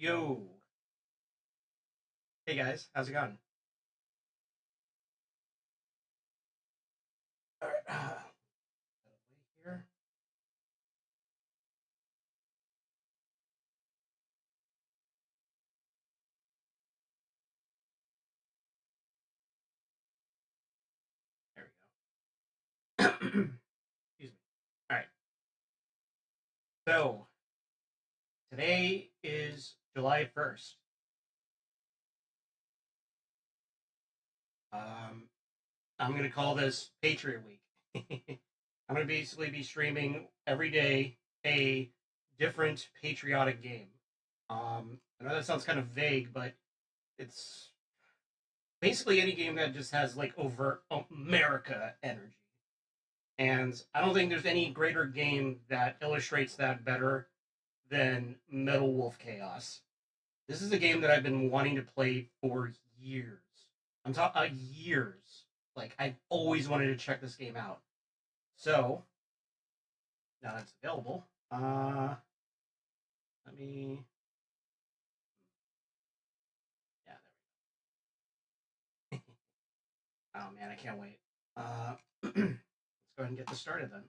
Yo. Hey guys, how's it going? All right. Here. There we go. Excuse me. All right. So today is July 1st. I'm gonna call this Patriot Week. I'm gonna basically be streaming every day a different patriotic game. I know that sounds kind of vague, but it's basically any game that just has like overt America energy. And I don't think there's any greater game that illustrates that better than Metal Wolf Chaos. This is a game that I've been wanting to play for years. I'm talking years. Like I've always wanted to check this game out. So now that it's available, let me. Yeah, there we go. Oh man, I can't wait. Let's go ahead and get this started then.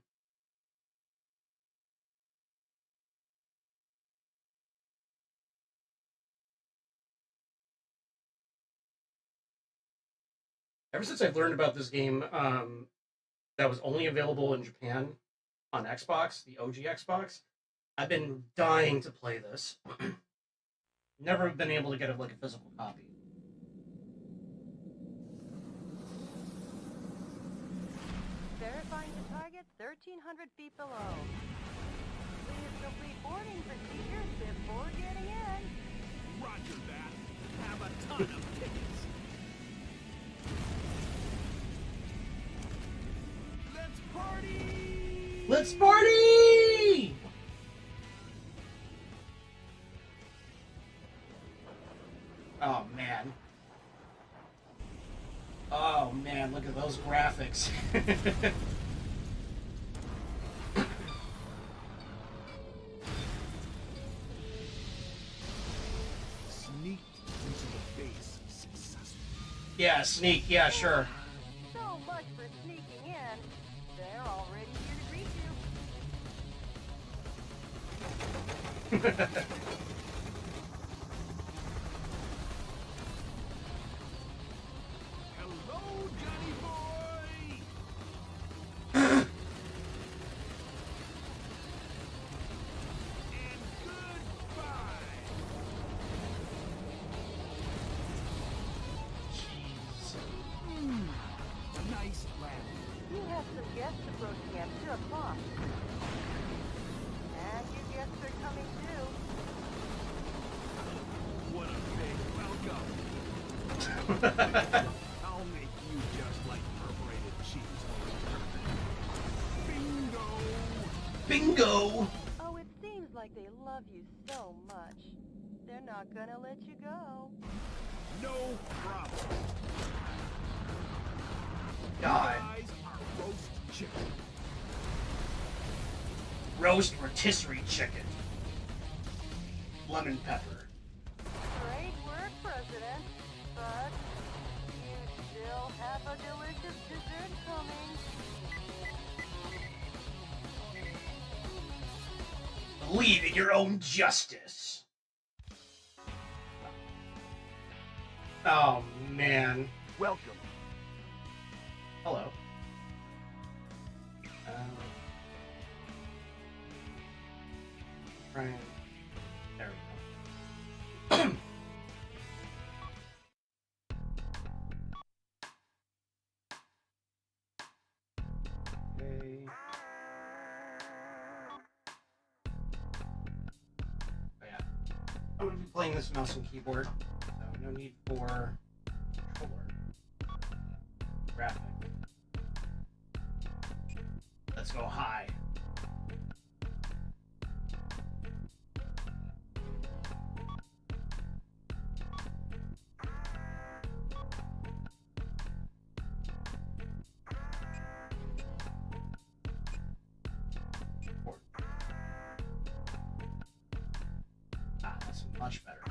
Ever since I've learned about this game, that was only available in Japan on Xbox, the OG Xbox, I've been dying to play this. Never been able to get like a physical copy. Verifying the target 1,300 feet below. Please complete boarding procedures before getting in. Roger that. Have a ton of tickets. Let's party! Let's party! Oh man. Oh man, look at those graphics. Sneaked into the base successfully. Yeah, sneak, yeah, sure. So much for sneaking in. They're already here to greet you. Hello, Johnny boy! And goodbye! Nice landing. We have some guests approaching at 2 o'clock. And you guests are coming too. What a big welcome. I'll make you just like perforated cheese. Bingo! Bingo! Oh, it seems like they love you so much. They're not gonna let you go. No problem. God. Guys are roast chicken. Roast rotisserie chicken. Lemon pepper. Great work, President. But you still have a delicious dessert coming. Believe in your own justice. Oh man. Welcome. Hello. Right. There we go. Okay. Oh, yeah. I'm going to be playing this mouse and keyboard, so no need for controller. Graphic. Let's go high. Ah, that's much better.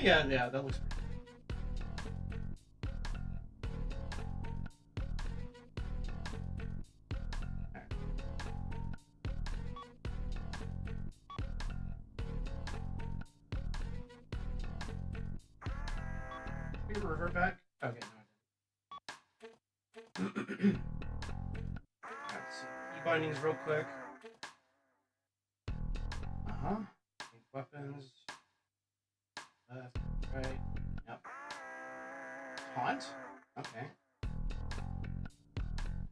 Yeah, that looks pretty. Can you revert back? Okay, no, I didn't. Let's see. E-bindings real quick. Uh-huh. Weapons. Left, right. Yep. Taunt? Okay.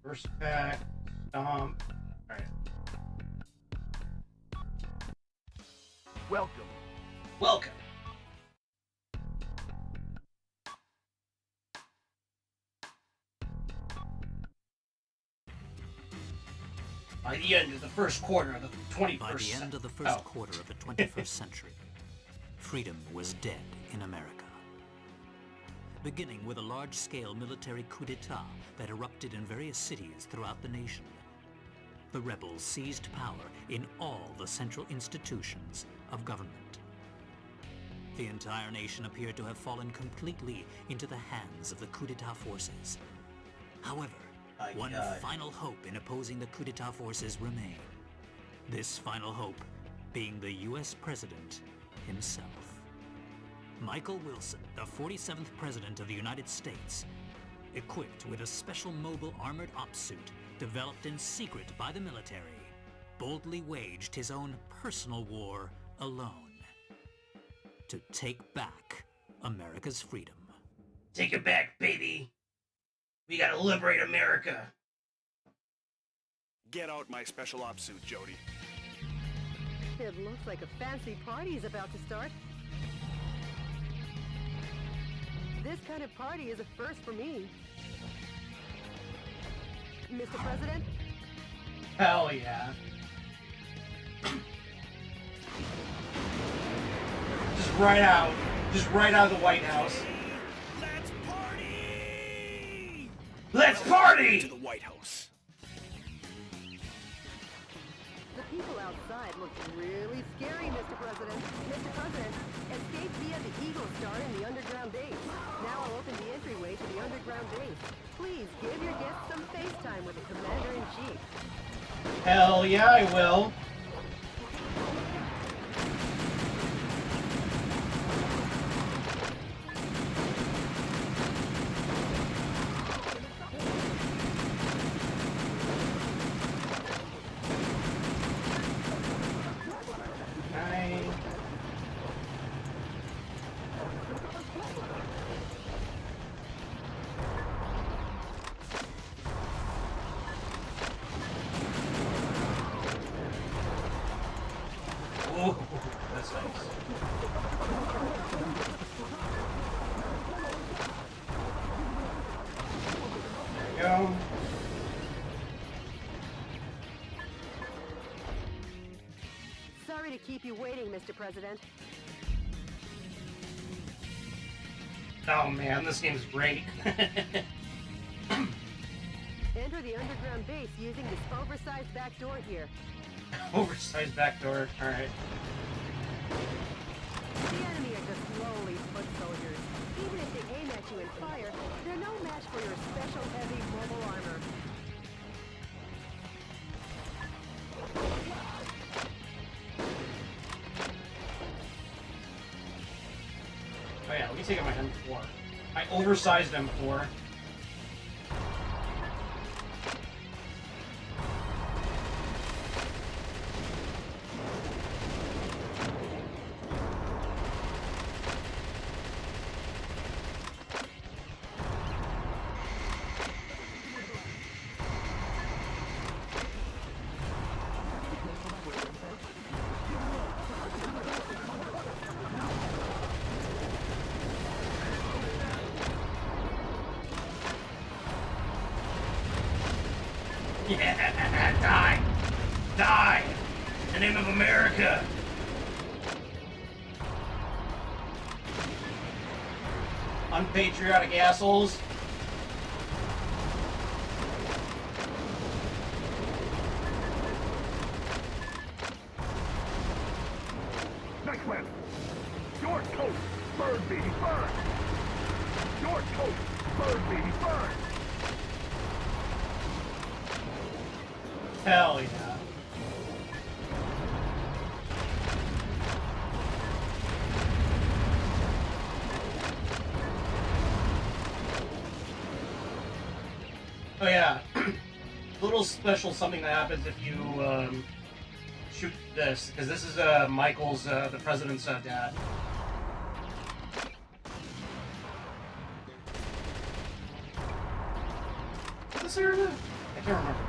First attack. Stomp. Alright. Welcome. Welcome! By the end of the first quarter of the 21st By the end of the first quarter of the 21st century, freedom was dead in America. Beginning with a large-scale military coup d'etat that erupted in various cities throughout the nation, the rebels seized power in all the central institutions of government. The entire nation appeared to have fallen completely into the hands of the coup d'etat forces. However, one final hope in opposing the coup d'etat forces remained. This final hope being the U.S. President himself. Michael Wilson, the 47th President of the United States, equipped with a special mobile armored ops suit developed in secret by the military, boldly waged his own personal war alone to take back America's freedom. Take it back, baby! We gotta liberate America! Get out my special ops suit, Jody. It looks like a fancy party is about to start. This kind of party is a first for me. Mr. President? Hell yeah. Just right out of the White House. Let's party! Let's party! To the White House. The people outside look really scary, Mr. President. Mr. President, escape via the Eagle Star in the underground base. Now I'll open the entryway to the underground base. Please give your guests some FaceTime with the Commander-in-Chief. Hell yeah, I will. Oh, that's nice. There we go. Sorry to keep you waiting, Mr. President. Oh man, this game's great. Enter the underground base using this oversized back door here. Oversized back door. Alright. The enemy are just lowly foot soldiers. Even if they aim at you and fire, they're no match for your special heavy mobile armor. Oh yeah, let me take out my M4. My oversized M4. Yeah, die! Die! In the name of America! Unpatriotic assholes. Nice left. Your coat, Bird Burn, baby, burn! Hell yeah. Oh yeah. Little special something that happens if you shoot this, because this is Michael's, the president's dad. Is this area? I can't remember.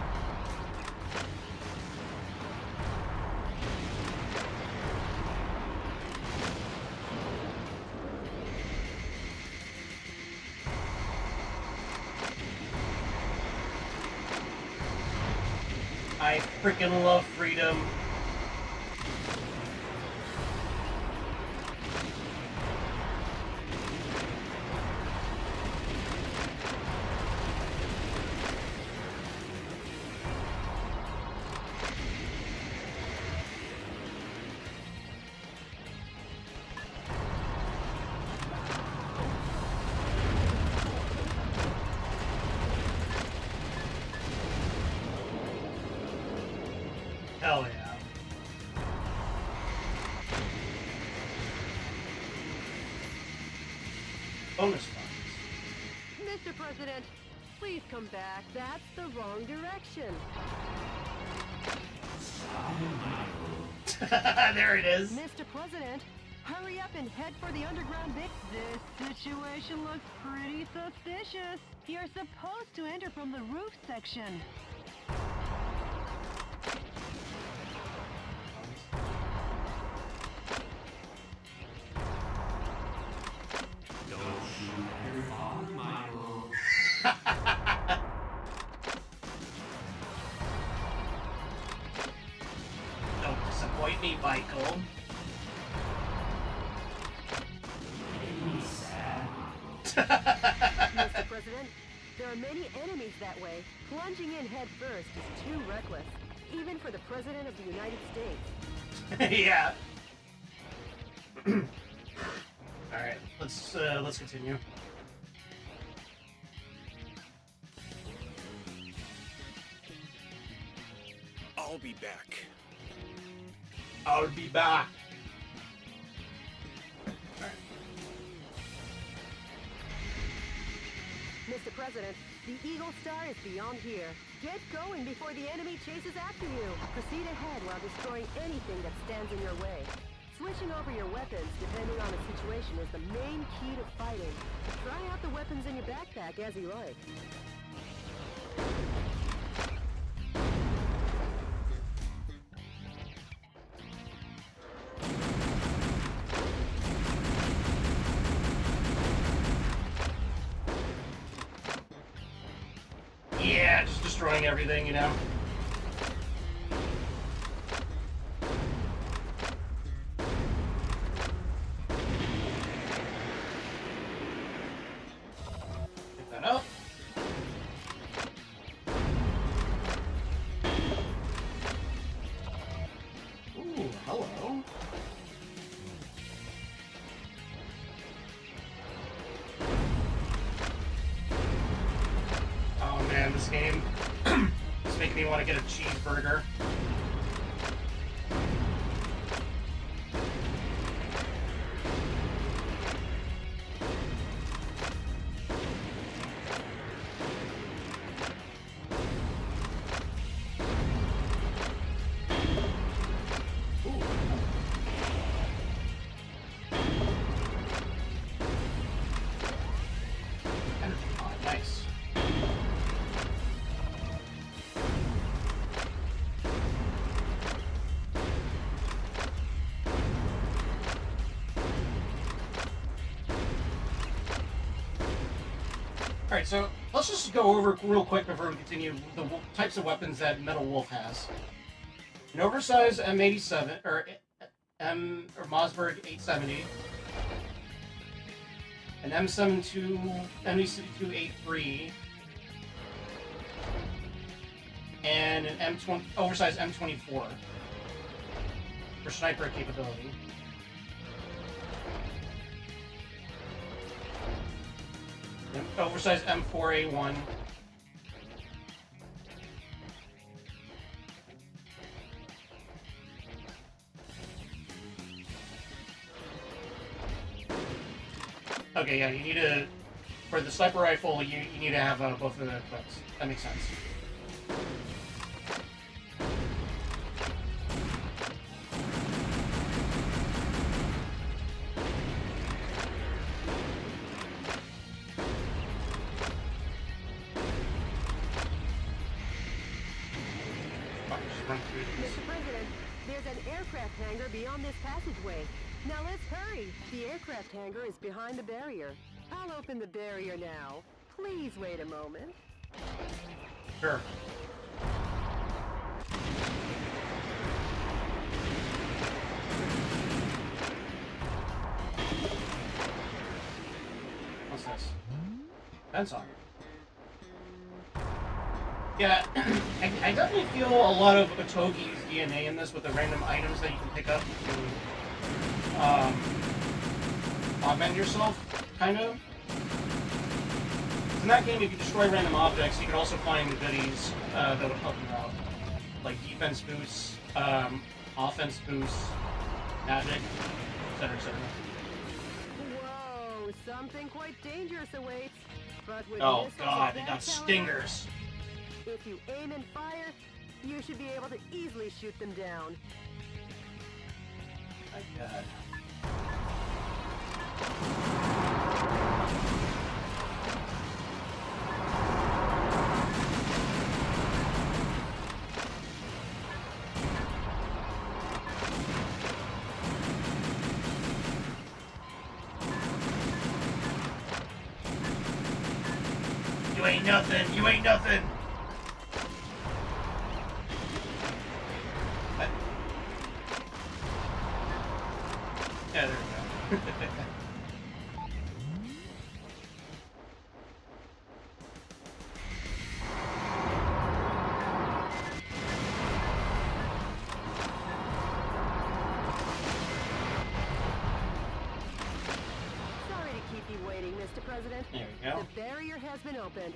I freaking love freedom. Hell yeah. Bonus funds. Mr. President, please come back. That's the wrong direction. There it is. Mr. President, hurry up and head for the underground base. This situation looks pretty suspicious. You're supposed to enter from the roof section. Don't disappoint me, Michael. Mr. President, there are many enemies that way. Plunging in head first is too reckless, even for the President of the United States. Yeah. Alright, let's continue. I'll be back. I'll be back. Mr. President, the Eagle Star is beyond here. Get going before the enemy chases after you. Proceed ahead while destroying anything that stands in your way. Switching over your weapons, depending on the situation, is the main key to fighting. Try out the weapons in your backpack as you like. Yeah, just destroying everything, you know? Get that up. Ooh, hello. Oh man, this game is making me want to get a cheeseburger. Ooh. Energy pod, nice. Alright, so let's just go over real quick before we continue the types of weapons that Metal Wolf has. An oversized M87, or Mossberg 870. An M72A3. And an oversized M24 for sniper capability. Oversized M4A1. Okay, yeah, you need to... For the sniper rifle, you need to have both of the clips. That makes sense. Mr. President, there's an aircraft hangar beyond this passageway. Now let's hurry. The aircraft hangar is behind the barrier. I'll open the barrier now. Please wait a moment. Sure. What's this? Fence on. Yeah, I definitely feel a lot of Otogi's DNA in this with the random items that you can pick up to augment yourself, kind of. In that game, if you destroy random objects, you can also find the goodies that will help you out. Like defense boosts, offense boosts, magic, etc., etc. Whoa, something quite dangerous awaits. But with Oh missiles god, of they that got caliber, stingers. if you aim and fire, you should be able to easily shoot them down. My god. You ain't nothing, you ain't nothing. What? Yeah, there we go. Sorry to keep you waiting, Mr. President. There we go. The barrier has been opened.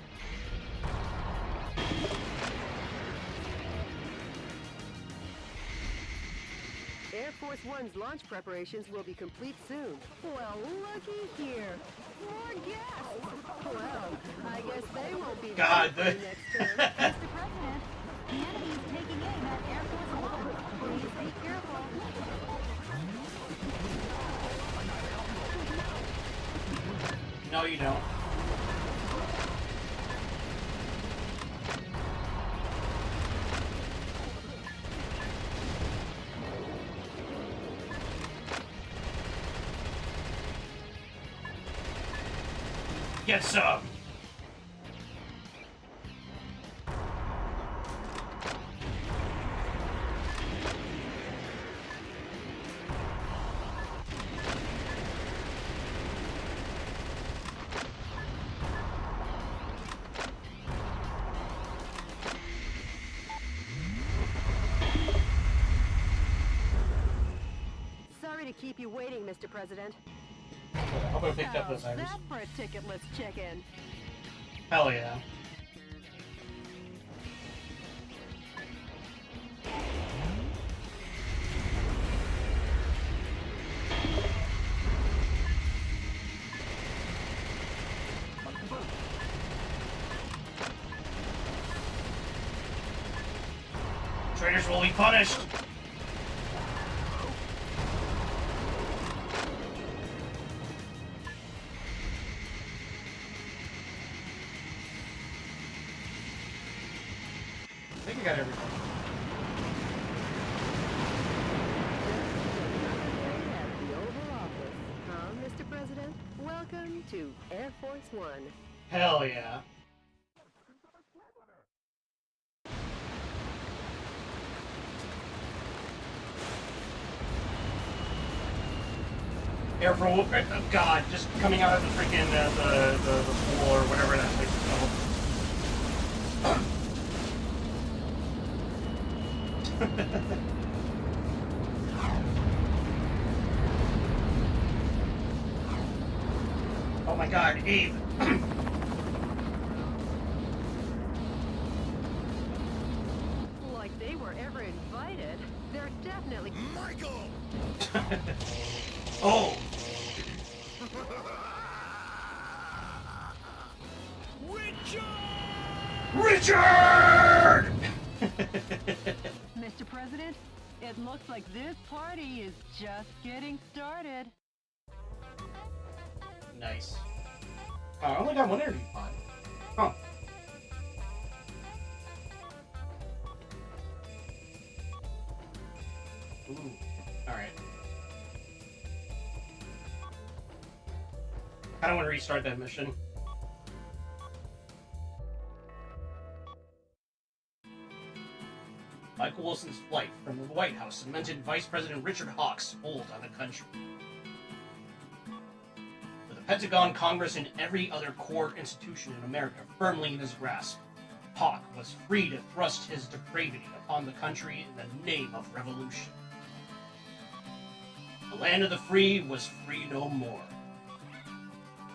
Air Force One's launch preparations will be complete soon. Well, looky here. More guests. Well, I guess they won't be God, ready the- for next term. Mr. President, the enemy is taking aim at Air Force One. Please be careful. No, you don't. Get some. Sorry to keep you waiting, Mr. President. I hope I picked up those How's items. that for a ticketless check-in? Hell yeah. Traitors will be punished. I think I got everything. At the Oval Office. Huh, Mr. President? Welcome to Air Force One. Hell yeah. Air Force, oh god, just coming out of the freaking, the pool or whatever that place is called. Oh my god, Abe. Oh! Richard! Mr. President, it looks like this party is just getting started. Nice. Oh, I only got one energy pod. Huh. Ooh. Alright. I don't want to restart that mission. Michael Wilson's flight from the White House cemented Vice President Richard Hawke's hold on the country. With the Pentagon, Congress, and every other core institution in America firmly in his grasp, Hawke was free to thrust his depravity upon the country in the name of revolution. The land of the free was free no more.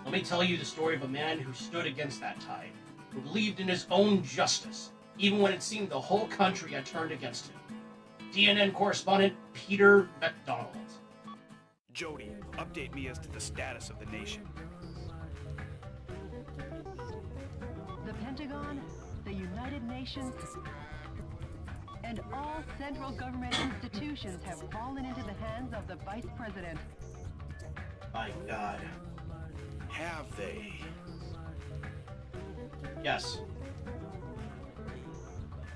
Let me tell you the story of a man who stood against that tide, who believed in his own justice, even when it seemed the whole country had turned against him. DNN correspondent Peter McDonald. Jody, update me as to the status of the nation. The Pentagon, the United Nations, and all central government institutions have fallen into the hands of the Vice President. My God. Have they? Yes.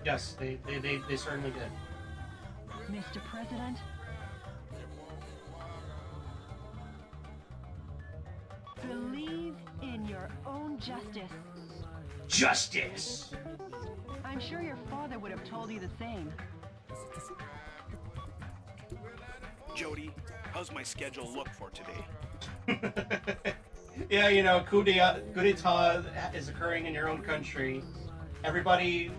Yes, they certainly did. Mr. President, believe in your own justice. Justice! I'm sure your father would have told you the same. Jody, how's my schedule look for today? Yeah, you know, coup d'etat is occurring in your own country. Everybody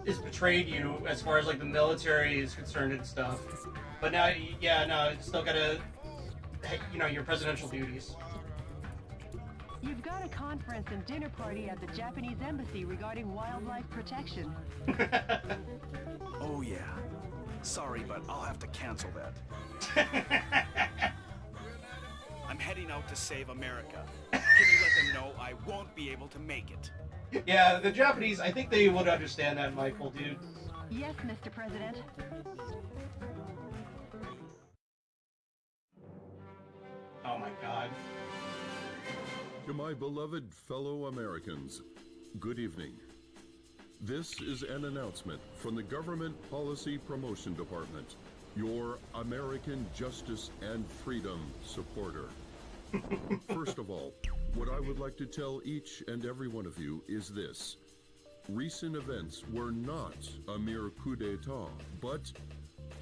has betrayed you as far as like the military is concerned and stuff. But now, yeah, no, it's still gotta, you know, your presidential duties. You've got a conference and dinner party at the Japanese embassy regarding wildlife protection. Oh yeah. Sorry, but I'll have to cancel that. I'm heading out to save America. Can you let them know I won't be able to make it? Yeah, the Japanese, I think they would understand that, Michael, dude. Yes, Mr. President. Oh my God. To my beloved fellow Americans, good evening. This is an announcement from the Government Policy Promotion Department, your American justice and freedom supporter. First of all, what I would like to tell each and every one of you is this. Recent events were not a mere coup d'etat, but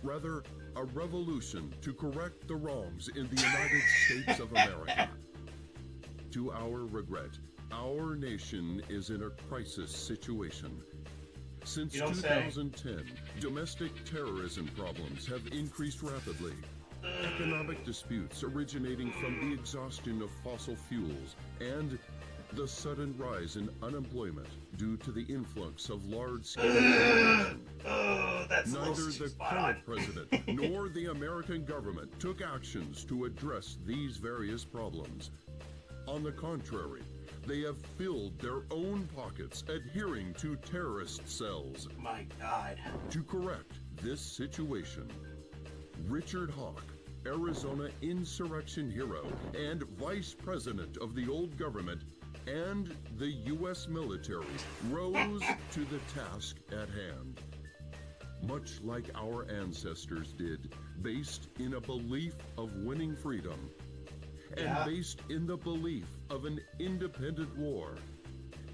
rather a revolution to correct the wrongs in the United States of America. To our regret, our nation is in a crisis situation. Since 2010, domestic terrorism problems have increased rapidly. Economic disputes originating from the exhaustion of fossil fuels and the sudden rise in unemployment due to the influx of large-scale immigration. Neither the current president nor the American government took actions to address these various problems. On the contrary, they have filled their own pockets adhering to terrorist cells. My God. To correct this situation, Richard Hawke, Arizona insurrection hero and vice president of the old government, and the U.S. military rose to the task at hand. Much like our ancestors did, based in a belief of winning freedom, and based in the belief of an independent war,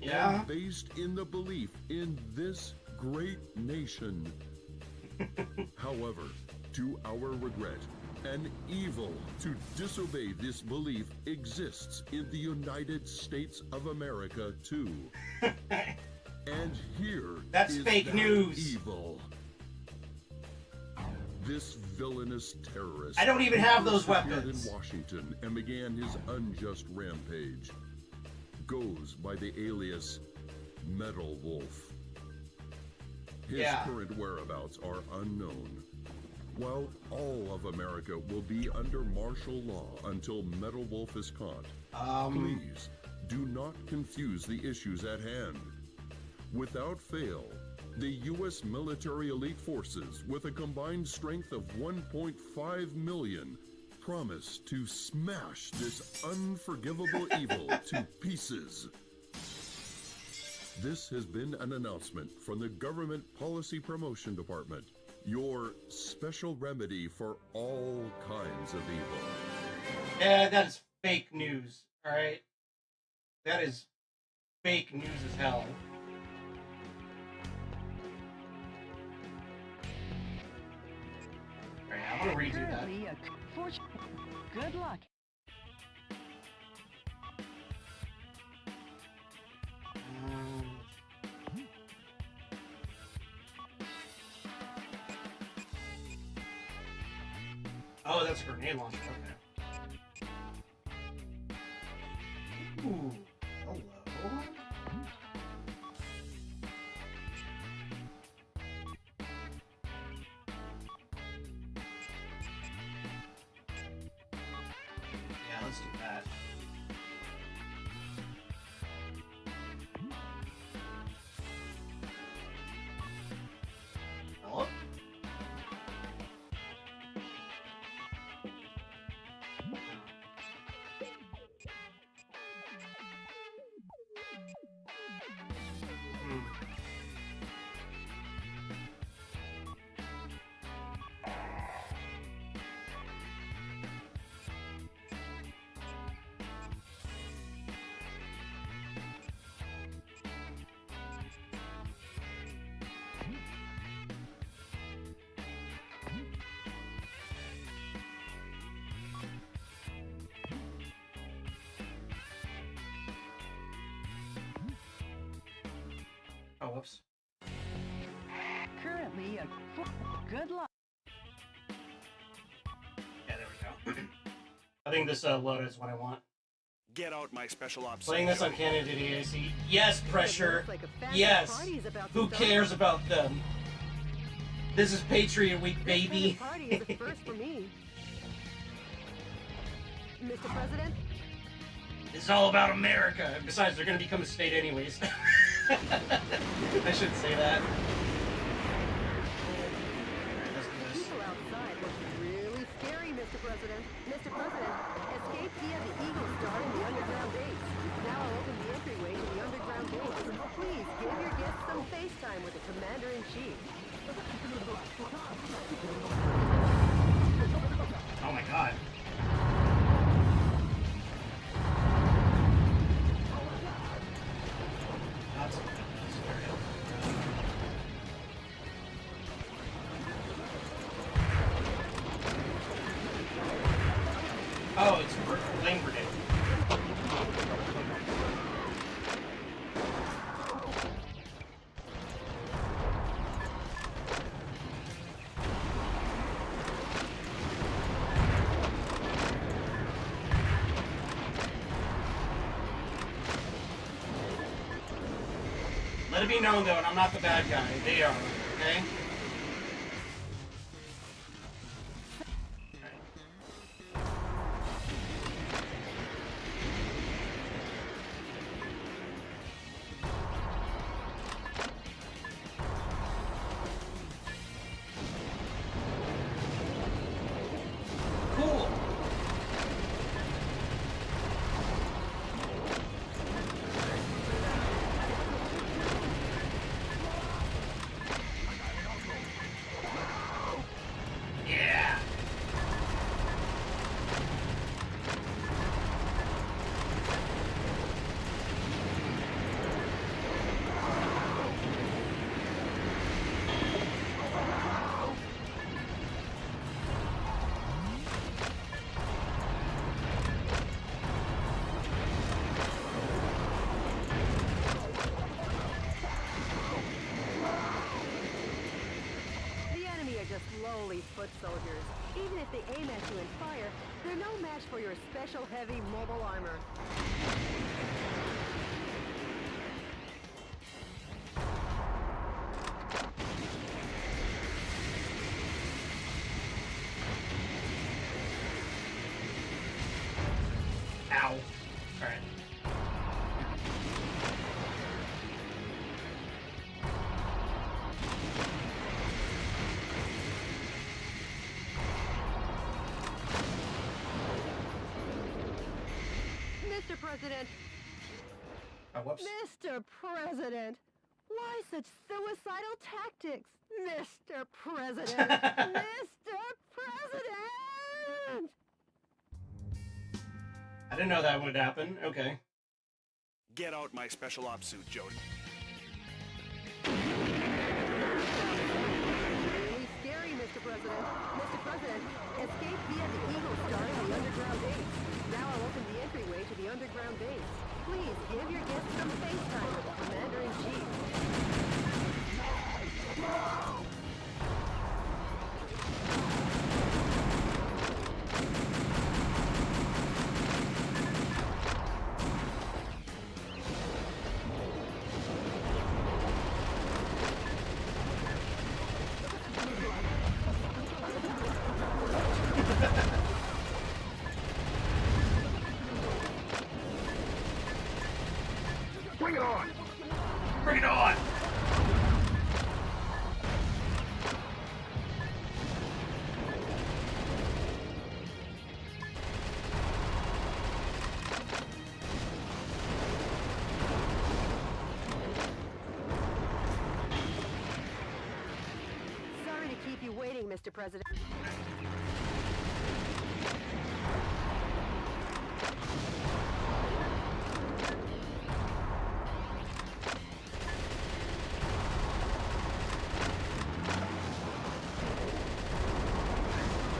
and based in the belief in this great nation. However, to our regret, an evil to disobey this belief exists in the United States of America too. And here That's is fake that news. evil. This villainous terrorist. I don't even have those appeared weapons. in Washington and began his unjust rampage. Goes by the alias Metal Wolf. His current whereabouts are unknown. while all of America will be under martial law until Metal Wolf is caught. Please do not confuse the issues at hand. Without fail, the U.S. military elite forces, with a combined strength of 1.5 million, promise to smash this unforgivable evil to pieces. This has been an announcement from the Government Policy Promotion Department, your special remedy for all kinds of evil. Yeah, that is fake news, alright? That is fake news as hell. Alright, I'm gonna redo that. Currently, good luck. Oh, that's a grenade launcher. Okay. Ooh, hello. Yeah, let's do that. Hello? Oh, whoops. Currently, good luck. Yeah, there we go. I think this load is what I want. Get out my special ops. Playing this on Canon DAC. Yes, pressure. Looks like a fabulous Yes. party is about to Who start. cares about them? This is Patriot Week, This kind baby. of party is a first for me. Mr. President, It's all about America. Besides, they're going to become a state anyways. I shouldn't say that. Alright, let's do this. people outside look really scary, Mr. President. Mr. President, escape via the Eagle Star in the underground base. Now I'll open the entryway to the underground base. Please give your guests some FaceTime with the Commander-in-Chief. Oh my god. That's scary. Oh, it's flame grenade. Let it be known, though, and I'm not the bad guy. They are, okay? Cool. Yeah. The enemy are just lowly foot soldiers. Even if they aim at you and fire, they're no match for your special heavy mobile armor. President. Whoops. Mr. President. Why such suicidal tactics? Mr. President. Mr. President! I didn't know that would happen. Okay. Get out my special ops suit, Jody. Really scary, Mr. President. Mr. President, escape via the Eagle Star in the underground base. Now I'll open the entryway to the underground base. Please give your guests some face time with the Commander-in-Chief. Bring it on! Bring it on! Sorry to keep you waiting, Mr. President.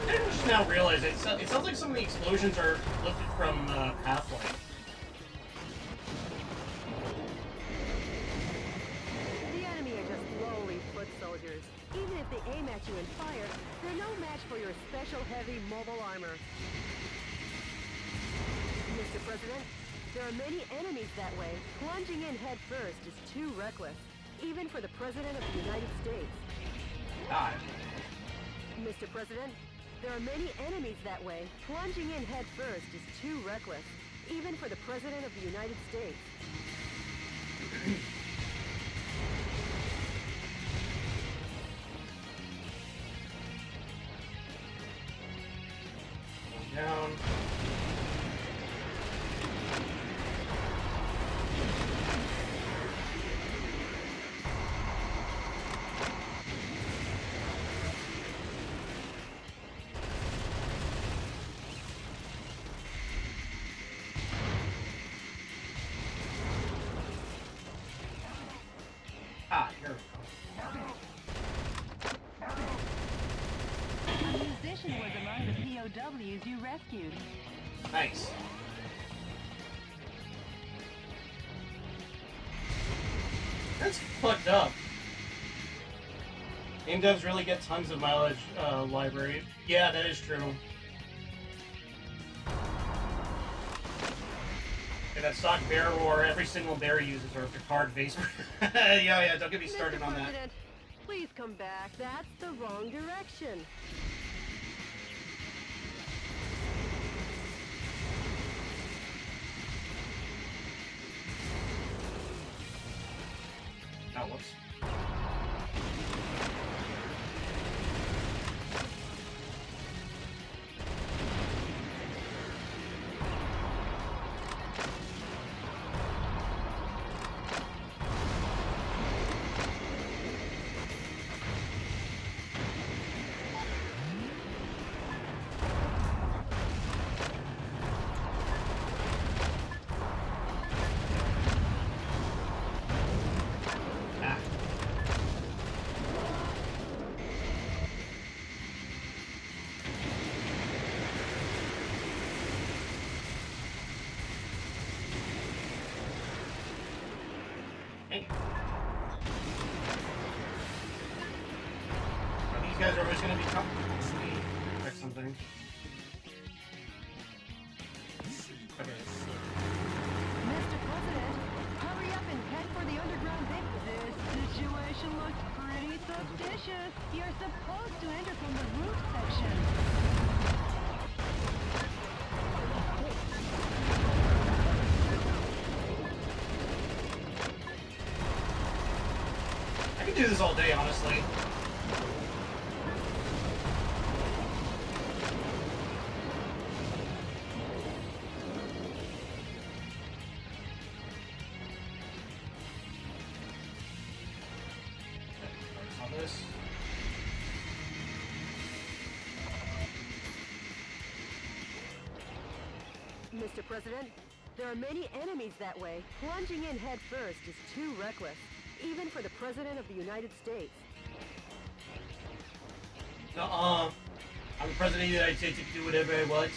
I just now realize it sounds like some of the explosions are lifted from Half-Life. The enemy are just lowly foot soldiers. Even if they aim at you and fire, they're no match for your special heavy mobile armor. Mr. President, there are many enemies that way. Plunging in head first is too reckless, even for the President of the United States. God. Mr. President, there are many enemies that way. Plunging in head first is too reckless, even for the President of the United States. Down. Ah, here we A musician was among the POWs you rescued. go. Nice. That's fucked up. Game devs really get tons of mileage library. Yeah, that is true. And that stock bear roar, every single bear uses, or if the card base. yeah, don't get me started Mr. on that. President, please come back. That's the wrong direction. Oh, whoops. Ah. Hey. These guys are always going to be coming. Or something. Okay. Mr. President, hurry up and head for the underground base. This situation looks pretty suspicious. You're supposed to enter from the roof section. I could do this all day, honestly. this. Mr. President, there are many enemies that way. Plunging in head first is too reckless, even for the President of the United States. Nuh-uh. I'm the President of the United States. I can do whatever I want.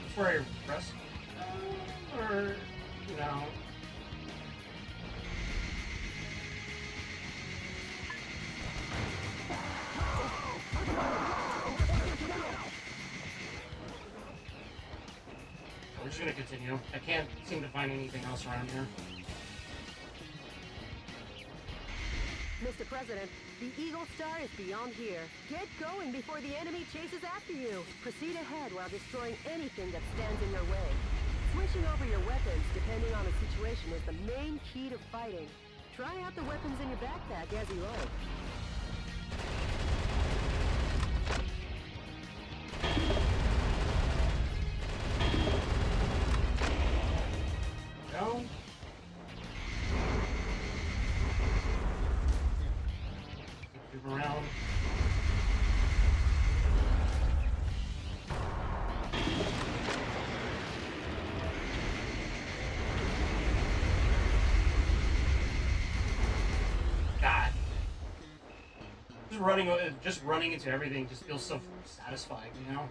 Before I press, or no. We're just gonna continue. I can't seem to find anything else around here. Mr. President, the Eagle Star is beyond here. Get going before the enemy chases after you. Proceed ahead while destroying anything that stands in your way. Switching over your weapons depending on the situation is the main key to fighting. Try out the weapons in your backpack as you like. No? Move around. God. Just running into everything just feels so satisfying, you know?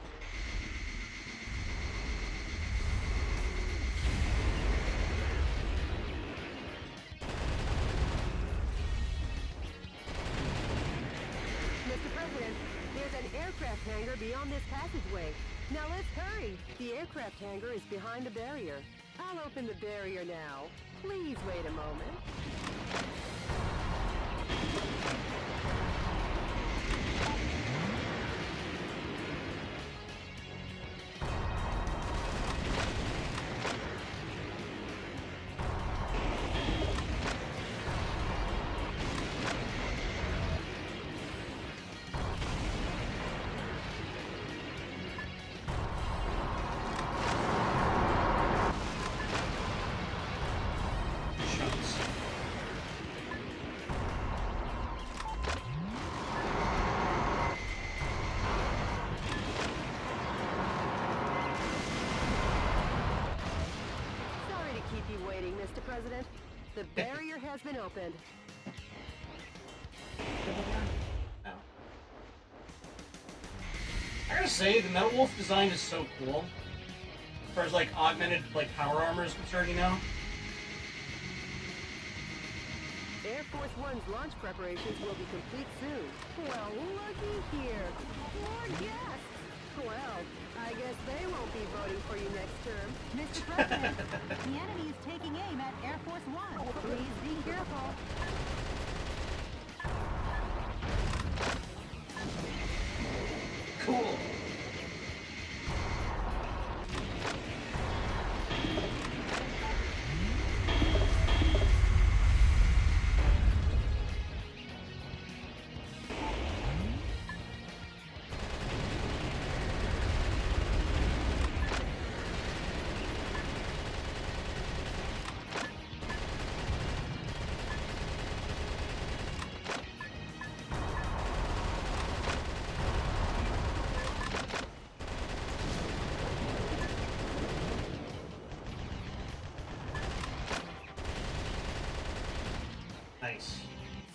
Mr. President, there's an aircraft hangar beyond this passageway. Now let's hurry. The aircraft hangar is behind the barrier. I'll open the barrier now. Please wait a moment. Shucks. Sorry to keep you waiting, Mr. President. The barrier has been opened. Oh. I gotta say, the Metal Wolf design is so cool. As far as like augmented like power armor is concerned, you know? Air Force One's launch preparations will be complete soon. Well, looky here. More guests. Well, I guess they won't be voting for you next term. Mr. President, the enemy is taking aim at Air Force One. Please be careful. Cool. Nice.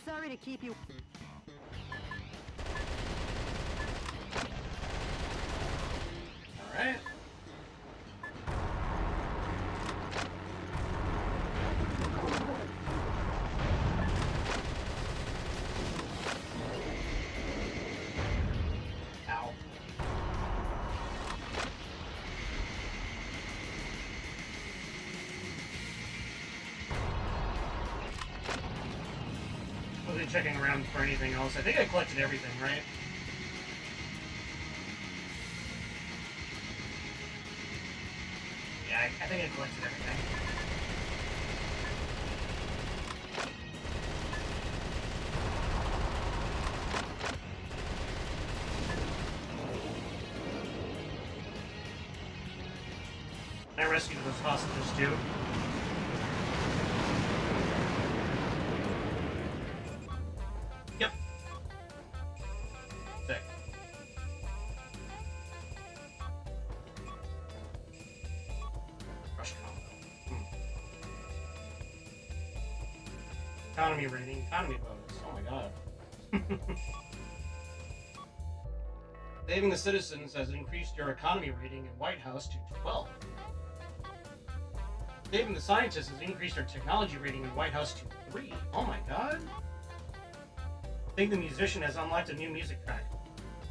Sorry to keep you... Alright. Ow. Wasn't checking around for anything else. I think I collected everything, right? Yeah, I think I collected everything. rescue those hostages too. Yep. Sick. Rush combo. Economy rating, economy bonus. Oh my god. Saving the citizens has increased your economy rating in White House to 12. Saving the scientists has increased your technology rating in White House to 3. Oh my god. I think the musician has unlocked a new music track.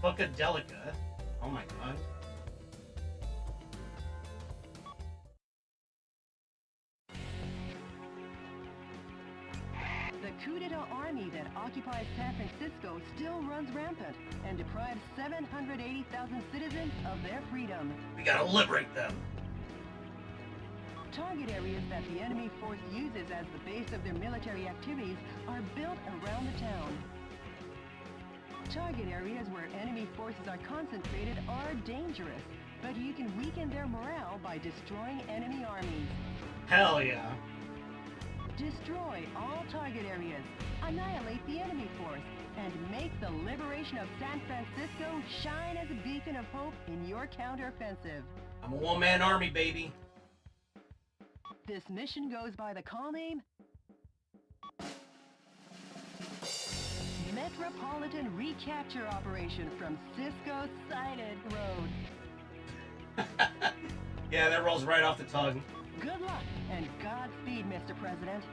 Funkadelica. Oh my god. The coup d'etat army that occupies San Francisco still runs rampant and deprives 780,000 citizens of their freedom. We gotta liberate them. Target areas that the enemy force uses as the base of their military activities are built around the town. Target areas where enemy forces are concentrated are dangerous, but you can weaken their morale by destroying enemy armies. Hell yeah. Destroy all target areas, annihilate the enemy force, and make the liberation of San Francisco shine as a beacon of hope in your counteroffensive. I'm a one-man army, baby. This mission goes by the call name Metropolitan Recapture Operation from Cisco Sighted Road. Yeah, that rolls right off the tongue. Good luck and Godspeed, Mr. President.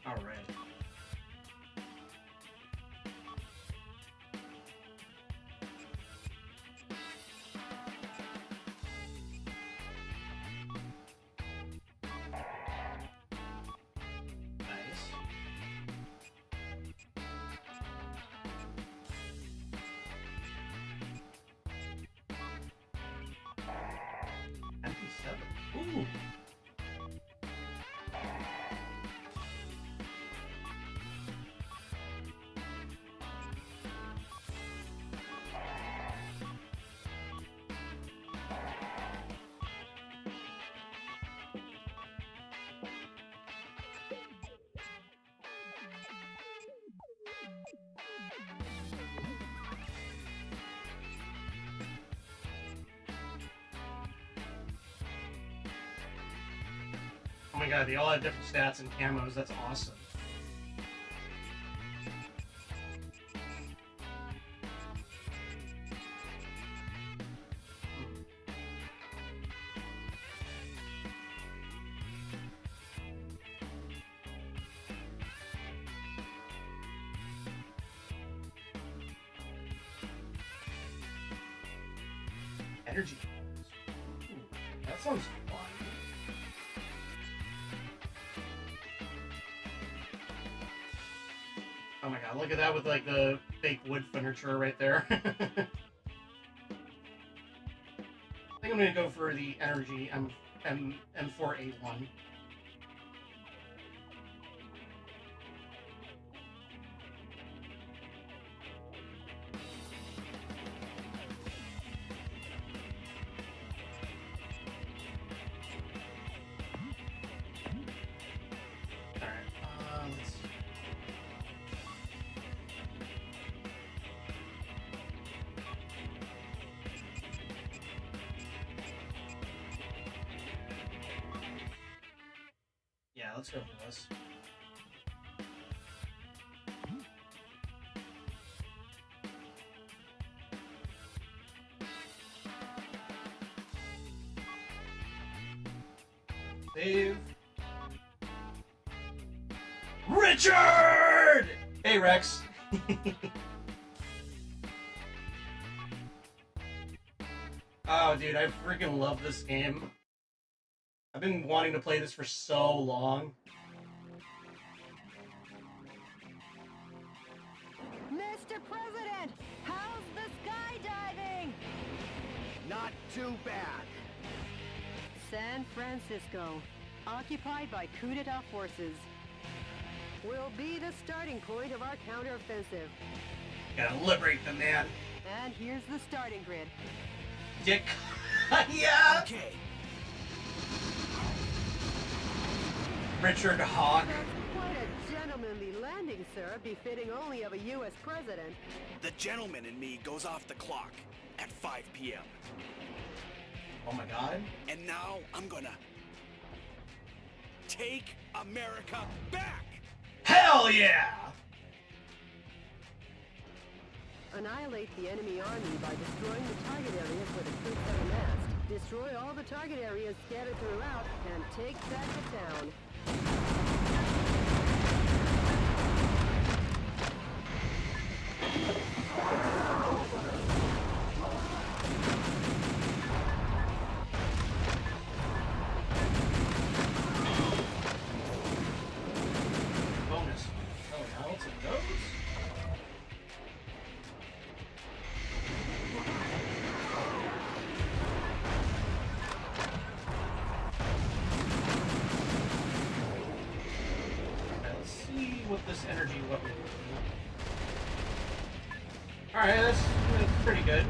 All right. Nice. MP7. Ooh. Oh my god, they all have different stats and camos. That's awesome. Energy. Ooh, that sounds fun. Oh my god, look at that with like the fake wood furniture right there. I think I'm gonna go for the energy M4A1. Alright, let's... Yeah, let's go for this. Save. Richard! Hey, Rex. Oh, dude, I freaking love this game. I've been wanting to play this for so long. Mr. President, how's the skydiving? Not too bad. San Francisco, occupied by coup d'etat forces, will be the starting point of our counteroffensive. Gotta liberate the man. And here's the starting grid. Dick. Yeah! Okay. Richard Hawk. That's quite a gentlemanly landing, sir, befitting only of a U.S. president. The gentleman in me goes off the clock at 5 p.m. Oh my god. And now I'm gonna take America back! Hell yeah! Annihilate the enemy army by destroying the target areas where the troops are amassed. Destroy all the target areas scattered throughout, and take back the town. Bonus. Oh, now it's in those? Let's see what this energy weapon will do. Alright, that's pretty good.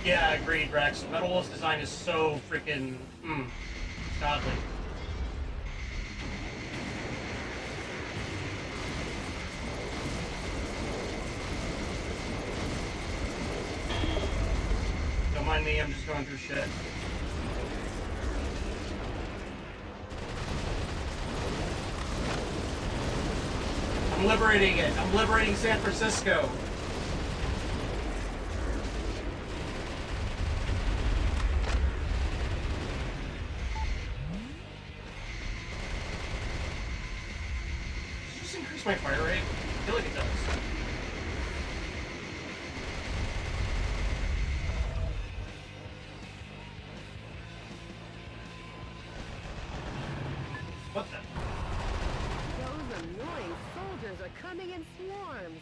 Yeah, agreed, Rex. Metal Wolf's design is so freaking godly. Don't mind me, I'm just going through shit. I'm liberating it. I'm liberating San Francisco. Does it just increase my fire rate? I feel like it does. What the? Those annoying soldiers are coming in swarms.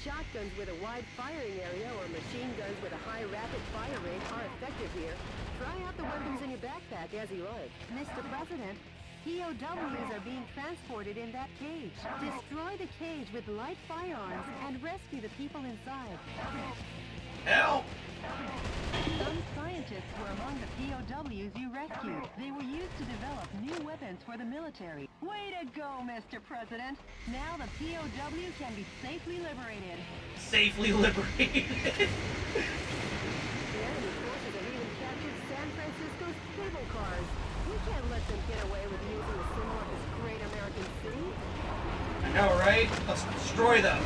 Shotguns with a wide firing area or machine guns with a high rapid fire rate are effective here. Try out the weapons in your backpack as you like. Mr. President, POWs are being transported in that cage. Destroy the cage with light firearms and rescue the people inside. Help! Some scientists were among the POWs you rescued. They were used to develop new weapons for the military. Way to go, Mr. President! Now the POW can be safely liberated. Safely liberated. The enemy forces have even captured San Francisco's cable cars. We can't let them get away with using the symbol of this great American city. I know, right? Let's destroy them.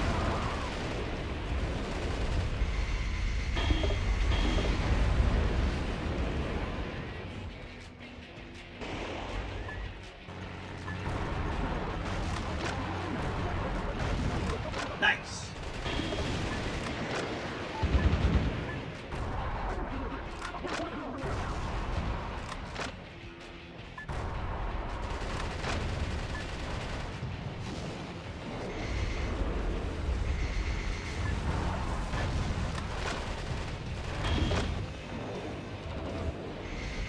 Nice.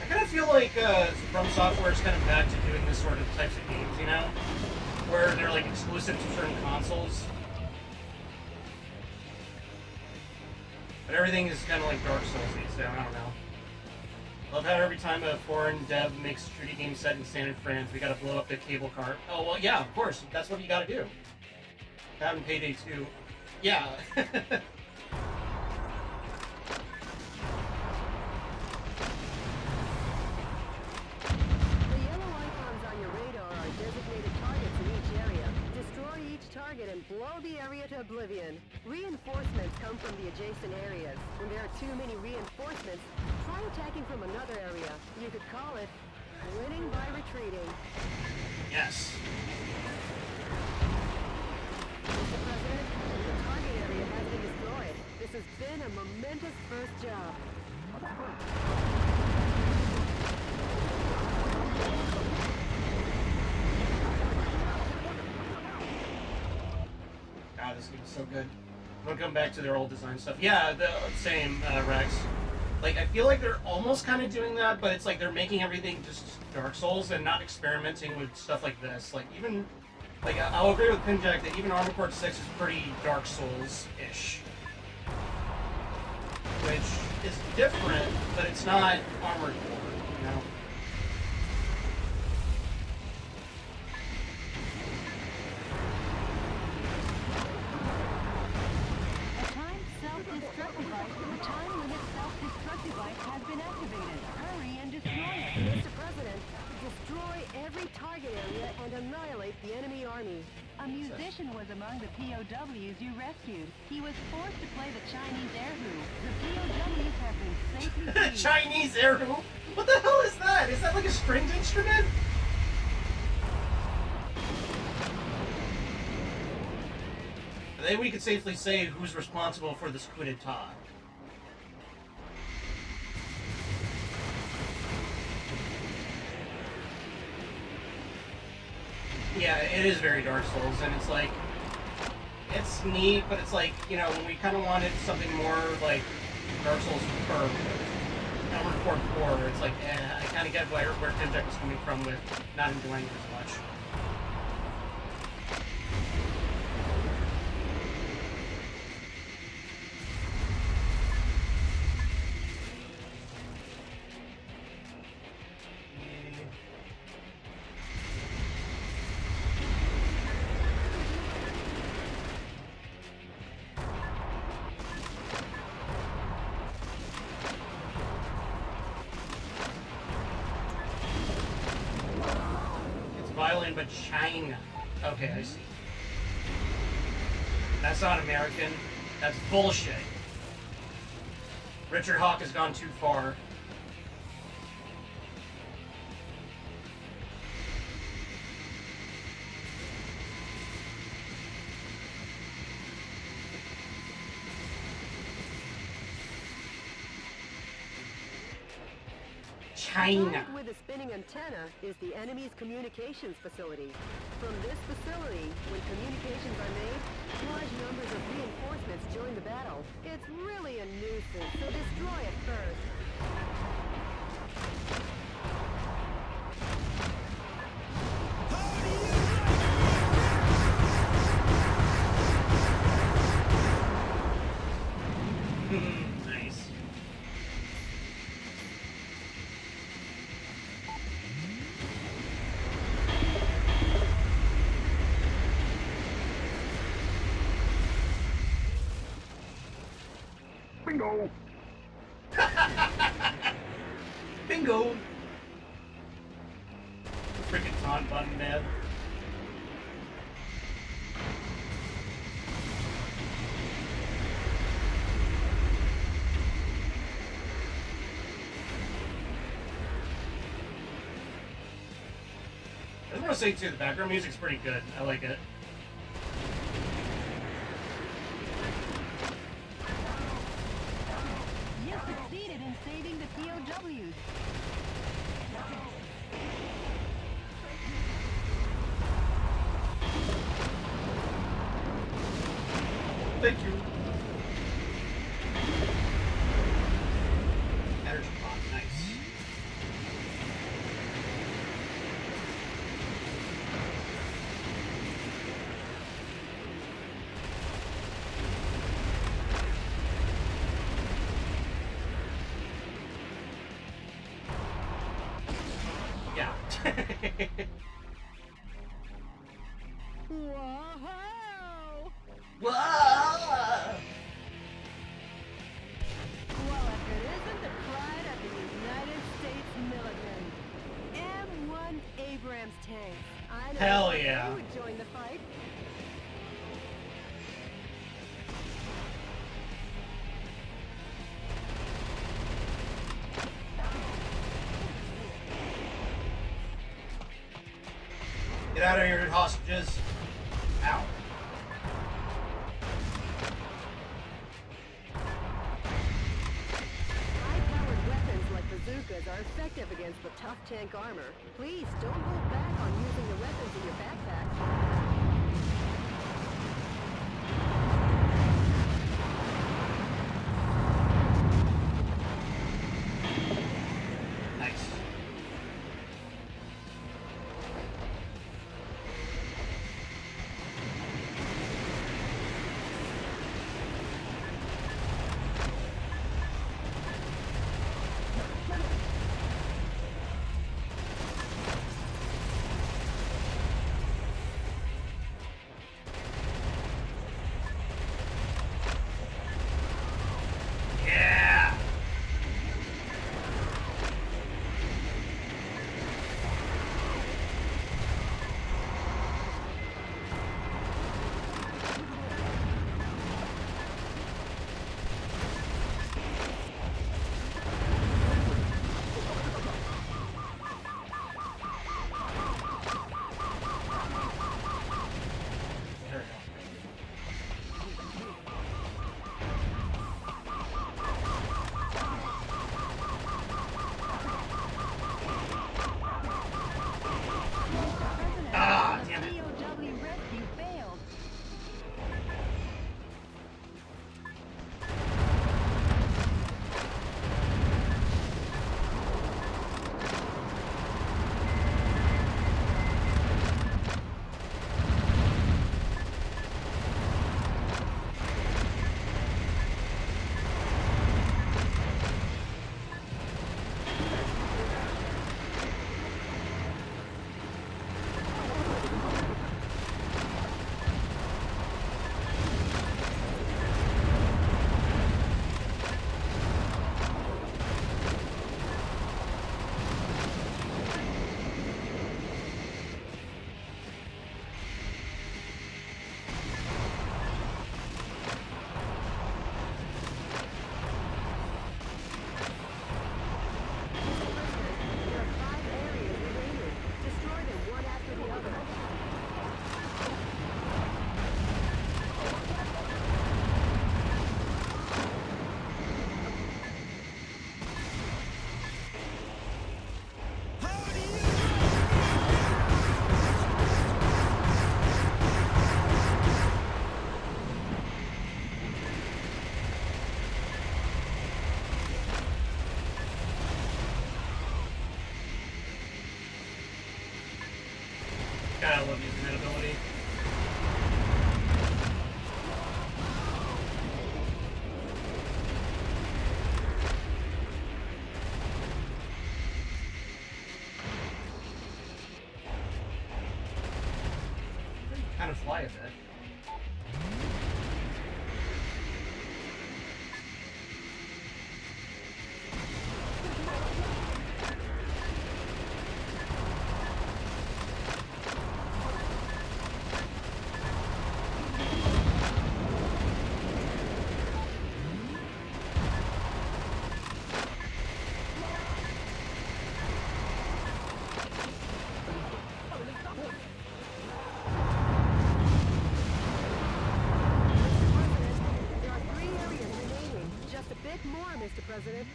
I kind of feel like From Software is kind of back to doing this sort of types of games, you know? Where they're like exclusive to certain consoles. But everything is kind of like Dark Souls-y, so I don't know. Love how every time a foreign dev makes a 3D game set in standard France, we gotta blow up the cable car. Oh, well, yeah, of course. That's what you gotta do. That in Payday 2. Yeah. The yellow icons on your radar are designated targets in each area. Destroy each target and blow the area to oblivion. Reinforcements come from the adjacent areas. When there are too many reinforcements, try attacking from another area. You could call it winning by retreating. Yes. Mr. President, the target area has been destroyed. This has been a momentous first job. God, this game is so good. I'm gonna come back to their old design stuff. Yeah, the same, Rex. Like, I feel like they're almost kind of doing that, but it's like they're making everything just Dark Souls and not experimenting with stuff like this. Like, even, like, I'll agree with Pinjack that even Armored Core 6 is pretty Dark Souls-ish. Which is different, but it's not Armored Core, you know? The time limit self-destruct device has been activated. Hurry and destroy it. Mr. President, destroy every target area and annihilate the enemy army. A musician was among the POWs you rescued. He was forced to play the Chinese air hoop. The POWs have been safely freed. Chinese air hoop? What the hell is that? Is that like a stringed instrument? Then we could safely say who's responsible for this coup d'etat. Yeah, it is very Dark Souls, and it's like, it's neat, but it's like, you know, when we kind of wanted something more like Dark Souls or Armored Core 4, it's like, I kind of get where Pinjack was coming from with not enjoying it as much. But China. Okay, I see. That's not American. That's bullshit. Richard Hawk has gone too far. China. Armed with a spinning antenna is the enemy's communications facility. From this facility, when communications are made, large numbers of reinforcements join the battle. It's really a nuisance, so destroy it first. Nice. Bingo! Bingo! Freaking taunt button, man. I just want to say too, the background music's pretty good. I like it. You succeeded in saving the POWs. Thank you. Energy pot, nice. Yeah. Whoa! Whoa! Well, if it isn't the pride of the United States military. M1 Abrams tanks. I know Hell yeah. they would join the fight. Get out of here, hostages. Ow. High-powered weapons like bazookas are effective against the tough tank armor. Please don't hold back on using the weapons in your backpack. to fly a bit. Mr. President.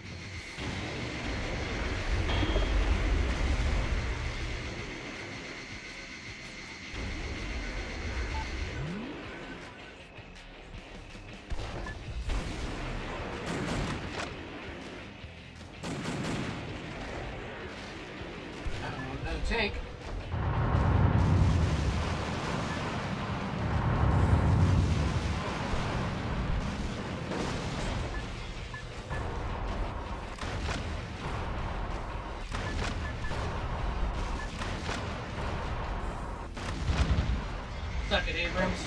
Another tank. Suck it, Abrams.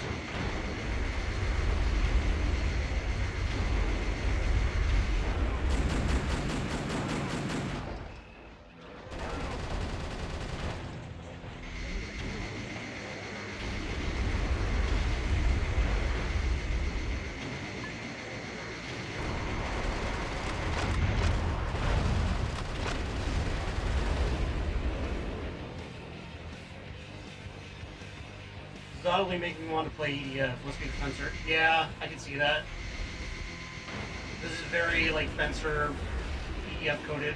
It's not only making me want to play EDF. Let's be the fencer. Yeah, I can see that. This is very, like, fencer EDF coded.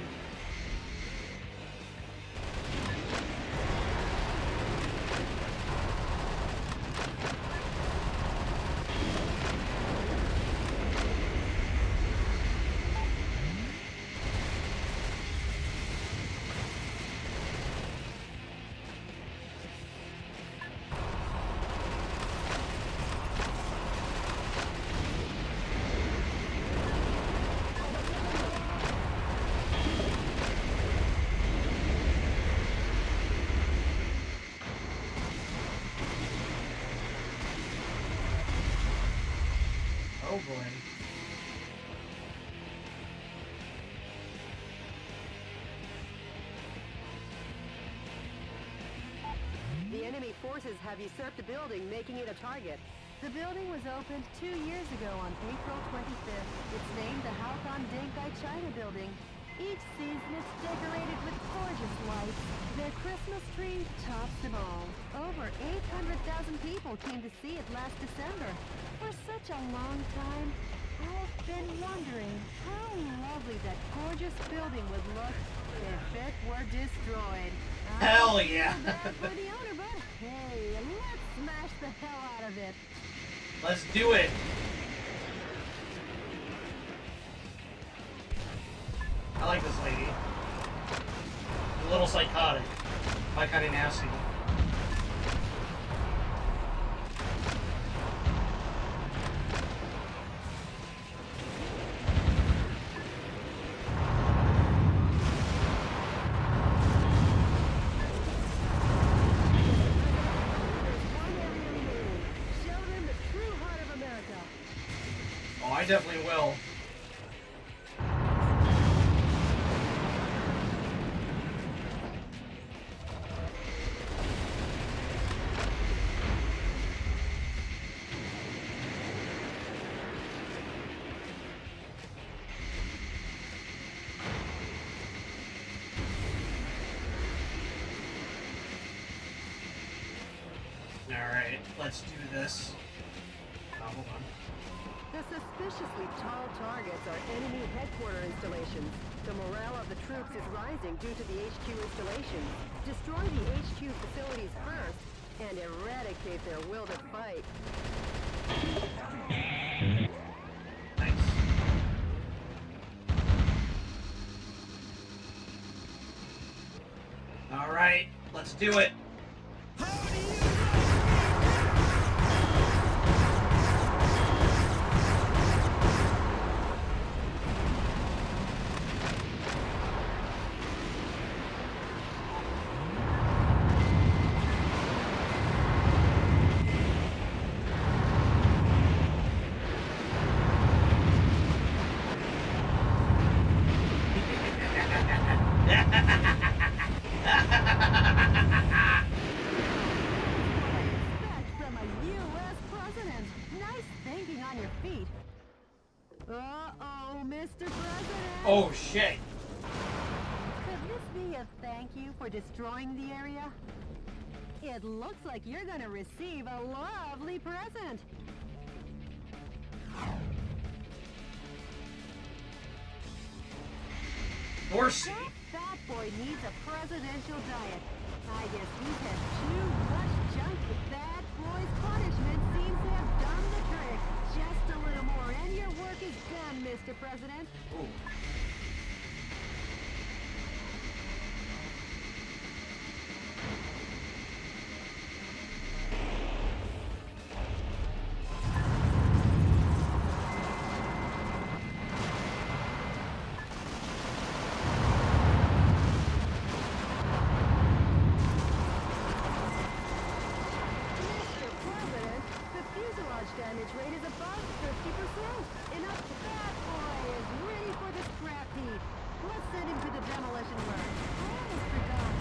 Oh boy. The enemy forces have usurped the building, making it a target. The building was opened 2 years ago on April 25th. It's named the Halcon Denkai China Building. Each season it's decorated with gorgeous lights. Their Christmas tree tops them all. Over 800,000 people came to see it last December. For such a long time, I've been wondering how lovely that gorgeous building would look if it were destroyed. Hell yeah! I feel bad for the owner, but hey, let's smash the hell out of it. Let's do it! I like this lady. A little psychotic. My kind of nasty. Oh, I definitely will. Alright, let's do this. Oh, hold on. The suspiciously tall targets are enemy headquarter installations. The morale of the troops is rising due to the HQ installations. Destroy the HQ facilities first, and eradicate their will to fight. Nice. Alright, let's do it. thinking on your feet. Uh-oh, Mr. President! Oh, shit. Could this be a thank you for destroying the area? It looks like you're gonna receive a lovely present. Dorsey. That fat boy needs a presidential diet. I guess he's had too much junk. That boy's punishment seems to have done the trick. Just a little more and your work is done, Mr. President. Ooh. Mr. President, the fuselage damage rate is above 50%. Enough that boy is ready for the scrap heap. Let's send him to the demolition works. I almost forgot.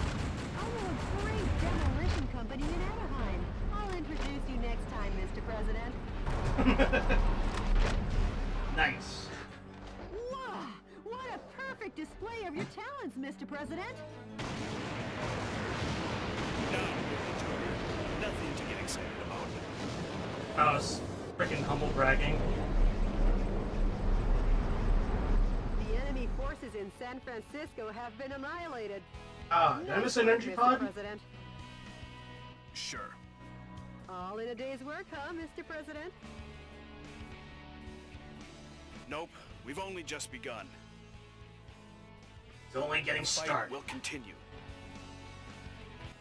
I know a great demolition company in Anaheim. I'll introduce you next time, Mr. President. Nice. Wow! What a perfect display of your talents, Mr. President! Not really, Jody. Nothing to get excited about. Oh, it's freaking humble bragging. The enemy forces in San Francisco have been annihilated. Did I miss an energy Mr. pod? President. Sure. All in a day's work, huh, Mr. President? Nope. We've only just begun. It's only getting The fight started. will continue.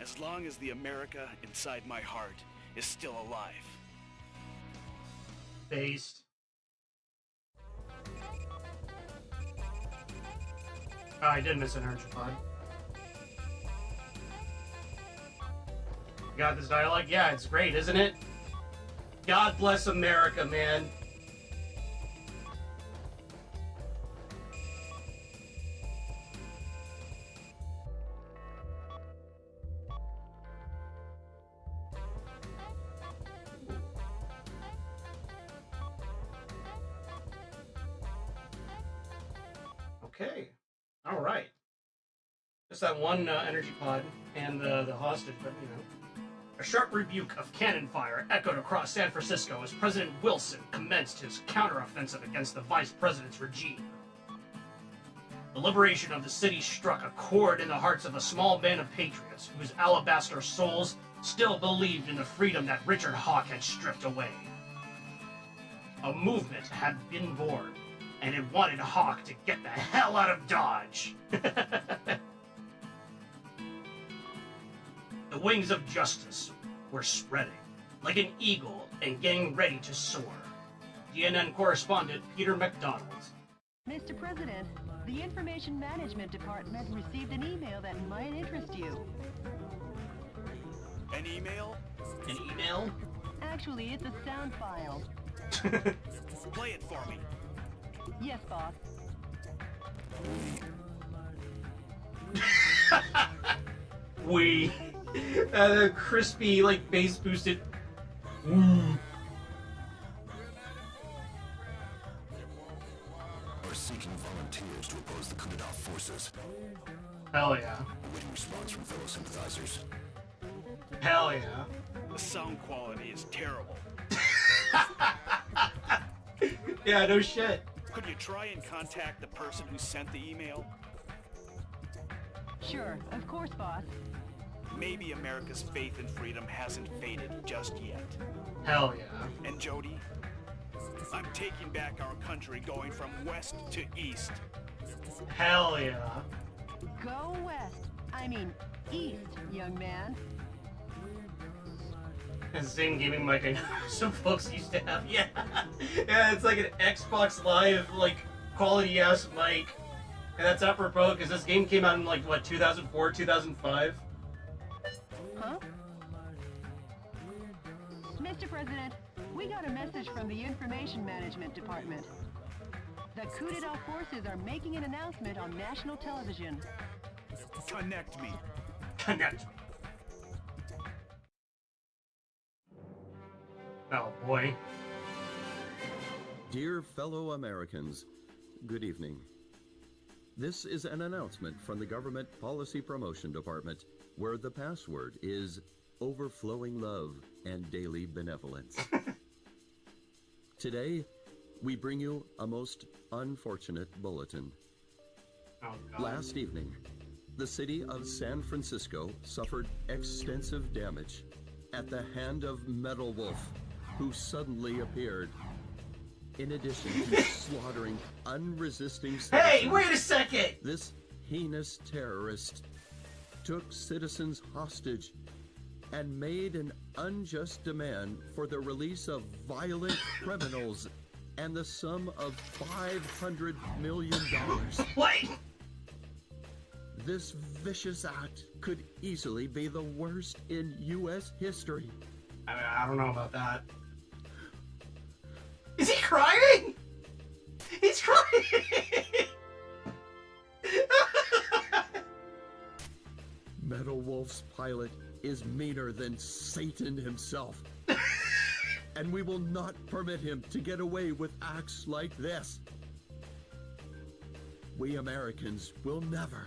As long as the America inside my heart is still alive. Based. Oh, I did miss an energy pod. You got this dialogue? Yeah, it's great, isn't it? God bless America, man. Okay. All right. Just that one energy pod and the hostage, but you know. A sharp rebuke of cannon fire echoed across San Francisco as President Wilson commenced his counteroffensive against the vice president's regime. The liberation of the city struck a chord in the hearts of a small band of patriots whose alabaster souls still believed in the freedom that Richard Hawk had stripped away. A movement had been born, and it wanted Hawk to get the hell out of Dodge. The wings of justice were spreading, like an eagle and getting ready to soar. CNN correspondent Peter McDonald. Mr. President, the Information Management Department received an email that might interest you. An email? An email? Actually, it's a sound file. Play it for me. Yes, boss. We. The crispy, like, bass boosted. Woo. Are seeking volunteers to oppose the coup d'etat forces. Hell yeah. Awaiting response from fellow sympathizers. Hell yeah. The sound quality is terrible. Yeah, no shit. Could you try and contact the person who sent the email? Sure, of course, boss. Maybe America's faith in freedom hasn't faded just yet. Hell yeah. And Jody, I'm taking back our country, going from west to east. Hell yeah. Go west. I mean, east, young man. The same gaming mic I know some folks used to have. Yeah. Yeah, it's like an Xbox Live, like, quality ass mic. And that's apropos because this game came out in, like, what, 2004, 2005? Huh? Mr. President, we got a message from the Information Management Department. The coup d'etat forces are making an announcement on national television. Connect me. Connect me. Oh boy. Dear fellow Americans, good evening. This is an announcement from the Government Policy Promotion Department, where the password is overflowing love and daily benevolence. Today, we bring you a most unfortunate bulletin. Oh, God. Last evening, the city of San Francisco suffered extensive damage at the hand of Metal Wolf, who suddenly appeared. In addition to slaughtering unresisting citizens, Hey, wait a second! this heinous terrorist took citizens hostage and made an unjust demand for the release of violent criminals and the sum of $500 million. What? This vicious act could easily be the worst in U.S. history. I mean, I don't know about that. Is he crying? He's crying! Metal Wolf's pilot is meaner than Satan himself. And we will not permit him to get away with acts like this. We Americans will never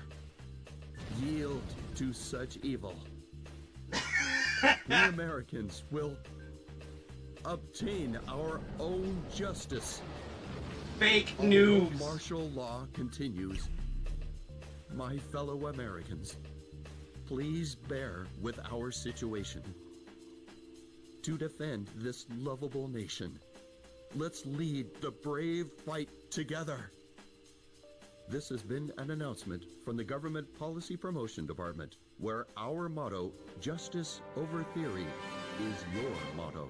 yield to such evil. We Americans will obtain our own justice. Fake Although news. martial law continues, my fellow Americans, please bear with our situation. To defend this lovable nation, let's lead the brave fight together. This has been an announcement from the Government Policy Promotion Department, where our motto, justice over theory, is your motto.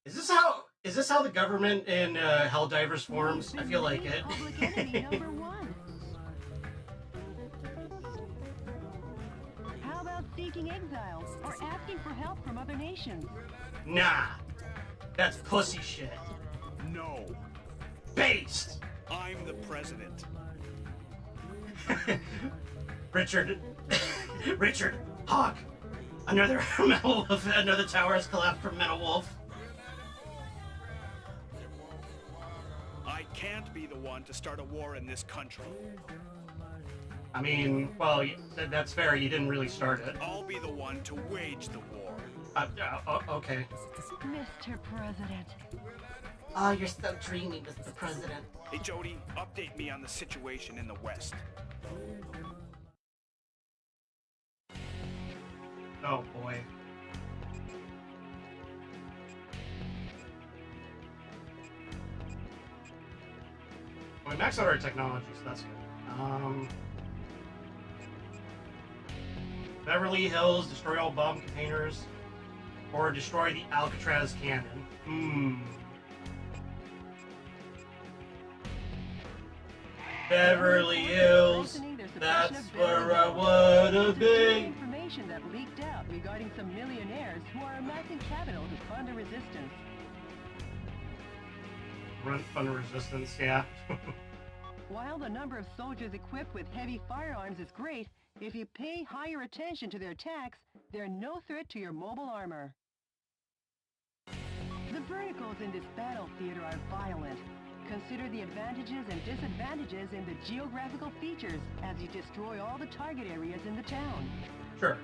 Is this how the government in Helldivers forms? I feel like it. Public enemy number one. How about seeking exile or asking for help from other nations? Nah. That's pussy shit. No, Based! I'm the president. Richard, Hawk. Another another tower has collapsed from Metal Wolf. I can't be the one to start a war in this country. I mean, well, that's fair. You didn't really start it. I'll be the one to wage the war. Okay. Mr. President. Oh, you're so dreamy, Mr. President. Hey, Jody, update me on the situation in the West. Oh boy. Well, we maxed out our technology, so that's good. Beverly Hills, destroy all bomb containers, or destroy the Alcatraz cannon. Beverly Hills, that's where I wanna be. Information that leaked out regarding some millionaires who are amassing capital to fund a resistance. Run fund resistance, yeah. While the number of soldiers equipped with heavy firearms is great, if you pay higher attention to their attacks, they're no threat to your mobile armor. The verticals in this battle theater are violent. Consider the advantages and disadvantages in the geographical features as you destroy all the target areas in the town. Sure.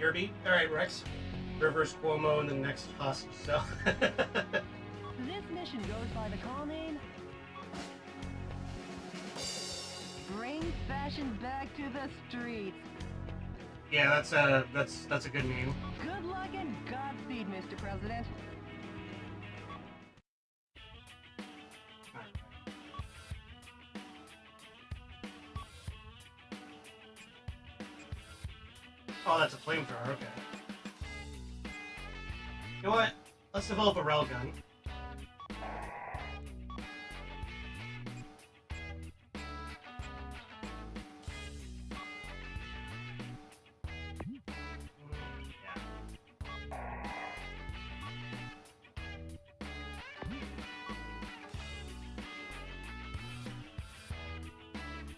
Irby? Alright, Rex. Reverse Cuomo in the next hostage cell. This mission goes by the call name... Bring fashion back to the streets. Yeah, that's a good name. Good luck and Godspeed, Mr. President. Oh, that's a flamethrower, okay. You know what? Let's develop a railgun.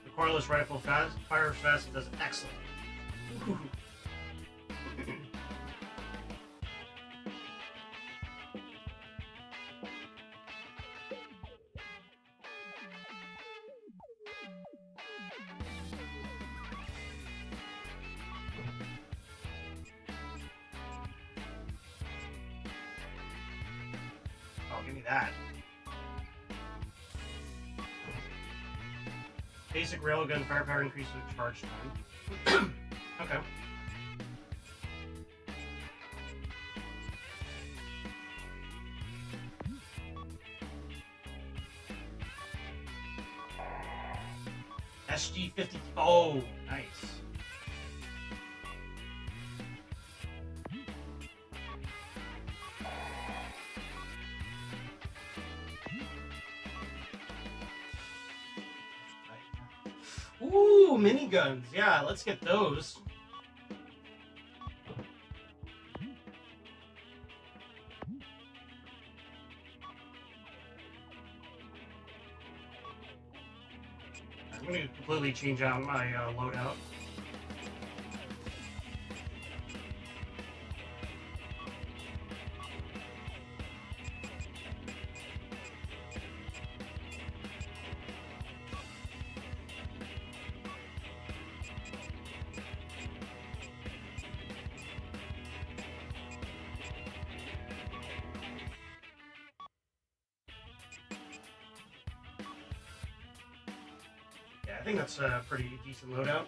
The cordless rifle fires fast and does excellent. Ooh. Oh, give me that. Basic railgun firepower increase with charge time. Okay. SG-50. Oh, nice. Ooh, miniguns. Yeah, let's get those. I'm going to completely change out my loadout. I think that's a pretty decent loadout.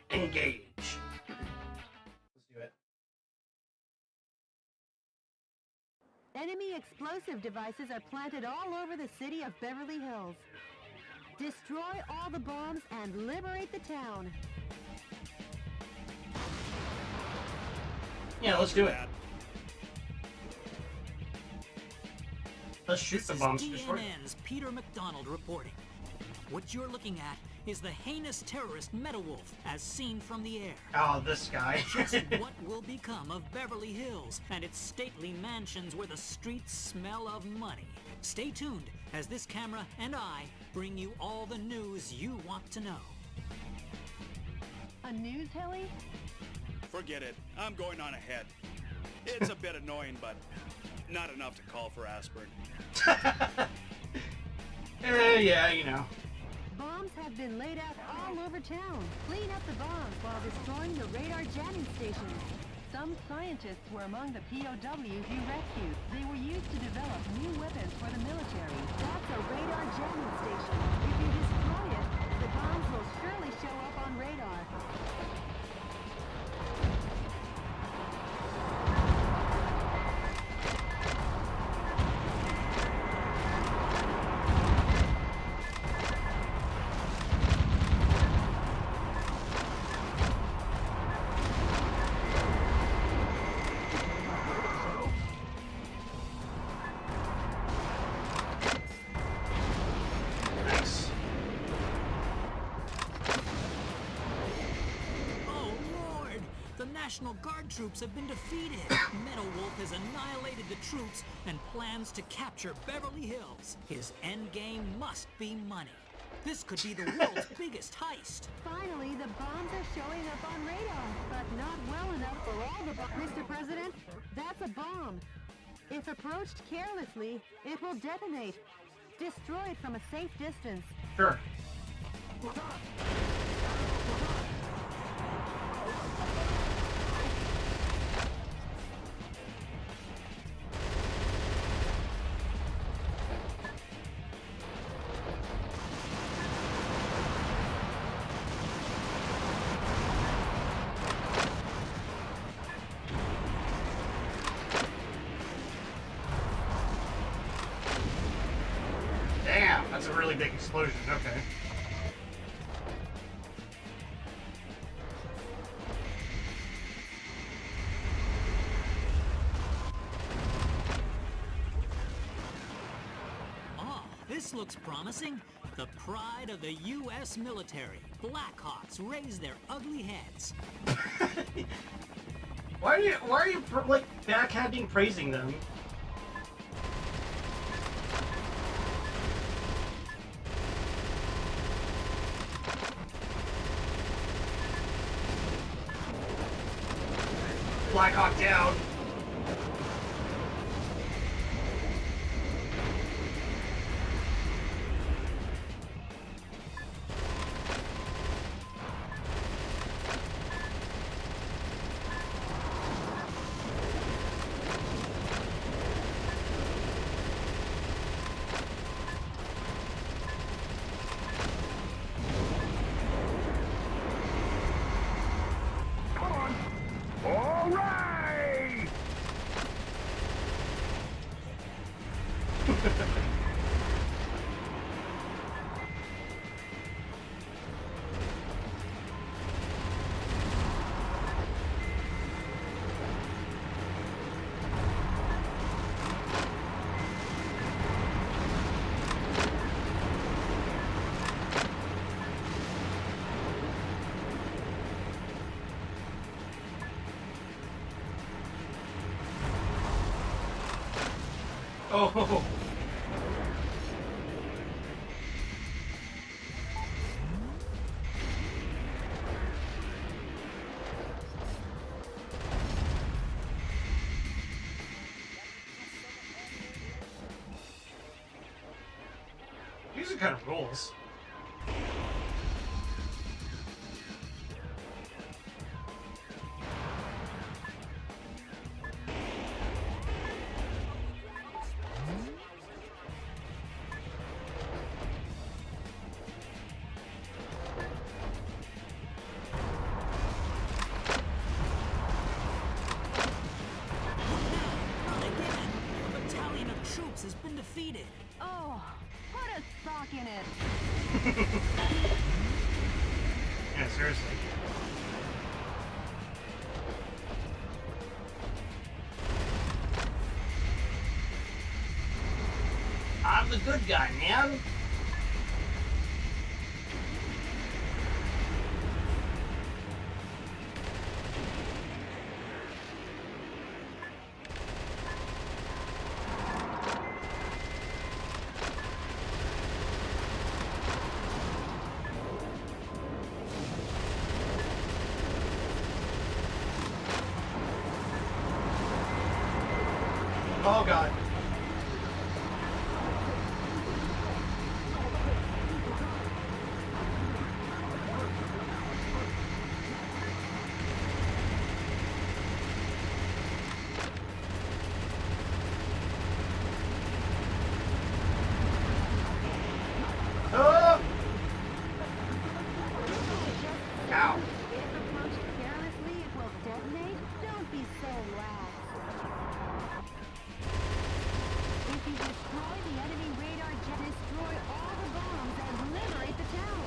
Engage. Let's do it. Enemy explosive devices are planted all over the city of Beverly Hills. Destroy all the bombs and liberate the town. Yeah, let's do it. Let's shoot the bombs to destroy. DNN's Peter McDonald reporting. What you're looking at is the heinous terrorist Metawolf as seen from the air. Oh, this guy. Just what will become of Beverly Hills and its stately mansions where the streets smell of money. Stay tuned as this camera and I bring you all the news you want to know. A news heli? Forget it. I'm going on ahead. It's a bit annoying, but not enough to call for aspirin. Yeah, you know. Bombs have been laid out all over town. Clean up the bombs while destroying the radar jamming stations. Some scientists were among the POWs you rescued. They were used to develop new weapons for the military. That's a radar jamming station. If you destroy it, the bombs will surely show up on radar. Nice. Oh Lord! The National Guard troops have been defeated. Metawolf has annihilated the troops and plans to capture Beverly Hills. His endgame must be money. This could be the world's biggest heist. Finally, the bombs are showing up on radar, but not well enough for all the bombs. Mr. President, that's a bomb. If approached carelessly, it will detonate. Destroy it from a safe distance. Sure. Damn, that's a really big explosion. Okay. Ah, this looks promising. The pride of the U.S. military. Blackhawks raise their ugly heads. Why are you like backhanding praising them? Blackhawk down. Oh. Music kind of rules. Has been defeated. Oh, put a sock in it. Yeah, seriously. I'm the good guy, man. Oh god. Oh! Ow. If approached carelessly, it will detonate. Don't be so lax. If you destroy the enemy radar jet, destroy all the bombs and liberate the town.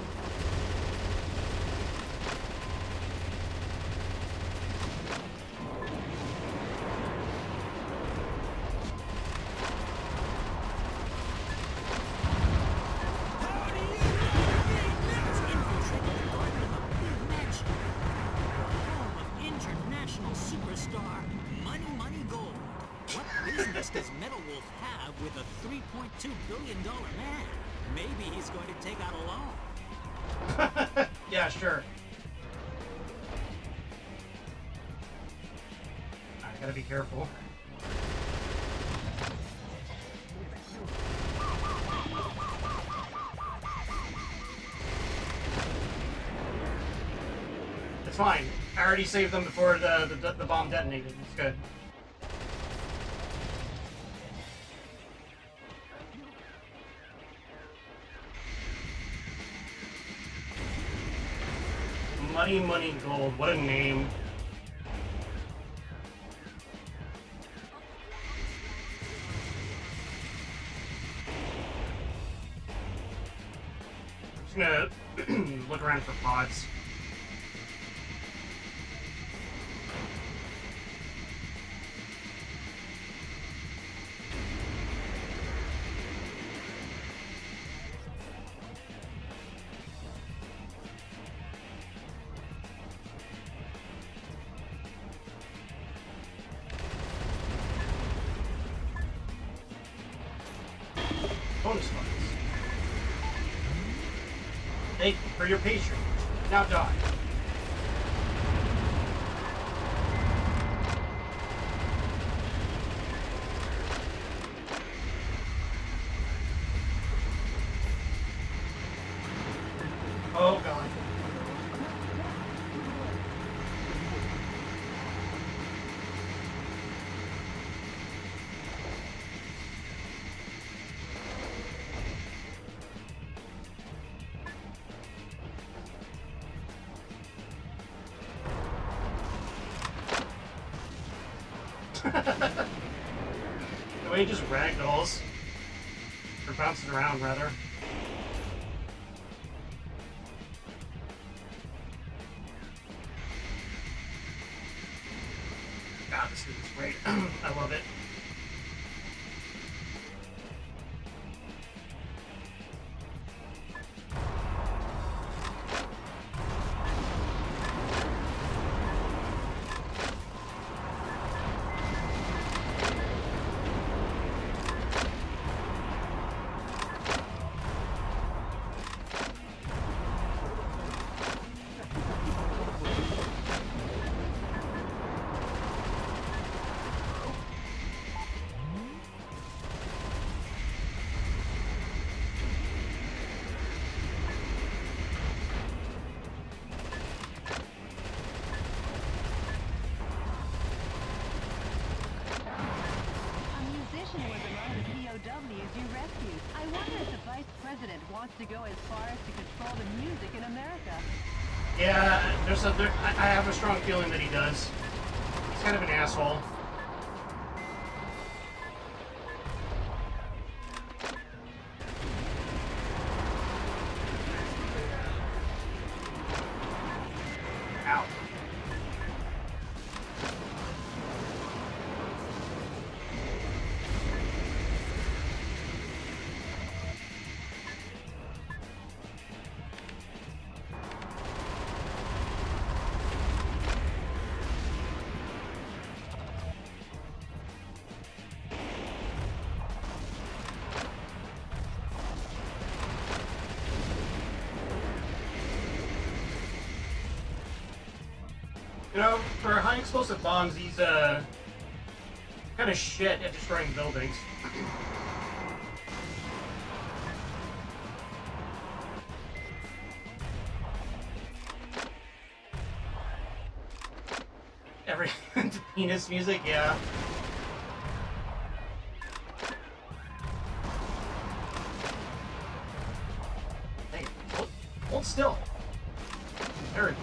International superstar, Money Money Gold. What business does Metal Wolf have with a $3.2 billion man? Maybe he's going to take out a loan. Yeah, sure. I gotta be careful. It's fine. I already saved them before the bomb detonated. It's good. Money, Money, Gold. What a name. I'm just gonna look around for pods. Bonus funds. Thank you for your patience. Now die. Oh god. The way he just ragdolls. Or bounces around, rather. God, this dude is great. I love it. wants to go as far as to control the music in America. Yeah, I have a strong feeling that he does. He's kind of an asshole. Ow. You know, for high explosive bombs, he's kind of shit at destroying buildings. Penis music, yeah. Hey, hold still. There we go.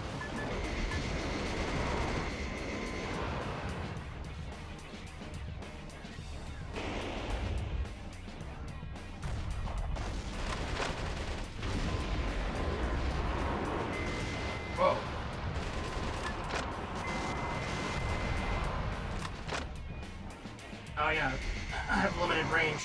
Whoa. Oh yeah, I have limited range.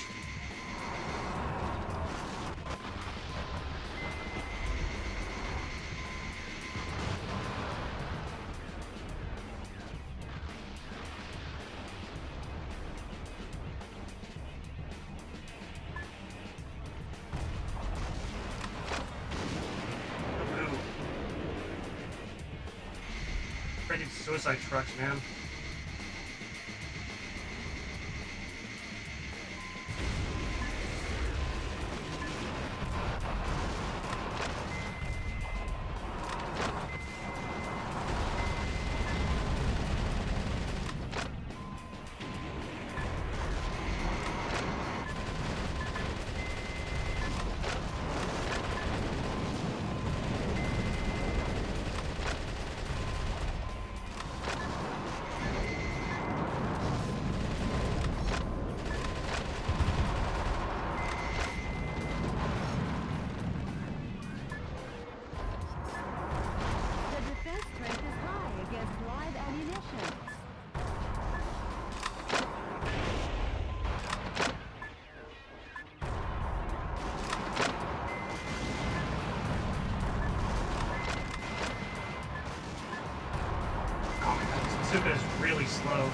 Crazy suicide trucks, man. Bazooka is really slow.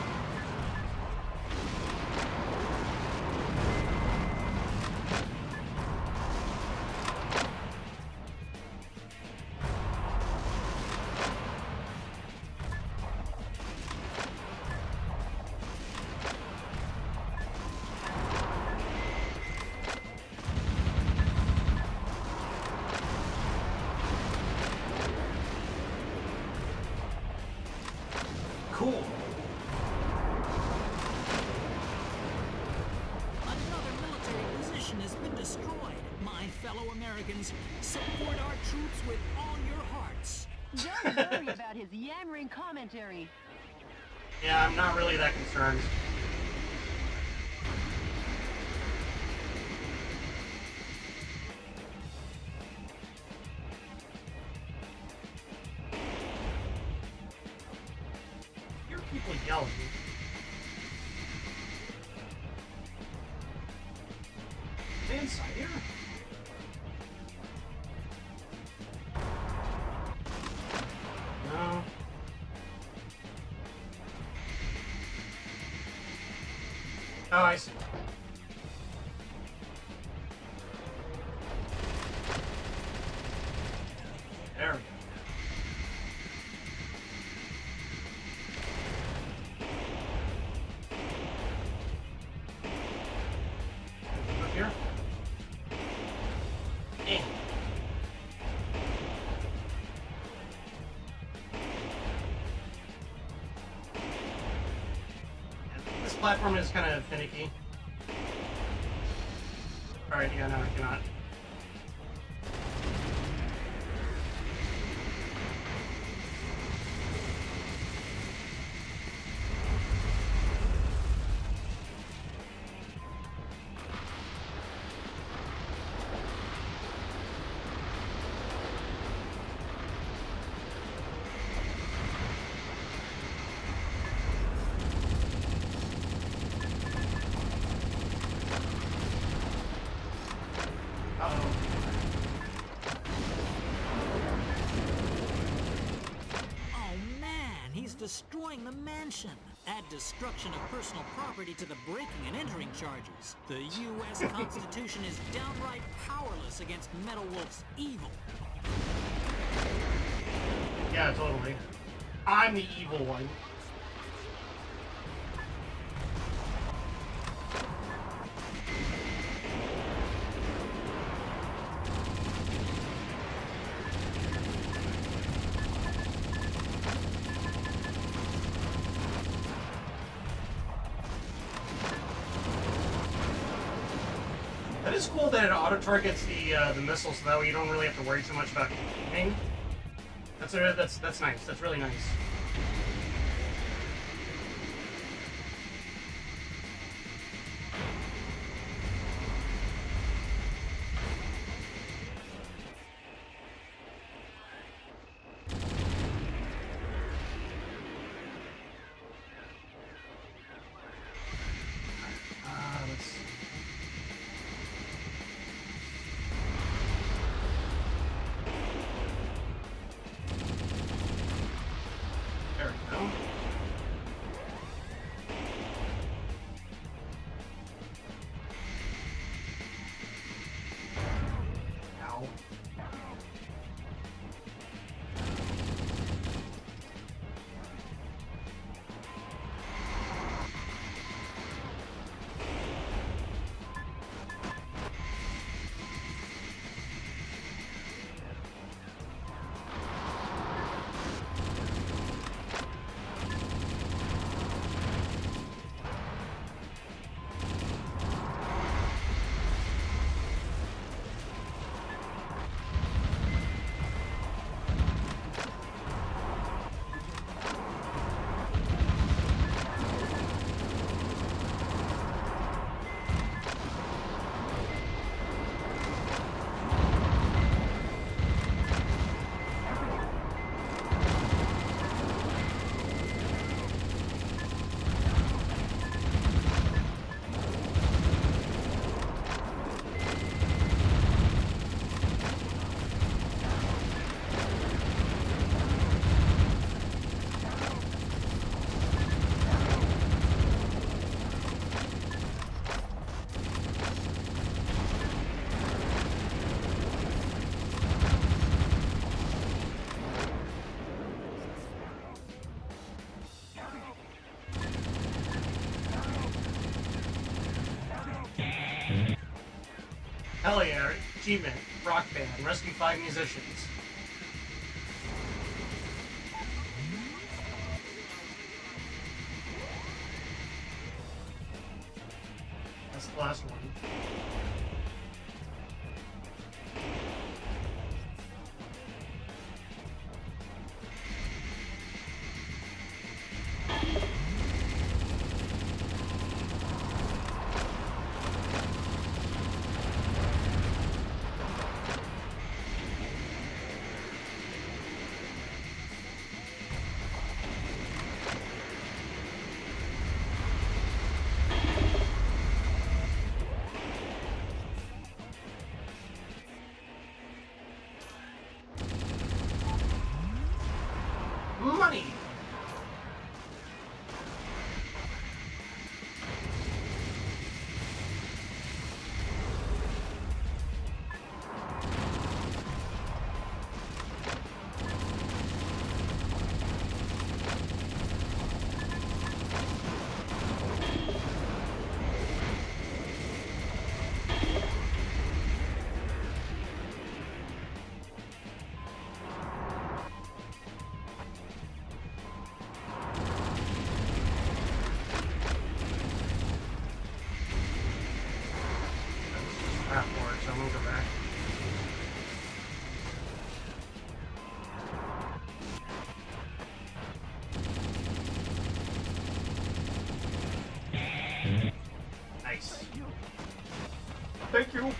Cool. Another military position has been destroyed. My fellow Americans, support our troops with all your hearts. Don't worry about his yammering commentary. Yeah, I'm not really that concerned. People yelling. Is they inside here? No. Oh, I see. There we go. Here. This platform is kind of finicky. Alright, yeah, no, I cannot. destroying the mansion. Add destruction of personal property to the breaking and entering charges. The U.S. Constitution is downright powerless against Metal Wolf's evil. Yeah, totally. I'm the evil one. That is cool that it auto-targets the missile, so that way you don't really have to worry too much about aiming. That's nice. That's really nice. Let's see. There we go. Ow. Hell yeah, achievement, rock band, rescue 5 musicians. That's the last one. Money! So I'm gonna go back. Nice. Thank you.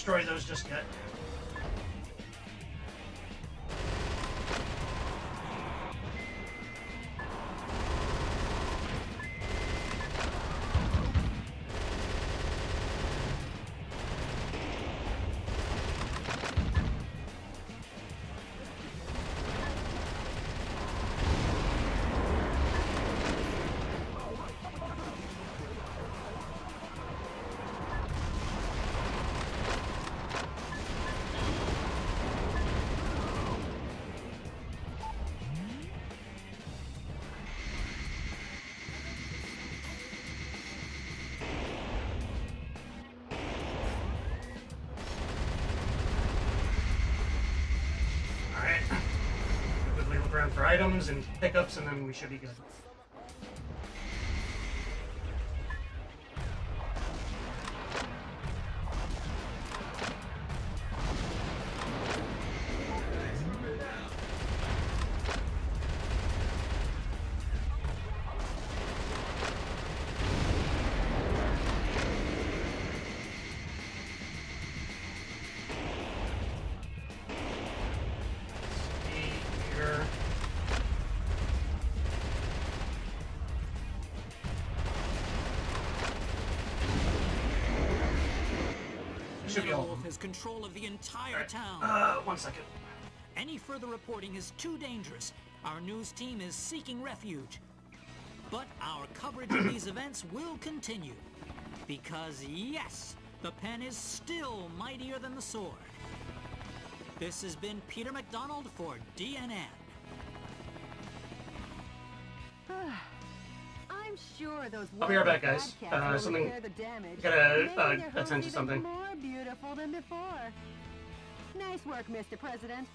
destroy those just yet. Around for items and pickups, and then we should be good. Wolf has control of the entire town. 1 second. Any further reporting is too dangerous. Our news team is seeking refuge. But our coverage of these events will continue. Because yes, the pen is still mightier than the sword. This has been Peter McDonald for DNN. I'm sure those I'll be right back, guys. will Something. repair the damage, Gotta making their attend to homes something. even more beautiful than before. Nice work, Mr. President.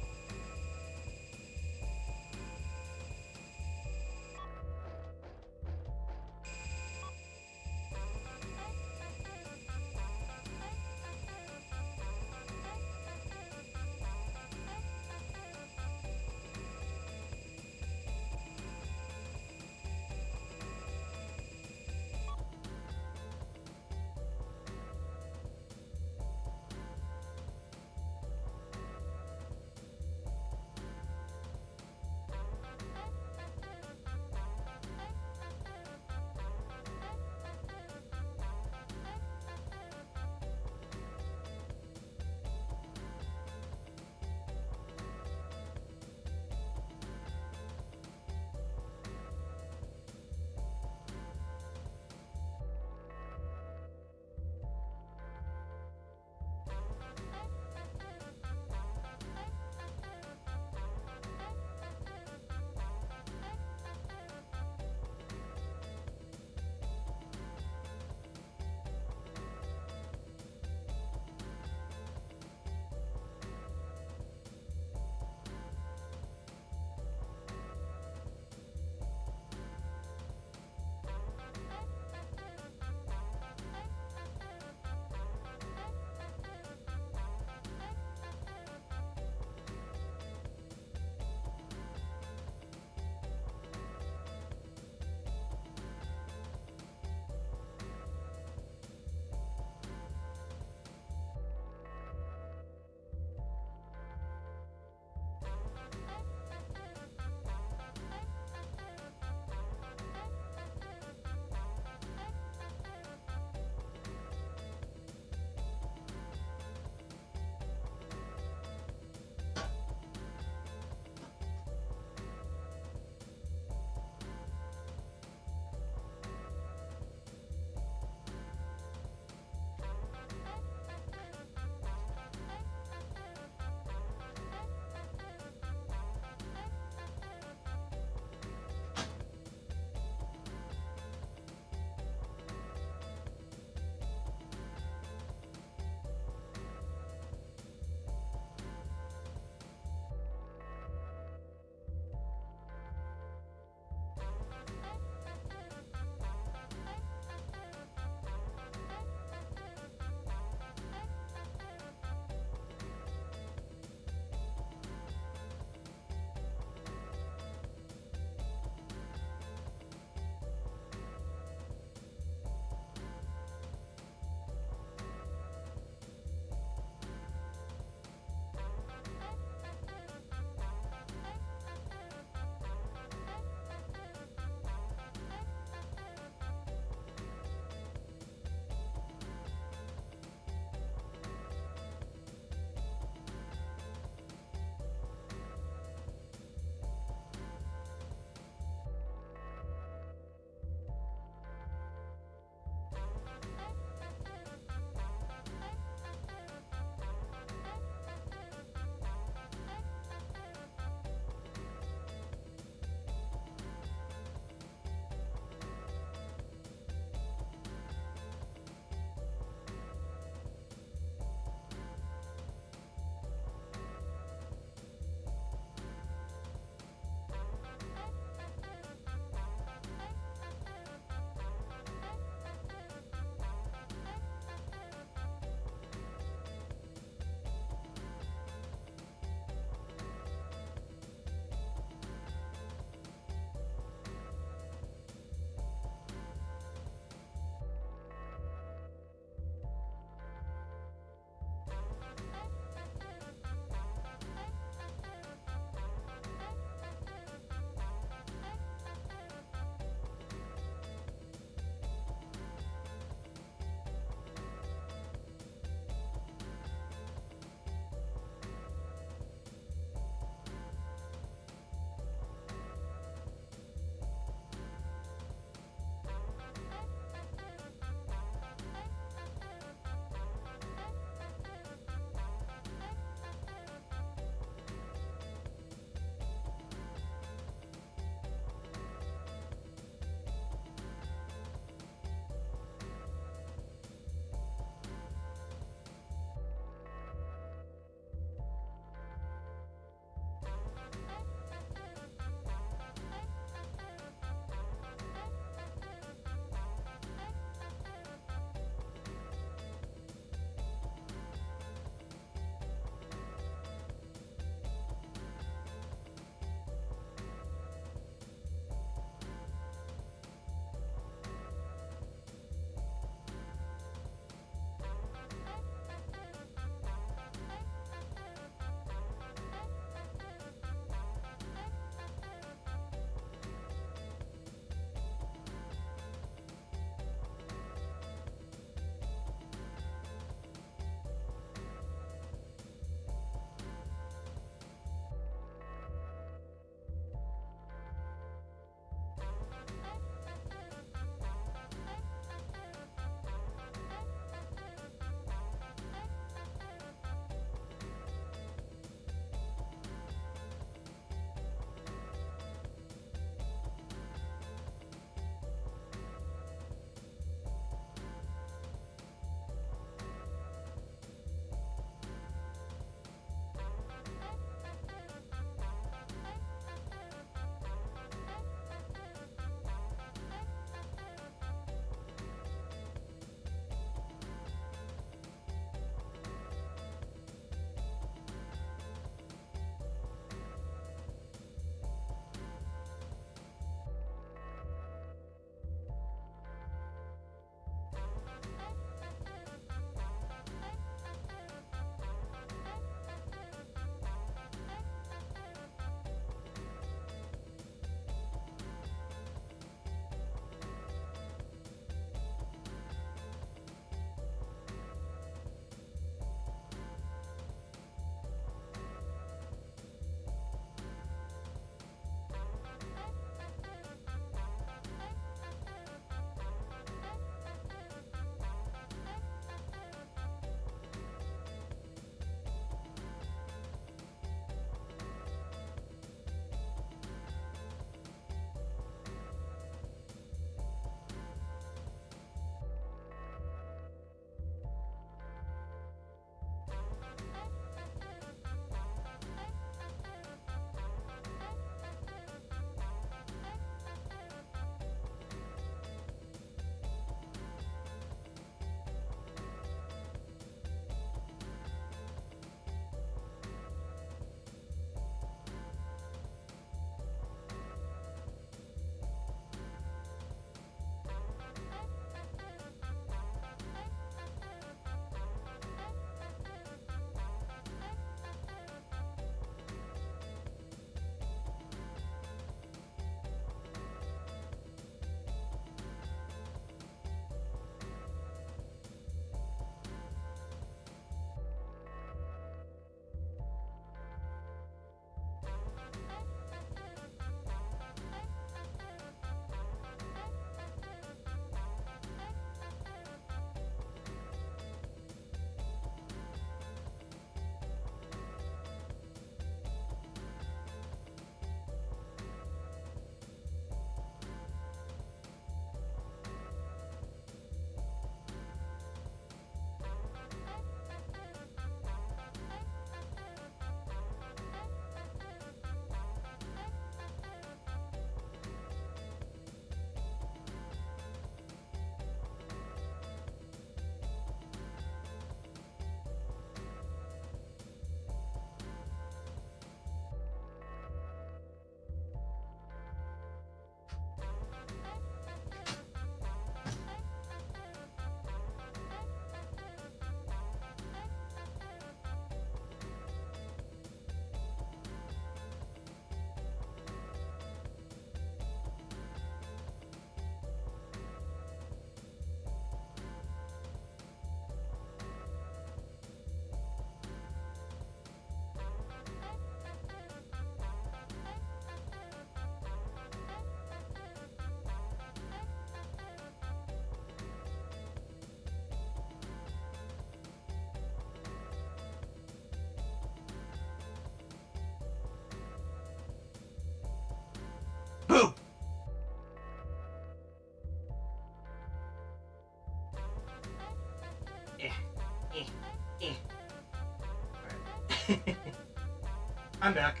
I'm back.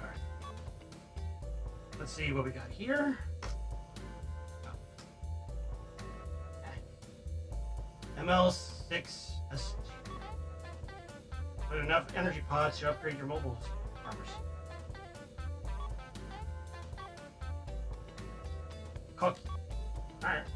Alright. Let's see what we got here. ML6S. Put enough energy pods to upgrade your mobile armors. Cookie. Alright.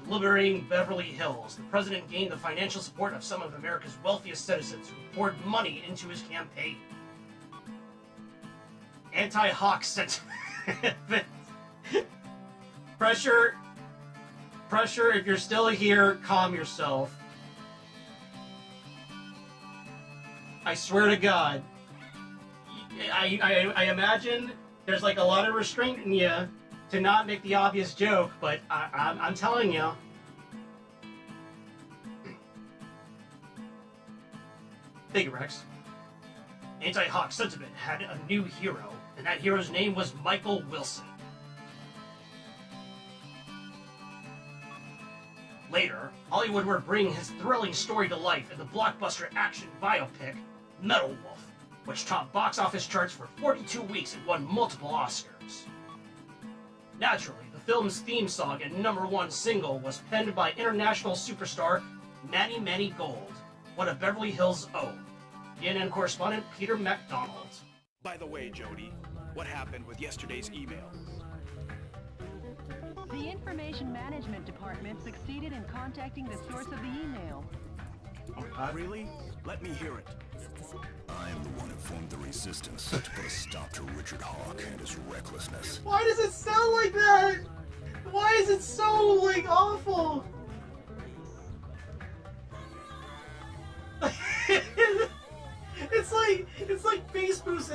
Liberating Beverly Hills, the president gained the financial support of some of America's wealthiest citizens who poured money into his campaign. Anti-Hawk sentiment. Pressure, if you're still here, calm yourself. I swear to God. I imagine there's like a lot of restraint in you to not make the obvious joke, but I'm telling you. Thank you, Rex. Anti-Hawk sentiment had a new hero, and that hero's name was Michael Wilson. Later, Hollywood would bring his thrilling story to life in the blockbuster action biopic Metal Wolf, which topped box office charts for 42 weeks and won multiple Oscars. Naturally, the film's theme song and #1 single was penned by international superstar Manny Manny Gold, one of Beverly Hills' own. CNN correspondent Peter MacDonald. By the way, Jody, what happened with yesterday's email? The Information Management Department succeeded in contacting the source of the email. Really? Let me hear it. I am the one who formed the resistance to put a stop to Richard Hawk and his recklessness. Why does it sound like that? Why is it so, like, awful? It's like Base Boost.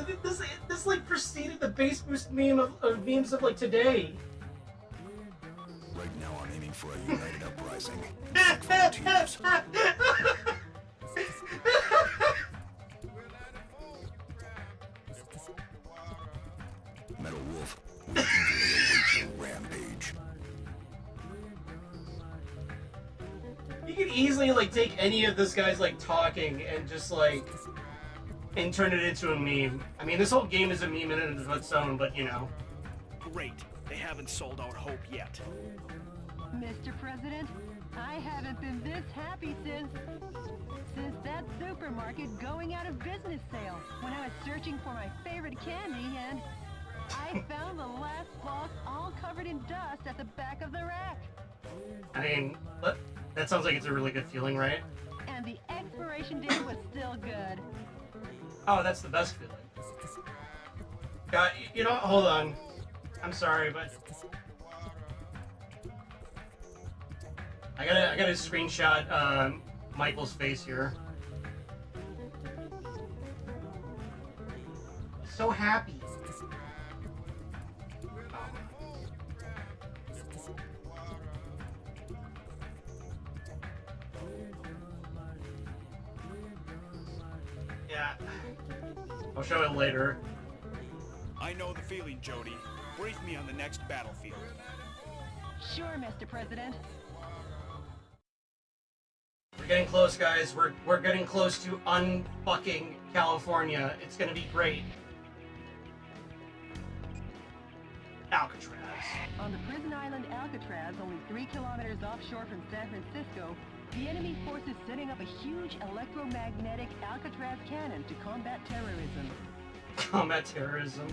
This like preceded the Base Boost meme of memes of like today. Right now I'm aiming for a united uprising. Seek volunteers. Metal Wolf, we eagerly await your rampage. You could easily like take any of this guy's like talking and just like and turn it into a meme. I mean, this whole game is a meme in and of its own, but you know. Great. They haven't sold out hope yet. Mr. President, I haven't been this happy since that supermarket going out of business sale when I was searching for my favorite candy and I found the last box all covered in dust at the back of the rack. I mean, that sounds like it's a really good feeling, right? And the expiration date was still good. Oh, that's the best feeling. God, you know what? Hold on. I'm sorry, but I gotta screenshot Michael's face here. So happy. Yeah. I'll show it later. I know the feeling, Jody. Brief me on the next battlefield. Sure, Mr. President. We're getting close, guys. We're getting close to unfucking California. It's gonna be great. Alcatraz. On the prison island Alcatraz, only 3 kilometers offshore from San Francisco, the enemy force is setting up a huge electromagnetic Alcatraz cannon to combat terrorism. Combat terrorism.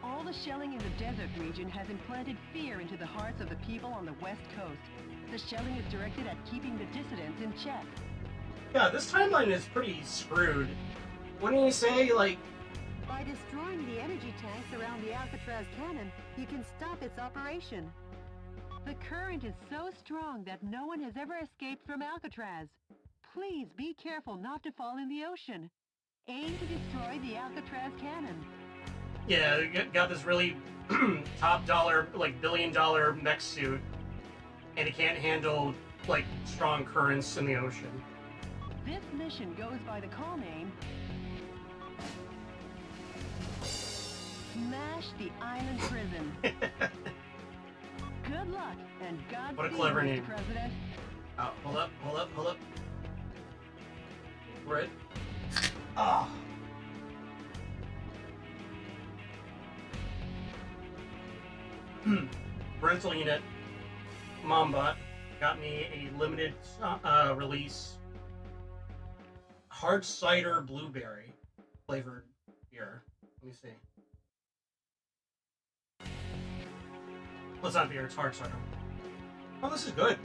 All the shelling in the desert region has implanted fear into the hearts of the people on the West Coast. The shelling is directed at keeping the dissidents in check. Yeah, this timeline is pretty screwed. Wouldn't you say, like... By destroying the energy tanks around the Alcatraz cannon, you can stop its operation. The current is so strong that no one has ever escaped from Alcatraz. Please be careful not to fall in the ocean. Aim to destroy the Alcatraz cannon. Yeah, got this really top dollar, like $1 billion mech suit, and it can't handle, like, strong currents in the ocean. This mission goes by the call name smash the island prison. Good luck and Godspeed, What a clever Mr. name. President. Oh, hold up, hold up, hold up. Right. Ah. Rental unit. Mamba got me a limited release hard cider blueberry flavored beer. Let me see. Well, it's not beer, it's hard cider. Oh, this is good.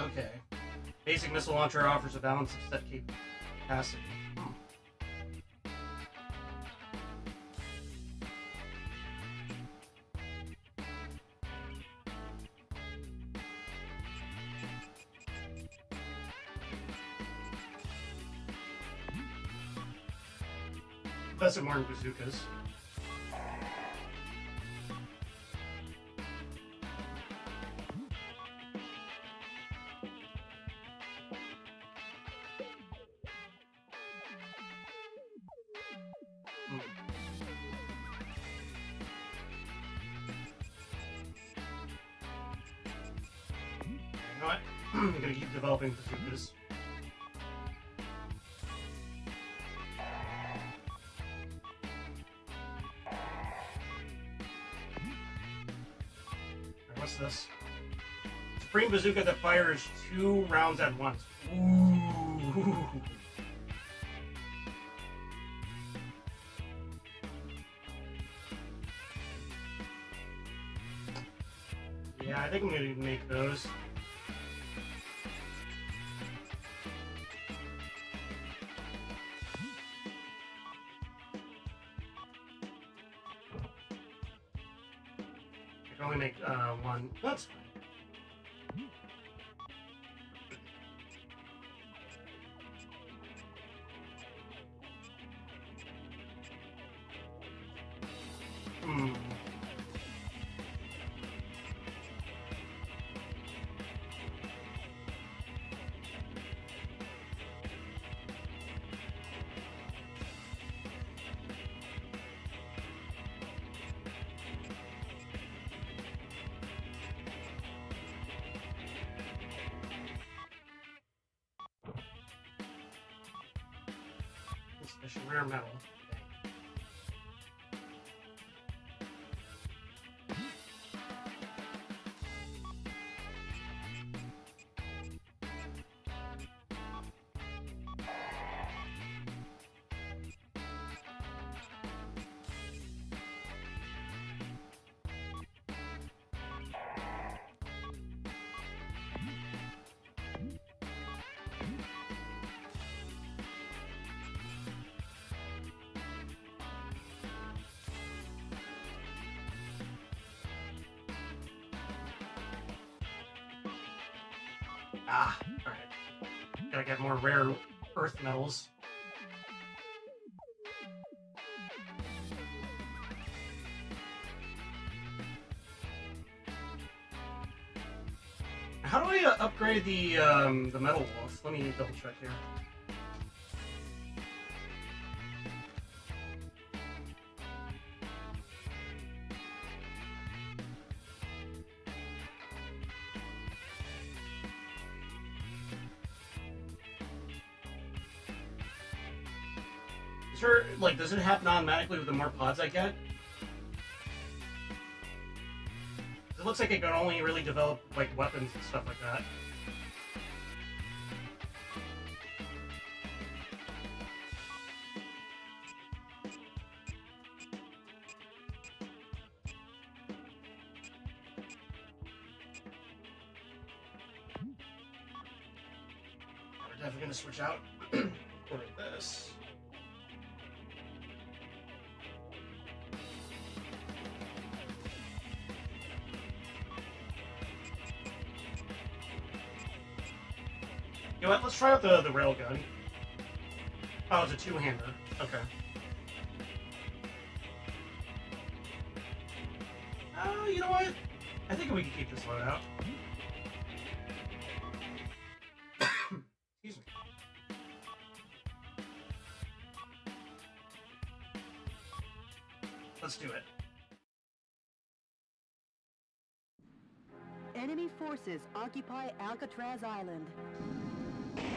Okay. Basic missile launcher offers a balance of set capacity. That's more than bazookas. You know what? I'm gonna keep developing bazookas. What's this? Supreme bazooka that fires 2 rounds at once. Ooh. Yeah, I think I'm gonna make those. I can only make one. That's fine. Special rare metal. Ah, alright. Gotta get more rare earth metals. How do I upgrade the metal wolf? Let me double check here. Sure, like, does it happen automatically with the more pods I get? It looks like it can only really develop, like, weapons and stuff like that. We're definitely gonna switch out for this. You know what? Let's try out the railgun. Oh, it's a two-hander. Okay. You know what? I think we can keep this load out. Excuse me. Let's do it. Enemy forces occupy Alcatraz Island.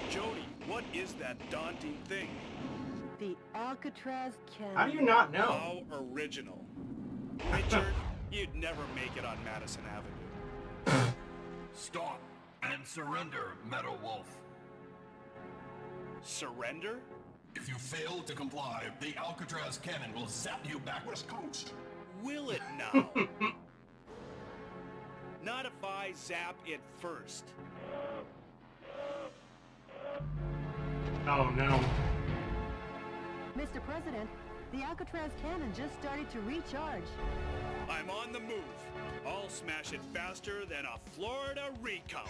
Jody, what is that daunting thing? The Alcatraz cannon. How do you not know? How original. Richard, you'd never make it on Madison Avenue. Stop and surrender, Meadow Wolf. Surrender? If you fail to comply, the Alcatraz cannon will zap you back west coast. Will it now? Not if I zap it first. Oh no. Mr. President, the Alcatraz cannon just started to recharge. I'm on the move. I'll smash it faster than a Florida recount.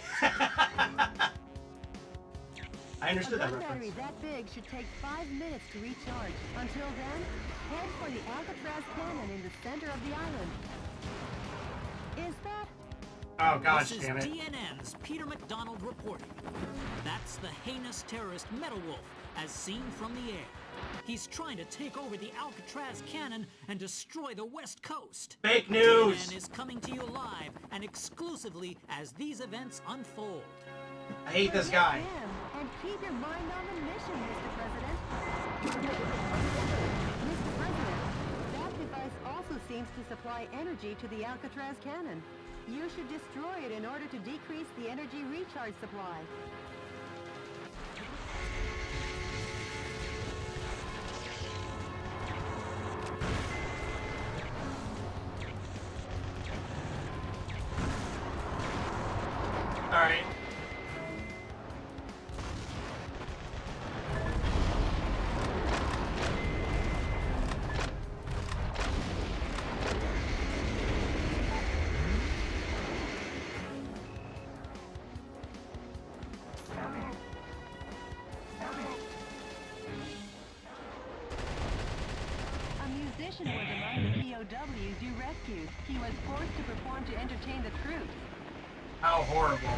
I understood A that gun reference. battery that big should take 5 minutes to recharge. Until then, head for the Alcatraz cannon in the center of the island. Is that... Oh gosh, This is damn it. DNN's Peter McDonald reporting. That's the heinous terrorist Metal Wolf, as seen from the air. He's trying to take over the Alcatraz cannon and destroy the West Coast. Fake news! DNN is coming to you live and exclusively as these events unfold. I hate this guy. Damn, and keep your mind on the mission, Mr. President. Mr. President, that device also seems to supply energy to the Alcatraz cannon. You should destroy it in order to decrease the energy recharge supply. Alright. A musician was among the POWs you rescued. He was forced to perform to entertain the troops. How horrible.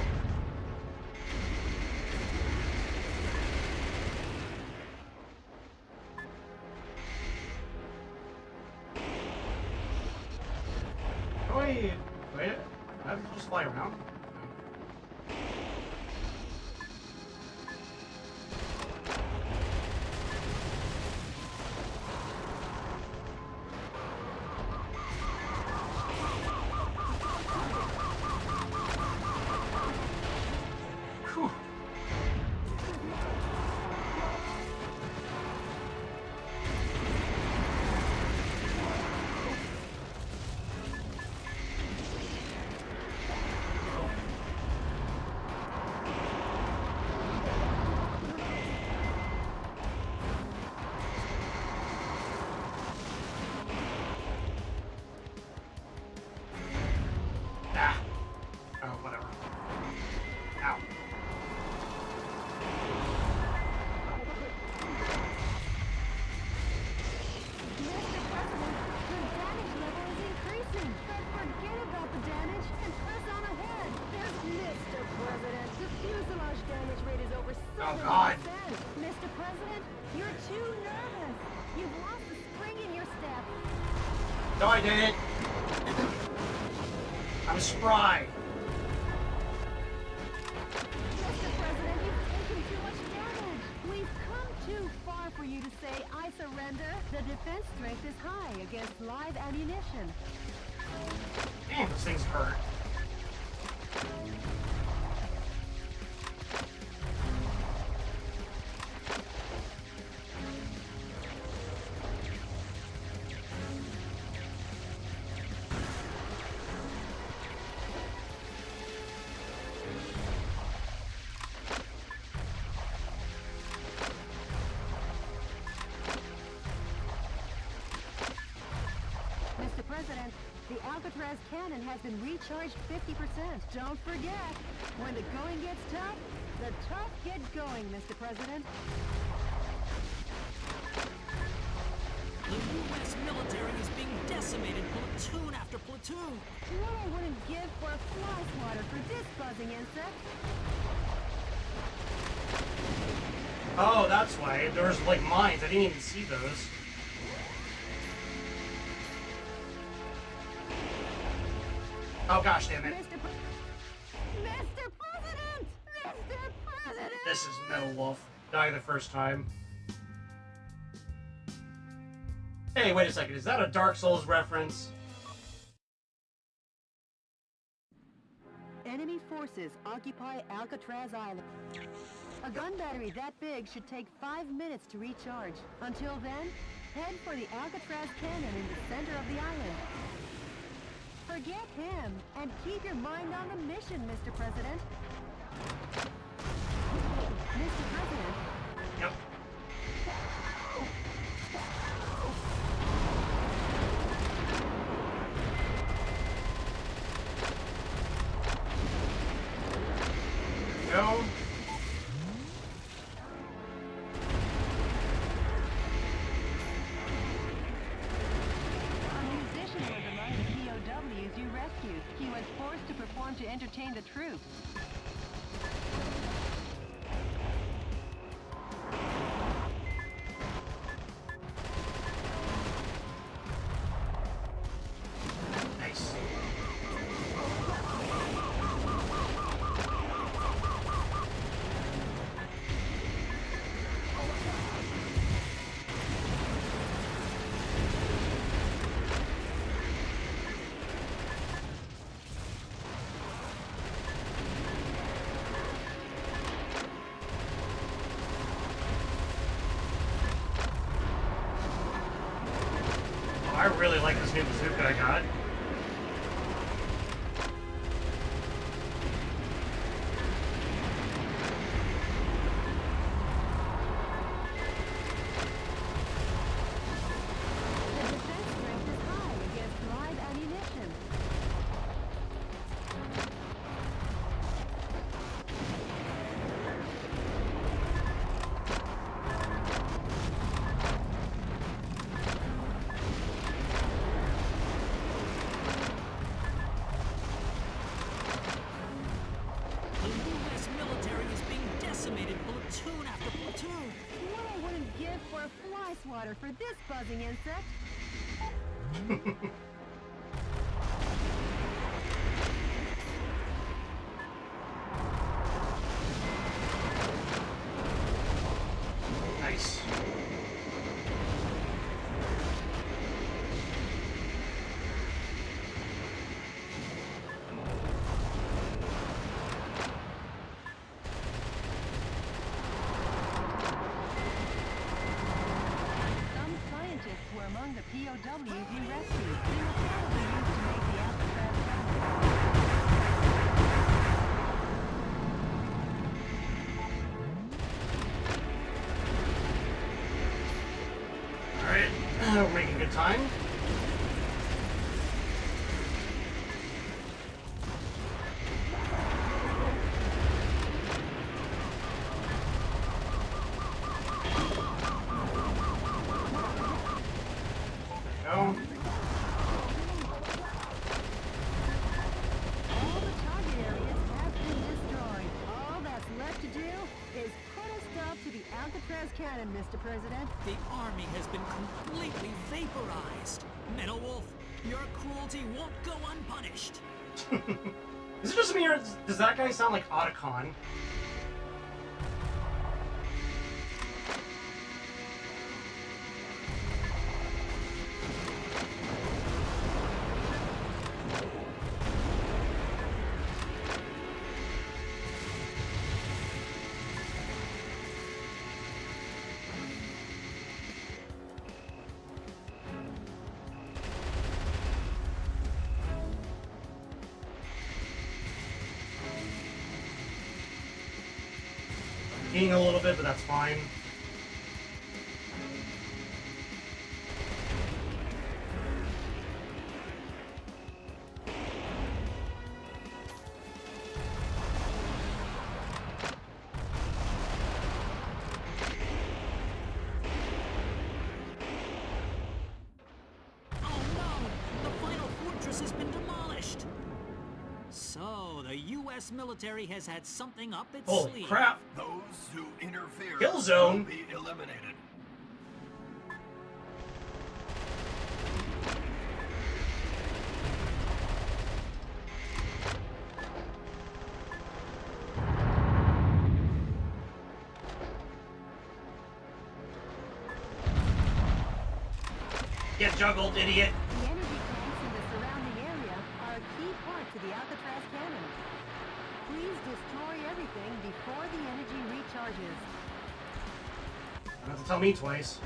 Wait, I have to just fly around? Whew. Ah. Oh, whatever. Ow. Mr. President, the damage level is increasing. But forget about the damage and press on ahead. There's Mr. President. The fuselage damage rate is over 70%. Oh, God. Mr. President, you're too nervous. You've lost the spring in your step. No, I didn't. I'm spry. Mr. President, you've taken too much damage. We've come too far for you to say, I surrender. The defense strength is high against live ammunition. Damn, those things hurt. Mr. President, the Alcatraz cannon has been recharged 50%. Don't forget, when the going gets tough, the tough get going, Mr. President. The U.S. military is being decimated platoon after platoon. What I wouldn't give for a fly swatter for this buzzing insect. Oh, that's why. There was like mines. I didn't even see those. Oh gosh, damn it. Mr. President! Mr. President! This is Metal Wolf. Die the first time. Hey, wait a second. Is that a Dark Souls reference? Enemy forces occupy Alcatraz Island. A gun battery that big should take 5 minutes to recharge. Until then, head for the Alcatraz cannon in the center of the island. Forget him, and keep your mind on the mission, Mr. President. Mr. President? Yep. Go. A musician was among the POWs you rescued. He was forced to perform to entertain the troops. Nice. I really like this new bazooka I got. The defense strength is high against live ammunition. The U.S. military is being decimated platoon after platoon. What I wouldn't give for a fly swatter for this buzzing insect. Nice. Some scientists were among the POWs you rescued. They were probably used to make the Alcatraz cannon. Alright, we're making good time. There we go. All the target areas have been destroyed. All that's left to do is put a stop to the Alcatraz cannon, Mr. President. The army has been completely vaporized. Metal Wolf, your cruelty won't go unpunished. Is it just me or does that guy sound like Otacon? Peeing a little bit, but that's fine. Oh no! The final fortress has been demolished. So, the U.S. military has had something up its Holy sleeve. crap! Those who interfere Kill zone. will be eliminated. Get juggled, idiot! The energy tanks in the surrounding area are a key part to the Alcatraz cannon. Please destroy everything before the energy recharges. You don't have to tell me twice.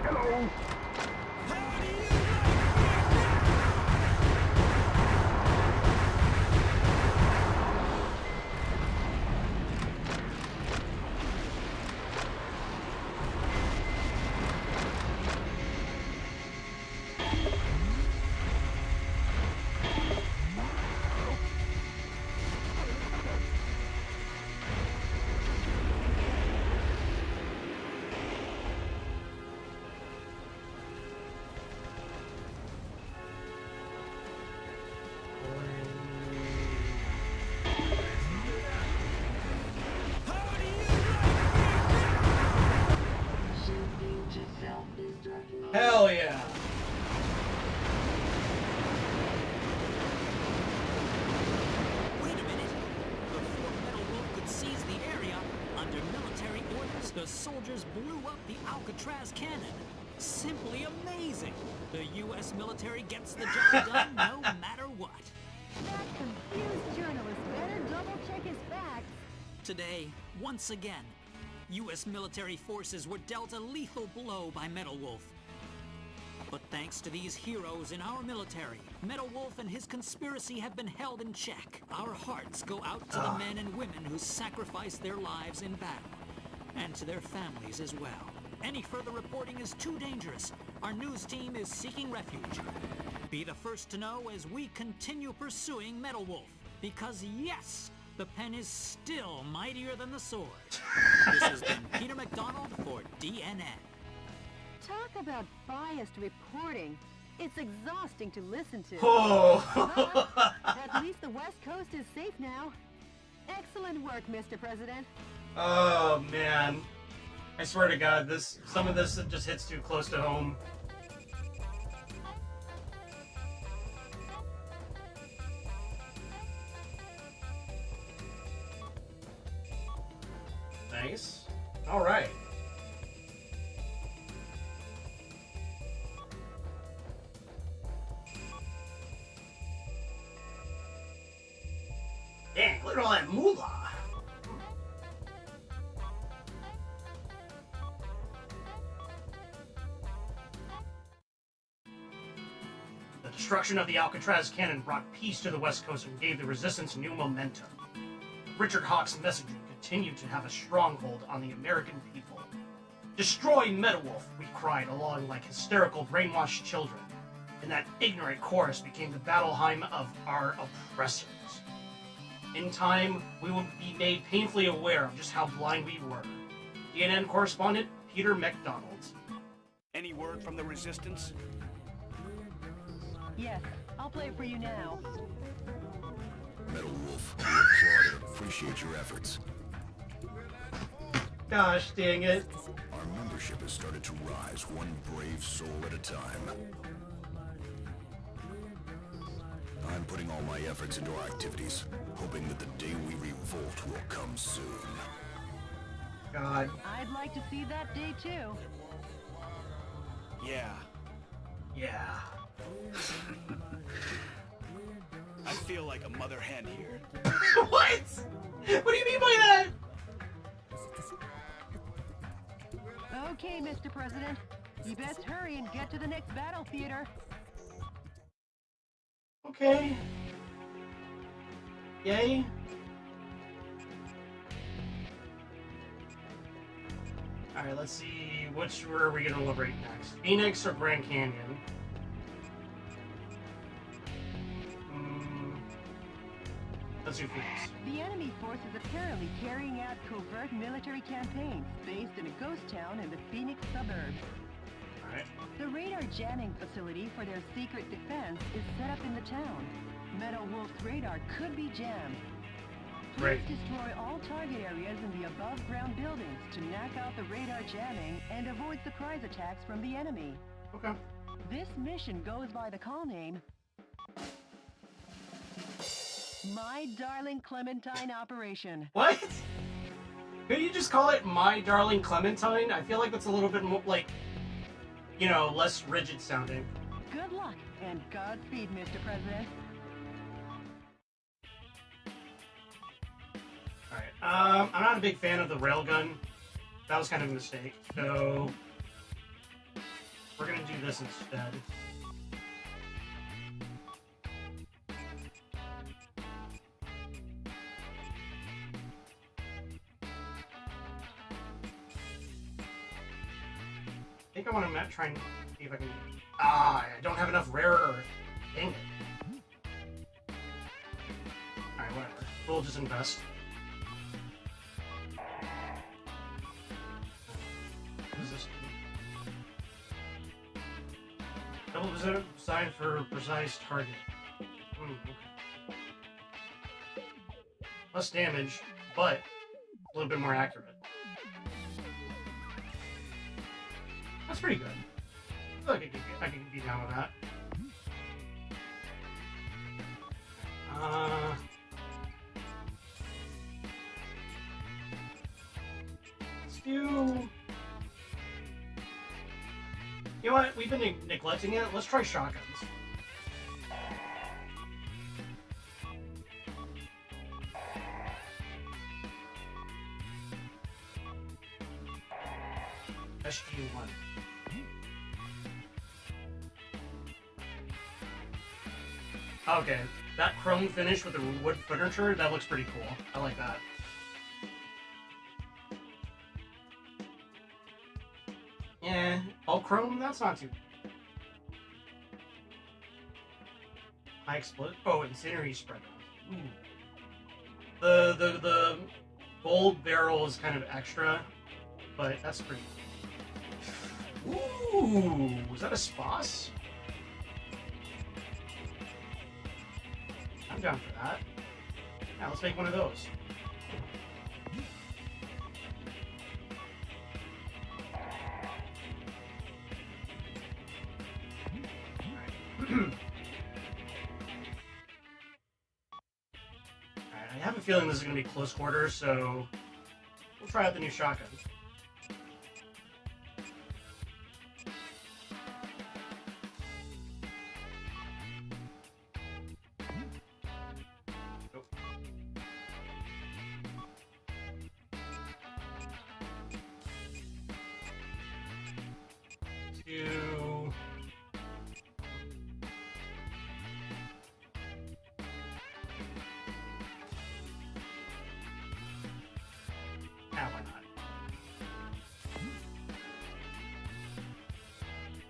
Hello. Hell yeah! Wait a minute. Before Metal Wolf could seize the area, under military orders, the soldiers blew up the Alcatraz cannon. Simply amazing. The U.S. military gets the job done no matter what. That confused journalist better double-check his facts. Today, once again, U.S. military forces were dealt a lethal blow by Metal Wolf. But thanks to these heroes in our military, Metal Wolf and his conspiracy have been held in check. Our hearts go out to the men and women who sacrificed their lives in battle, and to their families as well. Any further reporting is too dangerous. Our news team is seeking refuge. Be the first to know as we continue pursuing Metal Wolf. Because yes, the pen is still mightier than the sword. This has been Peter McDonald for DNN. Talk about biased reporting. It's exhausting to listen to. Oh! But at least the West Coast is safe now. Excellent work, Mr. President. Oh man. I swear to God, some of this just hits too close to home. Nice. All right. Dang, look at all that moolah. The destruction of the Alcatraz cannon brought peace to the West Coast and gave the resistance new momentum. Richard Hawk's messaging continued to have a stronghold on the American people. Destroy Metal Wolf, we cried along like hysterical brainwashed children, and that ignorant chorus became the Battleheim of our oppressors. In time, we will be made painfully aware of just how blind we were. DNN correspondent Peter McDonald. Any word from the resistance? Yes, I'll play it for you now. Metal Wolf, we applaud and appreciate your efforts. Gosh dang it. Our membership has started to rise one brave soul at a time. I'm putting all my efforts into our activities, hoping that the day we revolt will come soon. God. I'd like to see that day too. Yeah. Yeah. I feel like a mother hen here. What? What do you mean by that? Okay, Mr. President. You best hurry and get to the next battle theater. Okay. Yay. Alright, let's see. Where are we going to liberate next? Phoenix or Grand Canyon? Let's do Phoenix. The enemy force is apparently carrying out covert military campaigns based in a ghost town in the Phoenix suburbs. Alright. The radar jamming facility for their secret defense is set up in the town. Meadow Wolf's radar could be jammed. Please Great. destroy all target areas in the above-ground buildings to knock out the radar jamming and avoid surprise attacks from the enemy. Okay. This mission goes by the call name My Darling Clementine Operation. What? Could you just call it My Darling Clementine? I feel like that's a little bit more, like, you know, less rigid sounding. Good luck and Godspeed, Mr. President. Alright, I'm not a big fan of the railgun. That was kind of a mistake. So, we're gonna do this instead. I think I want to try and see if I can... I don't have enough rare earth. Dang it. Alright, whatever. We'll just invest. What is this? Double design for precise target. Okay. Less damage, but a little bit more accurate. That's pretty good. I feel like I can be down with that. Let's do... You know what? We've been neglecting it. Let's try shotguns. SG-1. Okay, that chrome finish with the wood furniture, that looks pretty cool. I like that. Yeah, all chrome? That's not too... High explode... Oh, incendiary spreader. Ooh. The gold barrel is kind of extra, but that's pretty... Ooh, was that a Sposs? I'm down for that. Now let's make one of those. Alright, I have a feeling this is going to be close quarters, so we'll try out the new shotgun.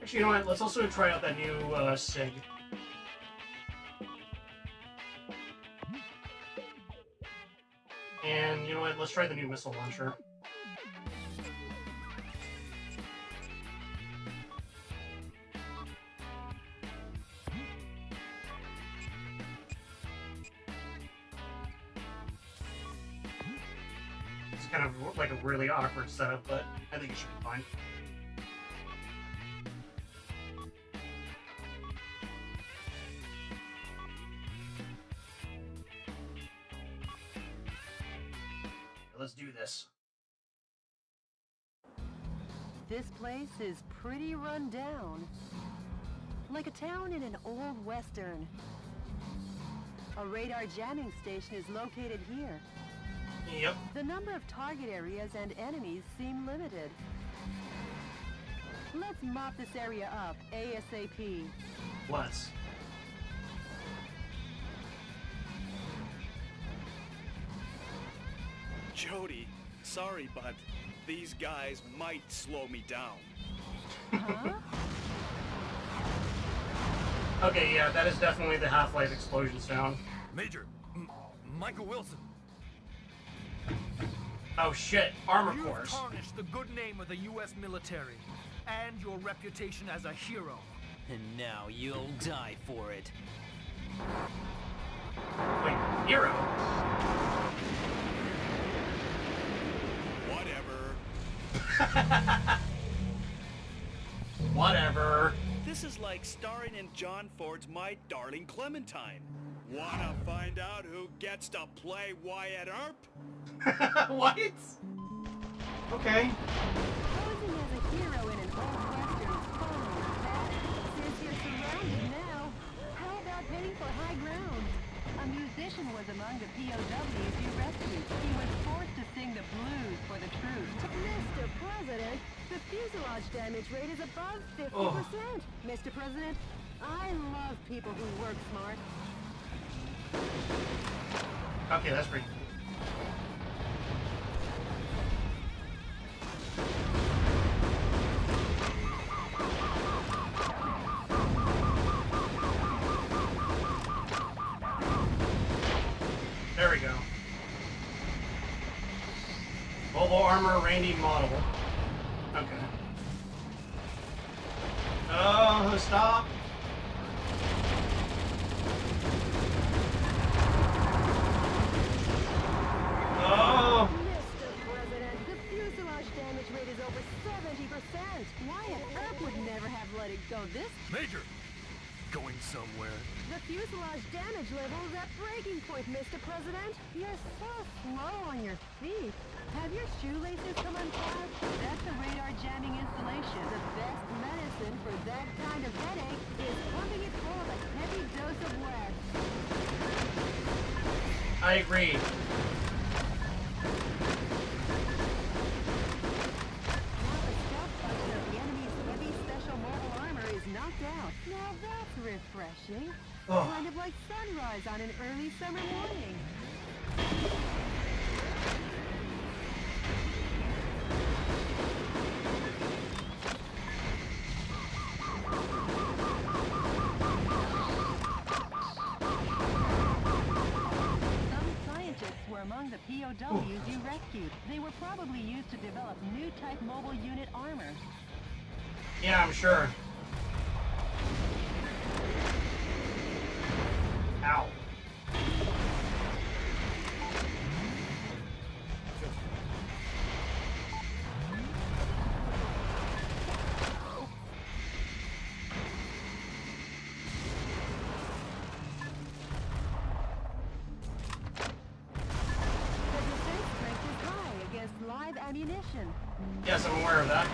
Actually, you know what? Let's also try out that new SIG. And you know what? Let's try the new missile launcher. It's kind of like a really awkward setup, but I think it should be fine. Let's do this. This place is pretty run down. Like a town in an old western. A radar jamming station is located here. Yep. The number of target areas and enemies seem limited. Let's mop this area up ASAP. Let's. Jody, sorry, but these guys might slow me down. Huh? Okay, yeah, that is definitely the Half-Life explosion sound. Major, Michael Wilson. Oh shit, armor You've course. tarnished the good name of the U.S. military and your reputation as a hero. And now you'll die for it. Wait, hero? Whatever. Whatever. This is like starring in John Ford's My Darling Clementine. Wanna find out who gets to play Wyatt Earp? What? Okay. Posing as a hero in an old western is fun, Pat. Since you're surrounded now, how about heading for high ground? A musician was among the POWs you rescued. He was forced to sing the blues for the troops. Mr. President, the fuselage damage rate is above 50%. Oh. Mr. President, I love people who work smart. Okay, that's pretty cool. There we go. Volvo armor Randy model. Okay. Oh, stop. Oh. Mr. President, the fuselage damage rate is over 70%. Wyatt Earp would never have let it go this. Major, going somewhere. The fuselage damage level is at breaking point, Mr. President. You're so slow on your feet. Have your shoelaces come untied? That's a radar jamming installation. The best medicine for that kind of headache is pumping it full of a heavy dose of wax. I agree. Now the stealth function of the enemy's heavy special mobile armor is knocked out. Now that's refreshing. Oh. Kind of like sunrise on an early summer morning. Some scientists were among the POWs you rescued. They were probably used to develop new type mobile unit armor. Yeah, I'm sure. Ow. The defense strength is high against live ammunition. Yes, I'm aware of that.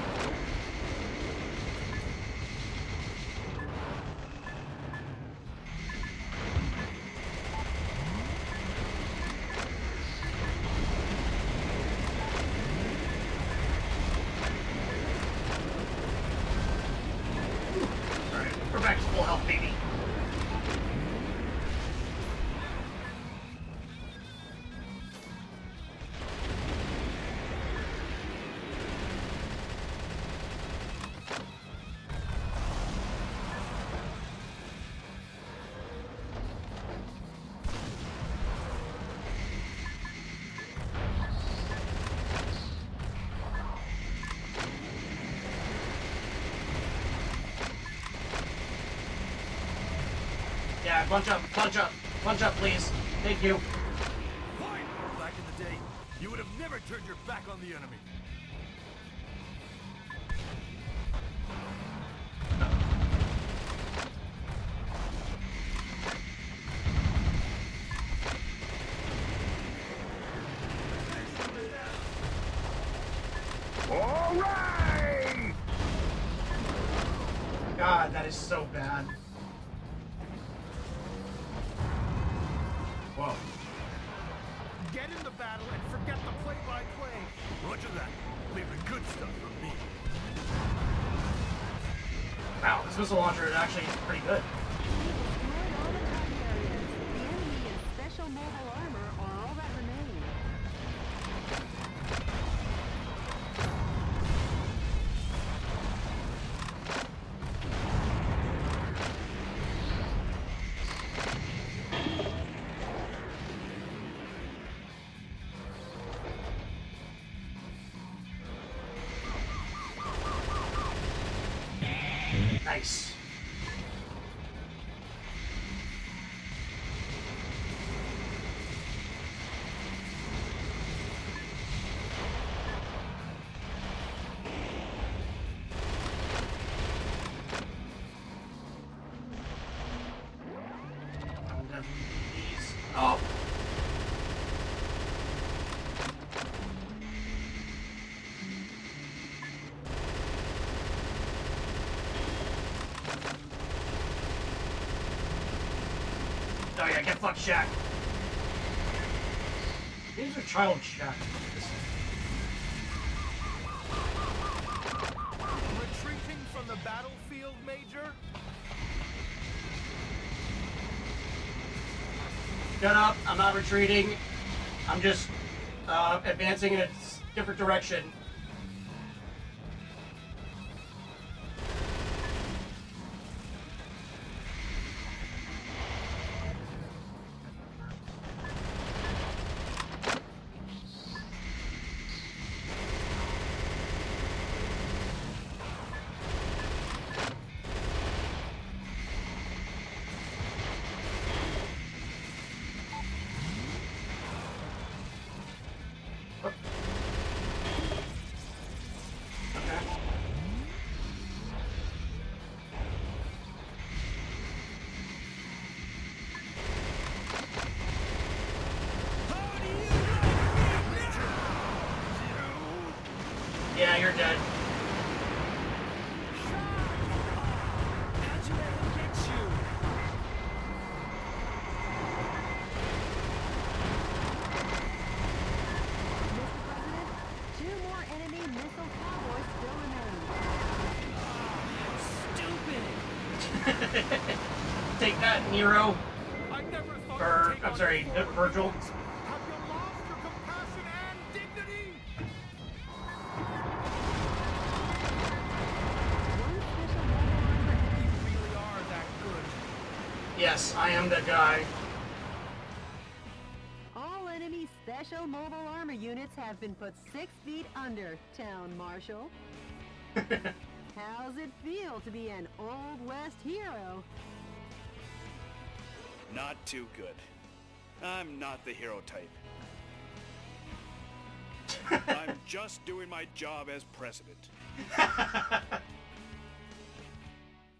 Alright, we're back to full health, baby. Yeah, punch up, please. Thank you. Fine! Back in the day, you would have never turned your back on the enemy. All right! God, that is so bad. Whoa. Get in the battle and forget the play-by-play. Roger that. Leave the good stuff for me. Wow, this missile launcher is actually pretty good. Destroyed all the target areas. The enemy and special mobile armor are all that remain. Nice. Oh. Oh yeah, get fucked, Shaq. These are child Shaq. Retreating from the battlefield, Major? Shut up, I'm not retreating. I'm just advancing in a different direction. Yeah, you're dead. How'd you let him get you? Mr. President, 2 more enemy missile cowboys still remain. Stupid! Take that, Nero. I never thought Or, you'd take I'm on sorry, foreign Virgil. foes. Have you lost your compassion and dignity? One special mobile armor. You really are that good. Yes, I am the guy. All enemy special mobile armor units have been put 6 feet under, Town Marshal. How's it feel to be an Old West hero? Not too good. I'm not the hero type. I'm just doing my job as president.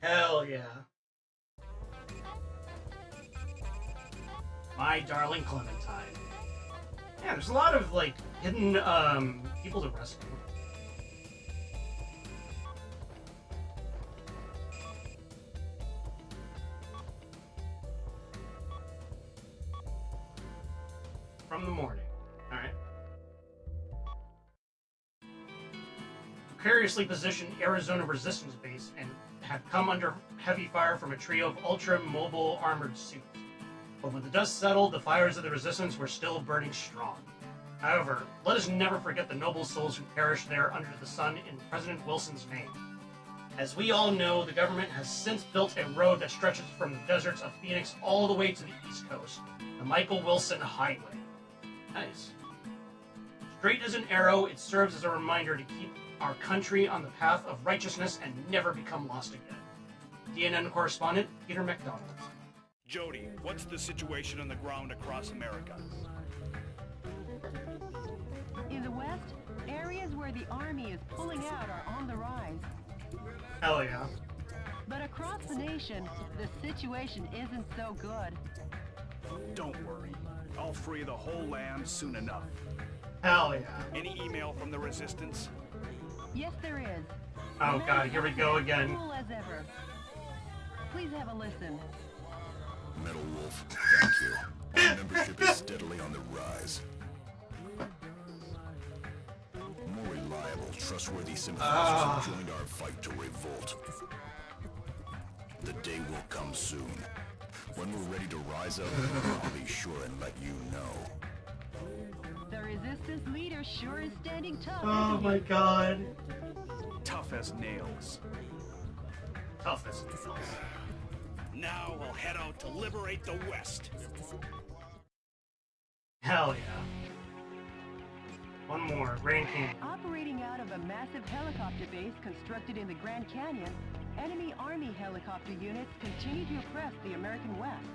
Hell yeah. My darling Clementine. Yeah, there's a lot of, like, hidden, people to rescue. From the morning. Alright. Precariously positioned Arizona resistance base and had come under heavy fire from a trio of ultra-mobile armored suits. But when the dust settled, the fires of the resistance were still burning strong. However, let us never forget the noble souls who perished there under the sun in President Wilson's name. As we all know, the government has since built a road that stretches from the deserts of Phoenix all the way to the East Coast, the Michael Wilson Highway. Nice. Straight as an arrow, it serves as a reminder to keep our country on the path of righteousness and never become lost again. DNN correspondent Peter McDonald. Jody, what's the situation on the ground across America? In the West, areas where the Army is pulling out are on the rise. Hell yeah. But across the nation, the situation isn't so good. Don't worry. I'll free the whole land soon enough. Hell yeah. Any email from the resistance? Yes, there is. Oh god, here we go again. Cool as ever. Please have a listen. Metal Wolf, thank you. Our membership is steadily on the rise. More reliable, trustworthy sympathizers have joined our fight to revolt. The day will come soon. When we're ready to rise up, I'll be sure and let you know. The resistance leader sure is standing tough. Oh isn't my he? god. Tough as nails. Toughest. Now I'll head out to liberate the West. Hell yeah. One more. Grand Canyon. Operating out of a massive helicopter base constructed in the Grand Canyon, enemy Army helicopter units continue to oppress the American West.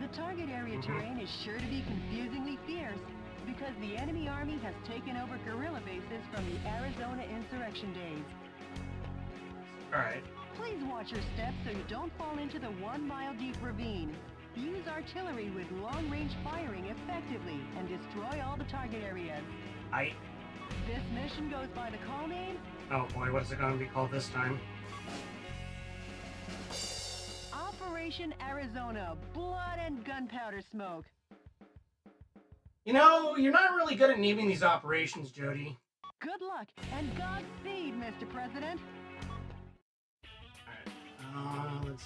The target area terrain is sure to be confusingly fierce because the enemy Army has taken over guerrilla bases from the Arizona insurrection days. Alright. Please watch your steps so you don't fall into the 1-mile-deep ravine. Use artillery with long-range firing effectively and destroy all the target areas. This mission goes by the call name... Oh boy, what's it gonna be called this time? Operation Arizona, Blood and Gunpowder Smoke. You know, you're not really good at naming these operations, Jody. Good luck and Godspeed, Mr. President. Alright, let's...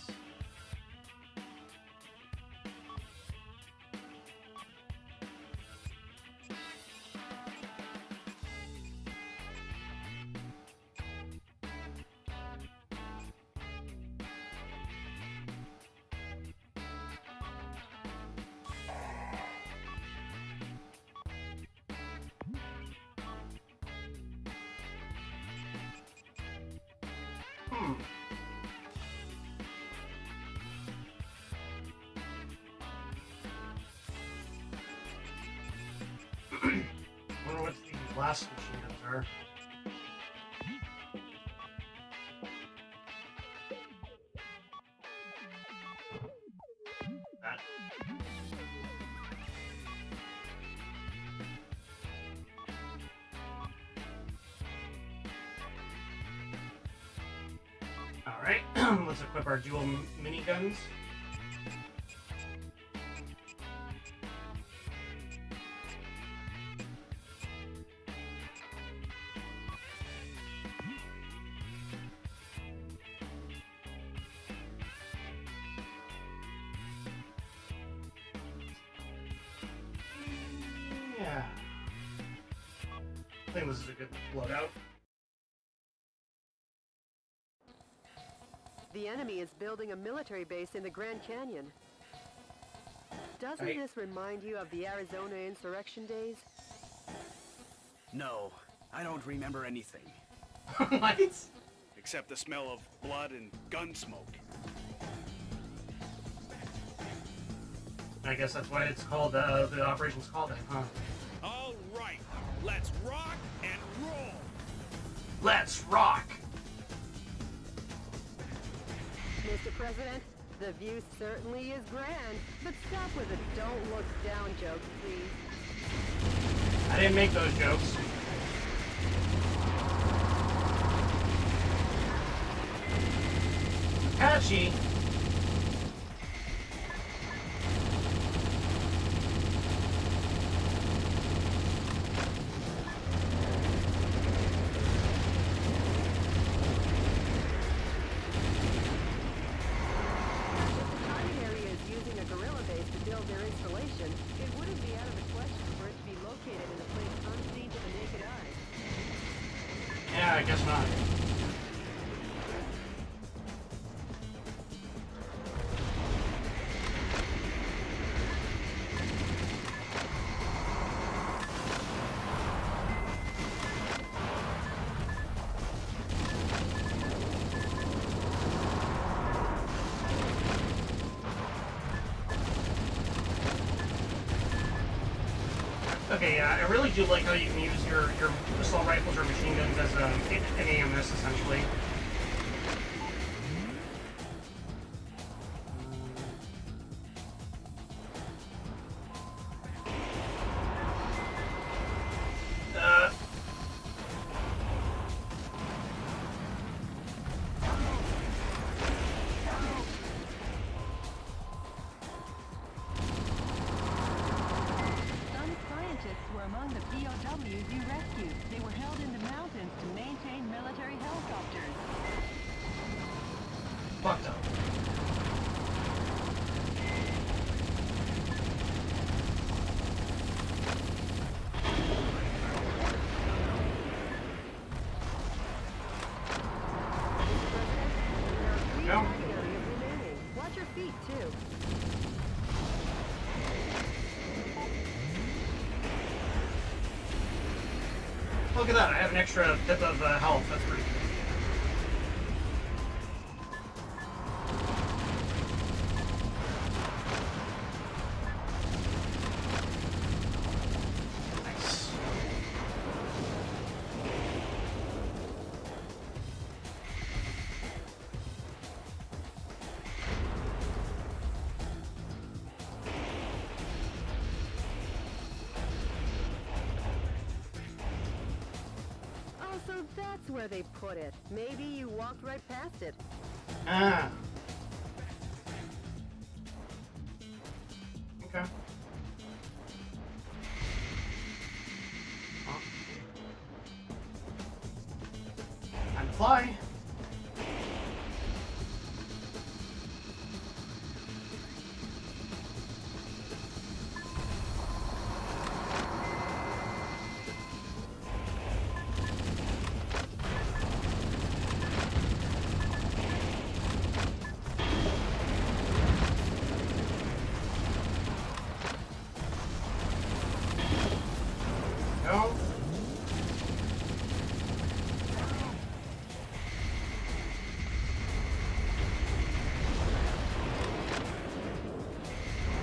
I wonder what the last machine guns are. That. Alright, let's equip our dual miniguns. Yeah. I think this is a good loadout. The enemy is building a military base in the Grand Canyon. Doesn't Right. this remind you of the Arizona insurrection days? No, I don't remember anything. What? Except the smell of blood and gun smoke. I guess that's why it's called, the operation's called that, huh? All right, let's rock and roll. Let's rock! Mr. President, the view certainly is grand, but stop with the don't look down joke, please. I didn't make those jokes. Catchy. Yeah, I guess not. Okay, yeah, I really do like how you can use your assault rifles or machine guns as an AMS, essentially. Among the POWs you rescued, they were held in the mountains to maintain military helicopters. Fucked up. There are 3 target areas remaining. Watch your feet, too. Look at that, I have an extra bit of health, that's pretty that's where they put it. Maybe you walked right past it. Ah. Okay. Oh. I'm fly. No.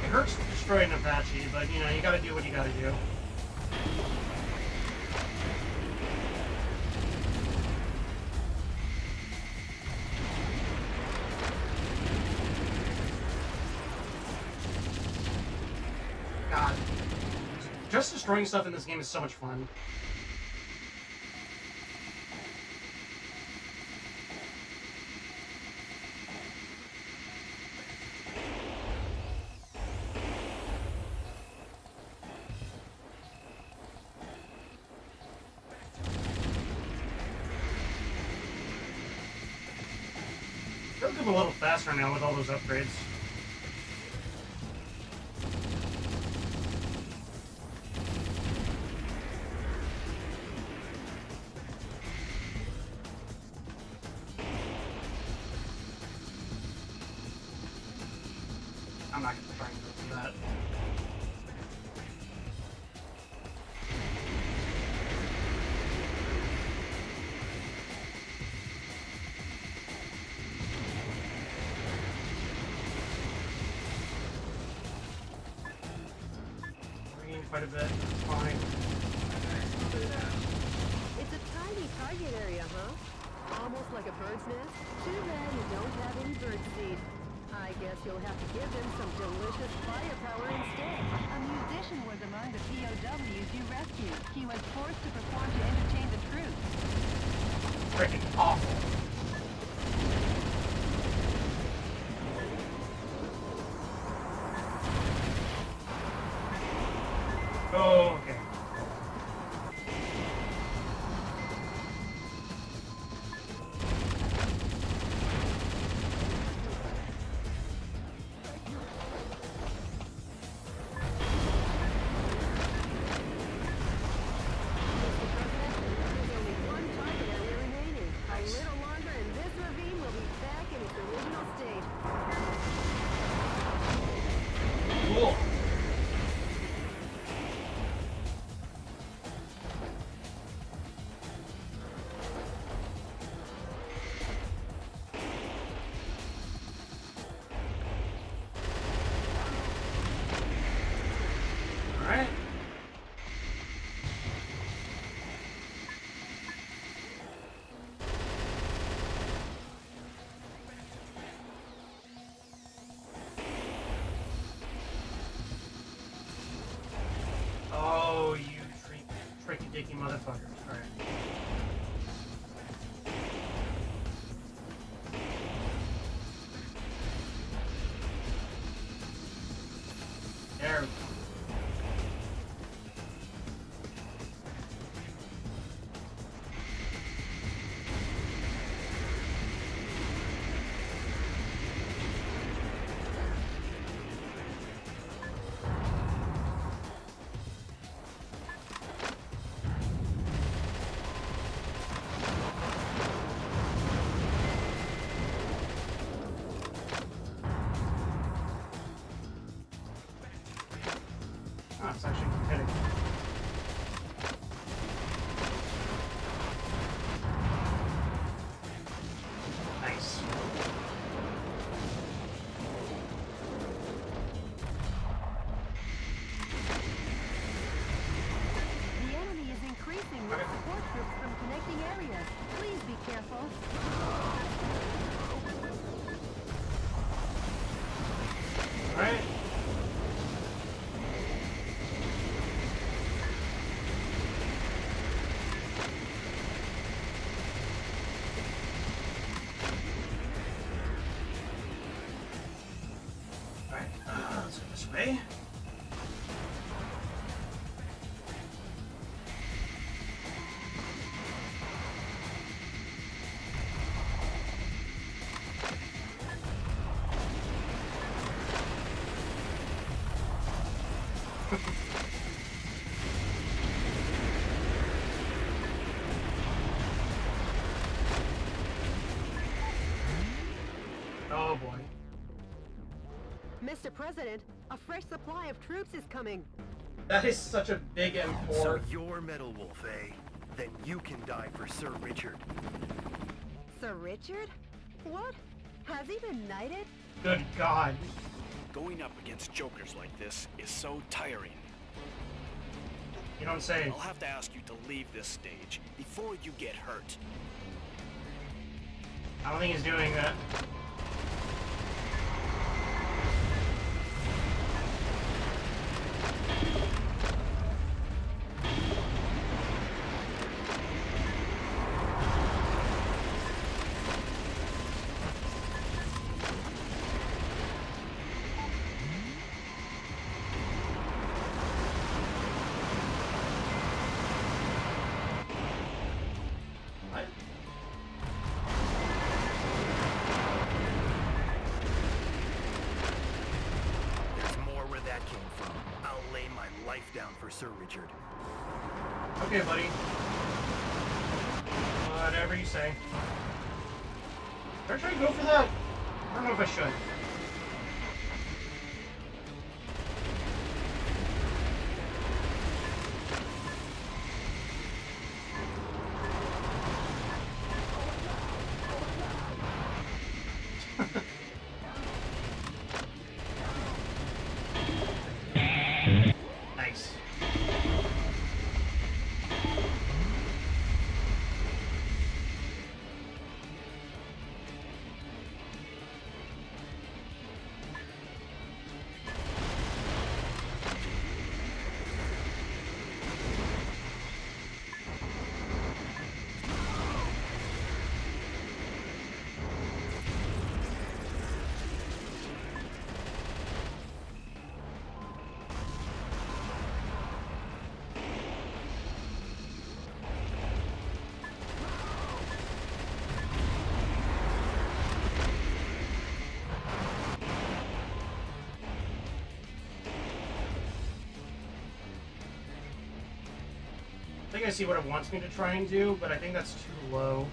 It hurts destroying an Apache, but you know, you gotta do what you gotta do. God. Just destroying stuff in this game is so much fun. They'll go a little faster now with all those upgrades. I'm not gonna try and go for that. Quite a bit. It's fine. It's a tiny target area, huh? Almost like a bird's nest? Too bad you don't have any bird seed. I guess you'll have to give them some delicious firepower instead. A musician was among the POWs you rescued. He was forced to perform to entertain the troops. Freaking awful. Oh, okay. Cool. All right. Oh, you tricky dicky motherfuckers. Alright. There we go. Oh, it's actually hitting. Nice. The enemy is increasing with support groups from connecting areas. Please be careful. Alright. way. Oh boy. Mr. President, a fresh supply of troops is coming. That is such a big M4. So you're Metal Wolf, eh? Then you can die for Sir Richard. Sir Richard? What? Has he been knighted? Good God. Going up against jokers like this is so tiring. You don't say. I'll have to ask you to leave this stage before you get hurt. I don't think he's doing that. What? There's more where that came from. I'll lay my life down for Sir Richard. Okay, buddy. Whatever you say. Should I try to go for that? I don't know if I should. Nice. I think I see what it wants me to try and do, but I think that's too low.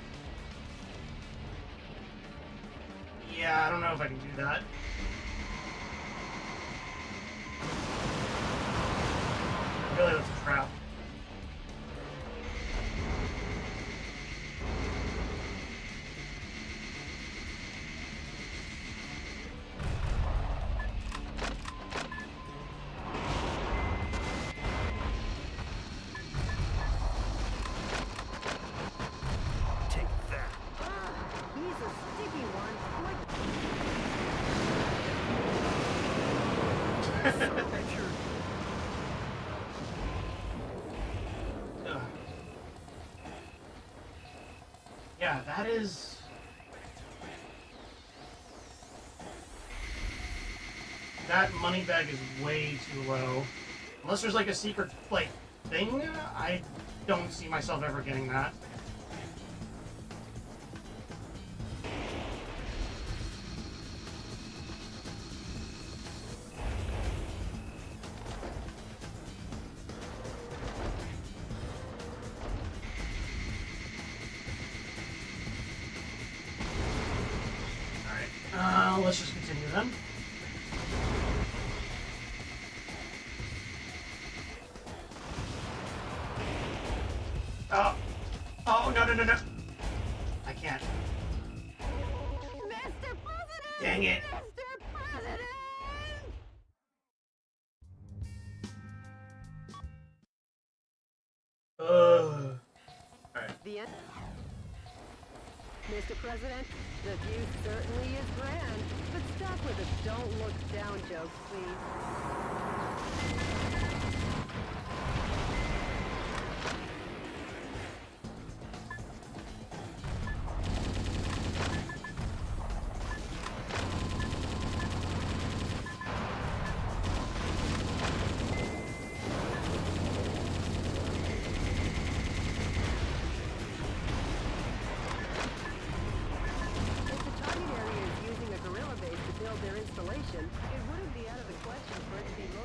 Yeah, I don't know if I can do that. Really, that's a trap. Take that. He's a sticky one. Sir Richard. Ugh. Yeah, that is... That money bag is way too low. Unless there's like a secret, like, thing, I don't see myself ever getting that. Alright, let's just continue then. Oh, no, no, no, no. I can't. Mr. President! Dang it. Mr. President! Alright. The end. Mr. President, the view certainly is grand, but stop with the don't look down jokes, please.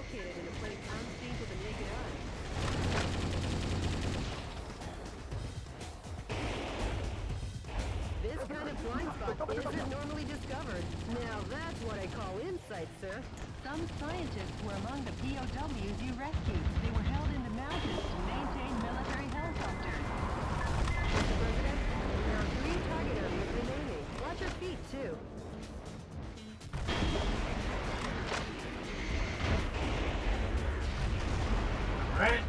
located in a place unseen to the naked eye. This kind of blind spot isn't normally discovered. Now that's what I call insight, sir. Some scientists were among the POWs you rescued. They were held in the mountains to maintain military helicopters. Mr. President, there are 3 target areas remaining. Watch your feet, too. Alright.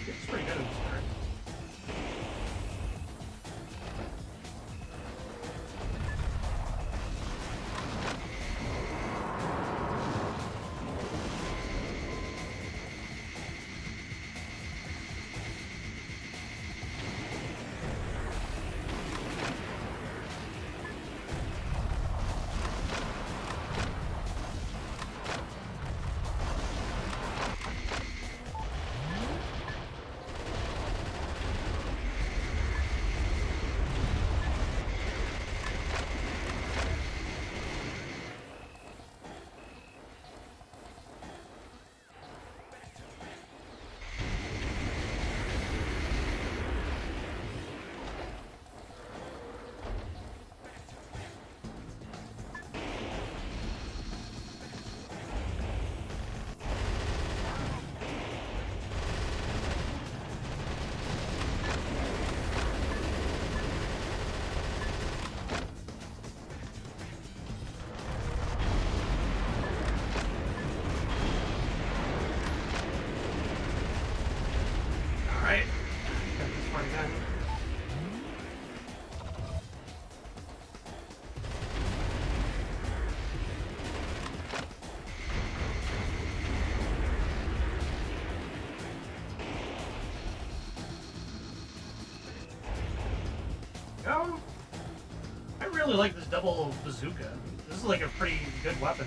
It's pretty good in this part. Alright. Got this part done. I really like this double bazooka. This is like a pretty good weapon.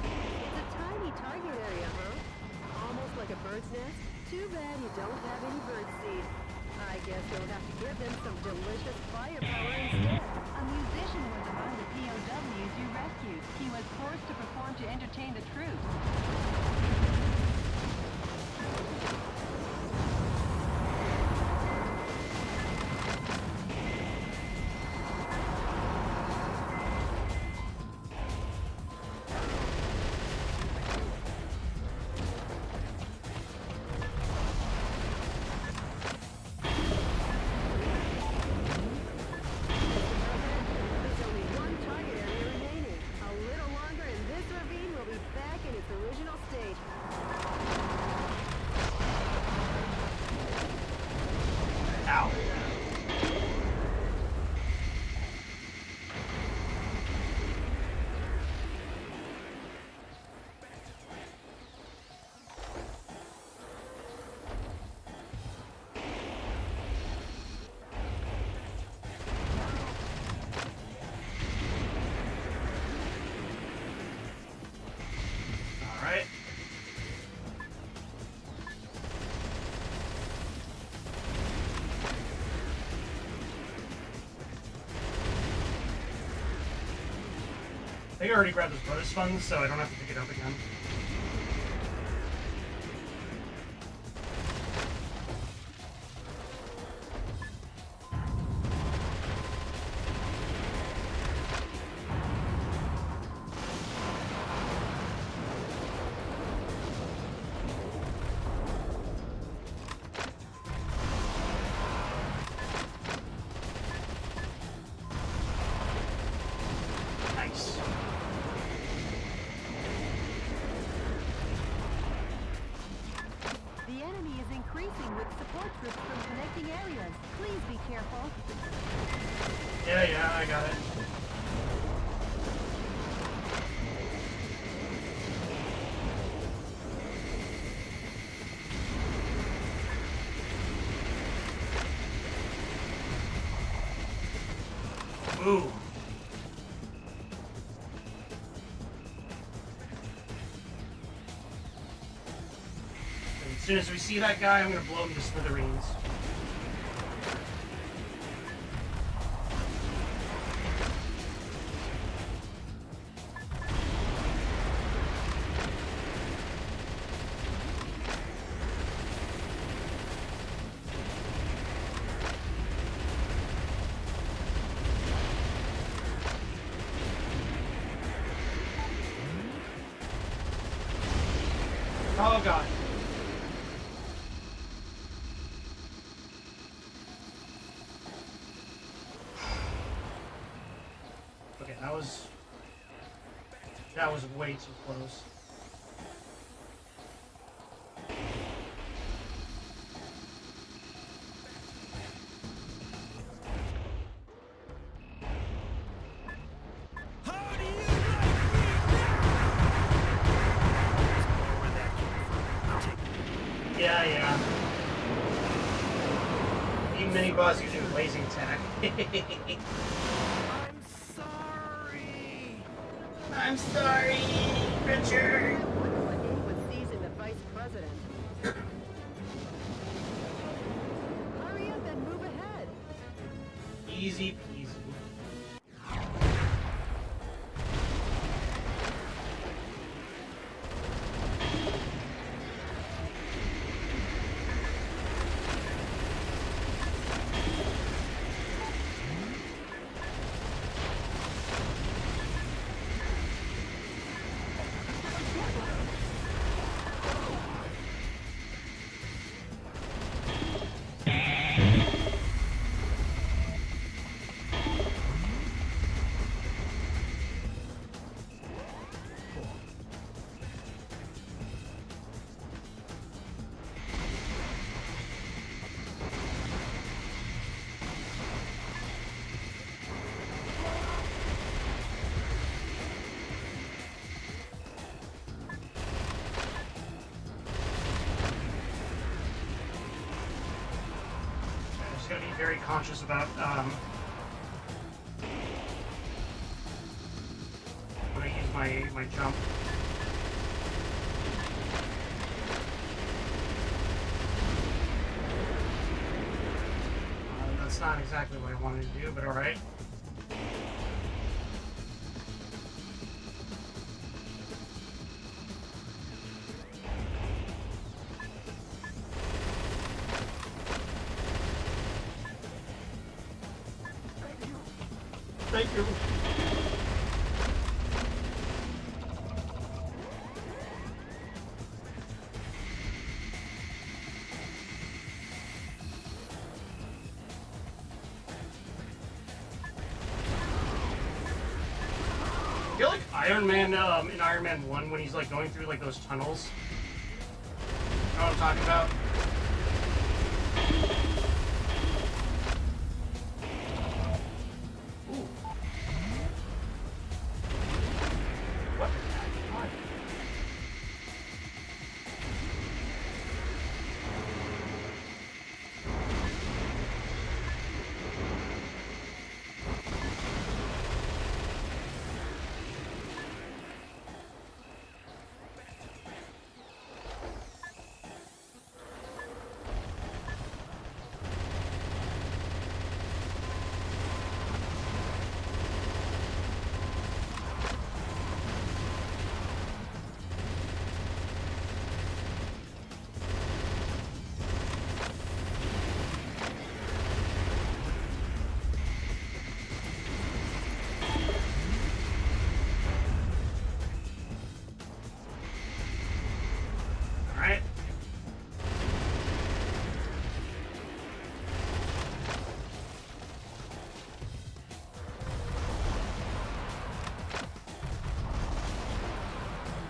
It's a tiny target area, huh? Almost like a bird's nest. Too bad you don't have any bird seed. I guess you'll have to give them some delicious firepower instead. A musician was among the POWs you rescued. He was forced to perform to entertain the troops. There's only 1 target area remaining. A little longer and this ravine will be back in its original state. Ow. Alright. I think I already grabbed this bonus funds, so I don't have to pick it up again. Nice. increasing with support troops from connecting areas. Please be careful. Yeah, I got it. Ooh. As soon as we see that guy, I'm gonna blow him to smithereens. Oh god. Okay, that was way too close. How do you like me now? Where that came from. I'll take it. Yeah. You mini boss using blazing attack. I'm sorry, Richard. What in with seizing the vice president? Hurry up and move ahead. Easy peasy. Gotta be very conscious about when I use my jump. That's not exactly what I wanted to do, but alright. Thank you. I feel like Iron Man in Iron Man 1 when he's like going through like those tunnels. You know what I'm talking about?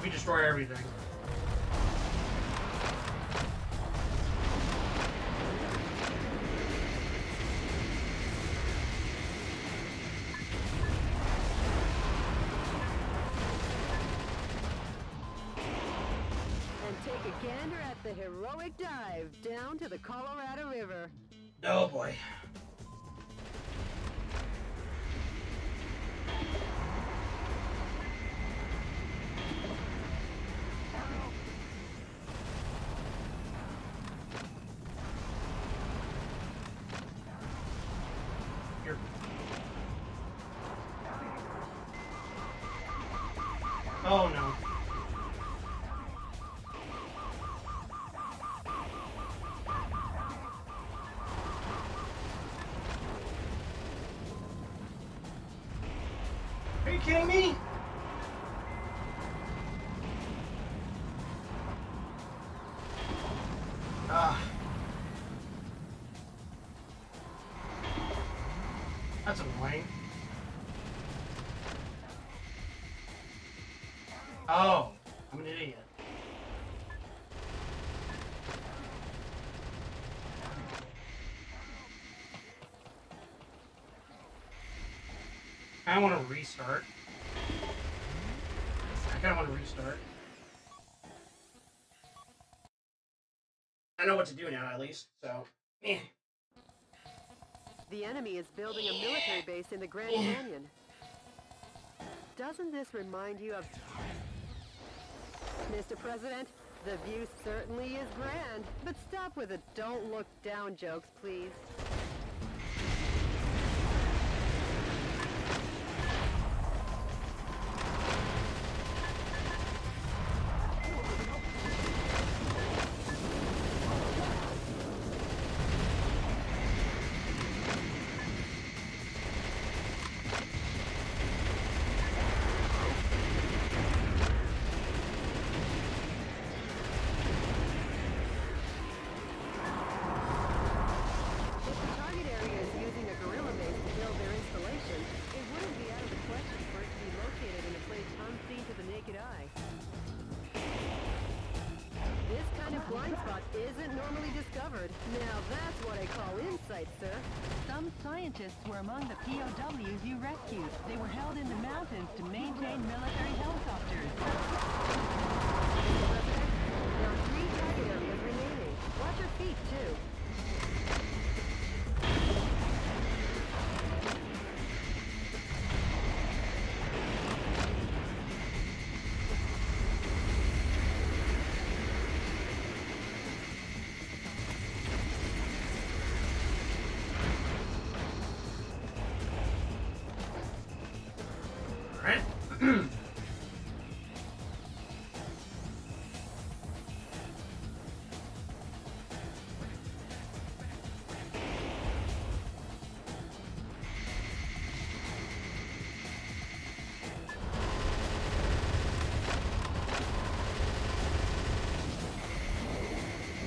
We destroy everything. gander at the heroic dive down to the Colorado River. Oh boy. Oh no. Are you kidding me? That's annoying. Oh, I'm an idiot. I want to restart. I kind of want to restart. I know what to do now, at least, so. Eh. The enemy is building a military base in the Grand Canyon. Doesn't this remind you of... Mr. President, the view certainly is grand, but stop with the don't look down jokes, please. Now that's what I call insight, sir. Some scientists were among the POWs you rescued. They were held in the mountains to maintain military helicopters. There are 3 target areas remaining. Watch your feet, too.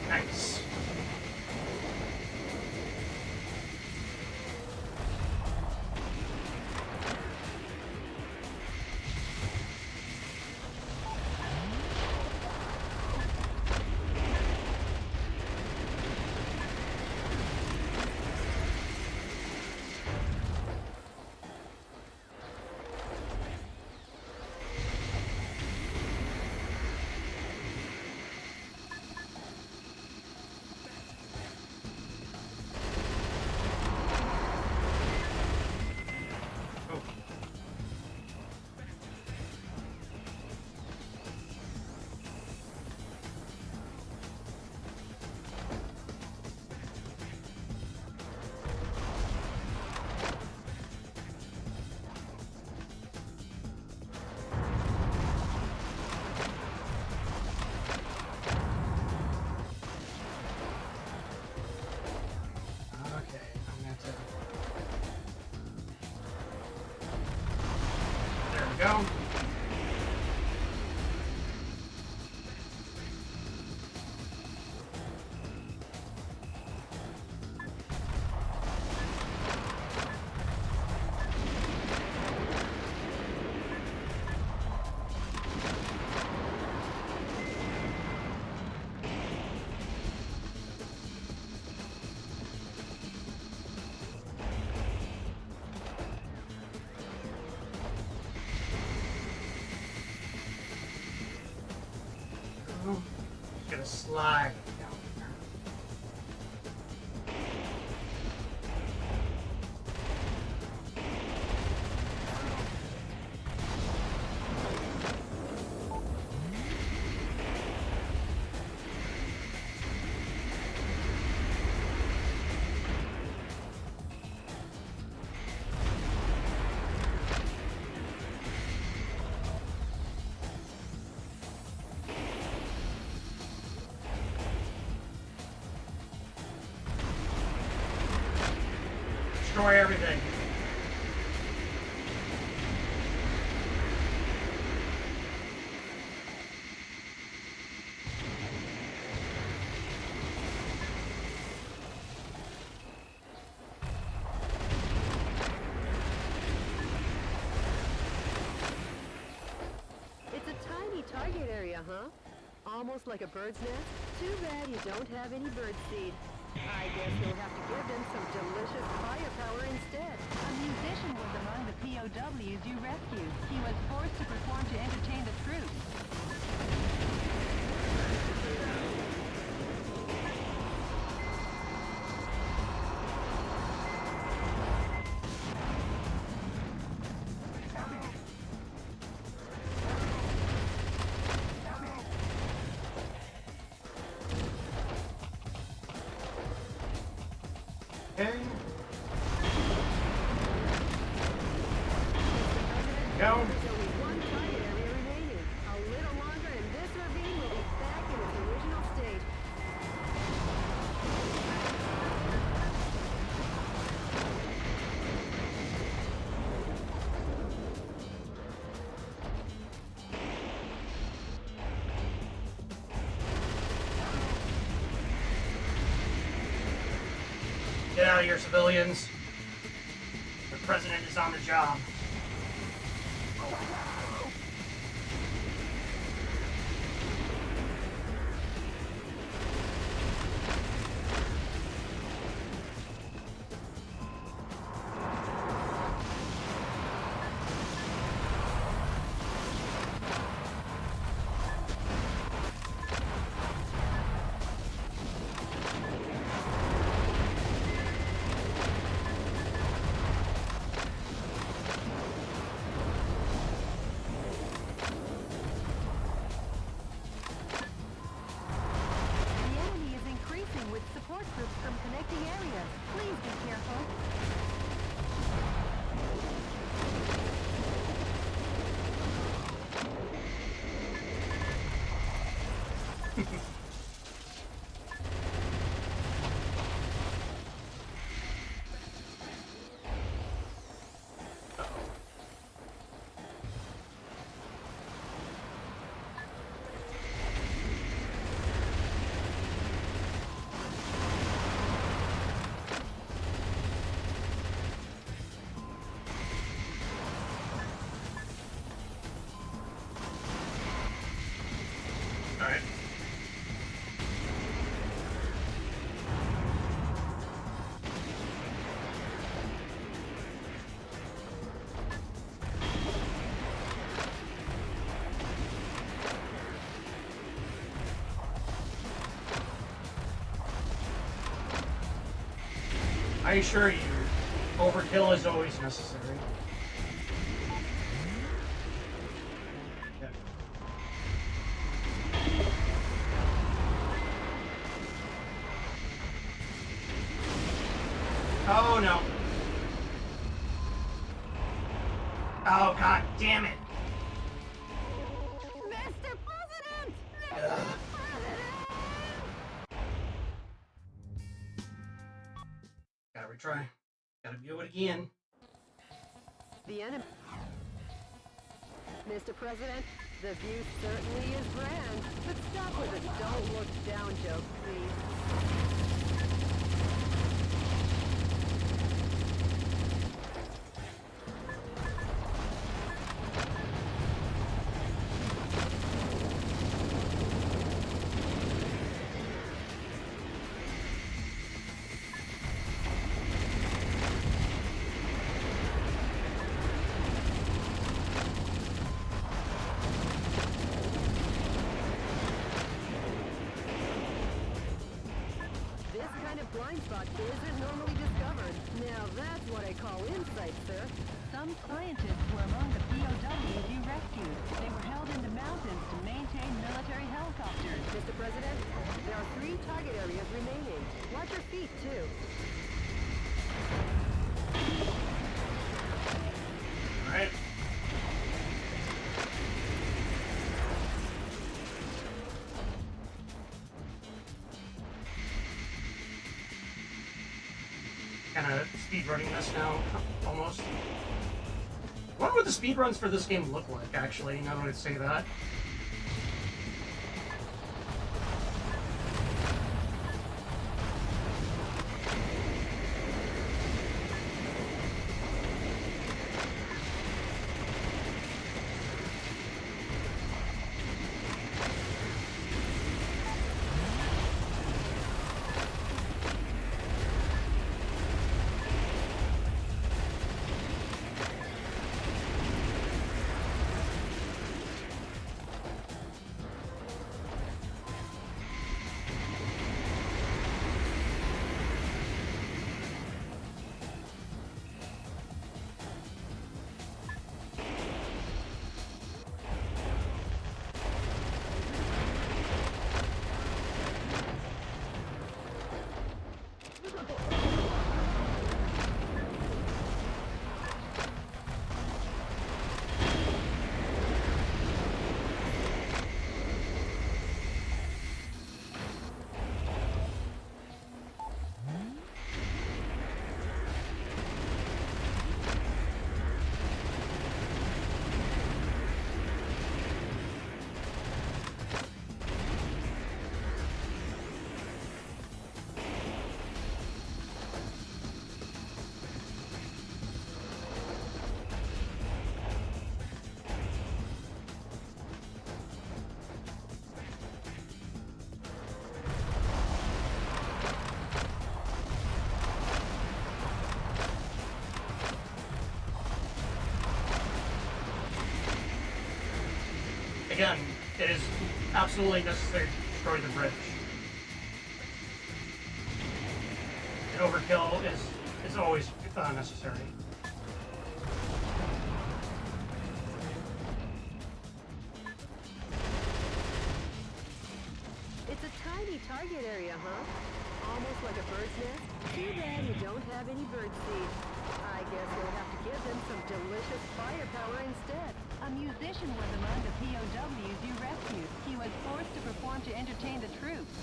Nice. Go. just slide down there. Destroy everything. It's a tiny target area, huh? Almost like a bird's nest? Too bad you don't have any bird seed. I guess you'll have to give them some delicious firepower instead. A musician was among the POWs you rescued. He was forced to perform to entertain the troops. Okay. Go. There's only one target area remaining. A little longer and this ravine will be back in its original state. Get out of here, civilians. The president is on the job. The enemy is increasing with support groups from connecting areas. Please be careful. Alright. I assure you, overkill is always necessary. Yeah. Oh no. Oh god damn it. Mr. President! Ugh. Gotta retry. Gotta do it again. The enemy... Mr. President, the view certainly is grand, but stop with the don't look down joke, please. blind spot isn't normally discovered. Now that's what I call insight, sir. Some scientists were among the POWs you rescued. They were held in the mountains to maintain military helicopters. Mr. President, there are 3 target areas remaining. Watch your feet, too. Alright. Kind of speed running this now, almost. What would the speed runs for this game look like, actually, now that I say that? Again, it is absolutely necessary to destroy the bridge. An overkill is always necessary. It's a tiny target area, huh? Almost like a bird's nest. Too bad you don't have any bird seed. I guess you'll have to give them some delicious firepower instead. A musician was among the POWs you rescued. He was forced to perform to entertain the troops.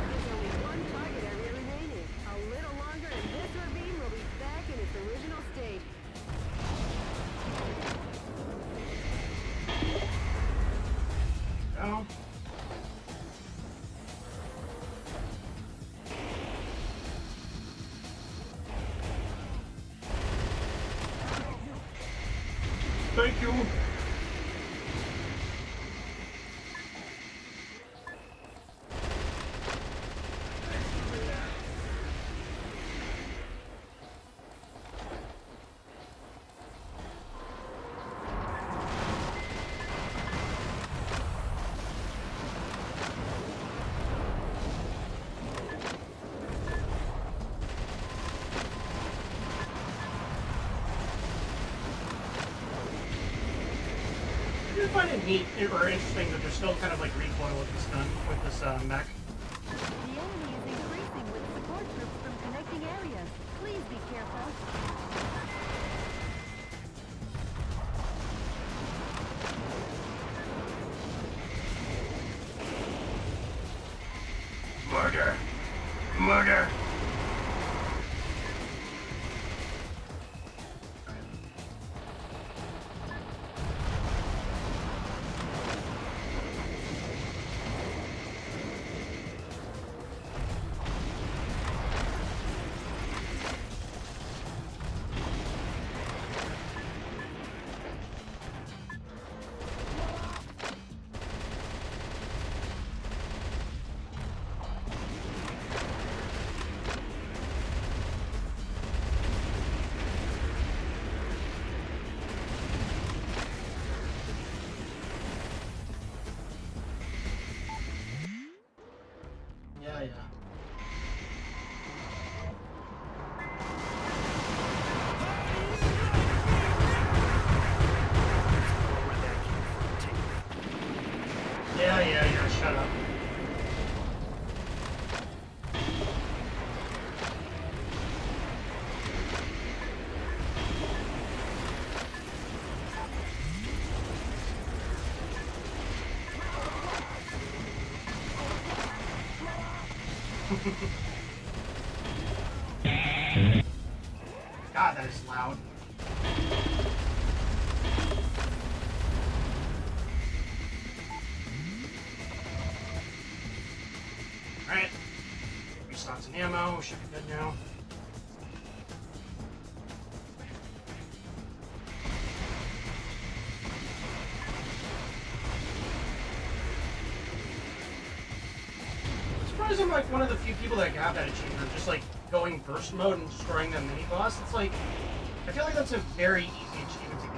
There's only 1 target area remaining. A little longer and this ravine will be back in its original state. Oh. Thank you. I do find it neat or interesting that there's still kind of like recoil with this gun, with this mech. The enemy is increasing with support troops from connecting areas. Please be careful. Murder! Murder! God, that is loud. Alright. Restarts and ammo. Should be good now. I'm surprised I'm like one of the few people that got that achievement. Just like going burst mode and destroying the mini boss. It's like, I feel like that's a very easy achievement to get.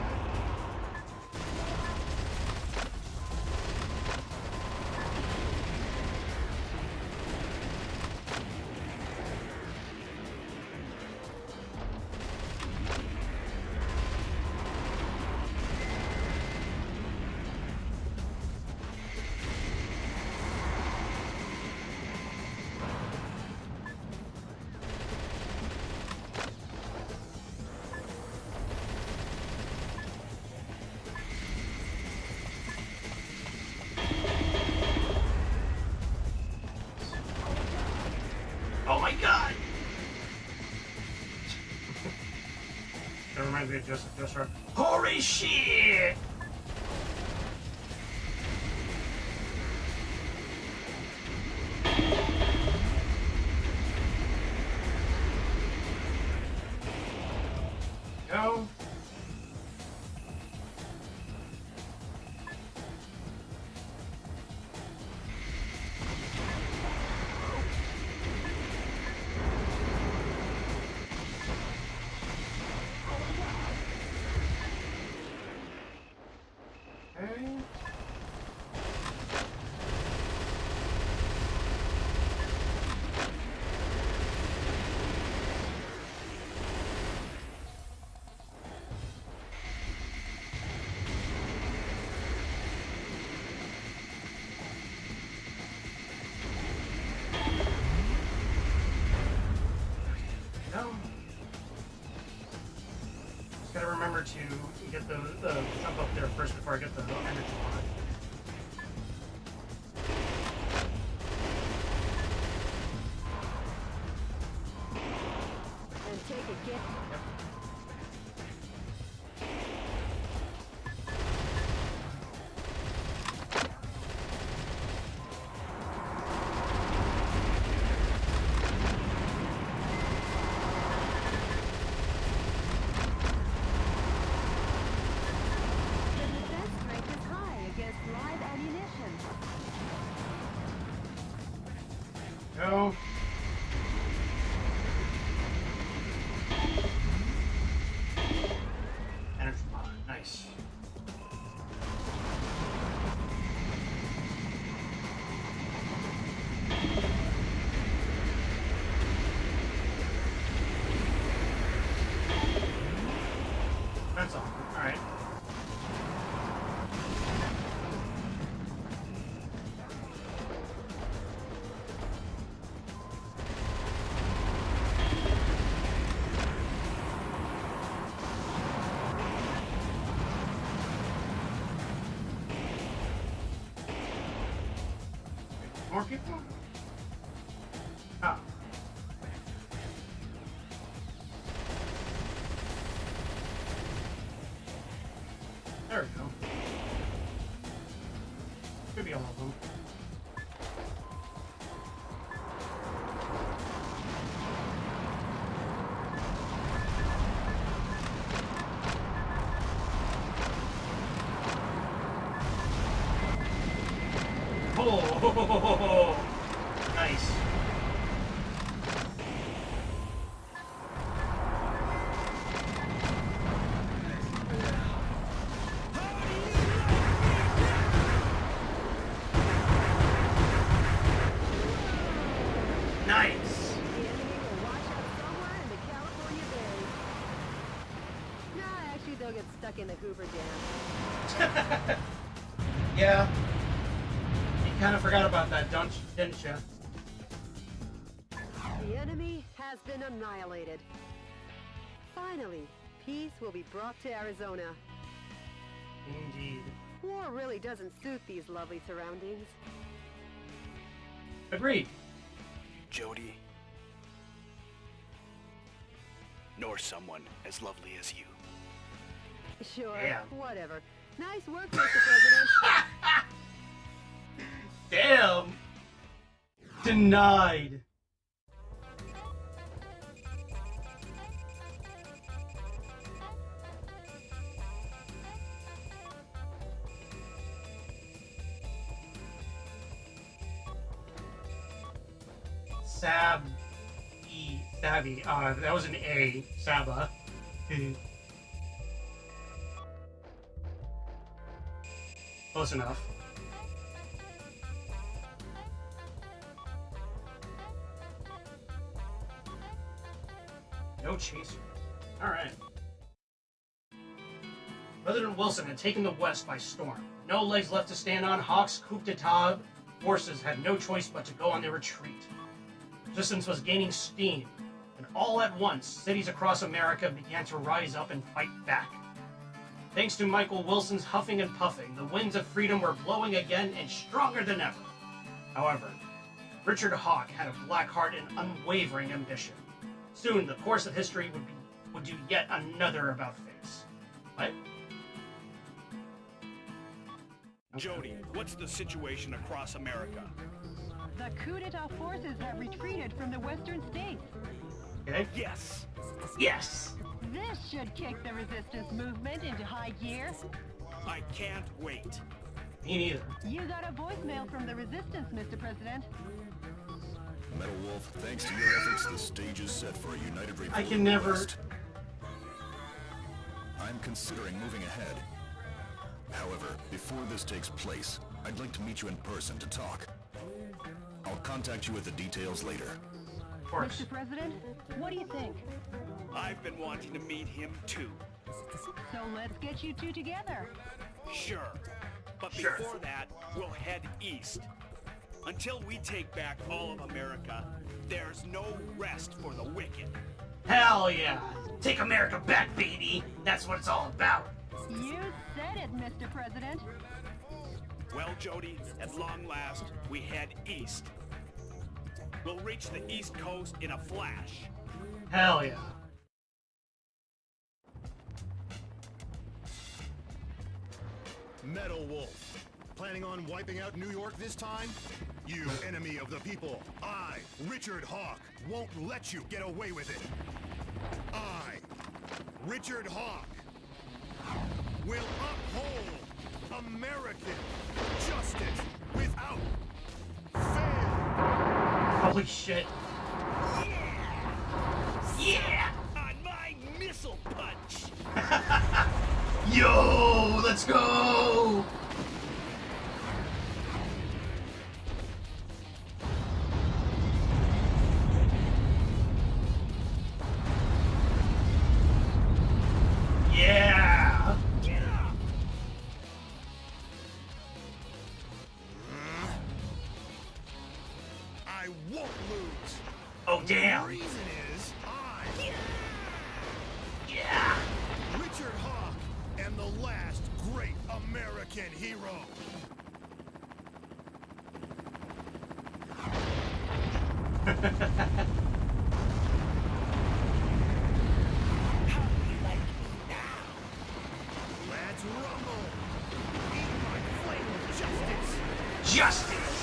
Oh my god! That reminds me of Just Rock. Holy shit! Go. Okay. No. Just gotta remember to get the jump up there first before I get the energy on. And take a get. Yep. The defense strength is high against live ammunition. Go. Energy mod. Nice. That's all. Alright. More people? Ah. There we go. Could be all of them. Oh, nice. Nice. The enemy will wash up somewhere in the California Bay. Nah, actually they'll get stuck in the Hoover Dam. Yeah. You kind of forgot about that, didn't you? The enemy has been annihilated. Finally, peace will be brought to Arizona. Indeed. War really doesn't suit these lovely surroundings. Agreed. Jody. Nor someone as lovely as you. Sure, Damn. whatever. Nice work, Mr. President. Damn! Denied. Savvy. That was an A. Saba. Close enough. No chaser. Alright. President Wilson had taken the West by storm. No legs left to stand on, Hawk's coup d'etat forces had no choice but to go on their retreat. Resistance was gaining steam, and all at once, cities across America began to rise up and fight back. Thanks to Michael Wilson's huffing and puffing, the winds of freedom were blowing again and stronger than ever. However, Richard Hawk had a black heart and unwavering ambition. Soon, the course of history would do yet another about-face. What? Jody, what's the situation across America? The coup d'etat forces have retreated from the western states. Okay. Yes. Yes! This should kick the resistance movement into high gear. I can't wait. Me neither. You got a voicemail from the resistance, Mr. President. Metal Wolf, thanks to your efforts, the stage is set for a united revolt. I can never... West. I'm considering moving ahead. However, before this takes place, I'd like to meet you in person to talk. I'll contact you with the details later. Of course. Mr. President, what do you think? I've been wanting to meet him too. So let's get you two together. Sure. But Sure. before that, we'll head east. Until we take back all of America, there's no rest for the wicked. Hell yeah! Take America back, baby! That's what it's all about! You said it, Mr. President. Well, Jody, at long last, we head east. We'll reach the East Coast in a flash. Hell yeah. Metal Wolf. Planning on wiping out New York this time? You enemy of the people, I, Richard Hawk, won't let you get away with it. I, Richard Hawk, will uphold American justice without fail. Holy shit. Yeah! On my missile punch! Yo! Let's go! Yeah! I won't lose. Oh, The damn! reason is I, Yeah! Richard Hawk, am the last great American hero. How do you like me now? Let's rumble. Eat my flame of justice. Justice!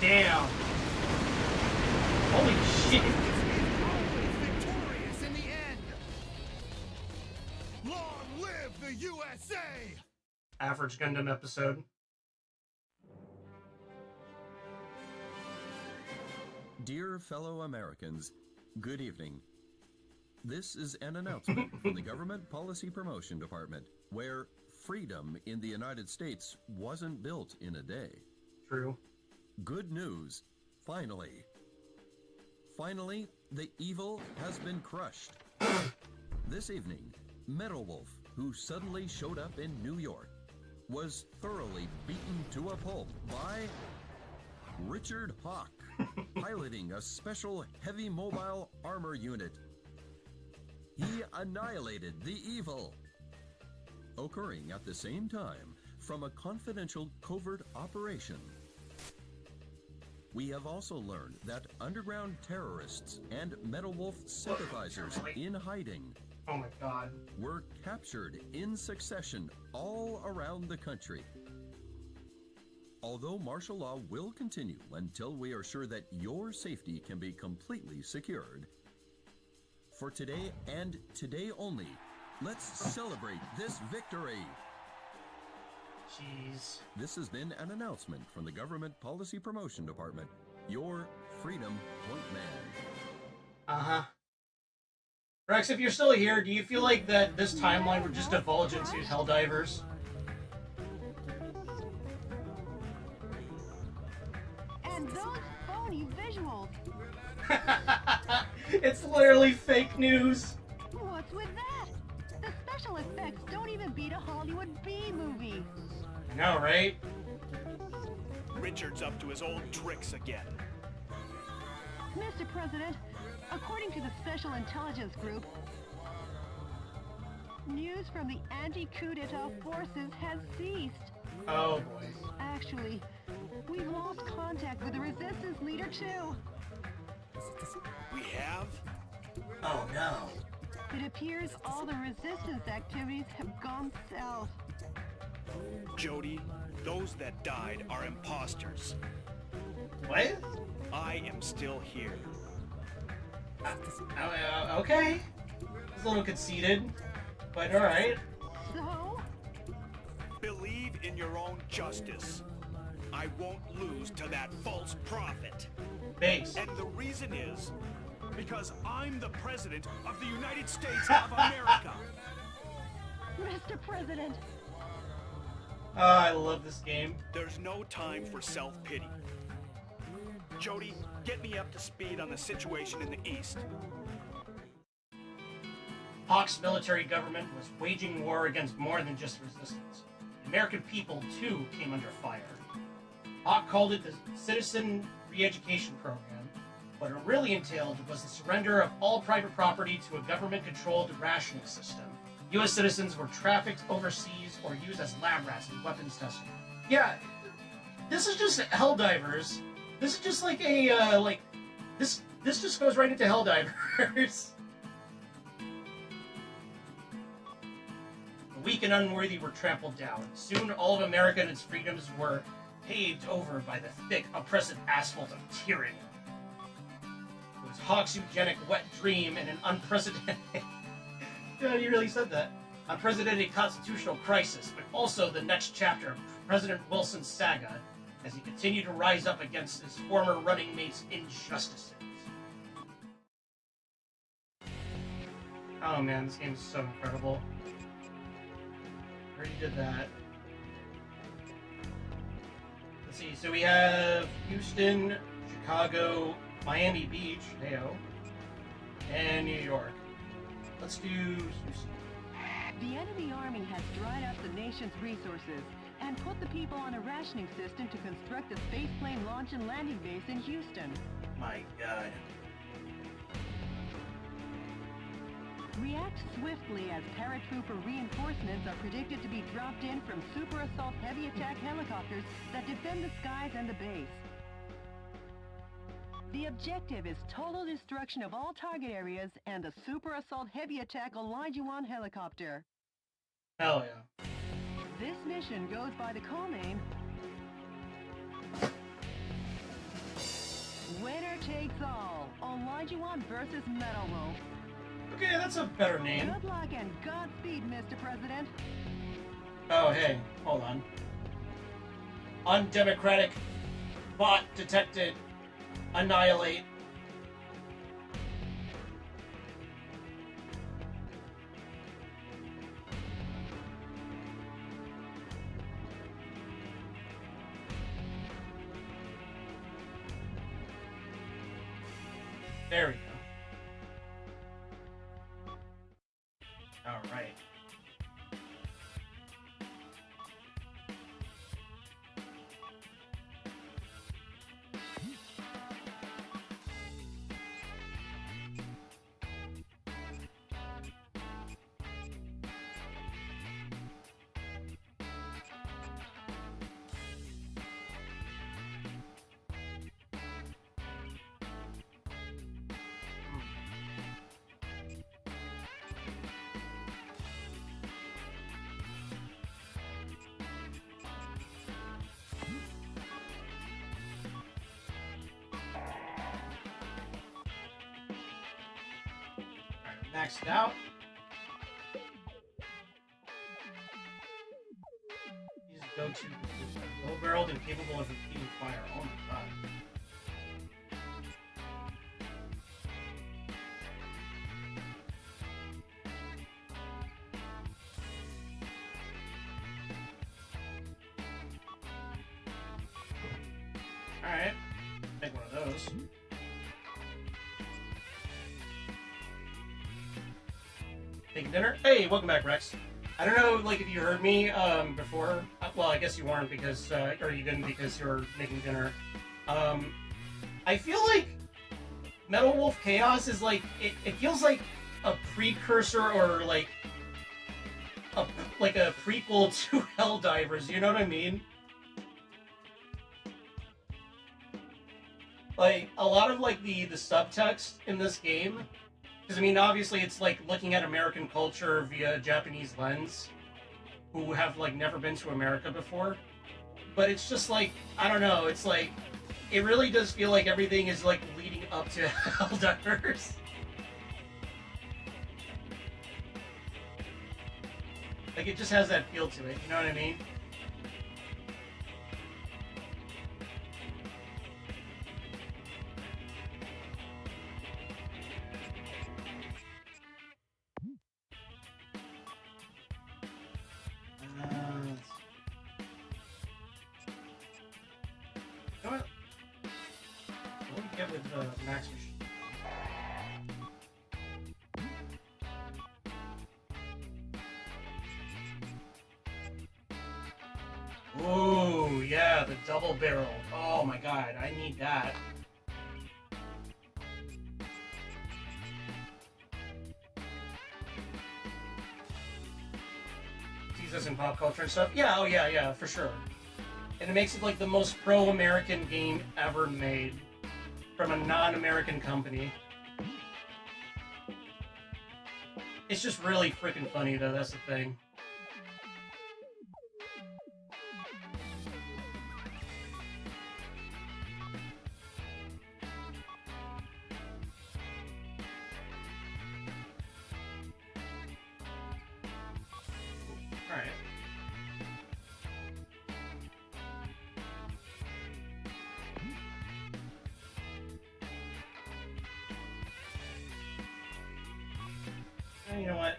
Damn! Holy shit! Always victorious in the end. Long live the USA! Average Gundam episode. Dear fellow Americans, good evening. This is an announcement from the Government Policy Promotion Department, where freedom in the United States wasn't built in a day. True. Good news. Finally. Finally, the evil has been crushed. This evening, Metal Wolf, who suddenly showed up in New York, was thoroughly beaten to a pulp by Richard Hawk, piloting a special heavy mobile armor unit. He annihilated the evil. Occurring at the same time from a confidential covert operation, We have also learned that underground terrorists and Metal Wolf sympathizers in hiding Oh my god. were captured in succession all around the country. Although martial law will continue until we are sure that your safety can be completely secured, for today and today only, let's celebrate this victory. Jeez. This has been an announcement from the Government Policy Promotion Department, your Freedom Point Man. Uh-huh. Rex, if you're still here, do you feel like that this timeline would just divulge into Helldivers? And those phony visuals. It's literally fake news. What's with that? The special effects don't even beat a Hollywood B movie. I know, right? Richard's up to his old tricks again. Mr. President, according to the Special Intelligence Group, news from the anti-coup d'etat forces has ceased. Oh boy. Actually, we've lost contact with the resistance leader too. We have? Oh no. It appears all the resistance activities have gone south. Jody, those that died are imposters. What? I am still here. Okay. It's a little conceited, but alright. So? Believe in your own justice. I won't lose to that false prophet. Base. And the reason is because I'm the President of the United States of America. Mr. President. Oh, I love this game. There's no time for self-pity. Jody, get me up to speed on the situation in the East. Hawk's military government was waging war against more than just resistance. The American people, too, came under fire. Hawk called it the Citizen Re-Education Program. What it really entailed was the surrender of all private property to a government-controlled rationing system. U.S. citizens were trafficked overseas or used as lab rats in weapons testing. Yeah, this is just Helldivers. This is just like a, this just goes right into Helldivers. The weak and unworthy were trampled down. Soon all of America and its freedoms were paved over by the thick, oppressive asphalt of tyranny. It was Hawk's eugenic wet dream and an unprecedented... Yeah, you really said that. Unprecedented constitutional crisis, but also the next chapter of President Wilson's saga as he continued to rise up against his former running mate's injustices. Oh man, this game is so incredible. Already did that. Let's see, so we have Houston, Chicago, Miami Beach, heyo, and New York. Let's do Houston. The enemy army has dried up the nation's resources and put the people on a rationing system to construct a spaceplane launch and landing base in Houston. My God. React swiftly as paratrooper reinforcements are predicted to be dropped in from super assault heavy attack helicopters that defend the skies and the base. The objective is total destruction of all target areas and the super assault heavy attack Olajuwon helicopter. Hell yeah. This mission goes by the call name Winner Takes All, Olajuwon versus Metal Wolf. Okay, that's a better name. Good luck and Godspeed, Mr. President. Oh, hey, hold on. Undemocratic, bot detected, annihilate. There we go. All right. maxed out. He's go-to low-barreled and capable of repeating fire. Oh my god. Alright. Take one of those. Taking dinner? Hey, welcome back, Rex. I don't know, like, if you heard me before. Well, I guess you weren't because, or you didn't because you were making dinner. I feel like Metal Wolf Chaos is like, it feels like a precursor or like a prequel to Helldivers, you know what I mean? Like, a lot of, like, the subtext in this game, because, I mean, obviously it's, like, looking at American culture via a Japanese lens, who have, like, never been to America before, but it's just, like, I don't know, it's, like, it really does feel like everything is, like, leading up to Helldivers. Like, it just has that feel to it, you know what I mean? You know what? What do we get with Max Machine? Ooh, yeah, the double barrel. Oh my god, I need that. Sees us in pop culture and stuff. Yeah, oh yeah, for sure. And it makes it like the most pro-American game ever made from a non-American company. It's just really freaking funny though, that's the thing. Alright. You know what?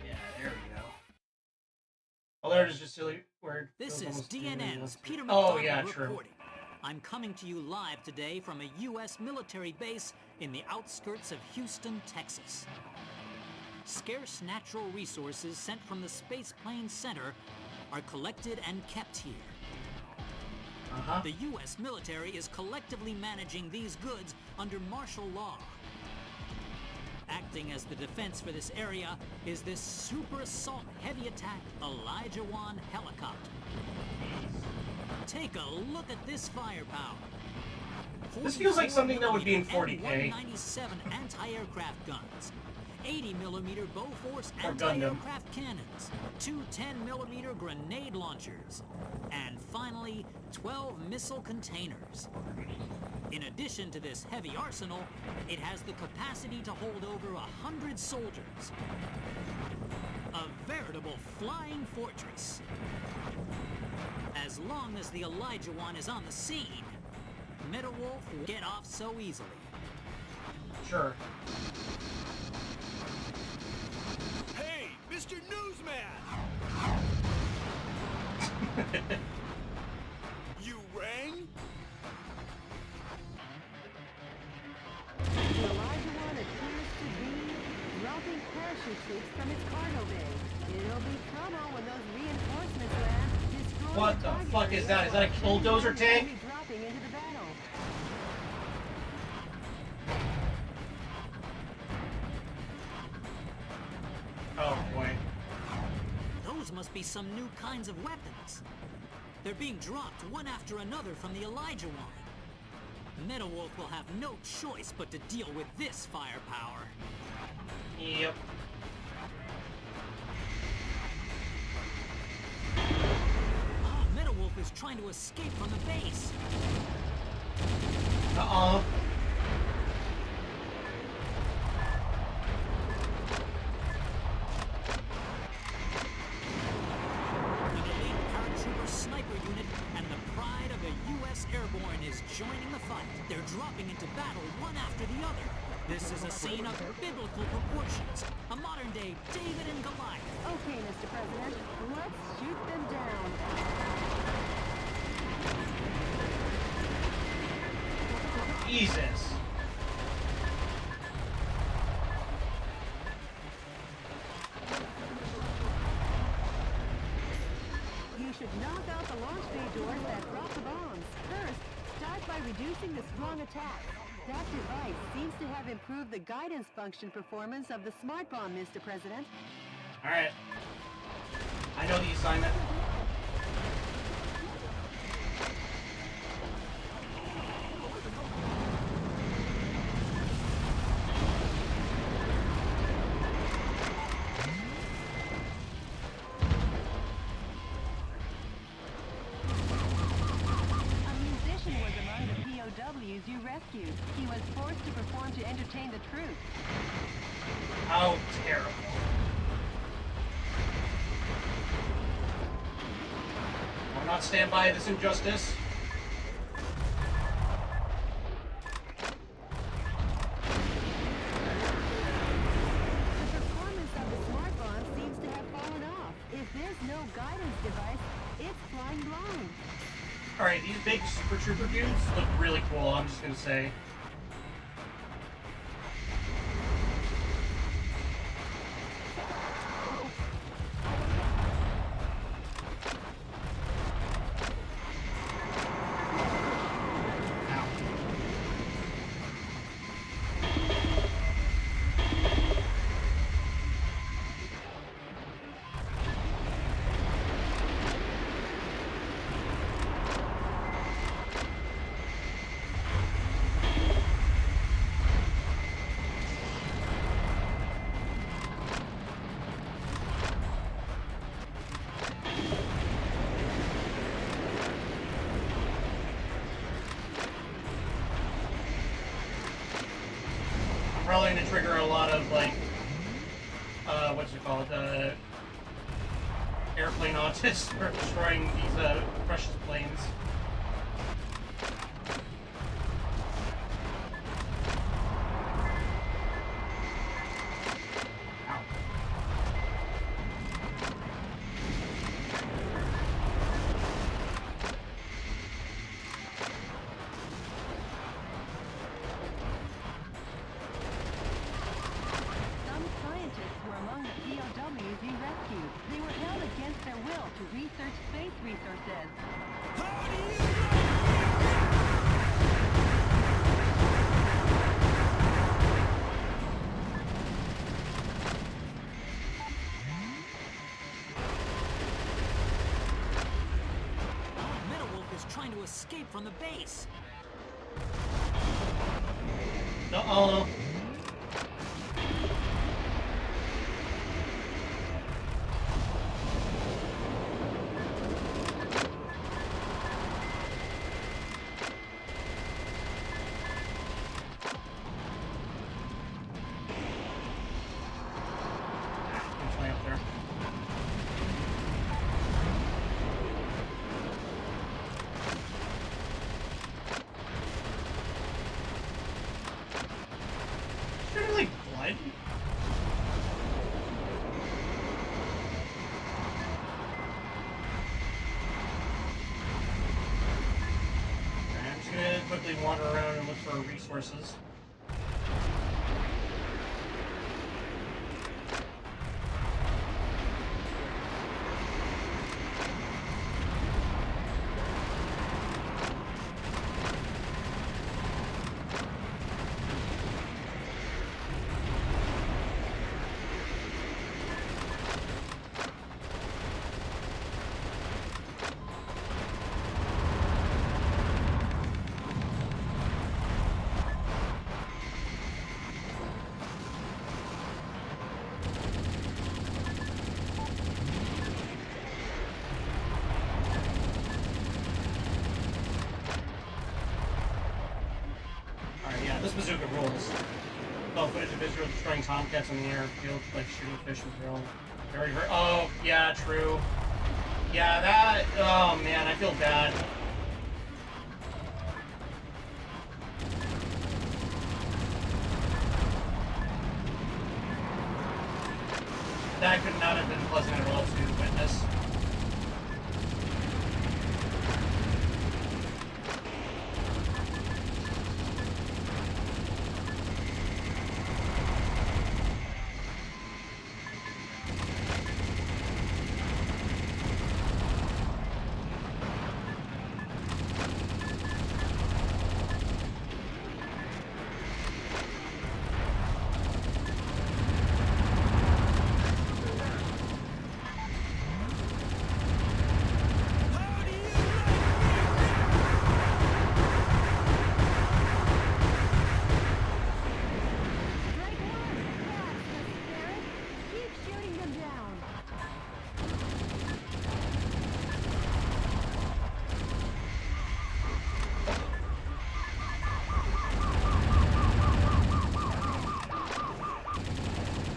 Yeah, there we go. Well, there it is, just silly word. This is DNN's Peter McDonald Oh, yeah, true. reporting. I'm coming to you live today from a U.S. military base in the outskirts of Houston, Texas. Scarce natural resources sent from the Space Plane Center are collected and kept here. The U.S. military is collectively managing these goods under martial law. Acting as the defense for this area is this Super Assault Heavy Attack Elijah 1 helicopter. Take a look at this firepower. This feels like something that would be in 40K. 197 anti-aircraft guns, 80mm Bofors Or Gundam. anti-aircraft cannons, 2 10mm grenade launchers, and finally 12 missile containers. In addition to this heavy arsenal, it has the capacity to hold over 100 soldiers. A veritable flying fortress. As long as the Elijah 1 is on the scene, Metal Wolf will get off so easily. Sure. Hey, Mr. Newsman! You rang? The Elijah 1 appears to be dropping parachute troops from its cargo bay. It'll be trouble when those reinforcements land. Destroy What the target fuck is that? Is that a area. bulldozer tank? Enemy dropping into the battle. Oh boy. Those must be some new kinds of weapons. They're being dropped one after another from the Elijah 1. Metal Wolf will have no choice but to deal with this firepower. Yep. trying to escape from the base. Uh-oh. An elite paratrooper sniper unit and the pride of the U.S. Airborne is joining the fight. They're dropping into battle one after the other. This is a scene of biblical proportions. A modern-day David and Goliath. Okay, Mr. President, let's shoot them down. Jesus. You should knock out the launch bay doors that drop the bombs. First, start by reducing the strong attack. That device seems to have improved the guidance function performance of the smart bomb, Mr. President. Alright. I know the assignment. You rescued. He was forced to perform to entertain the troops. How terrible. Will not stand by this injustice. The performance of the smart bomb seems to have fallen off. If there's no guidance device, it's flying blind. Alright, these big super trooper dudes look really cool, I'm just gonna say. Probably going to trigger a lot of, like, what's it called, airplane autists for destroying these, precious planes. Escape from the base. Uh-oh. Fly up there. Like blood? I'm just gonna quickly wander around and look for resources. tomcats in the airfield, like shooting fish with drill. Very, very. Oh, yeah, true. Yeah, that. Oh man, I feel bad. That could not have been pleasant at all to witness.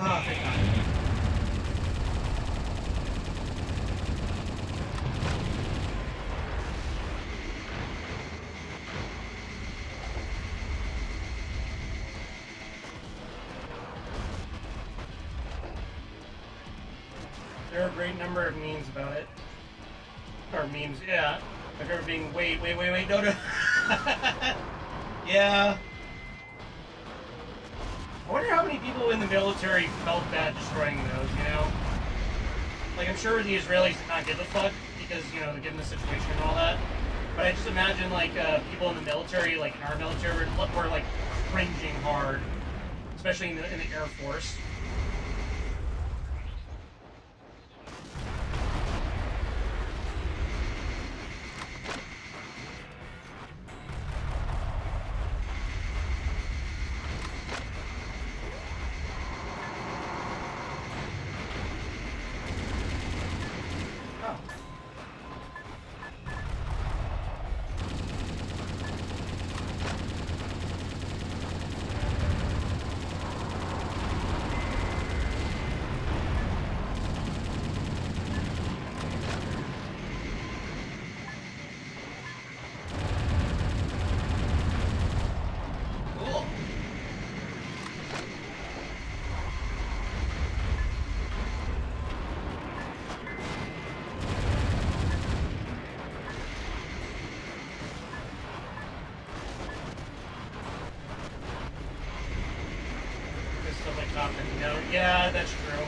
Oh, thank God. There are a great number of memes about it. Or memes, yeah. My favorite being, wait, no. Yeah. I wonder how many people in the military felt bad destroying those, you know? Like, I'm sure the Israelis did not give a fuck because, you know, given the situation and all that. But I just imagine, like, people in the military, like in our military, were like, cringing hard. Especially in the Air Force. Yeah, that's true.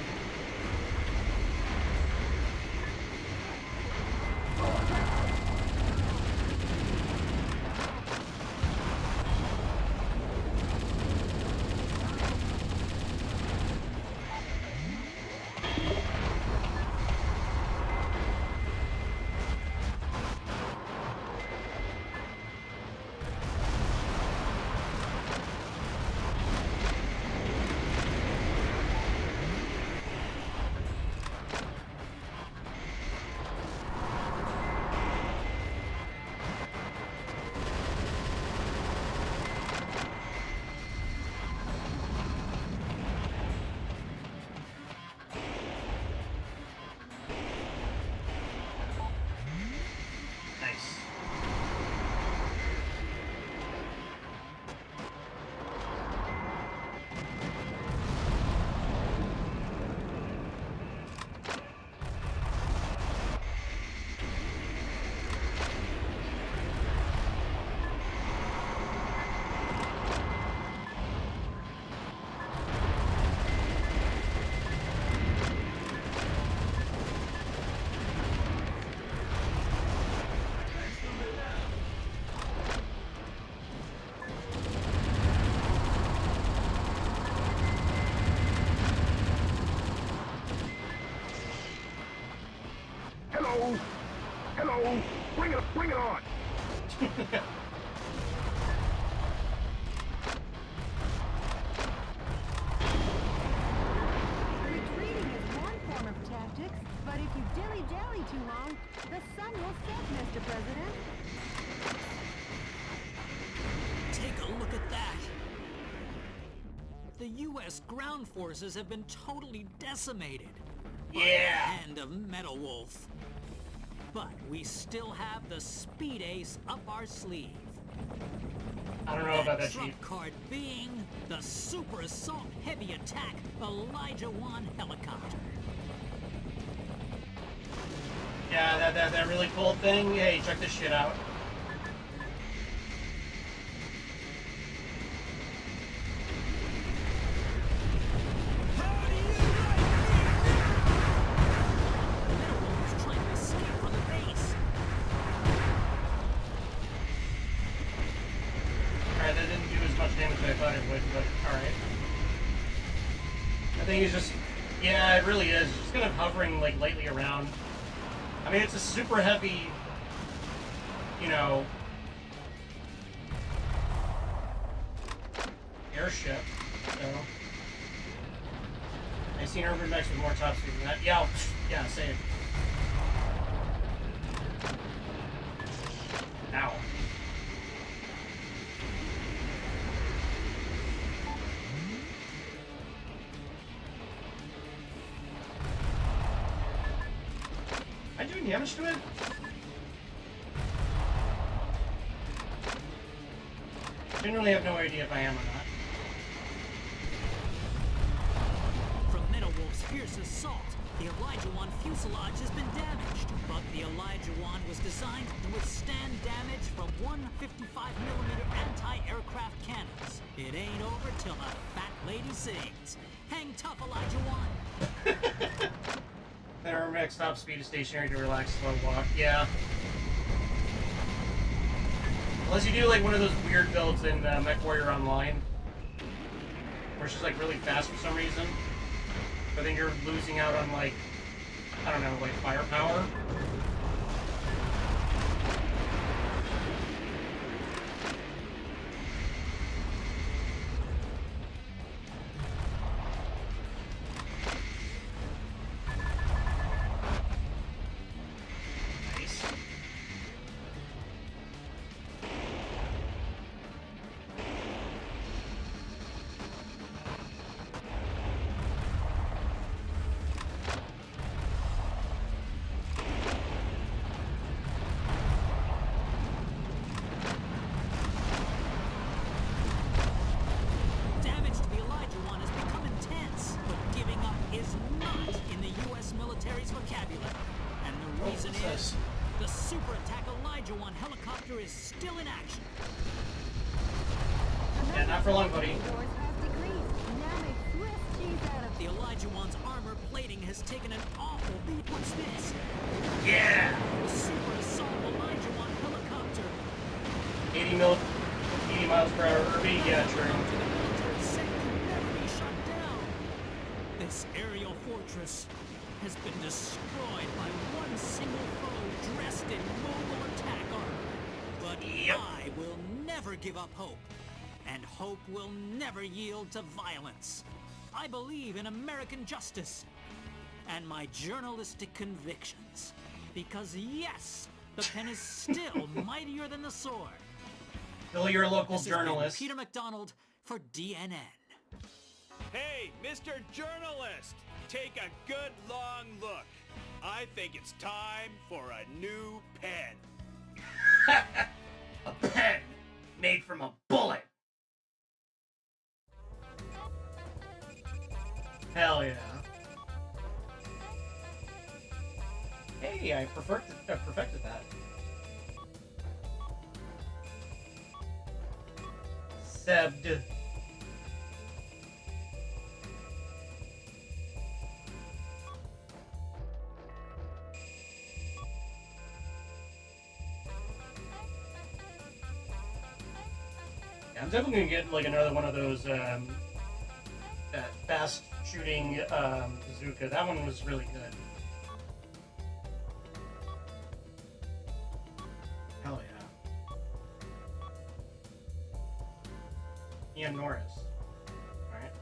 Hello! Bring it on! Retreating is one form of tactics, but if you dilly-dally too long, the sun will set, Mr. President. Take a look at that! the U.S. ground forces have been totally decimated by the Yeah. hand of Metal Wolf. But we still have the Speed Ace up our sleeve. I don't know about that, trump Chief. card being the Super Assault Heavy Attack Elijah 1 helicopter. Yeah, that really cool thing. Hey, check this shit out. Metalwork's trying to escape from the base. Alright, that didn't do as much damage as I thought it would, but alright. I think he's just... Yeah, it really is. Just kind of hovering, like, lightly around. I mean, it's a super heavy, you know, airship, so... I've seen urban mechs with more top speed than that. Yeah, yeah, same. Ow. Am I doing damage to it? Generally have no idea if I am or not. From Metalwolf's fierce assault, the Elijah 1 fuselage has been damaged, but the Elijah 1 was designed to withstand damage from 155mm anti-aircraft cannons. It ain't over till the fat lady sings. Hang tough, Elijah 1. The Mech stop speed is stationary to relax slow walk. Yeah. Unless you do like one of those weird builds in Mech Warrior Online, where it's just like really fast for some reason. But then you're losing out on like, I don't know, like firepower. Nice. Damage to the Elijah 1 has become intense, but giving up is not in the U.S. military's vocabulary. And the reason what's is, the Super Attack Elijah 1 helicopter is still in action. Yeah, not for long, buddy. Doors have decreased. Now make Swiss cheese out of The Elijah 1's armor plating has taken an awful beat. What's this? Yeah! The Super Assault Elijah 1 helicopter. 80 miles per hour, Irby? Yeah, true. To the military set can never be shut down. This aerial fortress has been destroyed by one single foe dressed in mobile attack armor. But Yep. I will never give up hope. And hope will never yield to violence. I believe in American justice and my journalistic convictions. Because yes, the pen is still mightier than the sword. Bill, you're a local This has been journalist. Peter McDonald for DNN. Hey, Mr. Journalist, take a good long look. I think it's time for a new pen. A pen made from a bullet. Hell yeah. Hey, I perfected that. Sebd. Yeah, I'm definitely gonna get like another one of those that fast shooting bazooka. That one was really good. Hell yeah. Ian Norris. Alright.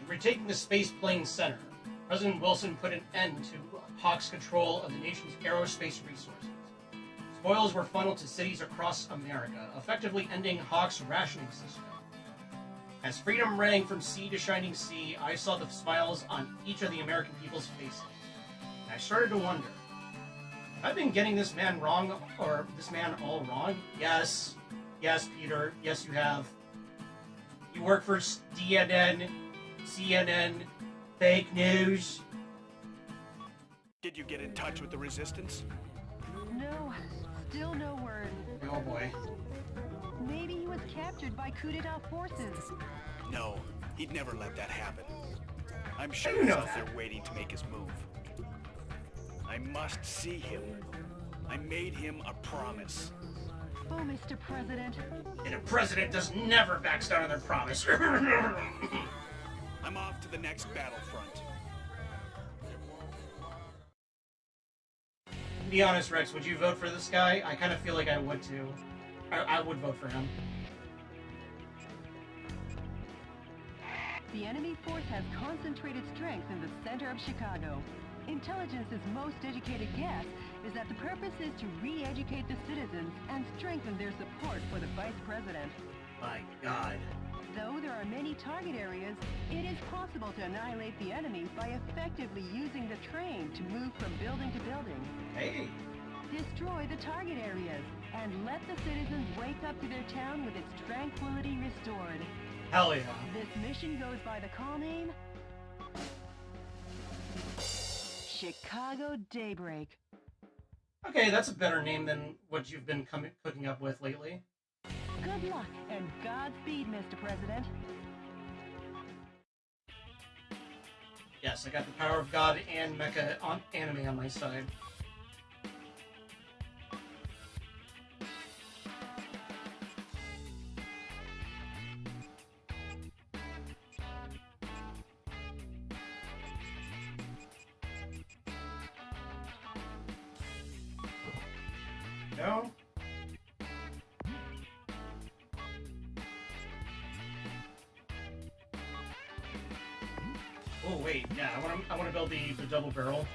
Retaking the space plane center, President Wilson put an end to Hawk's control of the nation's aerospace resources. Spoils were funneled to cities across America, effectively ending Hawk's rationing system. As freedom rang from sea to shining sea, I saw the smiles on each of the American people's faces. And I started to wonder, have I been getting this man wrong, or this man all wrong? Yes. Yes, Peter. Yes, you have. You work for CNN, fake news. Did you get in touch with the resistance? No, still no word. Oh boy. Maybe he was captured by coup d'etat forces. No, he'd never let that happen. I'm How sure do you he's know out that? there waiting to make his move. I must see him. I made him a promise. Oh, Mr. President. And a president does never backs down on their promise. I'm off to the next battlefront. To be honest, Rex, would you vote for this guy? I kind of feel like I would too. I would vote for him. The enemy force has concentrated strength in the center of Chicago. Intelligence's most educated guess is that the purpose is to re-educate the citizens and strengthen their support for the vice president. My God. Though there are many target areas, it is possible to annihilate the enemy by effectively using the train to move from building to building. Hey. Destroy the target areas and let the citizens wake up to their town with its tranquility restored. Hell yeah. This mission goes by the call name Chicago Daybreak. Okay, that's a better name than what you've been cooking up with lately. Good luck and Godspeed, Mr. President. Yes, I got the power of God and mecha anime on my side. No? Oh wait, yeah, I want to build the double barrel.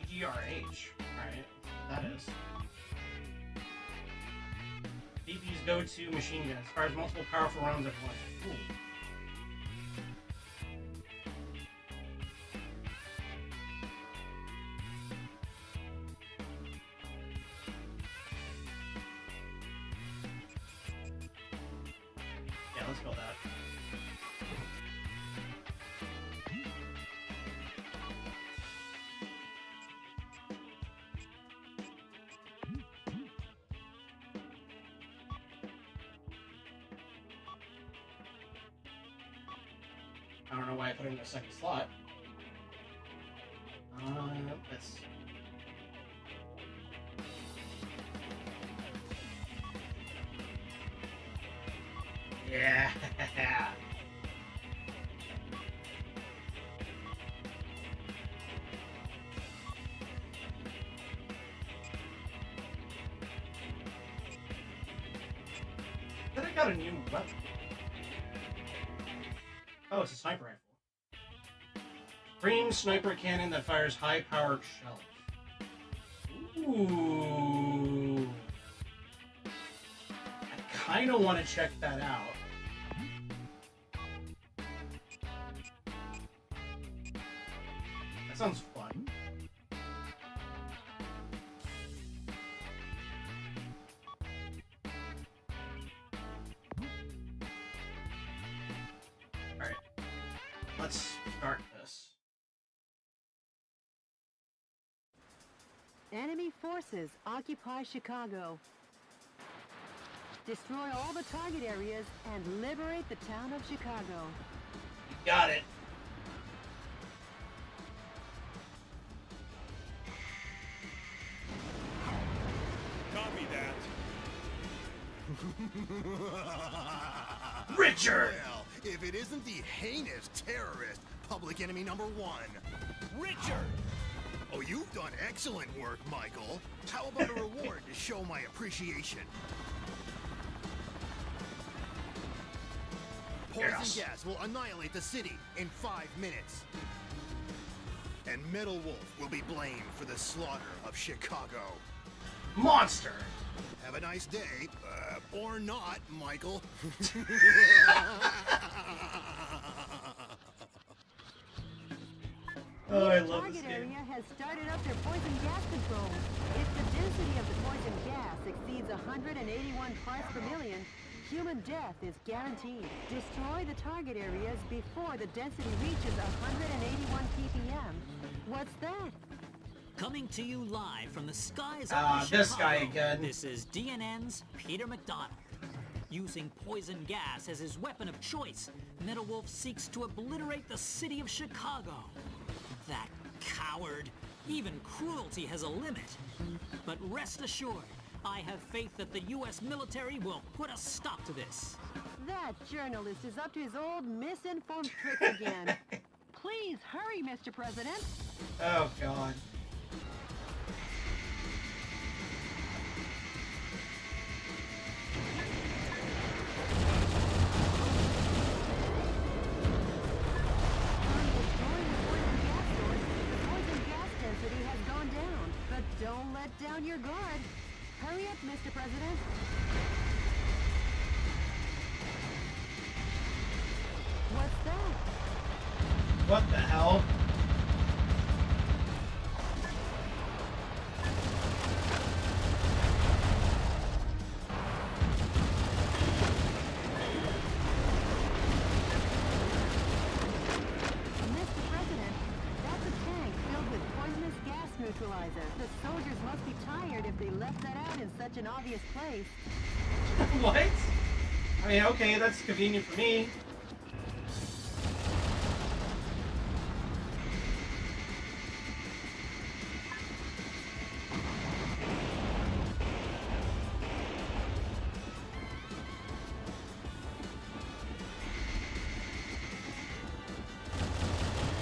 BGRH, right? That is. Baybee's go-to machine gun fires multiple powerful rounds at once. Cool. Yeah, let's build that. I don't know why I put it in the second slot. That's... Yeah! Then I got a new weapon. Oh, it's a sniper rifle. Green sniper cannon that fires high-powered shells. Ooh. I kind of want to check that out. That sounds fun. Alright. Let's start this. Enemy forces occupy Chicago. Destroy all the target areas and liberate the town of Chicago. You got it. Copy that. Richard! Well, if it isn't the heinous terrorist, public enemy number 1. Richard! Oh, you've done excellent work, Michael. How about a reward to show my appreciation? Poison Yes. gas will annihilate the city in 5 minutes. And Metal Wolf will be blamed for the slaughter of Chicago. Monster! Have a nice day. Or not, Michael. Oh, I The love this target game. area has started up their poison gas controls. If the density of the poison gas exceeds 181 parts per million, human death is guaranteed. Destroy the target areas before the density reaches 181 ppm. What's that? Coming to you live from the skies Ah, of this Chicago, guy again. This is DNN's Peter McDonald. Using poison gas as his weapon of choice, Metal Wolf seeks to obliterate the city of Chicago. That coward. Even cruelty has a limit. But rest assured, I have faith that the U.S. military will put a stop to this. That journalist is up to his old misinformed tricks again. Please hurry, Mr. President. Oh, God. Don't let down your guard. Hurry up, Mr. President. What's that? What the hell? Mr. President, that's a tank filled with poisonous gas neutralizer. The soldiers must be tired if they left that out in such an obvious place. What? I mean, okay, that's convenient for me.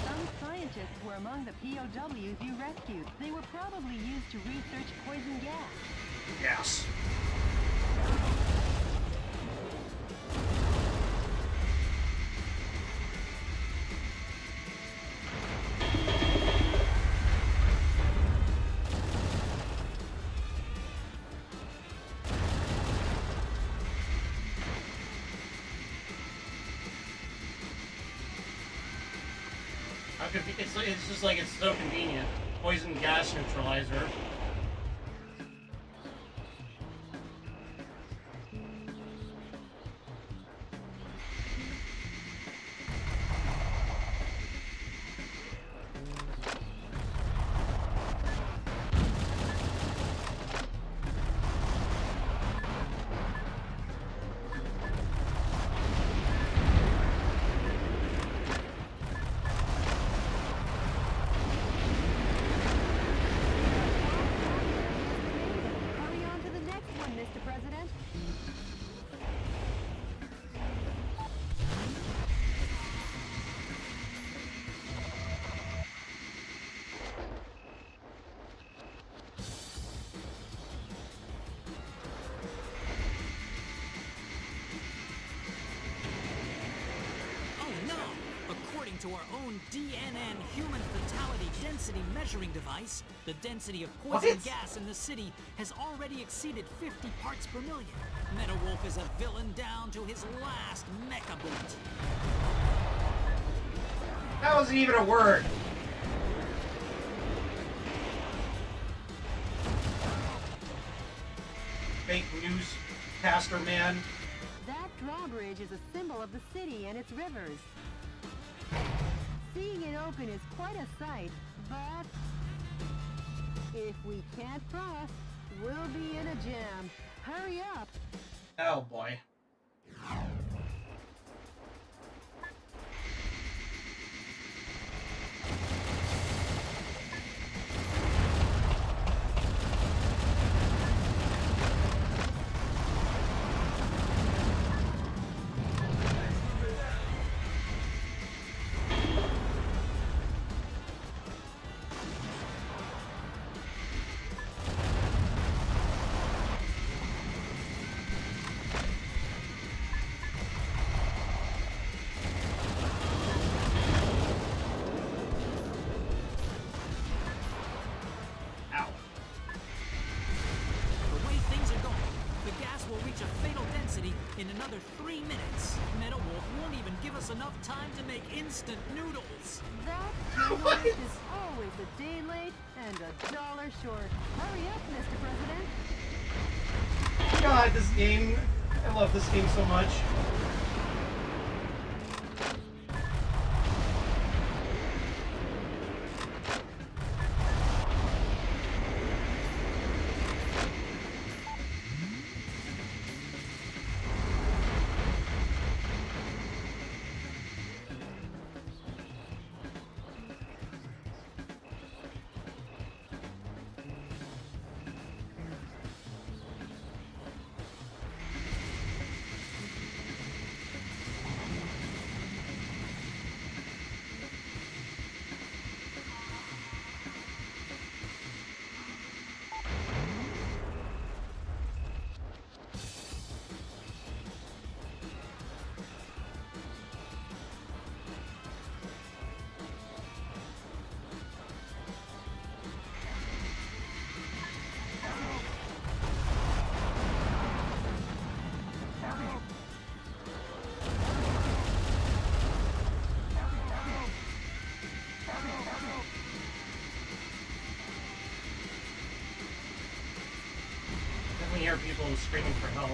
Some scientists were among the POWs you rescued. They were probably used to research poison gas. Yes. It's just like it's so convenient. Poison gas neutralizer. Hurry on to the next one, Mr. President. Oh no! According to our own DNN human fatality density measuring device, the density of poison What? gas in the city has already exceeded 50 parts per million. Metal Wolf is a villain down to his last mecha boot. That wasn't even a word. Fake newscaster man. That drawbridge is a symbol of the city and its rivers. Seeing it open is quite a sight, but if we can't cross, we'll be in a jam. Hurry up! Oh boy. enough time to make instant noodles. That journalist is always a day late and $1 short. Hurry up, Mr. President. God, this game. I love this game so much. Definitely hear people screaming for help.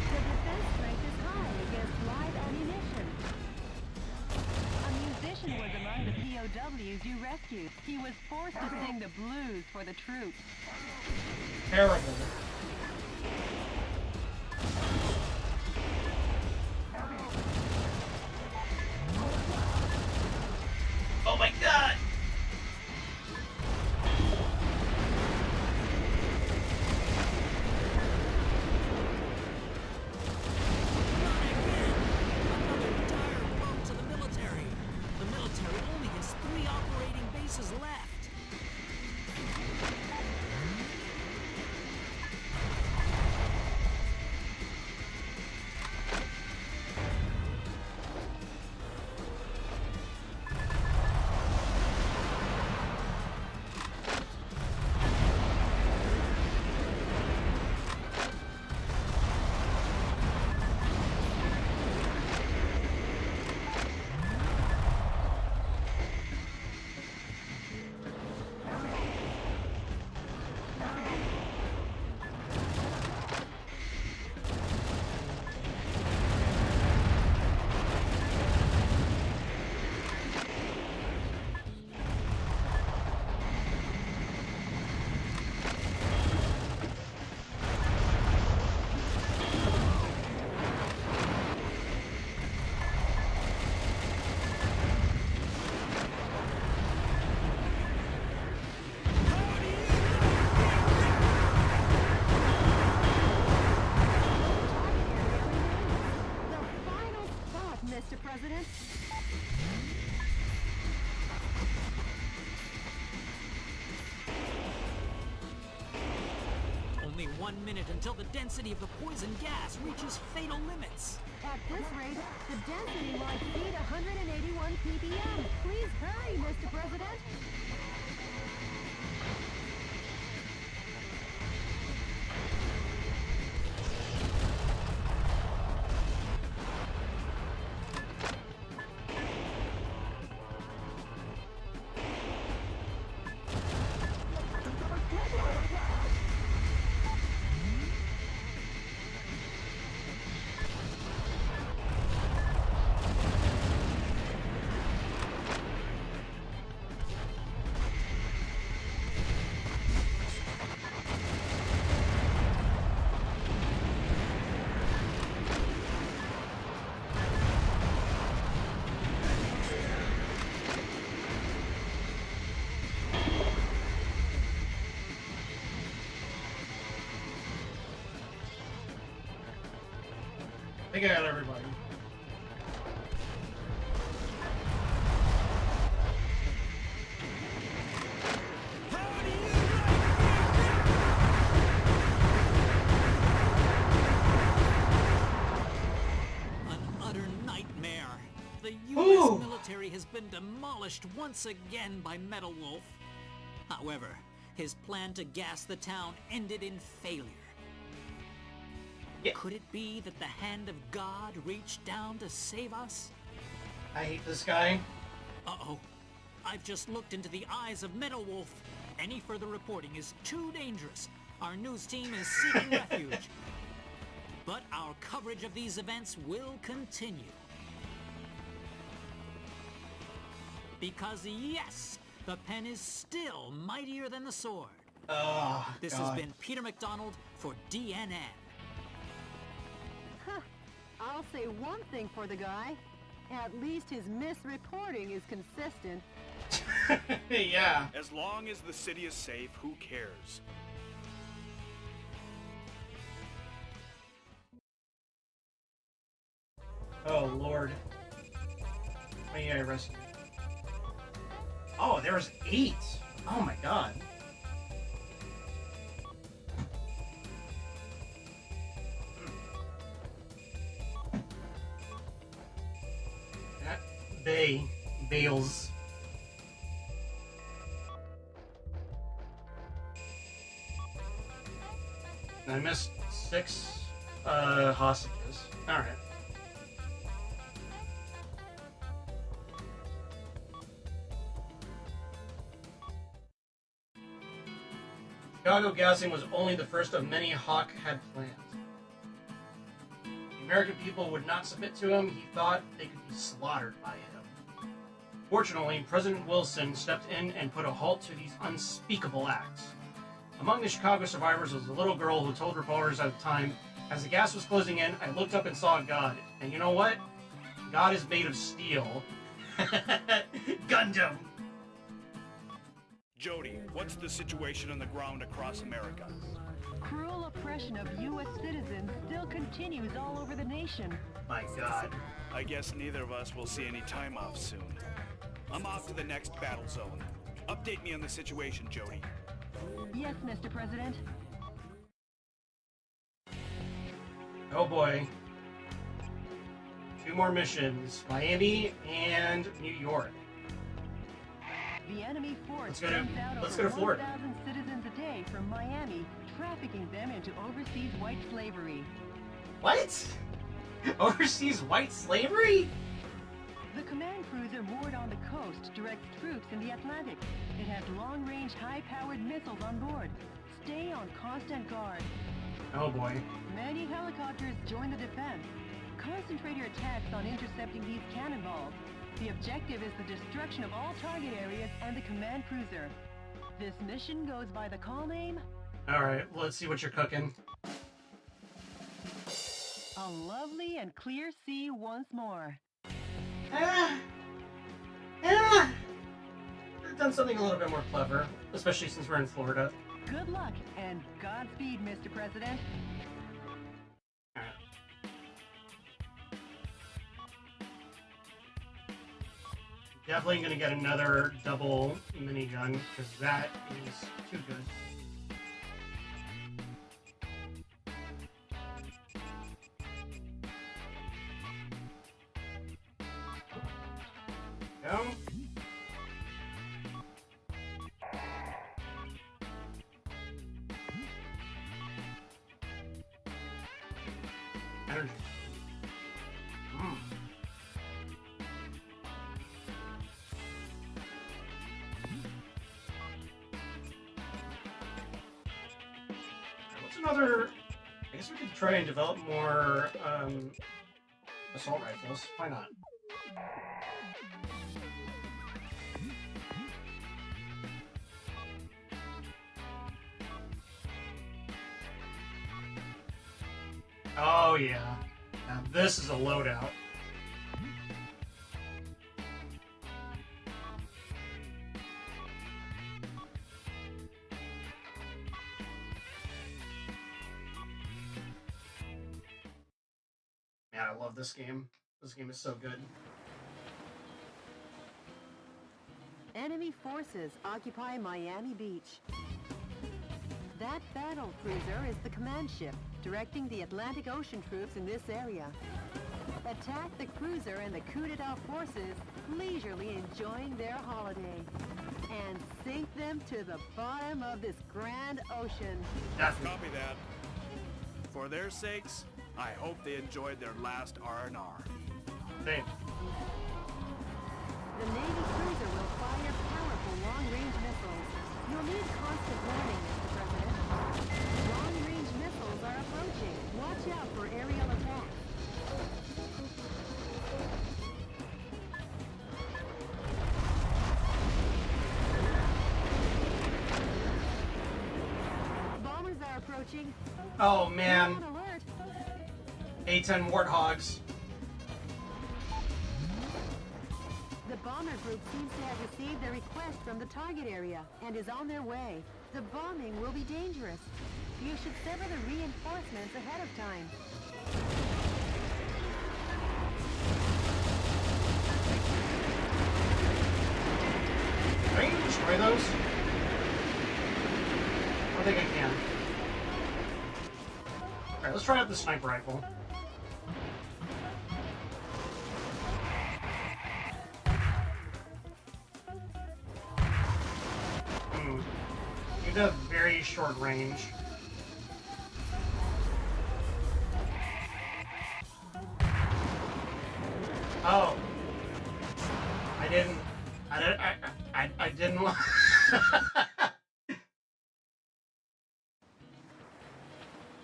The defense strength is high against live ammunition. A musician was among the POWs you rescued. He was forced to sing the blues for the troops. Terrible. Oh my god! Another dire blow to the military. The military only has 3 operating bases left. Mr. President. Only 1 minute until the density of the poison gas reaches fatal limits. At this rate, the density might feed 181 ppm. Please hurry, Mr. President. Take it out, everybody. An utter nightmare. The U.S. Ooh. military demolished once again by Metal Wolf. However, his plan to gas the town ended in failure. Yeah. Could it be that the hand of God reached down to save us? I hate this guy. Uh-oh. I've just looked into the eyes of Metal Wolf. Any further reporting is too dangerous. Our news team is seeking refuge. But our coverage of these events will continue. Because yes, the pen is still mightier than the sword. Oh, This God. has been Peter McDonald for DNN. Huh. I'll say one thing for the guy. At least his misreporting is consistent. Yeah. As long as the city is safe, who cares? Oh, Lord. How many I rescued? Oh, there was 8. Oh, my God. That Bales. I missed 6 hostages. Alright. Chicago gassing was only the first of many Hawk had planned. The American people would not submit to him. He thought they could be slaughtered by him. Fortunately, President Wilson stepped in and put a halt to these unspeakable acts. Among the Chicago survivors was a little girl who told reporters at the time, "As the gas was closing in, I looked up and saw God. And you know what? God is made of steel." Gundam! Jody, what's the situation on the ground across America? Cruel oppression of U.S. citizens still continues all over the nation. My God. I guess neither of us will see any time off soon. I'm off to the next battle zone. Update me on the situation, Jody. Yes, Mr. President. Oh boy. 2 more missions. Miami and New York. The enemy force Let's go to- sends out let's over go to Florida. 1,000 citizens a day from Miami, trafficking them into overseas white slavery. What? Overseas white slavery? The command cruiser moored on the coast directs troops in the Atlantic. It has long-range, high-powered missiles on board. Stay on constant guard. Oh boy. Many helicopters join the defense. Concentrate your attacks on intercepting these cannonballs. The objective is the destruction of all target areas and the command cruiser. This mission goes by the call name... Alright, let's see what you're cooking. A lovely and clear sea once more. I've done something a little bit more clever, especially since we're in Florida. Good luck and Godspeed, Mr. President. Alright. Definitely gonna get another double minigun, because that is too good. Go. Energy. What's another? I guess we could try and develop more assault rifles. Why not? Oh yeah. Now this is a loadout. Man, I love this game. This game is so good. Enemy forces occupy Miami Beach. That battle cruiser is the command ship, directing the Atlantic Ocean troops in this area. Attack the cruiser and the coup d'etat forces, leisurely enjoying their holiday. And sink them to the bottom of this grand ocean. Copy that. For their sakes, I hope they enjoyed their last R&R. Same. The Navy cruiser will fire powerful long-range missiles. You'll need constant warning, Mr. President. Long-range missiles are approaching. Watch out for aerial attacks. Bombers are approaching. Oh man, Red alert. A-10 Warthogs. The bomber group seems to have received a request from the target area and is on their way. The bombing will be dangerous. You should sever the reinforcements ahead of time. Can you destroy those? I think I can. Alright, let's try out the sniper rifle. You have very short range. Oh. I didn't want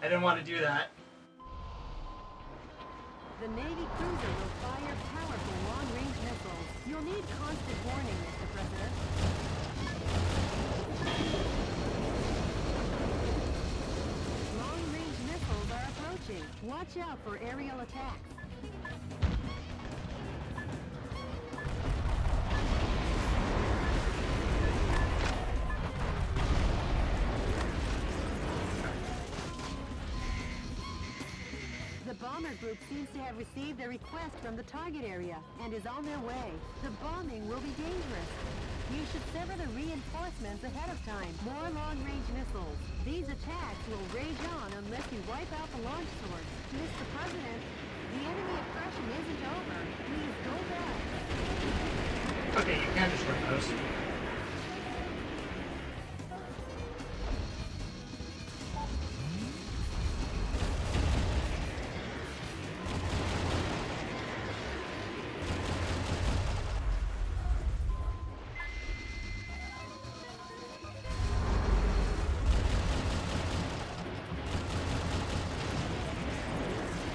I didn't want to do that. The Navy cruiser will fire powerful long-range missiles. You'll need constant warning, Mr. President. Long-range missiles are approaching. Watch out for aerial attacks. The bomber group seems to have received a request from the target area and is on their way. The bombing will be dangerous. You should sever the reinforcements ahead of time. More long-range missiles. These attacks will rage on unless you wipe out the launch source. Mr. President, the enemy oppression isn't over. Please go back. Okay, you can destroy those.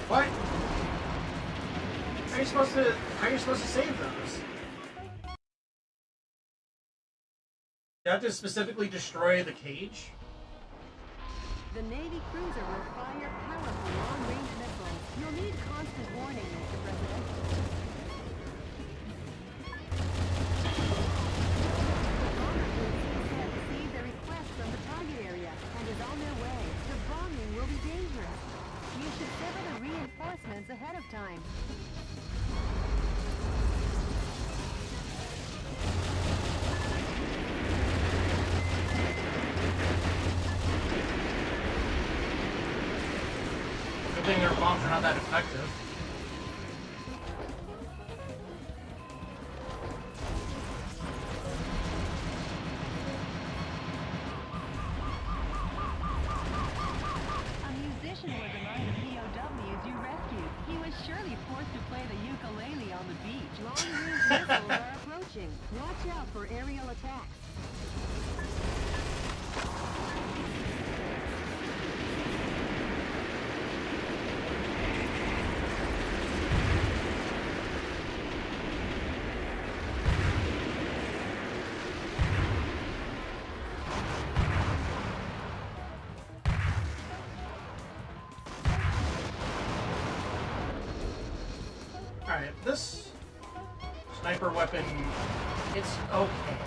What? How are you supposed to save those? You have to specifically destroy the cage? The Navy cruiser will fire powerful long-range missiles. You'll need constant warning, Mr. President. The bomber group seems to have received a request from the target area and is on their way. The bombing will be dangerous. You should sever the reinforcements ahead of time. Good thing their bombs are not that effective. A musician was among the POWs you rescued. He was surely forced to play the ukulele on the beach. Long-range missiles are approaching. Watch out for aerial attacks. Alright, this sniper weapon, it's okay.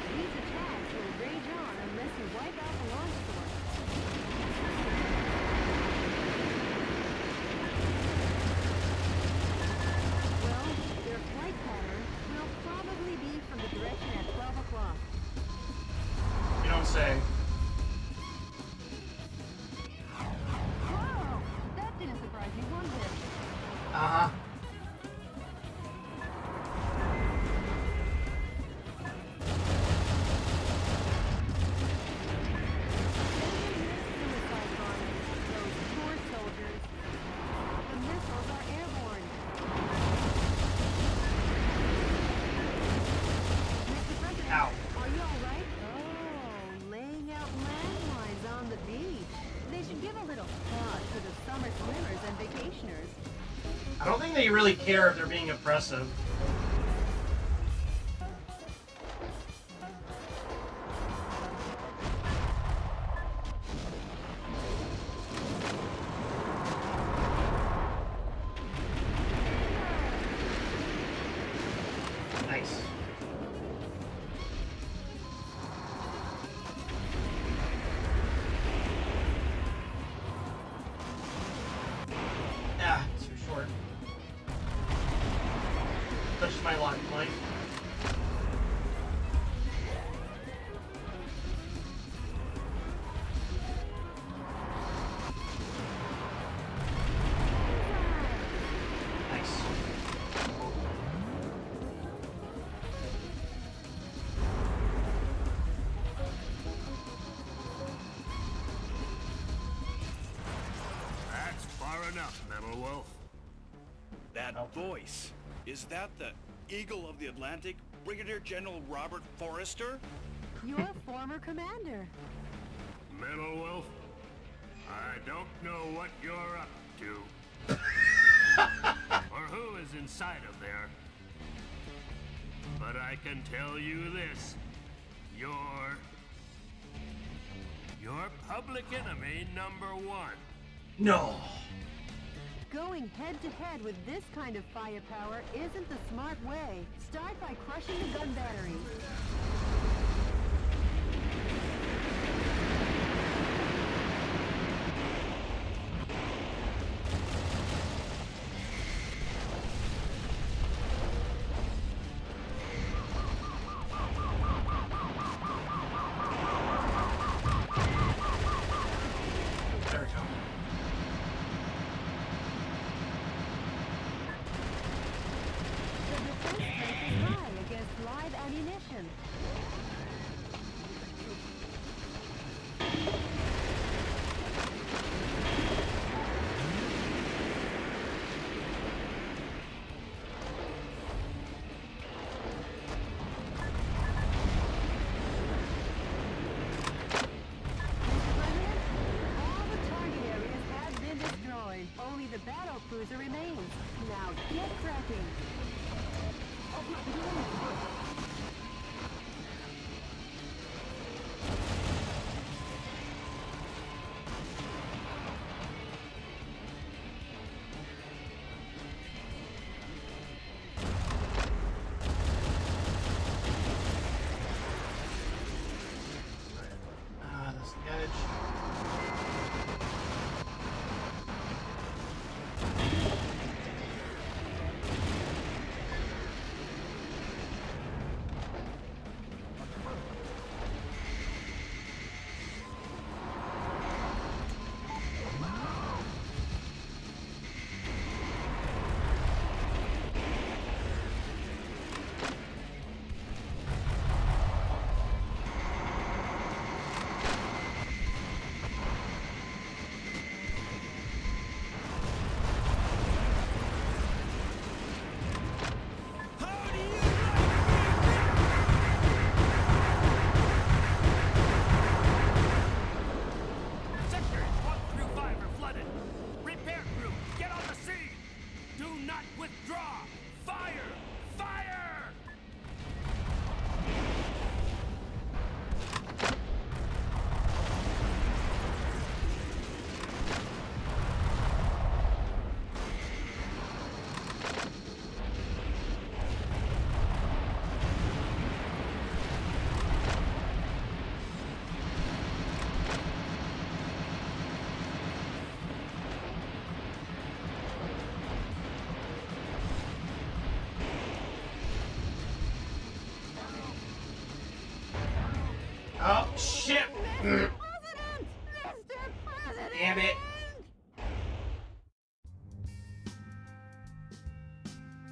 These attacks will rage on unless you wipe out the launch source. Well, their flight pattern will probably be from the direction at 12 o'clock. commissioners. I don't think they really care if they're being oppressive. Nice. Ah, too short. Touches my lock point. Nice. That's far enough, Metal Wolf. That voice. Is that the Eagle of the Atlantic, Brigadier General Robert Forrester? Your former commander. Metal Wolf, I don't know what you're up to. or who is inside of there. But I can tell you this. You're public enemy #1. No. Going head-to-head with this kind of firepower isn't the smart way. Start by crushing the gun batteries. There we go. The defense strength is high against live ammunition. Mr. President, all the target areas have been destroyed. Only the battle cruiser remains. Now get cracking. Ah, that's the edge. Sectors 1 through 5 are flooded. Repair crew, get on the scene. Do not withdraw. Fire! Fire! Oh, shit! President! Mr. President! Damn it!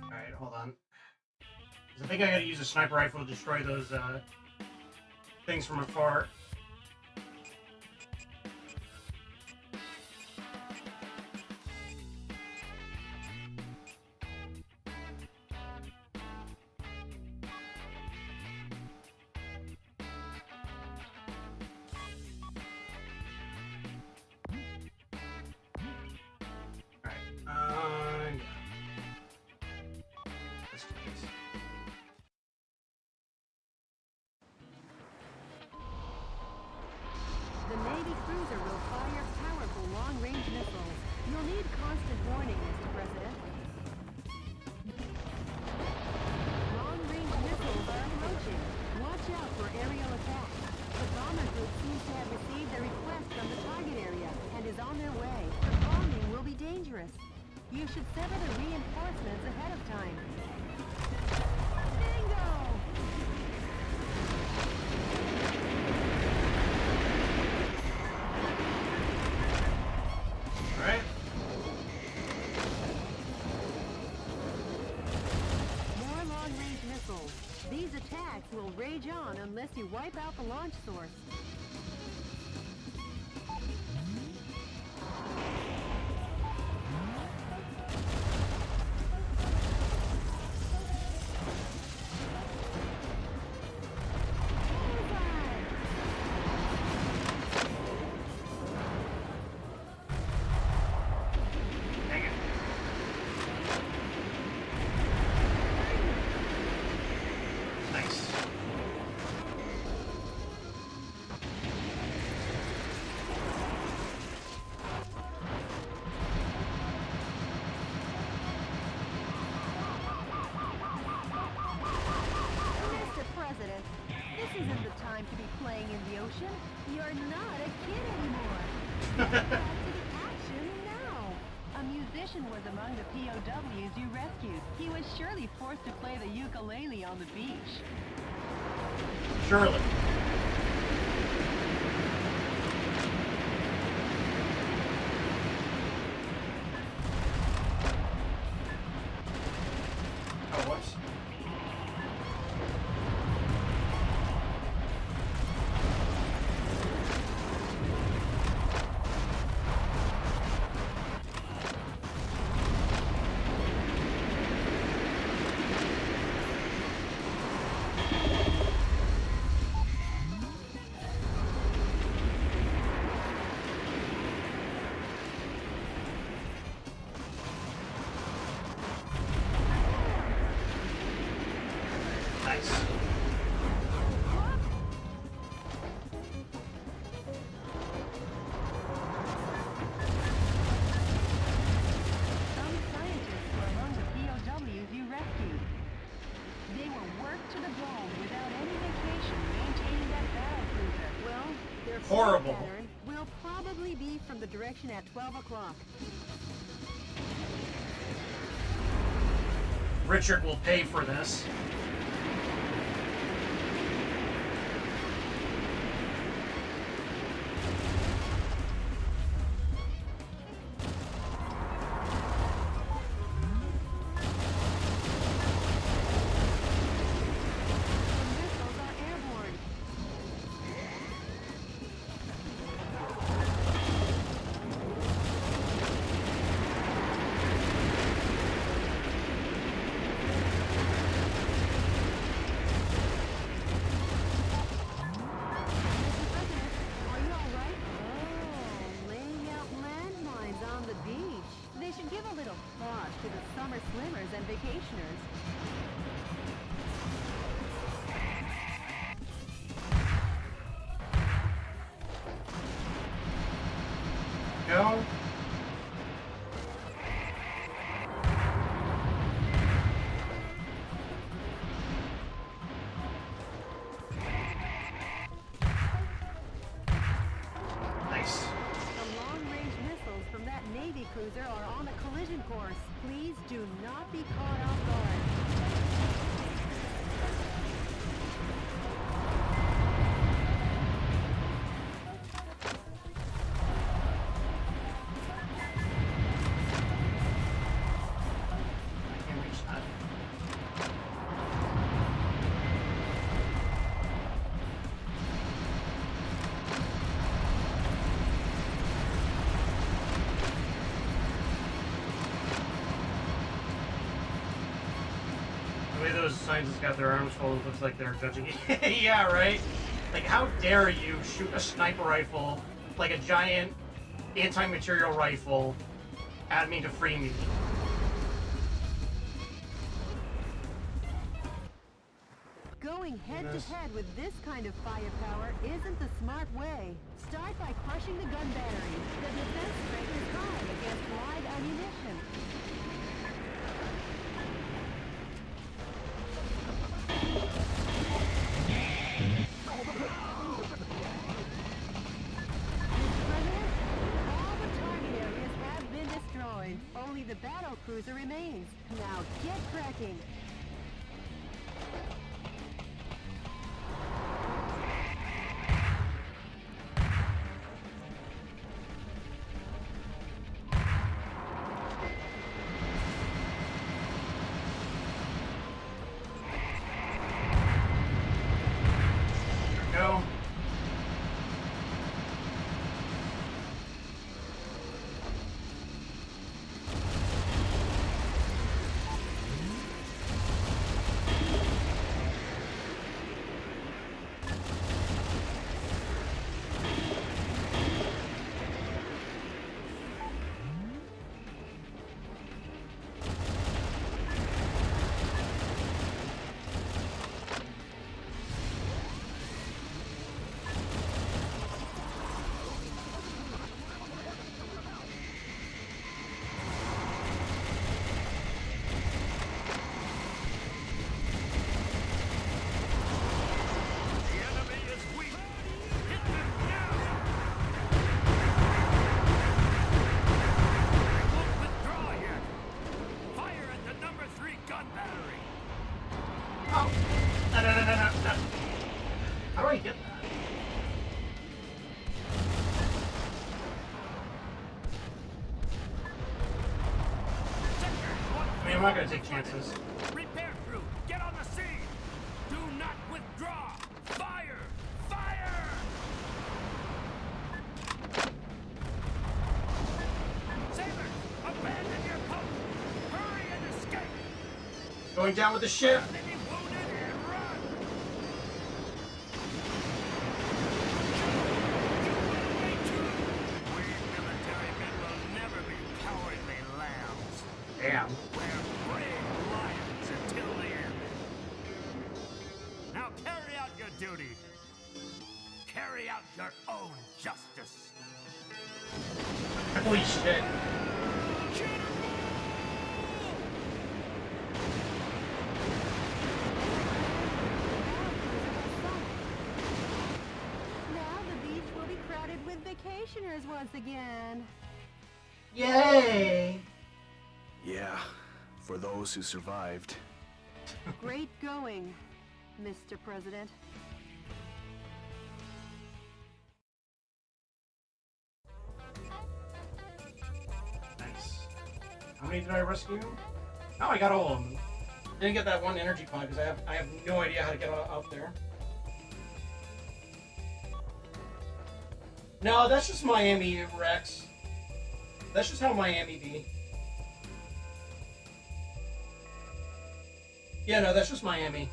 Alright, hold on. 'Cause I think I gotta use a sniper rifle to destroy those, things from afar. Alright, cruiser will fire powerful long-range missiles. You'll need constant warning, Mr. President. Long-range missiles are approaching. Watch out for aerial attack. The bomber group seems to have received a request from the target area and is on their way. The bombing will be dangerous. You should sever the reinforcements ahead of time. Bingo! Alright. More long-range missiles. These attacks will rage on unless you wipe out the launch source. Nice. Mr. President, this isn't the time to be playing in the ocean. You're not a kid anymore. Get back to the action now. A musician was among the POWs you rescued. He was surely forced to play the ukulele on the beach. Surely. Oh, whoops. Nice. Some scientists were among the POWs you rescued. They were worked to the bone without any vacation maintaining that battle cruiser. Well, their flight Horrible. pattern will probably be from the direction at 12 o'clock. Richard will pay for this. The missiles are airborne. Are you all right? Oh, laying out landmines on the beach. They should give a little thought to the summer swimmers and vacationers. Go. Nice. The long-range missiles from that Navy cruiser are on a collision course. Please do not be caught off guard. I can't reach that. The way those scientists got their arms folded looks like they're judging. Yeah, right? Like, how dare you shoot a sniper rifle, like a giant anti-material rifle, at me to free me? Go Going head-to-head with this kind of firepower isn't the smart way. Start by crushing the gun battery. The defense strength is high against live ammunition. Only the battle cruiser remains. Now get cracking. Go. How do I get that? I mean, I'm not gonna take chances. Repair crew, get on the scene! Do not withdraw! Fire! Fire! Sailors, abandon your post! Hurry and escape! Going down with the ship. Enemy wounded and run! We military men will never be cowardly lambs. Damn. We're brave lions until the end. Now carry out your duty. Carry out your own justice. Holy shit. Now the beach will be crowded with vacationers once again. Yay! Yeah, for those who survived. Great going, Mr. President. Nice. How many did I rescue? Oh, I got all of them. Didn't get that one energy pod because I have no idea how to get out there. No, that's just Miami, Rex. That's just how Miami be. Yeah, no, that's just Miami.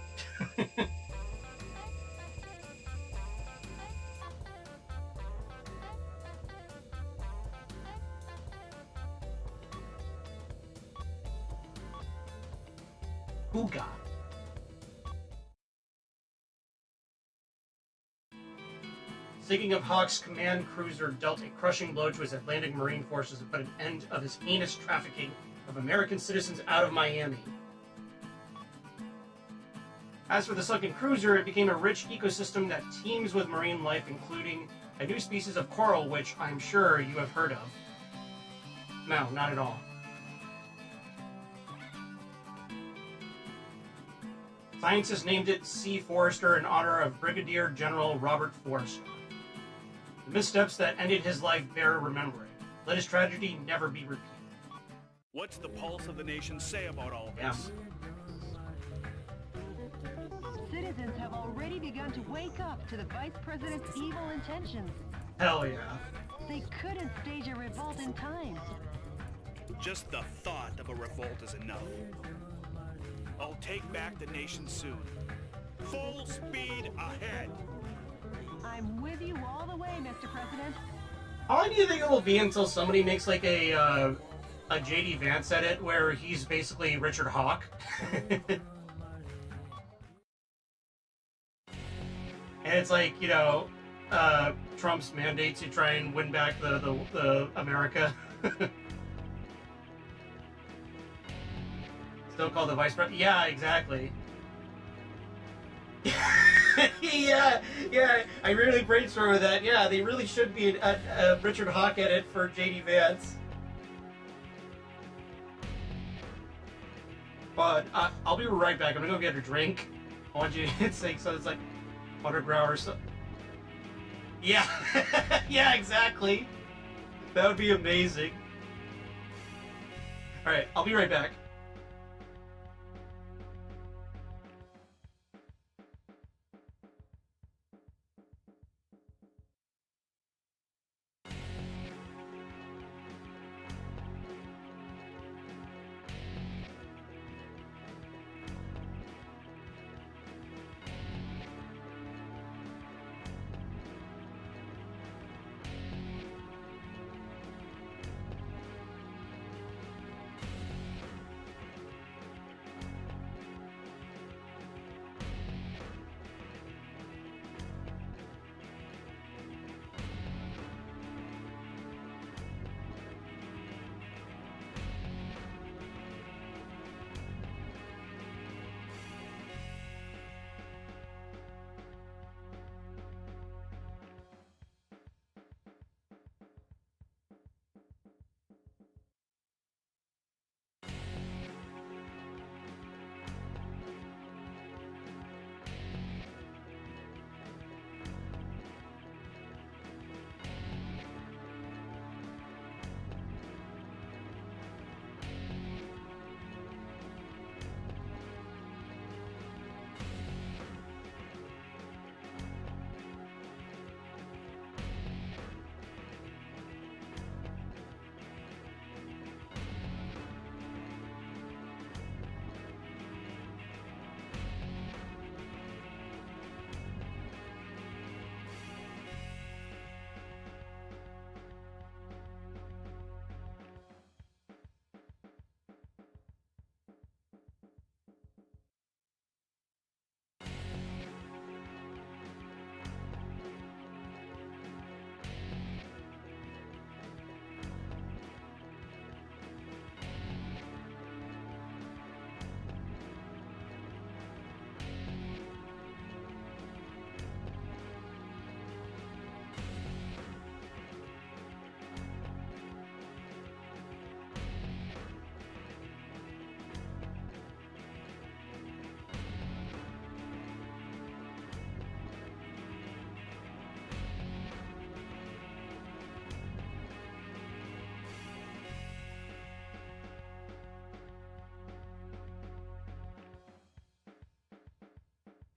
Booga. Sinking of Hawk's command cruiser dealt a crushing blow to his Atlantic Marine forces and put an end of his heinous trafficking of American citizens out of Miami. As for the sunken cruiser, it became a rich ecosystem that teems with marine life, including a new species of coral, which I'm sure you have heard of. No, not at all. Scientists named it Sea Forester in honor of Brigadier General Robert Forster. The missteps that ended his life bear remembering. Let his tragedy never be repeated. What's the pulse of the nation say about all Yeah. this? Citizens have already begun to wake up to the Vice President's evil intentions. Hell yeah. They couldn't stage a revolt in time. Just the thought of a revolt is enough. I'll take back the nation soon. Full speed ahead. I'm with you all the way, Mr. President. How long do you think it will be until somebody makes like a JD Vance edit where he's basically Richard Hawk? And it's like, Trump's mandate to try and win back the America. Still called the vice president. Yeah, exactly. yeah. I really brainstormed with that. Yeah, they really should be a Richard Hawk edit for JD Vance. But I'll be right back. I'm gonna go get a drink. I want you to think so. It's like 100 hours. So. Yeah, yeah, exactly. That would be amazing. All right, I'll be right back.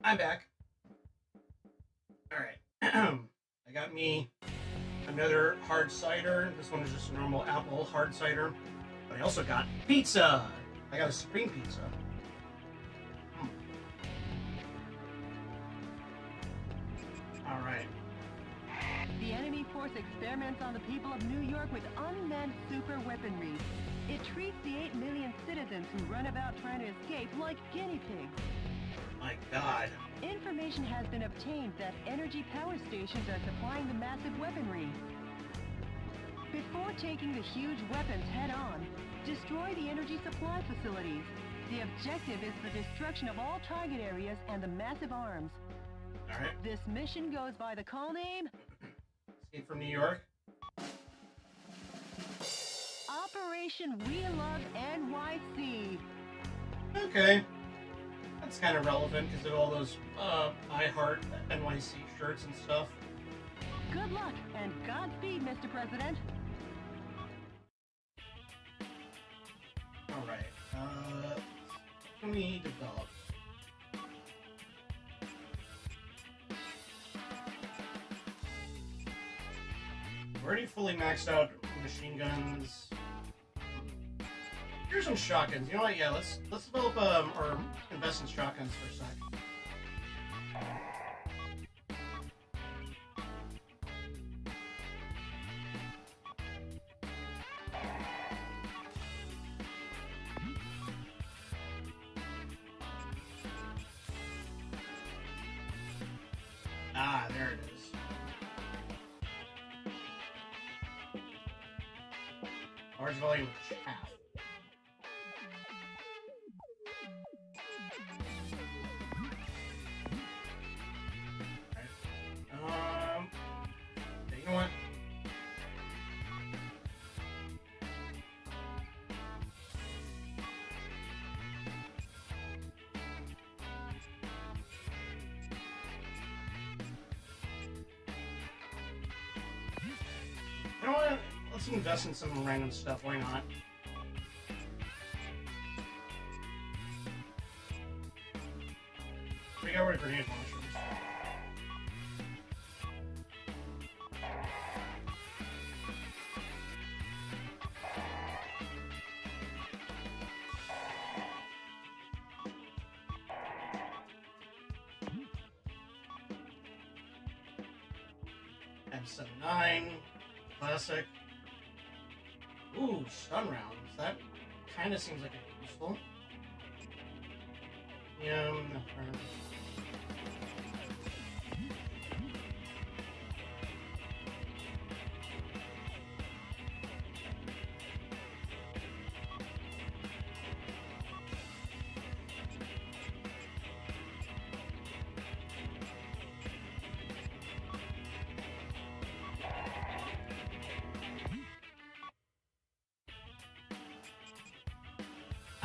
I'm back. Alright. I got me another hard cider. This one is just a normal apple hard cider. But I also got pizza. I got a supreme pizza. Alright. The enemy force experiments on the people of New York with unmanned super weaponry. It treats the 8 million citizens who run about trying to escape like guinea pigs. My God. Information has been obtained that energy power stations are supplying the massive weaponry. Before taking the huge weapons head-on, destroy the energy supply facilities. The objective is the destruction of all target areas and the massive arms. All right. This mission goes by the call name... Escape from New York. Operation We Love NYC. Okay. That's kind of relevant because of all those I Heart NYC shirts and stuff. Good luck and Godspeed, Mr. President. Alright. Let me develop. Already fully maxed out machine guns. Here's some shotguns. You know what? Yeah, let's develop or invest in shotguns for a sec. there it is. Large volume of chaff. Alright. You know what? You know what? Let's invest in some random stuff. Why not? We got rid of grenade launchers. M79, classic. Ooh, stun rounds. That kind of seems like it's useful. Yeah.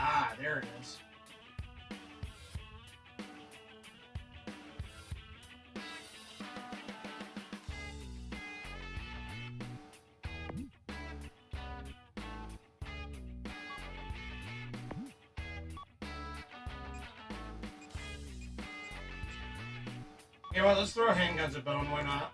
Ah, there it is. You know what, let's throw handguns at Bone, why not?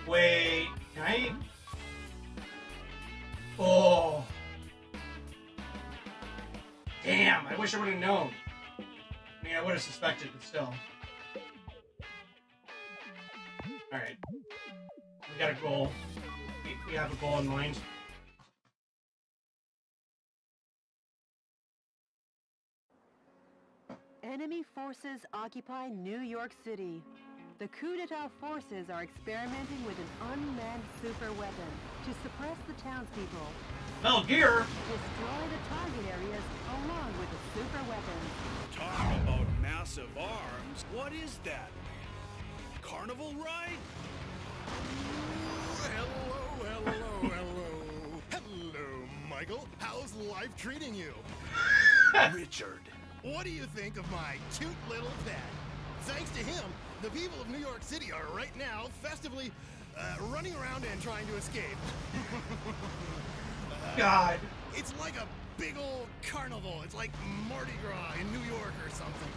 Wait, can I? Oh. Damn, I wish I would have known. I mean, I would have suspected, but still. Alright. We got a goal. We have a goal in mind. Enemy forces occupy New York City. The coup d'etat forces are experimenting with an unmanned super weapon to suppress the townspeople. Metal Gear? Destroy the target areas along with the super weapons. Talk about massive arms. What is that? Carnival ride? Hello, Michael. How's life treating you? Richard. What do you think of my cute little pet? Thanks to him, the people of New York City are right now festively running around and trying to escape. God. It's like a big old carnival. It's like Mardi Gras in New York or something.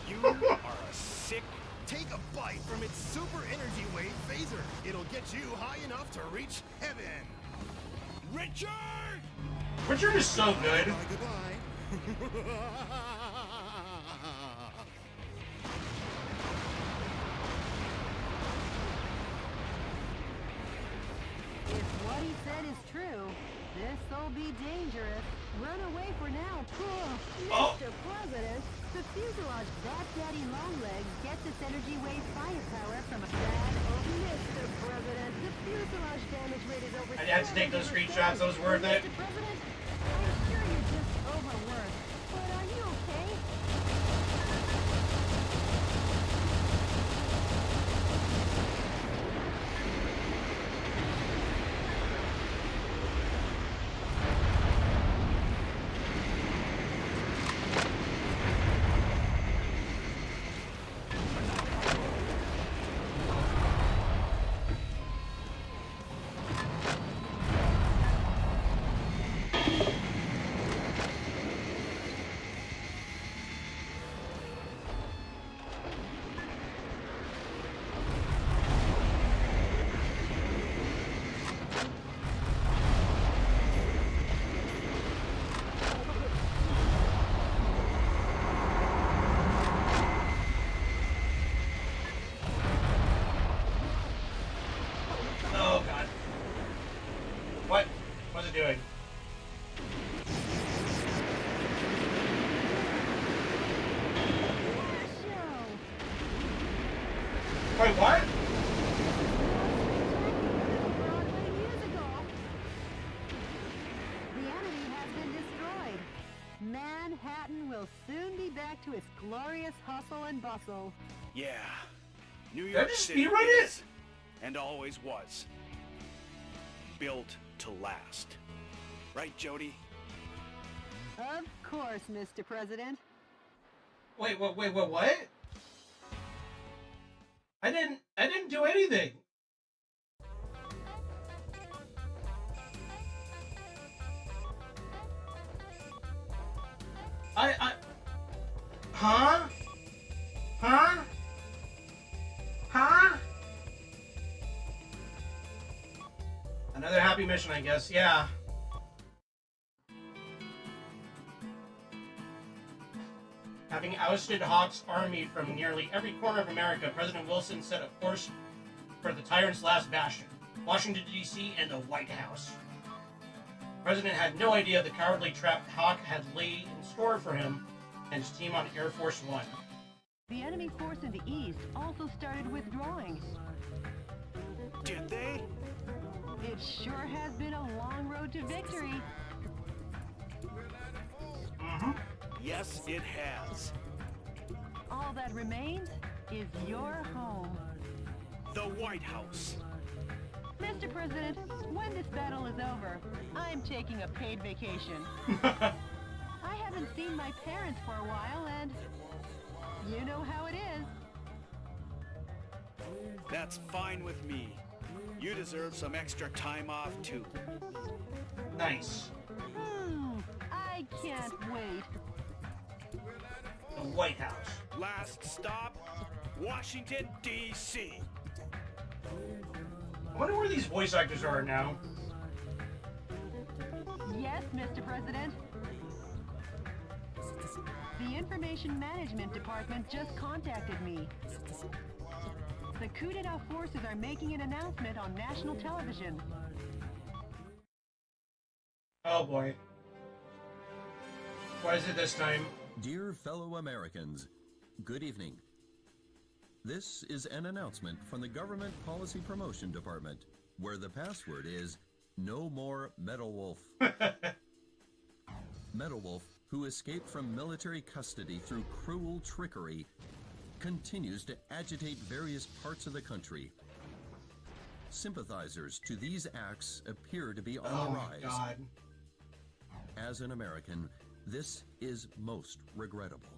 You are a sick... Take a bite from its super energy wave phaser. It'll get you high enough to reach heaven. Richard! Richard is so good. Goodbye. If what he said is true, this'll be dangerous. Run away for now. Oh. Mr. President, the fuselage Bat Daddy Longlegs gets its energy wave firepower from a bad Mr. President, the fuselage damage rate is over. I had to take those screenshots, those were worth it. Mr. President, I'm sure you're just overworked, but are you okay? Wait, what? Broadway musical. The enemy has been destroyed. Manhattan will soon be back to its glorious hustle and bustle. Yeah. New I York just City speedrun it? is, and always was, built to last. Right, Jody? Of course, Mr. President. Wait, what? I didn't do anything. Huh? Another happy mission, I guess. Yeah. Having ousted Hawk's army from nearly every corner of America, President Wilson set a course for the tyrant's last bastion, Washington, D.C. and the White House. The President had no idea the cowardly trap Hawk had laid in store for him and his team on Air Force One. The enemy force in the east also started withdrawing. Did they? It sure has been a long road to victory. Mm-hmm. Yes, it has. All that remains is your home. The White House. Mr. President, when this battle is over, I'm taking a paid vacation. I haven't seen my parents for a while, and you know how it is. That's fine with me. You deserve some extra time off, too. Nice. I can't wait. The White House. Last stop, Washington, D.C. I wonder where these voice actors are now. Yes, Mr. President. The Information Management Department just contacted me. The coup d'etat forces are making an announcement on national television. Oh boy. What is it this time? Dear fellow Americans, good evening. This is an announcement from the Government Policy Promotion Department, where the password is no more Metal Wolf. Metal Wolf, who escaped from military custody through cruel trickery, continues to agitate various parts of the country. Sympathizers to these acts appear to be on the rise. God. As an American, this is most regrettable.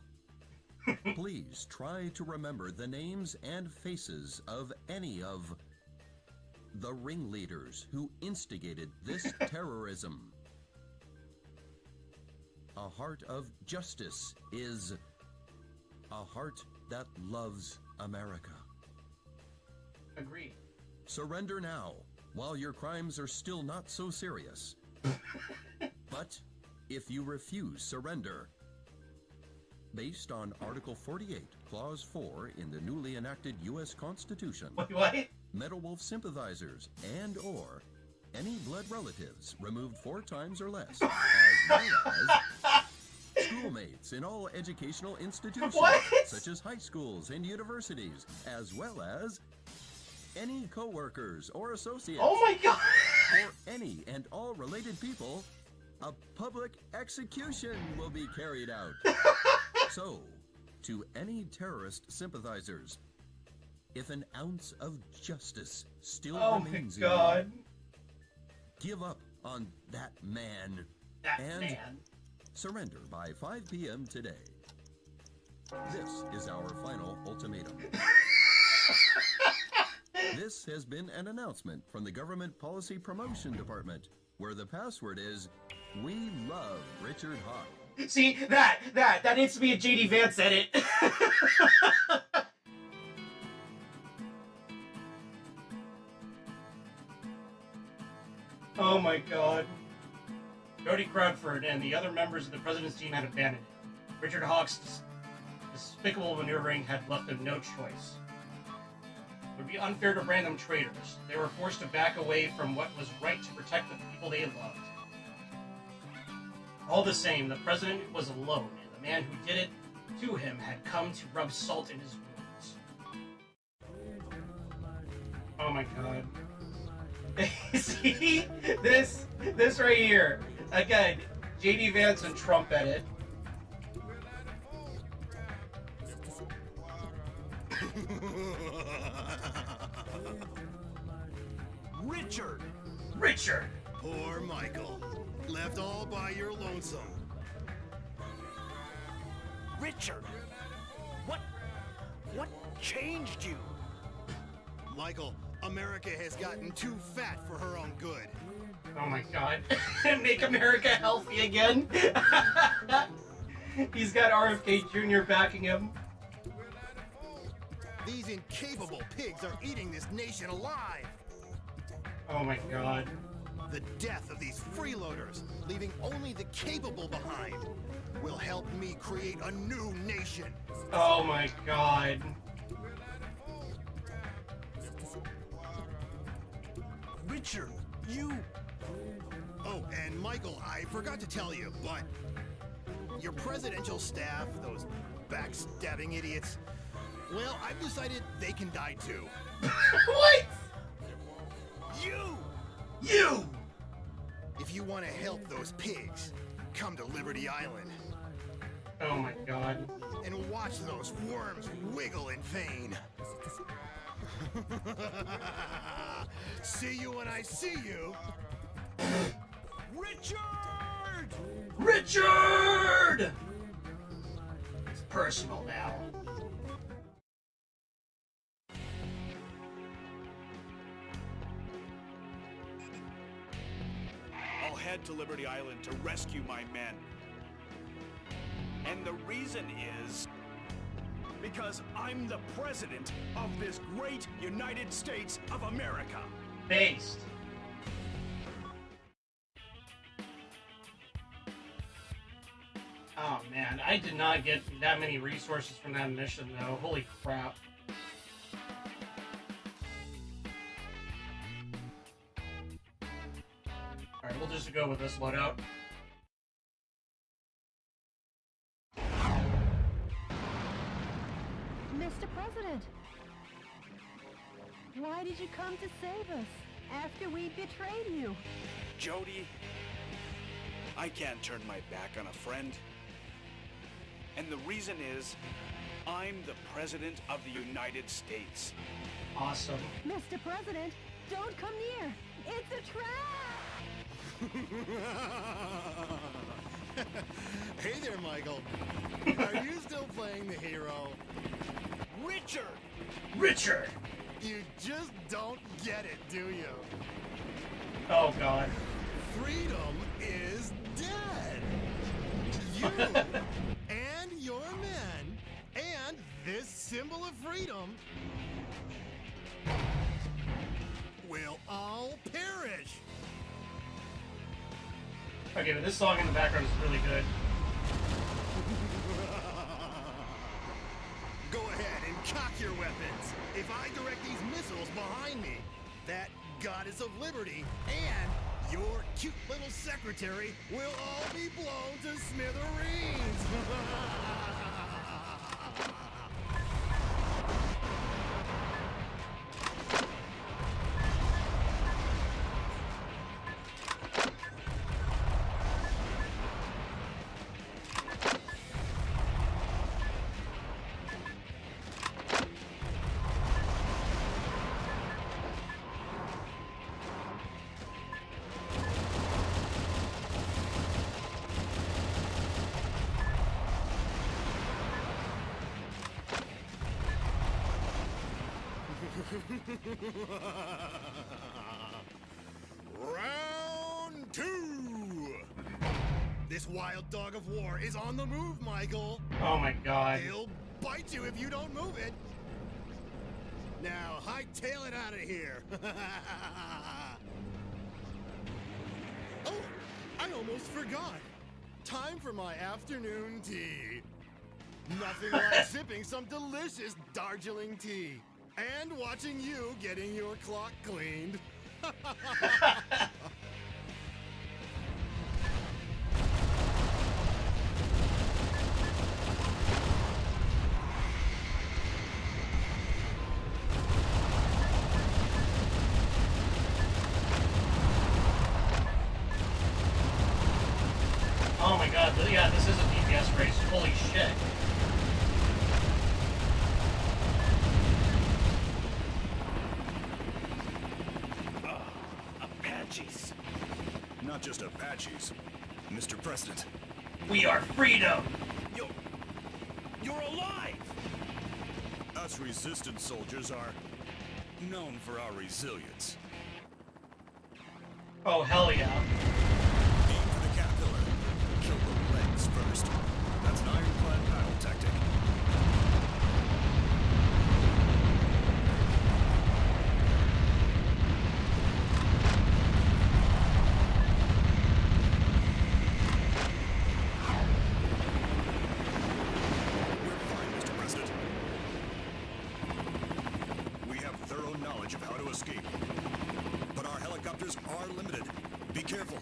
Please try to remember the names and faces of any of the ringleaders who instigated this terrorism. A heart of justice is a heart that loves America. Agreed. Surrender now, while your crimes are still not so serious. But if you refuse surrender, based on Article 48, Clause 4 in the newly enacted U.S. Constitution, What? Metal Wolf sympathizers and or any blood relatives removed 4 times or less, as well as schoolmates in all educational institutions, What? such as high schools and universities, as well as any co-workers or associates, Oh my God. or any and all related people, a public execution will be carried out. So, to any terrorist sympathizers, if an ounce of justice still Oh my remains in God. you, give up on that man That and man. surrender by 5 p.m. today. This is our final ultimatum. This has been an announcement from the Government Policy Promotion Department, where the password is, "We love Richard Hawk." See, that needs to be a JD Vance edit. Oh my God. Jody Crowdford and the other members of the president's team had abandoned him. Richard Hawk's despicable maneuvering had left them no choice. It would be unfair to brand them traitors. They were forced to back away from what was right to protect the people they loved. All the same, the president was alone, and the man who did it to him had come to rub salt in his wounds. Oh my god. See? This right here. Again, J.D. Vance and Trump edit. Richard! Richard! Poor Michael. Left all by your lonesome. Richard! What changed you? Michael, America has gotten too fat for her own good. Oh my god. Make America healthy again? He's got RFK Jr. backing him. These incapable pigs are eating this nation alive. Oh my god. The death of these freeloaders, leaving only the capable behind, will help me create a new nation. Oh my god. Richard, you... Oh, and Michael, I forgot to tell you, but your presidential staff, those backstabbing idiots, well, I've decided they can die too. What? You! If you want to help those pigs, come to Liberty Island. Oh my god. And watch those worms wiggle in vain. See you when I see you. Richard! Richard! It's personal now. I'll head to Liberty Island to rescue my men. And the reason is... because I'm the president of this great United States of America. Based. Oh man, I did not get that many resources from that mission though. Holy crap. Alright, we'll just go with this loadout. Mr. President, why did you come to save us after we betrayed you? Jody, I can't turn my back on a friend. And the reason is, I'm the President of the United States. Awesome. Mr. President, don't come near. It's a trap! Hey there, Michael. Are you still playing the hero? Richard! Richard! You just don't get it, do you? Oh god. Freedom is dead! You and your men and this symbol of freedom will all perish! Okay, but this song in the background is really good. Go ahead and cock your weapons. If I direct these missiles behind me, that goddess of liberty and your cute little secretary will all be blown to smithereens. Round 2! This wild dog of war is on the move, Michael. Oh my god. He'll bite you if you don't move it. Now, hightail it out of here. Oh, I almost forgot. Time for my afternoon tea. Nothing like sipping some delicious Darjeeling tea. And watching you getting your clock cleaned. race. Holy shit. Apaches. Not just Apaches. Mr. President, We are freedom! You're alive! us resistance soldiers are known for our resilience. Oh, hell yeah. Aim for the caterpillar. Kill the legs first. That's an ironclad battle tactic. We're fine, Mr. President. We have thorough knowledge of how to escape. But our helicopters are limited. Be careful.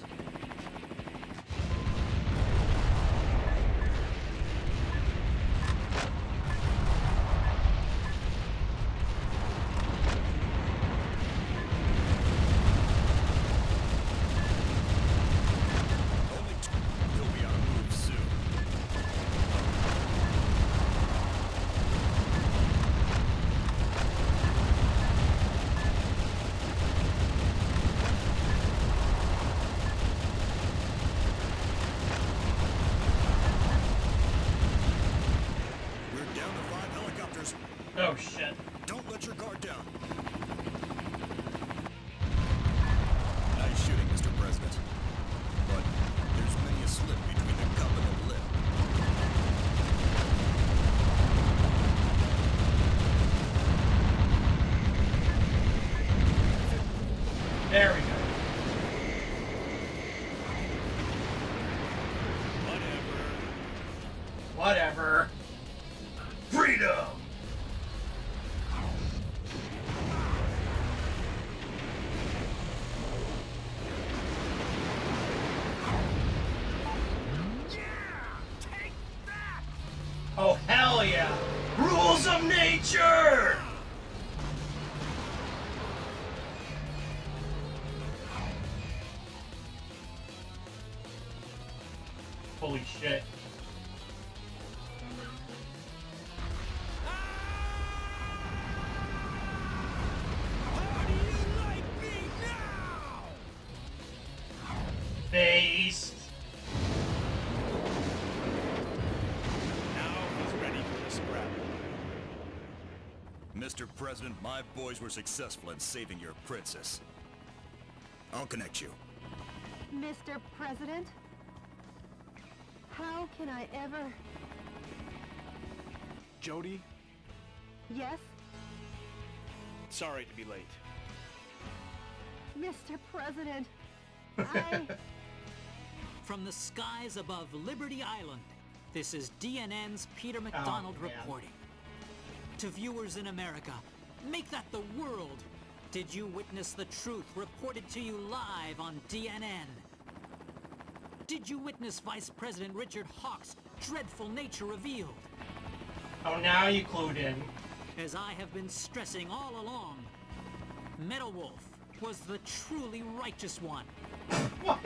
Only two. You'll be out of move soon. We're down to 5 helicopters. Oh, shit. Don't let your guard down. Nice shooting, Mr. President. But there's many a slip between the cup and the lip. There we go. Whatever. Freedom! Oh, hell yeah! Rules of nature! Holy shit. Based. Now he's ready for the scrap. Mr. President, my boys were successful in saving your princess. I'll connect you. Mr. President? How can I ever... Jody, Yes, sorry to be late. Mr. President. I... From the skies above Liberty Island, this is DNN's Peter McDonald man. reporting. To viewers in America, make that the world. Did you witness the truth reported to you live on DNN? Did you witness Vice President Richard Hawk's dreadful nature revealed? Oh, now you clued in. As I have been stressing all along, Metal Wolf was the truly righteous one. What?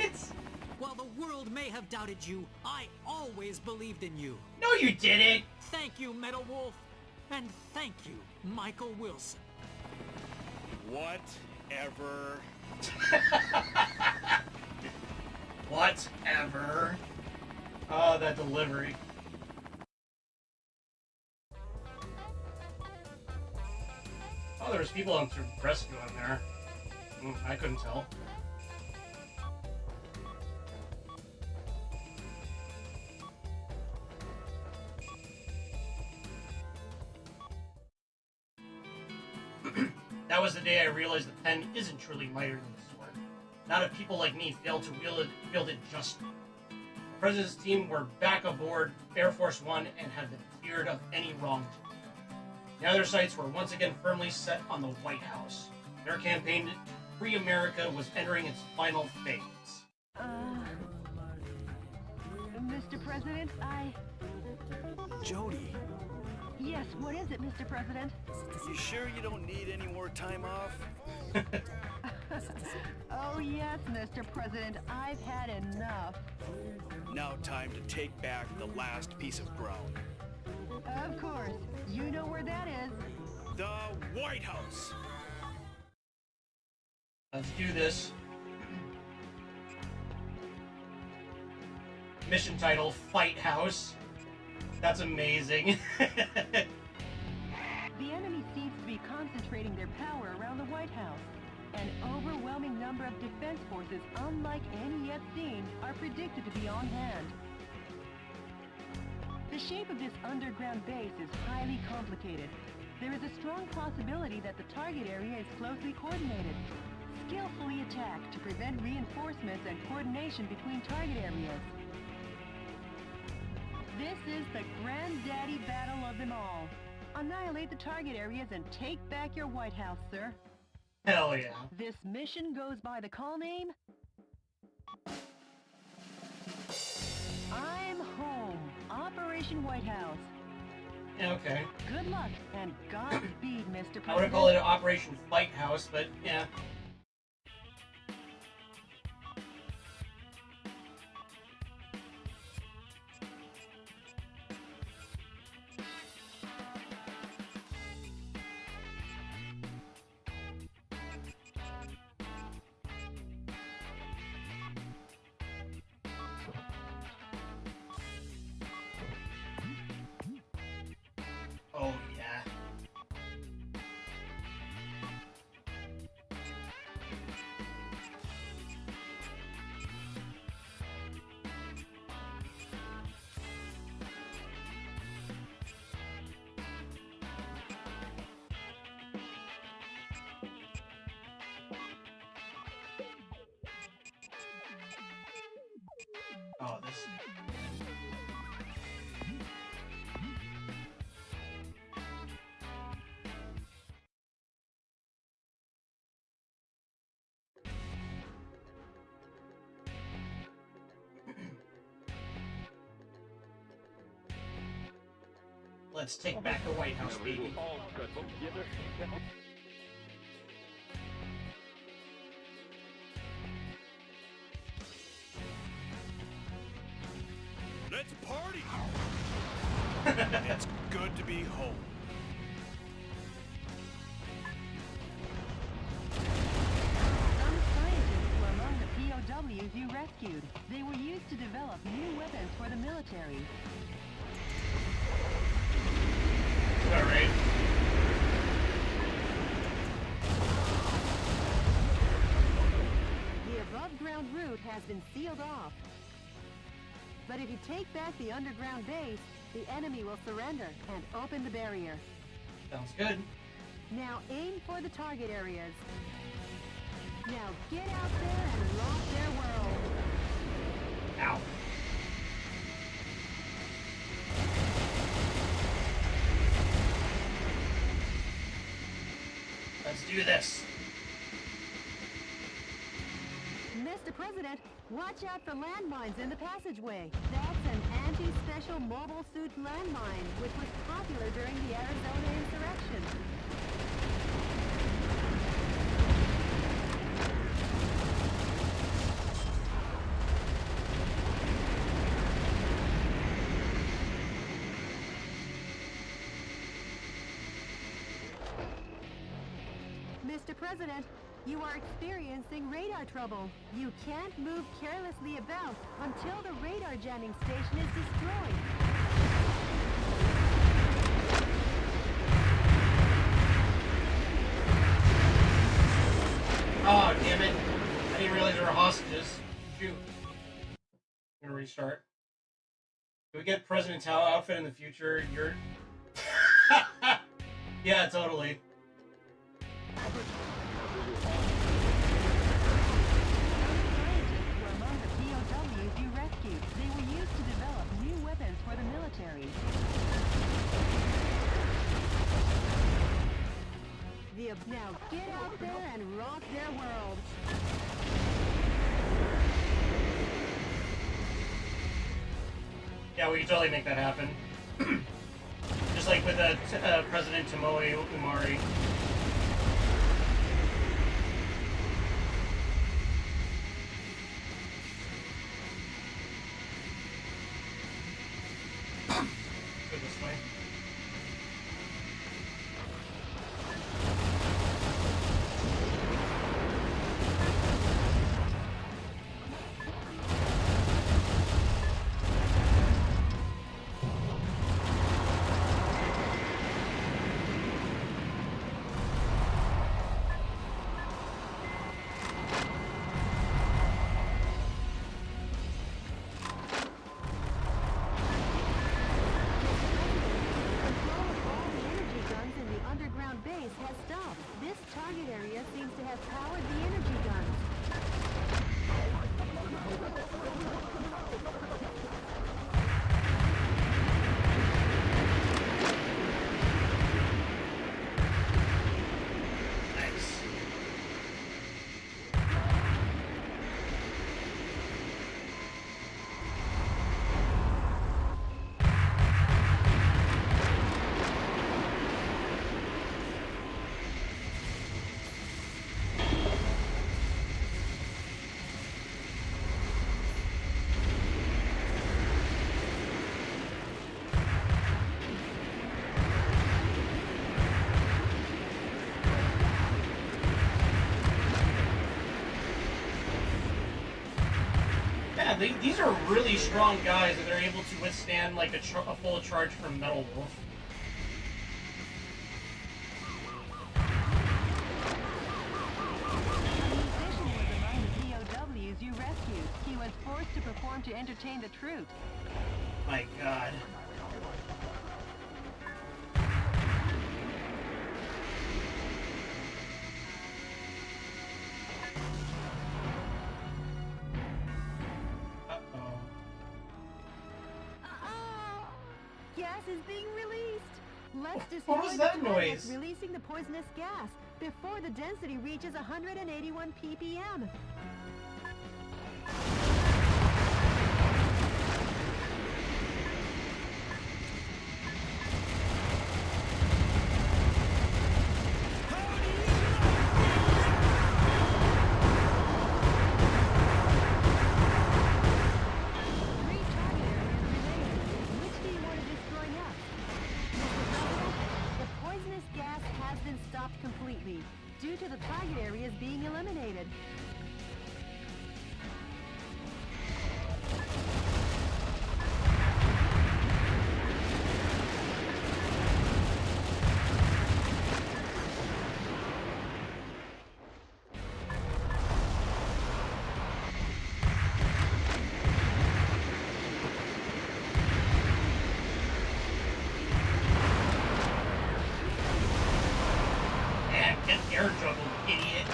While the world may have doubted you, I always believed in you. No, you didn't! Thank you, Metal Wolf. And thank you, Michael Wilson. Whatever. Whatever. Oh, that delivery. Oh, there's people on rescue on there. I couldn't tell. That was the day I realized the pen isn't truly mightier than the sword. Not if people like me fail to wield it justly. The President's team were back aboard Air Force One and had been cleared of any wrongdoing. Now their sights were once again firmly set on the White House. Their campaign to free America was entering its final phase. Mr. President, Jody, Yes, what is it, Mr. President? you sure you don't need any more time off? Oh yes, Mr. President, I've had enough. Now time to take back the last piece of ground. Of course, you know where that is. The White House! Let's do this. Mission title, Fight House. That's amazing. The enemy seems to be concentrating their power around the White House. An overwhelming number of defense forces, unlike any yet seen, are predicted to be on hand. The shape of this underground base is highly complicated. There is a strong possibility that the target area is closely coordinated. Skillfully attacked to prevent reinforcements and coordination between target areas. This is the granddaddy battle of them all. Annihilate the target areas and take back your White House, sir. Hell yeah. This mission goes by the call name... I'm Home, Operation White House. Yeah, okay. Good luck and Godspeed, Mr. President. I would call it Operation Fight House, but yeah. Oh, yeah. Oh, this... Let's take back the White House, baby. Let's party! It's good to be home. Some scientists were among the POWs you rescued. They were used to develop new weapons for the military. Alright. The above-ground route has been sealed off. But if you take back the underground base, the enemy will surrender and open the barrier. Sounds good. Now aim for the target areas. Now get out there and rock their world. Ow. Let's do this. Mr. President, watch out for landmines in the passageway. That's an anti-special mobile suit landmine, which was popular during the Arizona insurrection. Mr. President, you are experiencing radar trouble. You can't move carelessly about until the radar jamming station is destroyed. Oh, damn it. I didn't realize there were hostages. Shoot. I'm gonna restart. Do we get President Tao outfit in the future? You're... Yeah, totally. Scientists were among the POWs you rescued. They were used to develop new weapons for the military. Now get out there and rock their world. Yeah, we can totally make that happen. Just like with President Tomoe Umari. target area seems to have powered the energy guns. Nice. Yeah, these are really strong guys, and they're able to withstand like a full charge from Metal Wolf. A musician was among the POWs you rescued. He was forced to perform to entertain the troops. My God. Uh-oh. Gas is being released. Let's destroy What was the that planet noise? releasing the poisonous gas before the density reaches 181 ppm. Three target areas remain. Which do you want to destroy next? Mr. President, the poisonous gas has been stopped completely due to the target areas being eliminated. Man, get air juggled, idiot.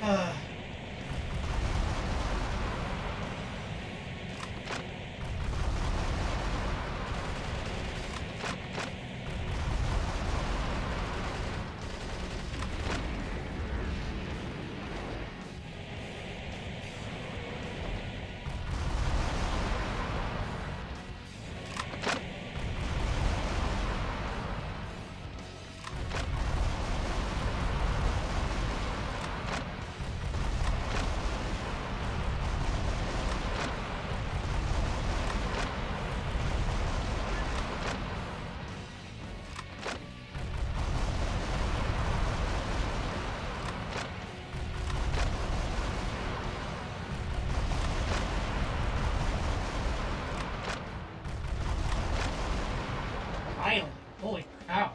Finally. Holy cow.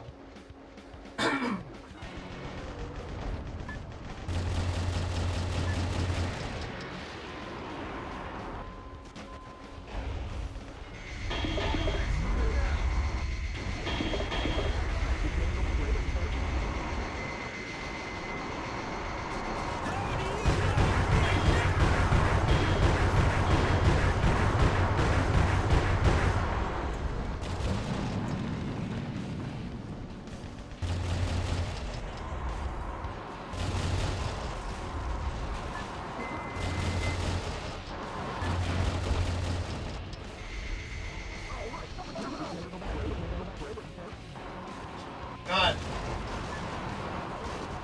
God.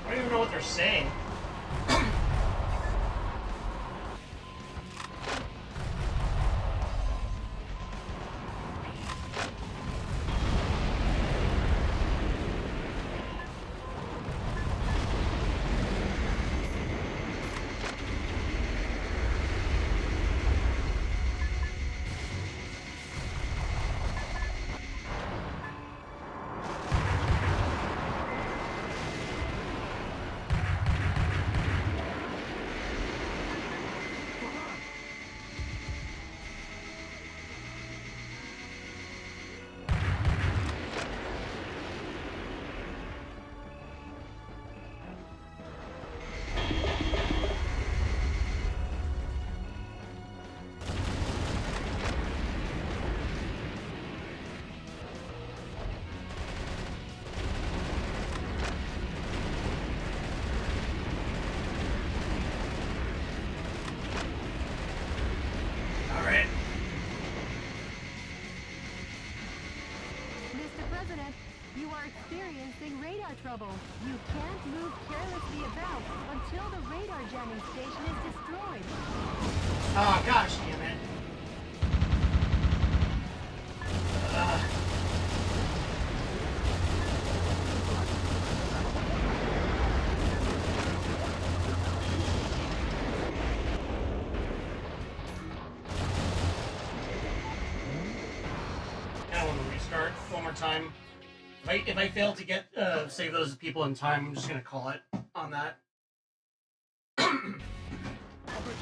I don't even know what they're saying. Alright. Mr. President, you are experiencing radar trouble. You can't move carelessly about until the radar jamming station is destroyed. Oh, gosh damn it. I want to restart one more time. If I fail to get save those people in time, I'm just gonna call it on that. Some scientists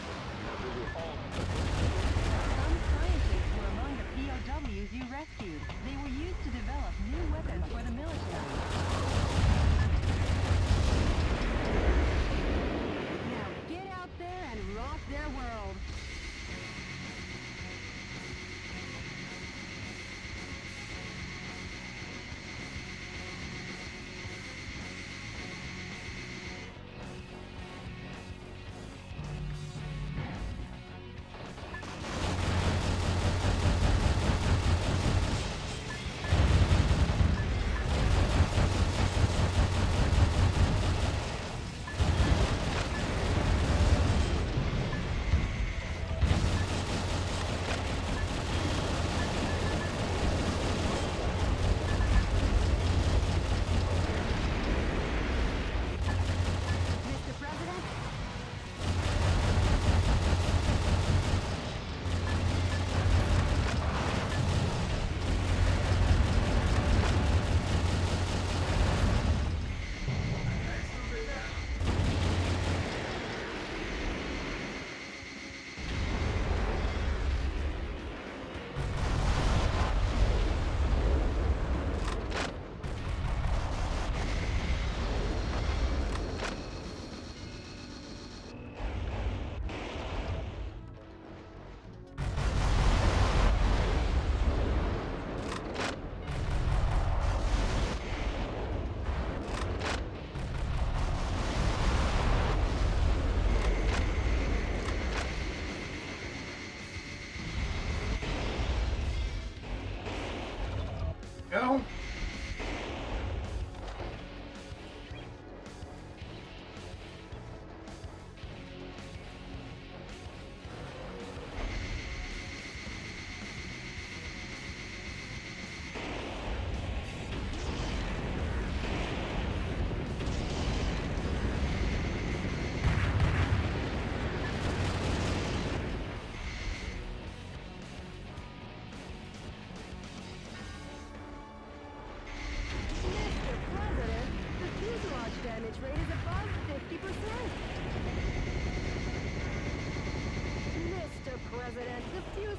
were among the POWs you rescued. They were used to develop new weapons for the military. Now get out there and rock their world.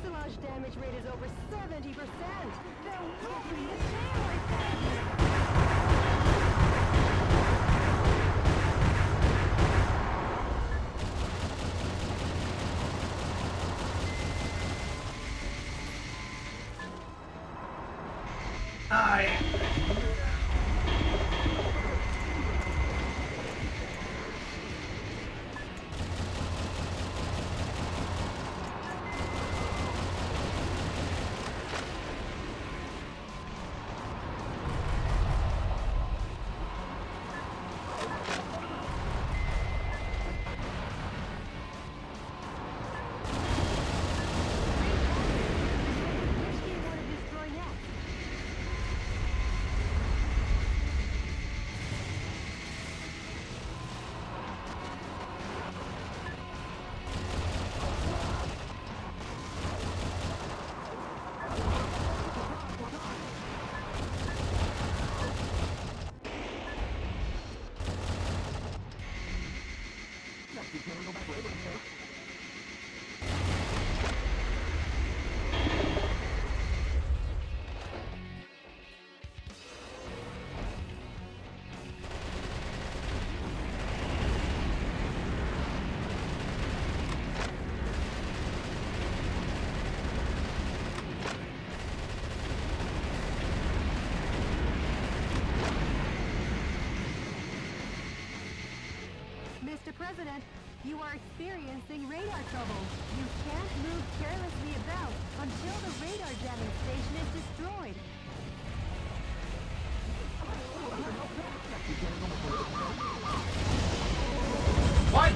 fuselage damage rate is over 70%. They're whooping the tail like that. Hi. Which do you want to destroy next? Mr. President, you are experiencing radar trouble. You can't move carelessly about until the radar jamming station is destroyed. What?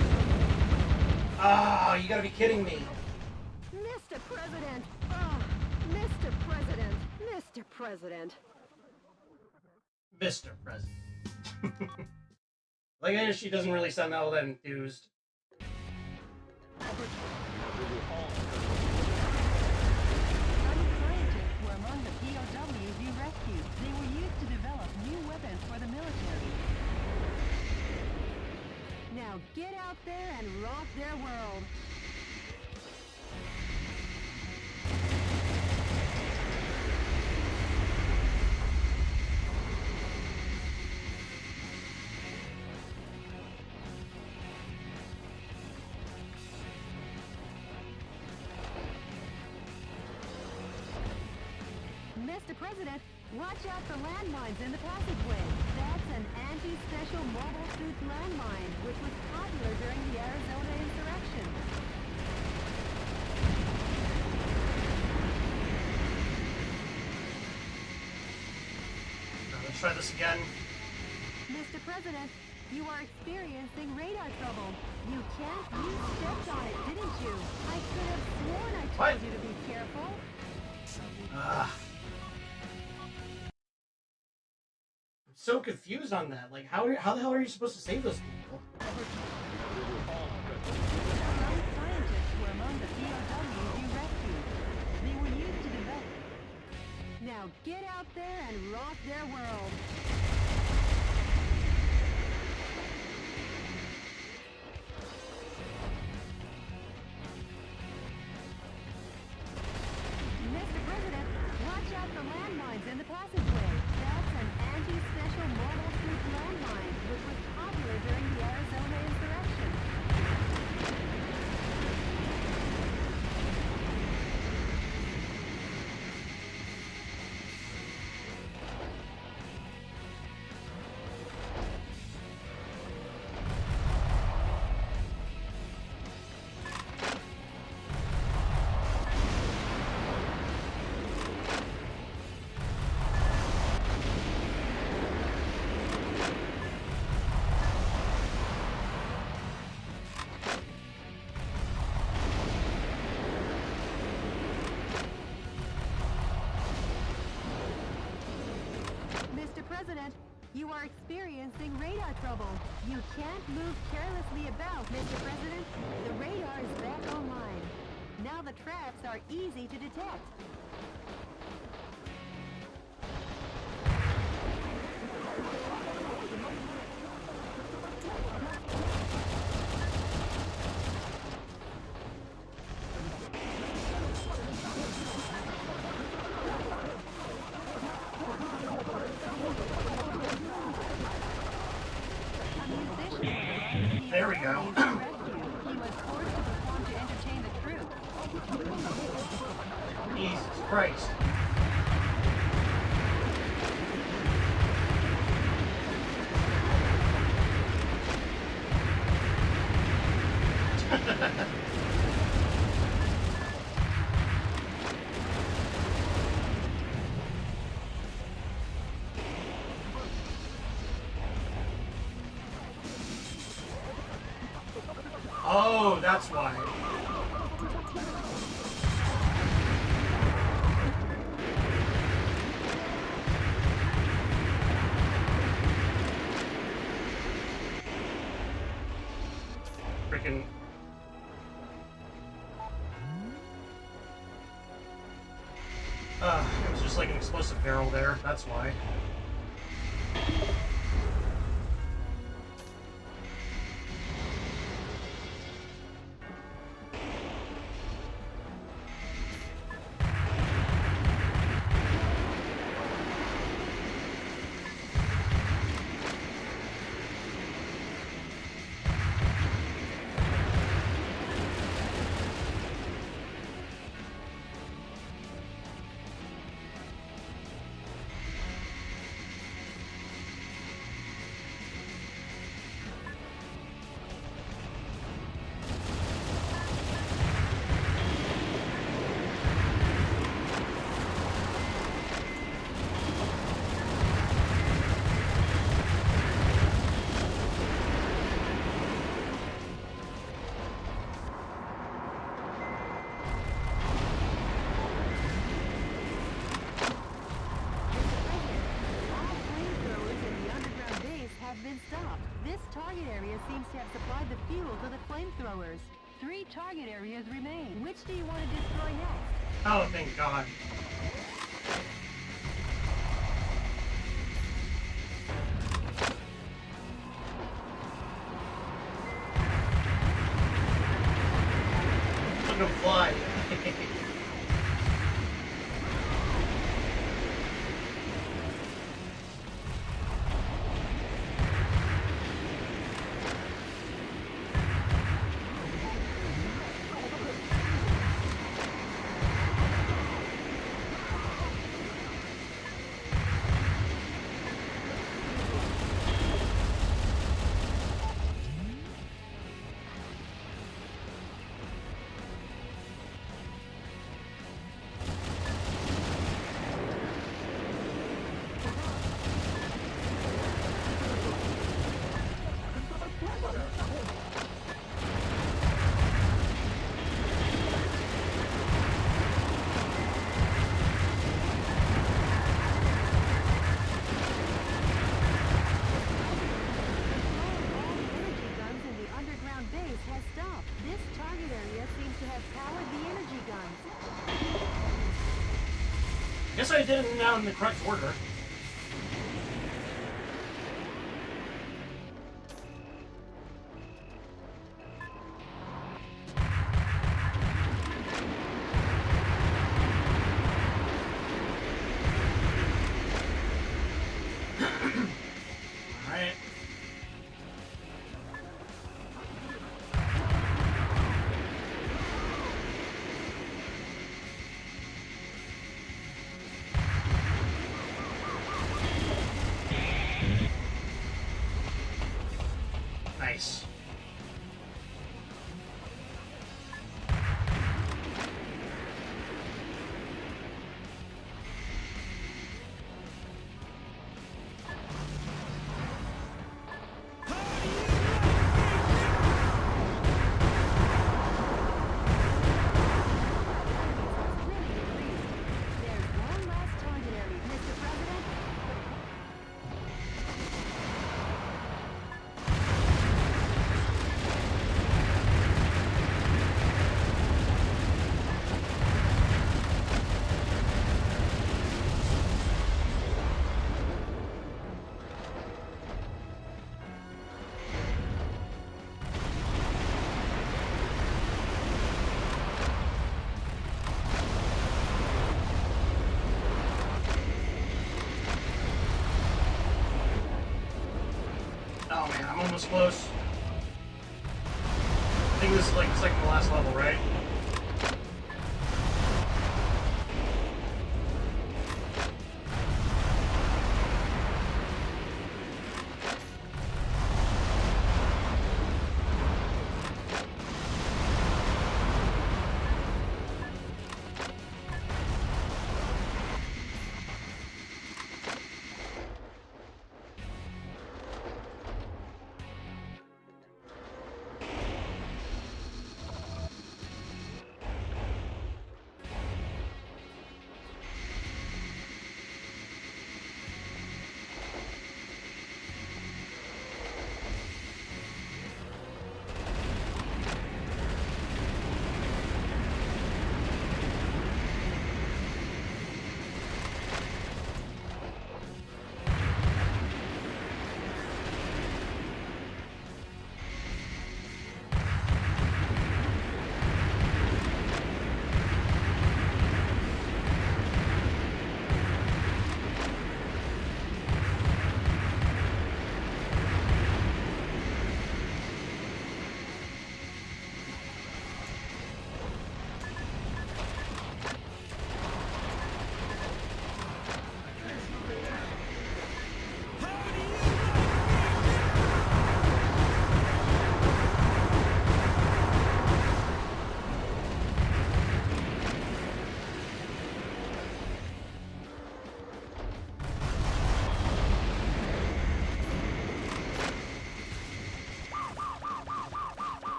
Oh, you gotta be kidding me. Mr. President! Oh, Mr. President! Mr. President! Mr. President. Like, she doesn't really sound all that enthused. Scientists were among the POWs you rescued. They were used to develop new weapons for the military. Now get out there and rock their world. Mr. President, watch out for landmines in the passageway. That's an anti-special mobile suit landmine, which was popular during the Arizona insurrection. Now, let's try this again. Mr. President, you are experiencing radar trouble. You can't. You stepped on it, didn't you? I could have sworn I told What? you to be careful. I'm so confused on that. Like, how the hell are you supposed to save those people? Some scientists were among the POWs you rescued. They were used to develop. Now get out there and rock their world. Mr. President, watch out for landmines in the passageway. That's an anti-special mobile suit landmine, which was popular during the Arizona insurrection. Mr. President, you are experiencing radar trouble. You can't move carelessly about, Mr. President. The radar is back online. Now the traps are easy to detect. Christ. Oh, that's why. Freaking. It was just like an explosive barrel there, that's why. Target area seems to have supplied the fuel to the flamethrowers. 3 target areas remain. Which do you want to destroy next? Oh, thank God. I'm gonna fly. Guess I did it now in the correct order. Alright. Nice. Oh man, I'm almost close. I think this is like the last level, right?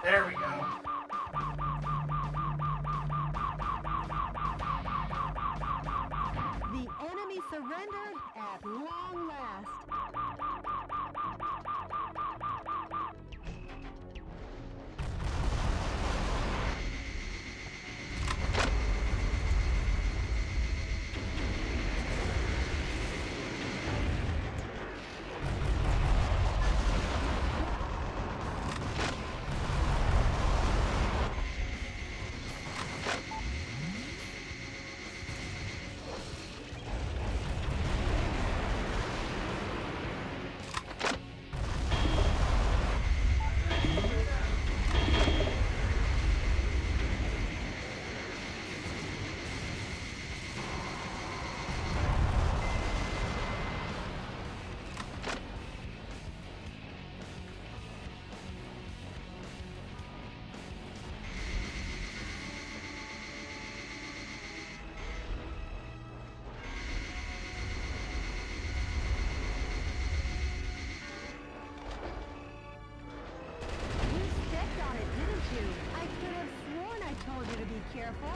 There we go. The enemy surrendered at long last. Careful.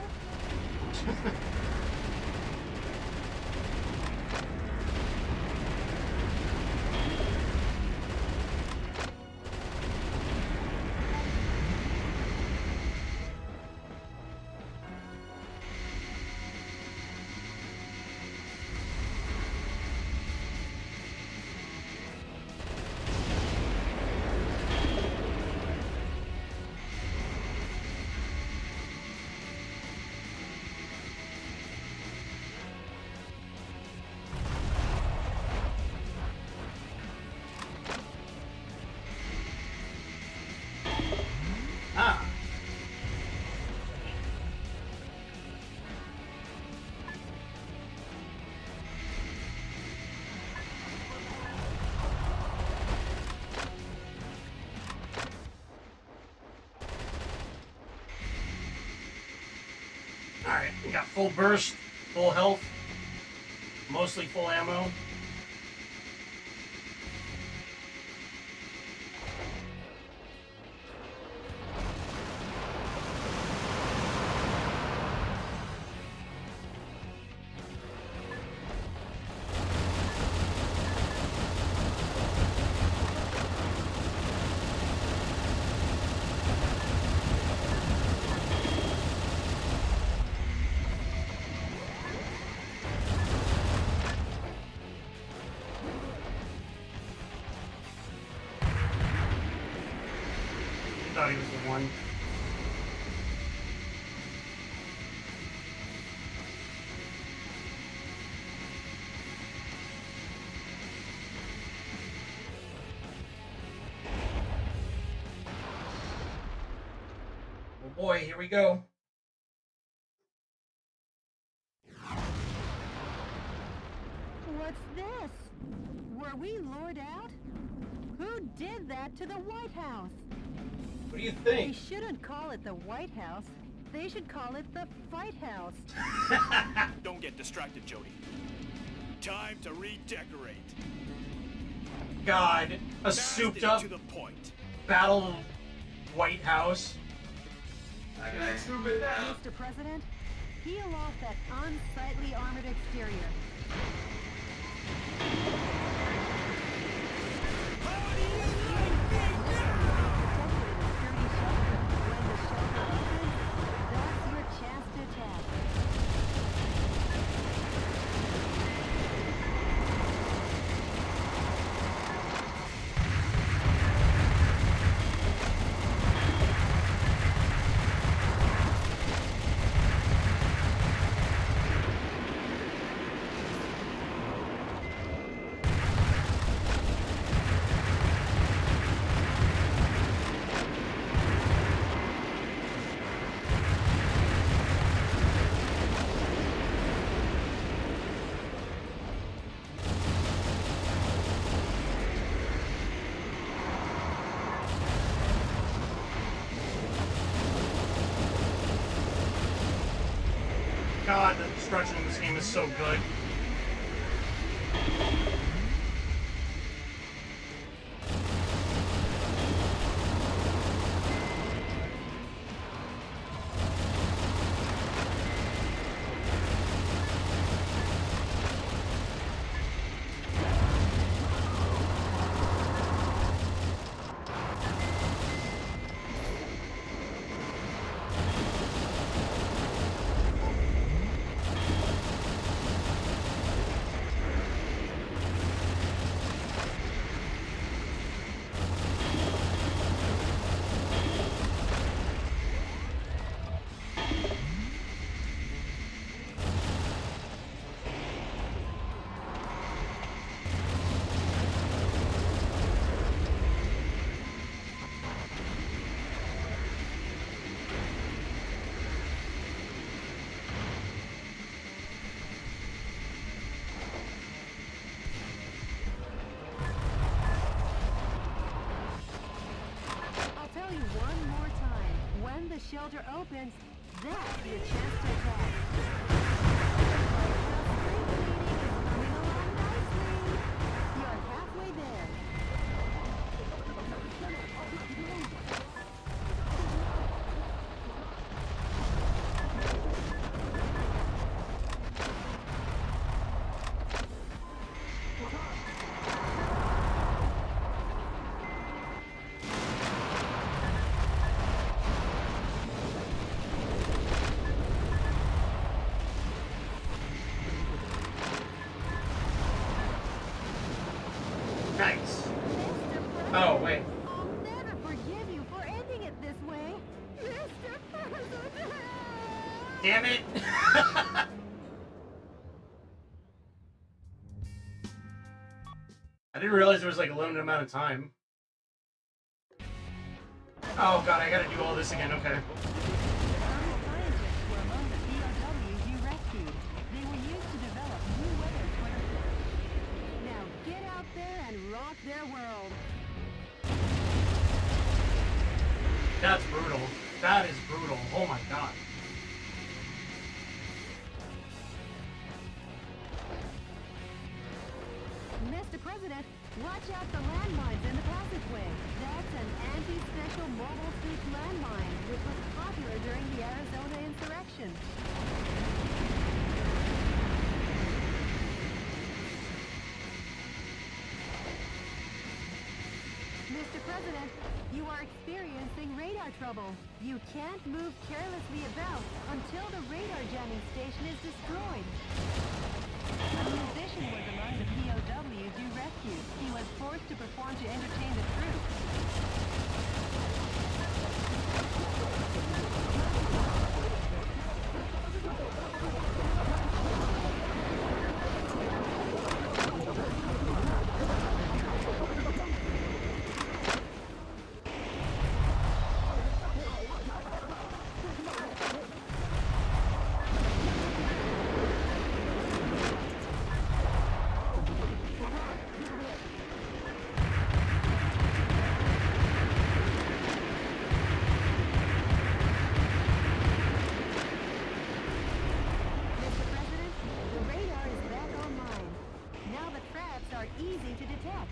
Alright, we got full burst, full health, mostly full ammo. Thought he was the one. Oh boy, here we go. What's this? Were we lured out? Who did that to the White House? What do you They think? shouldn't call it the White House. They should call it the Fight House. Don't get distracted, Jody. Time to redecorate. God, a Fast souped and up to the point. battle White House. Mr. President, peel off that unsightly armored exterior. God, the destruction in this game is so good. When the shelter opens, that's your chance to attack. You're halfway there. Nice. Mr. Oh, wait. I'll never forgive you for ending it this way. Mr. President! Damn it. I didn't realize there was like a limited amount of time. Oh god, I gotta do all this again, okay. Some scientists were among the POWs you rescued. They were used to develop new weapons for the... Now get out there and rock their world. That's brutal. That is brutal. Oh my god. Mr. President, watch out for landmines in the passageway. That's an anti-special mobile suit landmine, which was popular during the Arizona insurrection. Mr. President, you are experiencing radar trouble. You can't move carelessly about until the radar jamming station is destroyed. A musician was among the POWs you rescued. He was forced to perform to entertain the troops. Mr. President, the radar is back online. Now the traps are easy to detect.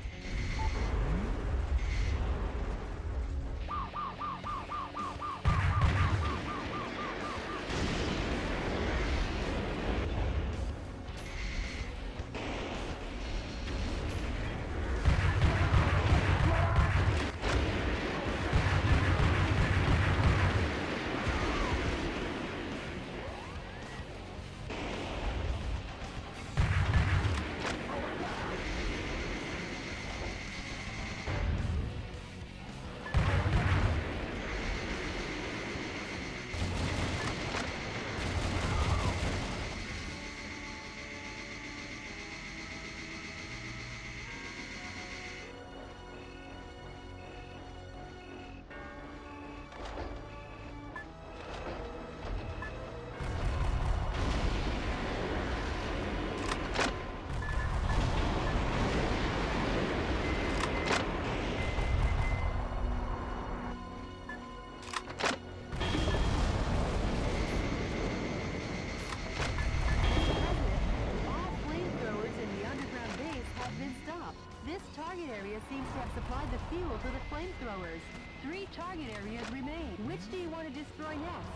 All flamethrowers in the underground base have been stopped. This target area seems to have supplied the fuel to the flamethrowers. 3 target areas remain. Which do you want to destroy next?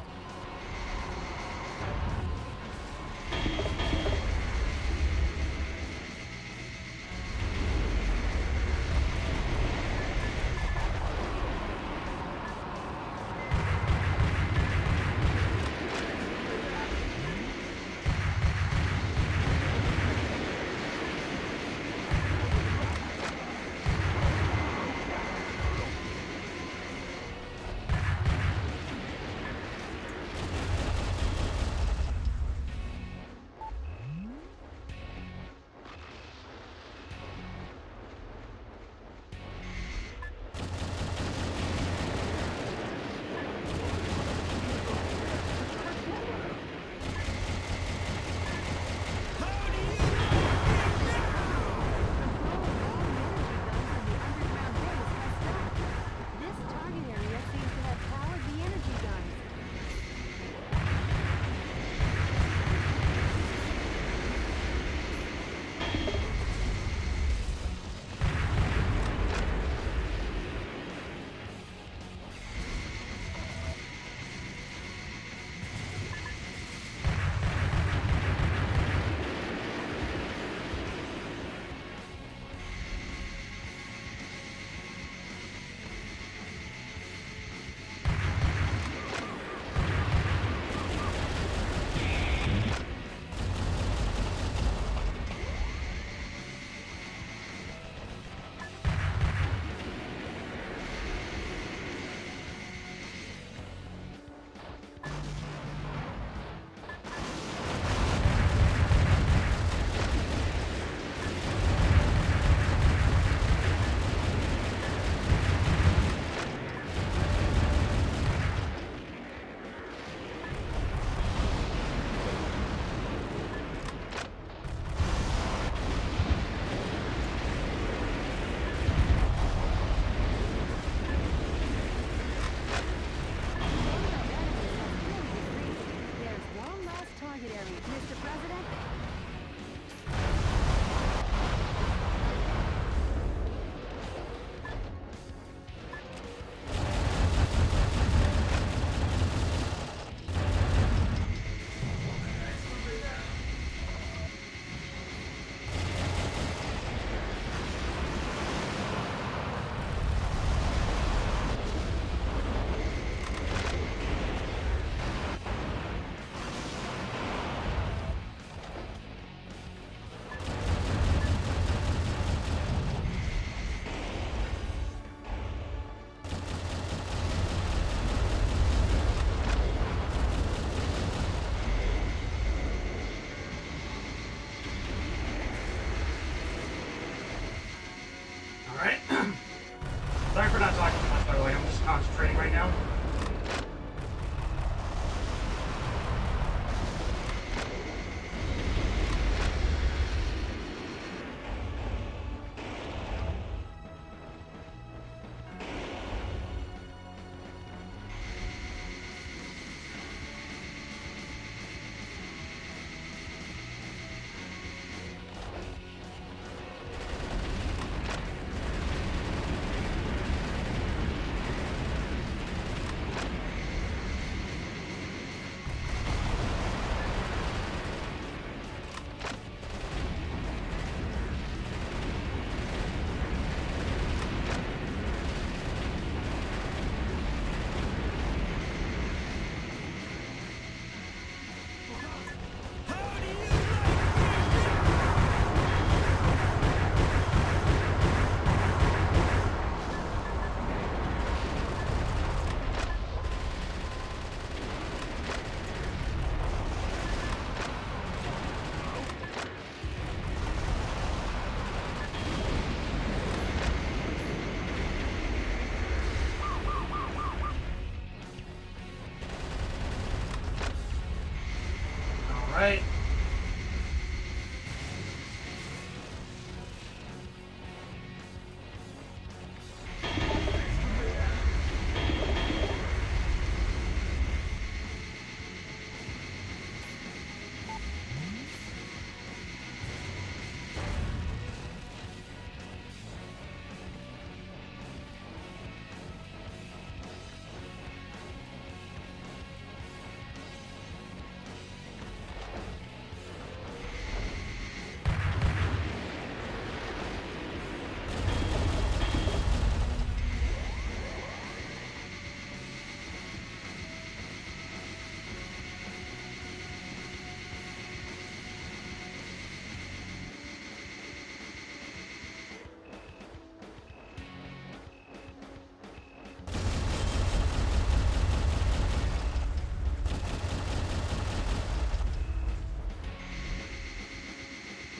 Alright.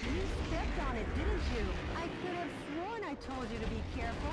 You stepped on it, didn't you? I could have sworn I told you to be careful.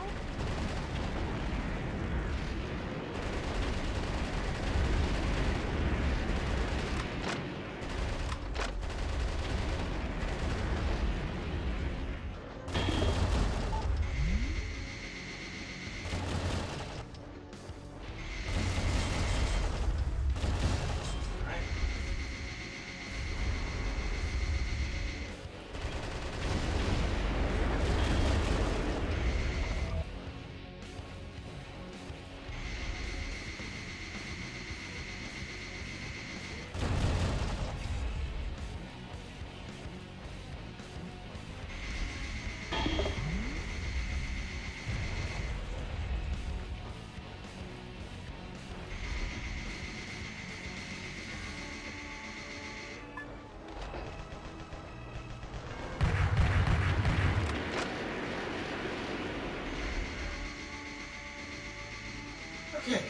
Okay.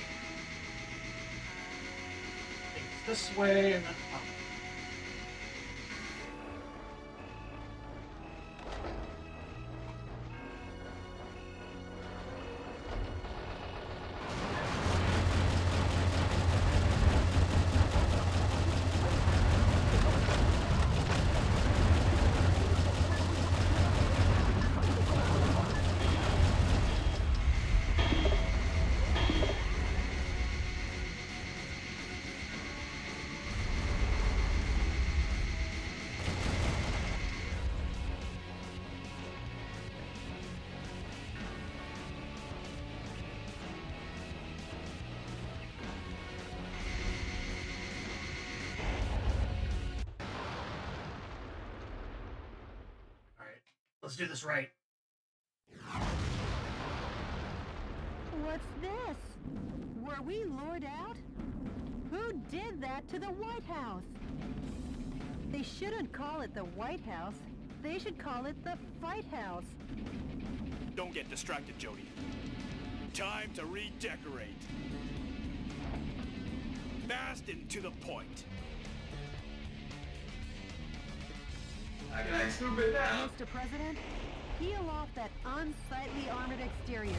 It's this way and then up. Let's do this right. What's this? Were we lured out? Who did that to the White House? They shouldn't call it the White House. They should call it the Fight House. Don't get distracted, Jody. Time to redecorate. Fast and to the point. Mr. President, peel off that unsightly armored exterior. A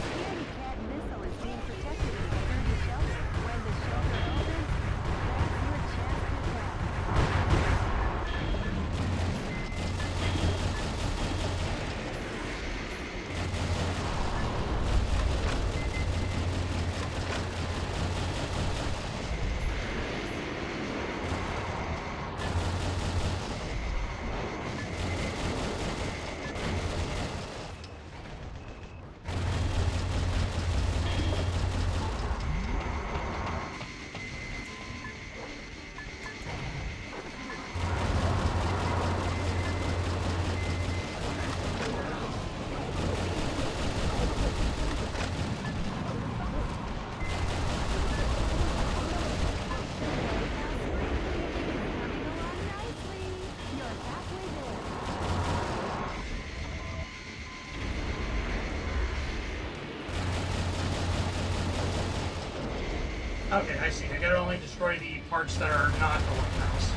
scaredy cat missile is being protected in a sturdy shelter. When the shelter opens, that's your chance to tell. Okay, I see. I gotta only destroy the parts that are not the White House.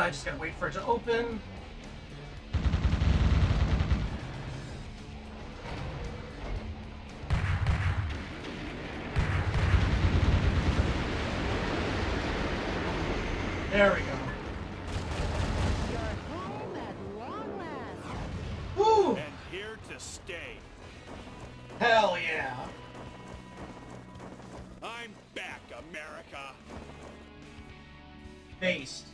I just gotta wait for it to open. There we go. You're home at long last. Woo! And here to stay. Hell yeah. I'm back, America. Based.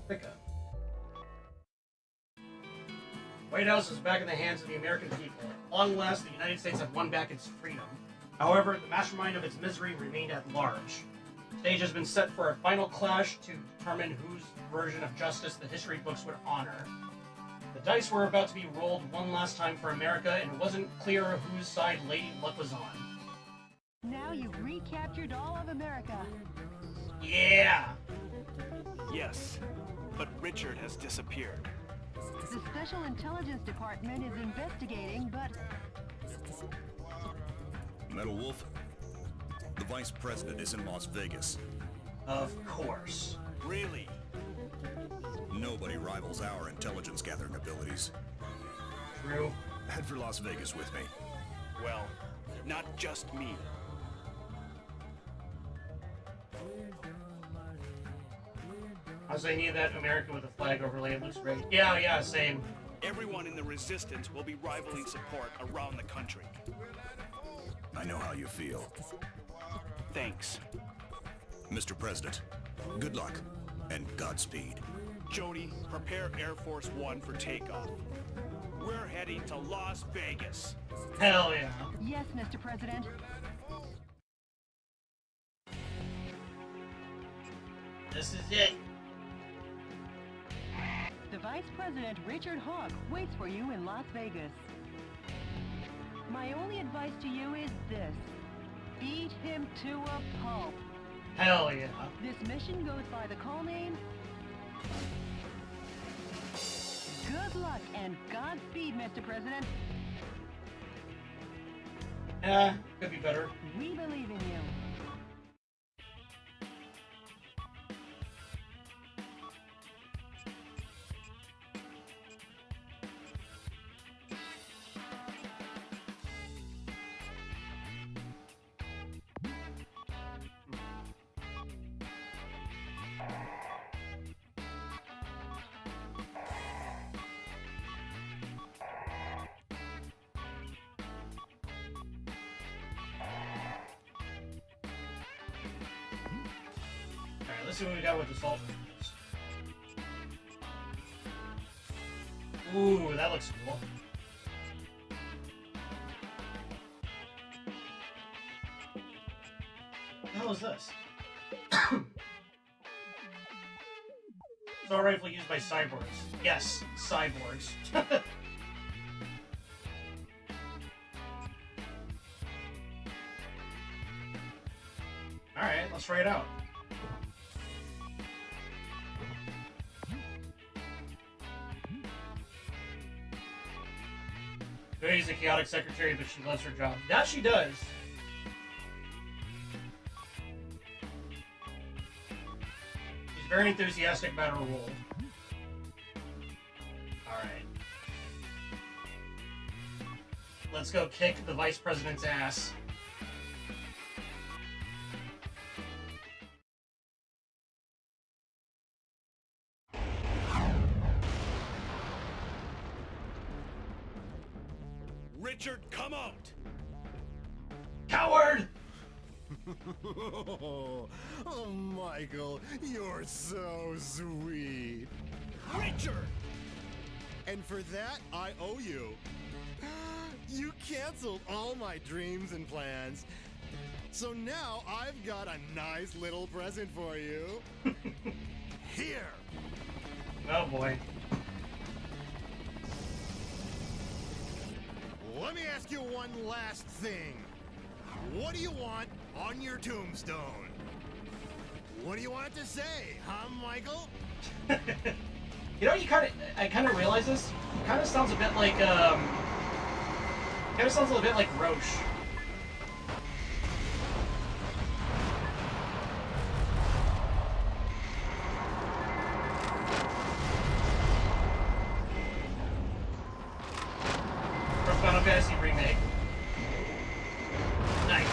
Pick up. White House is back in the hands of the American people. At long last, the United States have won back its freedom. However, the mastermind of its misery remained at large. The stage has been set for a final clash to determine whose version of justice the history books would honor. The dice were about to be rolled one last time for America, and it wasn't clear whose side Lady Luck was on. Now you've recaptured all of America. Yeah! Yes, but Richard has disappeared. The Special Intelligence Department is investigating, but Metal Wolf, the Vice President is in Las Vegas. Of course. Really? Nobody rivals our intelligence gathering abilities. True. Head for Las Vegas with me. Well, not just me. I was saying, that America with a flag overlay, it looks great. Yeah, same. Everyone in the resistance will be rivaling support around the country. I know how you feel. Thanks. Mr. President, good luck and Godspeed. Jody, prepare Air Force One for takeoff. We're heading to Las Vegas. Hell yeah. yes, Mr. President. This is it. The Vice President, Richard Hawk, waits for you in Las Vegas. My only advice to you is this. Beat him to a pulp. Hell yeah. This mission goes by the call name... Good luck and Godspeed, Mr. President. Could be better. We believe in you. Alright, let's see what we got with the salt. Ooh, that looks cool. What the hell is this? Assault rifle used by cyborgs. Yes, cyborgs. Alright, let's try it out. She's a chaotic secretary, but she loves her job. That she does. She's very enthusiastic about her role. Alright. Let's go kick the vice president's ass. Richard, come out! Coward! Oh, Michael, you're so sweet. Richard! And for that, I owe you. You canceled all my dreams and plans. So now I've got a nice little present for you. Here. Oh boy. Let me ask you one last thing. What do you want on your tombstone? What do you want it to say, huh, Michael? You know, I kind of realize this. It kind of sounds a bit like, Roche. From Final Fantasy Remake. Nice.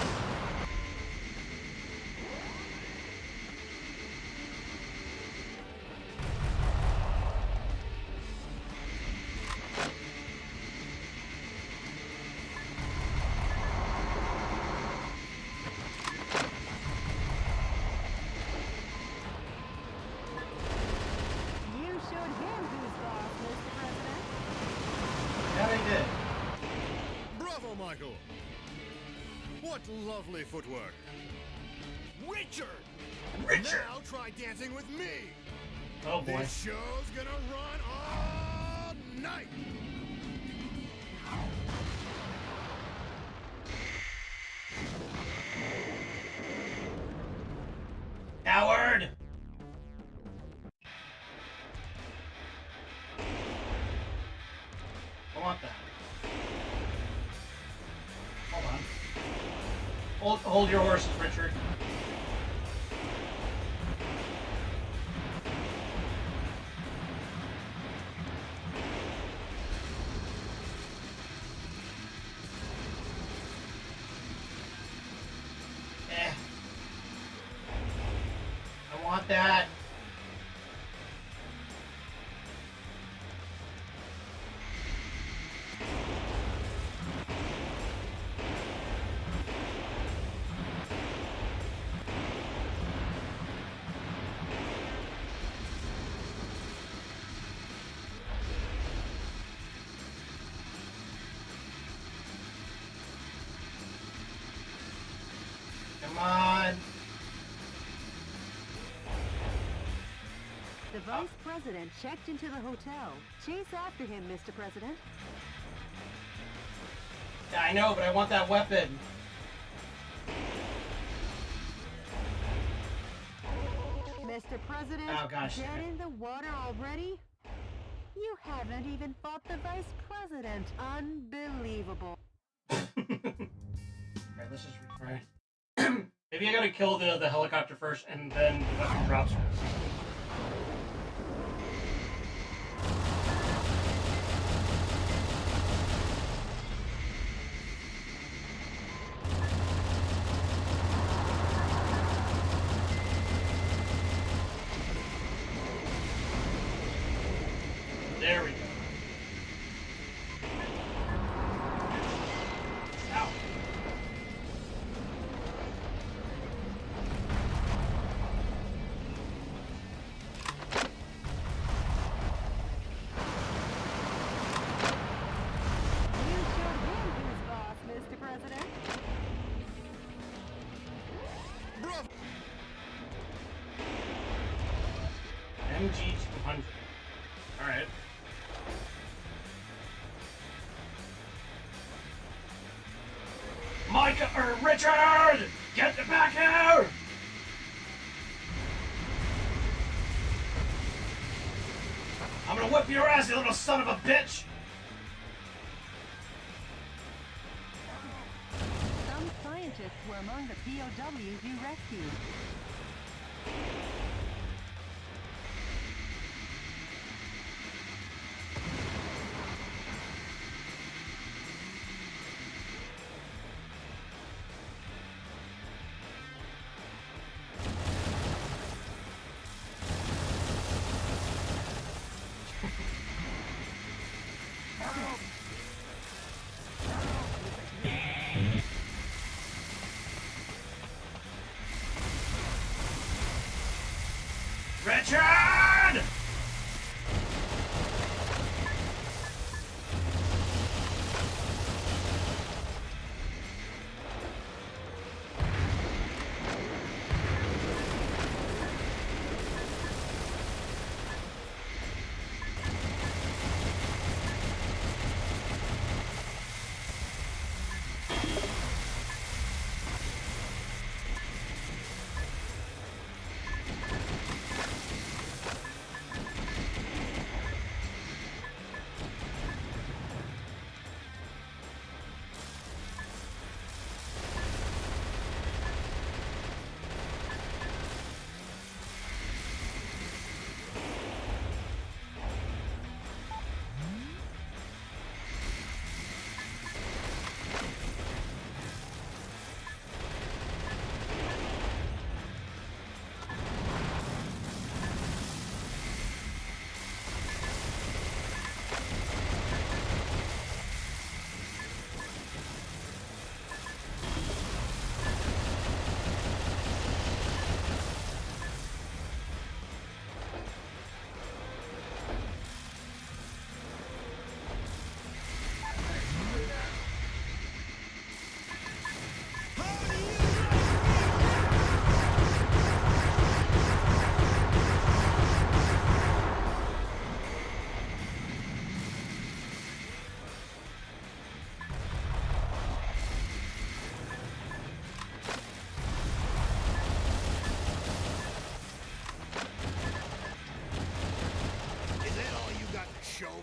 You showed him who's boss, Mr. President. Yeah, they did. Bravo, Michael. What lovely footwork. Richard! Now try dancing with me. Oh boy. This show's gonna run all night. Coward! I want that. Hold on. Hold your horses, Richard. I want that. Come on. The vice president checked into the hotel. Chase after him, Mr. President. Yeah, I know, but I want that weapon. Mr. President, Oh, gosh. dead in the water already? You haven't even fought the vice president. Unbelievable. Alright, let's just retry. Maybe I gotta kill the helicopter first and then the weapon drops first. There we go. Ow. Micah or Richard! Get the back here! I'm gonna whip your ass, you little son of a bitch! Some scientists were among the POWs you rescued. Richard!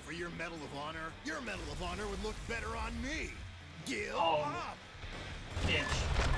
For your Medal of Honor? Your Medal of Honor would look better on me. Give Oh, up. bitch.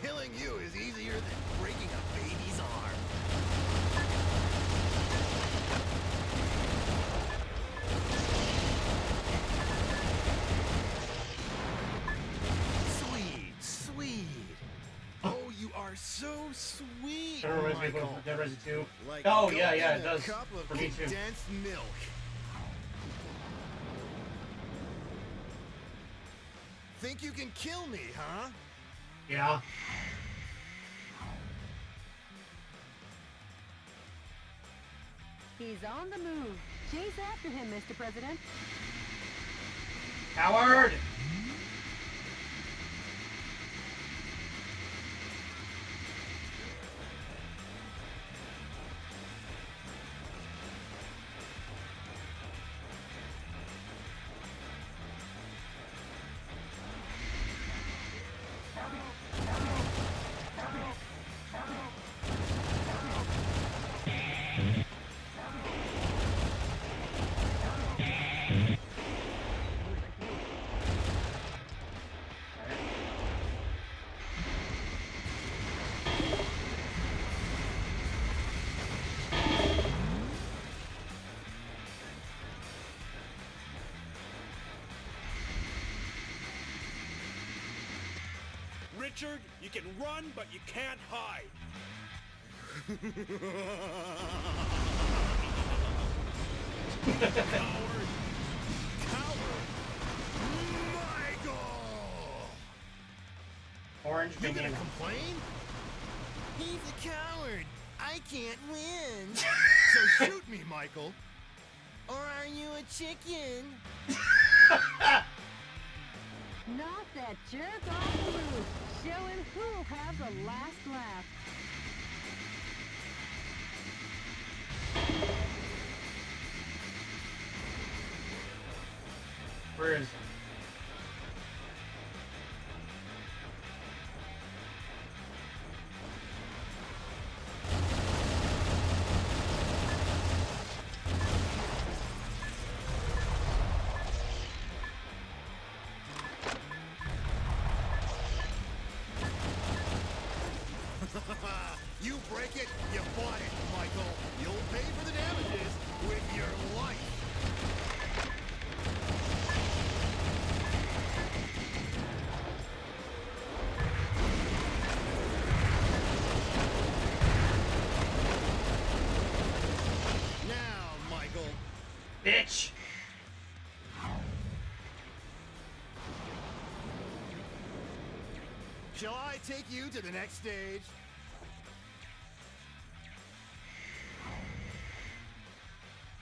Killing you is easier than breaking a baby's arm. Sweet, sweet. Oh, you are so sweet, That reminds me of Michael. Dead Rising 2. Like Oh, yeah, milk yeah, in it a does. cup of For me too. condensed milk. Think you can kill me, huh? Yeah. He's on the move. Chase after him, Mr. President. Howard! Richard, you can run, but you can't hide. Coward! Coward! Michael! Orange You gonna banana. complain? He's a coward. I can't win. So shoot me, Michael. Or are you a chicken? Not that jerk off the roof, showing who'll have the last laugh. Where is it? You break it, you bought it, Michael. You'll pay for the damages with your life. Now, Michael. Bitch! Shall I take you to the next stage?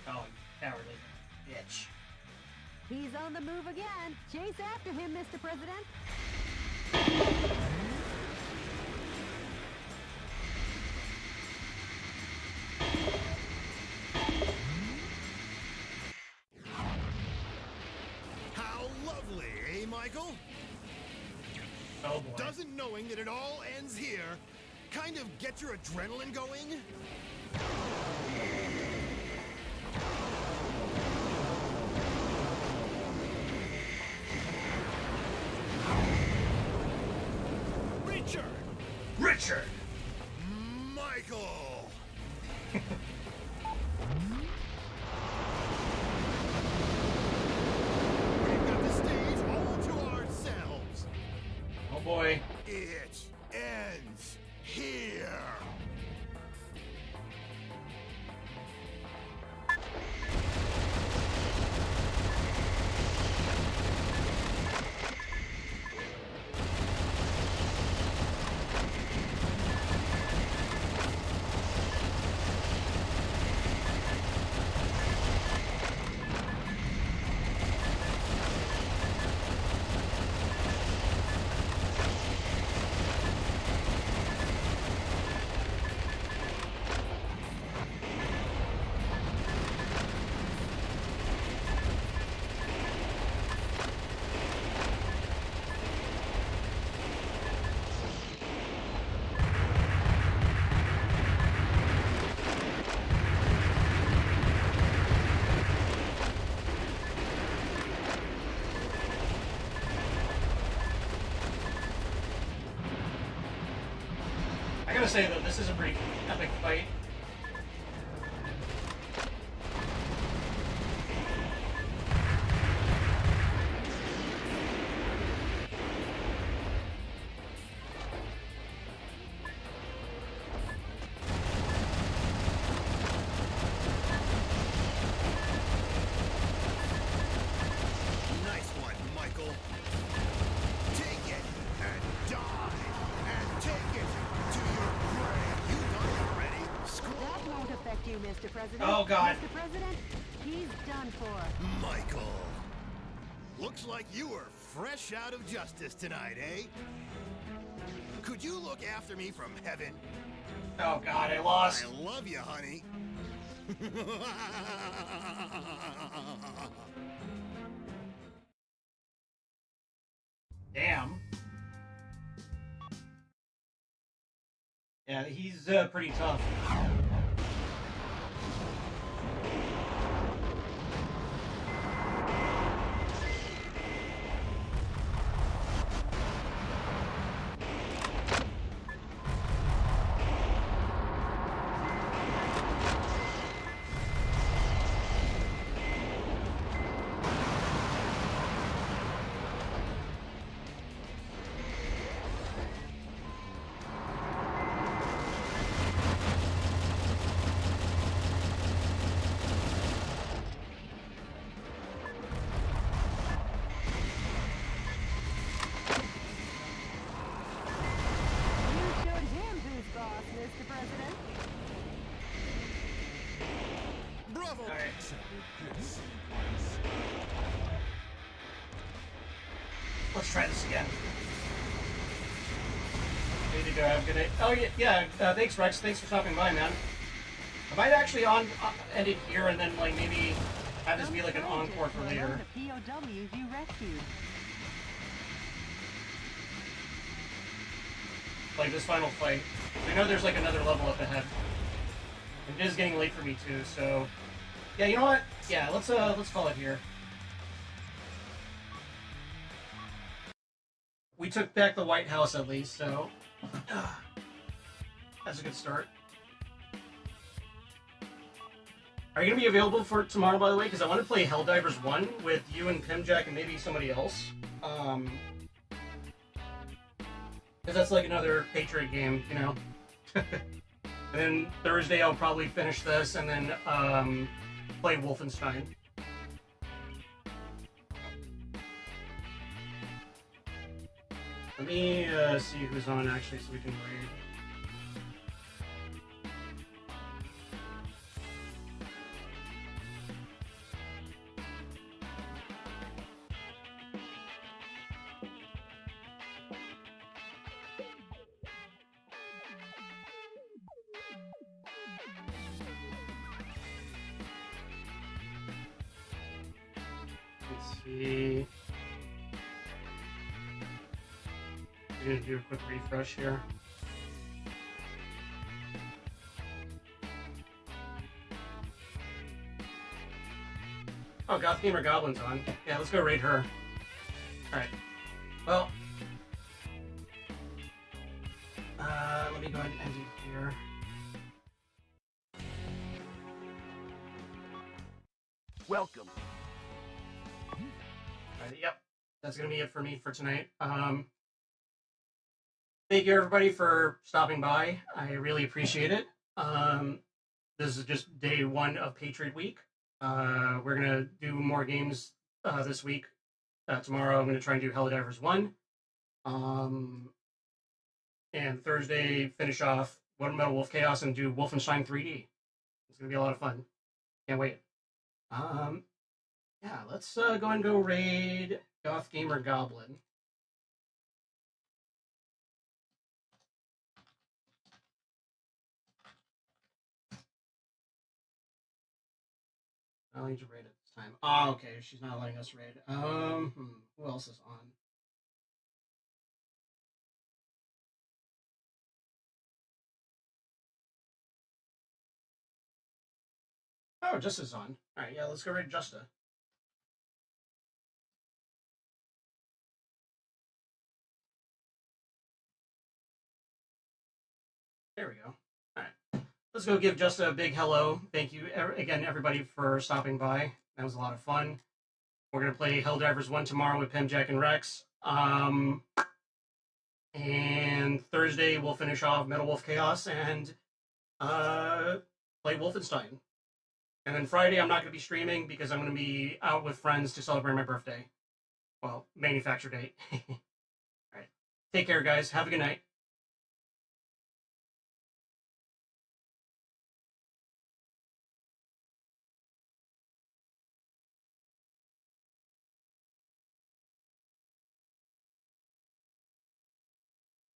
Oh, cowardly bitch. He's on the move again. Chase after him, Mr. President. How lovely, eh, Michael? Oh boy. Doesn't knowing that it all ends here kind of get your adrenaline going? Richard! Richard! Michael! We've got the stage all to ourselves. Oh boy. It ends here. I gotta say though, this is a pretty epic fight. Nice one, Michael. Take it and die and take it to your grave. You done it already. That won't affect you, Mr. President. Oh, God. Mr. President, he's done for. Michael. Looks like you were fresh out of justice tonight, eh? Could you look after me from heaven? Oh god, I lost. I love you, honey. Damn. Yeah, he's pretty tough. let's try this again. Way to go. Have a good night. Oh, yeah. Thanks, Rex. Thanks for stopping by, man. I might actually end it here and then, like, maybe have this be like an encore for later. The POWs you rescued. Like this final fight. I know there's like another level up ahead. It is getting late for me too, so yeah, you know what? Yeah, let's call it here. We took back the White House at least, so that's a good start. Are you gonna be available for tomorrow, by the way? Because I want to play Helldivers 1 with you and Pimjack and maybe somebody else. Because that's like another Patriot game, you know? And then Thursday I'll probably finish this and then play Wolfenstein. Let me see who's on actually so we can raid. See. I'm gonna do a quick refresh here. Oh, Goth Gamer Goblin's on. Yeah, let's go raid her. Alright. Well. Let me go ahead and end it here. Welcome. Yep, that's gonna be it for me for tonight. Thank you everybody for stopping by. I really appreciate it. This is just day 1 of Patriot Week. We're gonna do more games this week. Tomorrow I'm gonna try and do Helldivers 1. And Thursday finish off Metal Wolf Chaos and do Wolfenstein 3D. It's gonna be a lot of fun. Can't wait. Yeah, let's go and go raid Goth Gamer Goblin. I don't need to raid at this time. Oh, okay, she's not letting us raid. Who else is on? Oh, Justa's on. Alright, yeah, let's go raid Justa. There we go. Alright. Let's go give Justa a big hello. Thank you again, everybody, for stopping by. That was a lot of fun. We're going to play Helldivers 1 tomorrow with Pimjack and Rex. And Thursday, we'll finish off Metal Wolf Chaos and play Wolfenstein. And then Friday, I'm not going to be streaming because I'm going to be out with friends to celebrate my birthday. Well, manufacture date. All right. Take care, guys. Have a good night.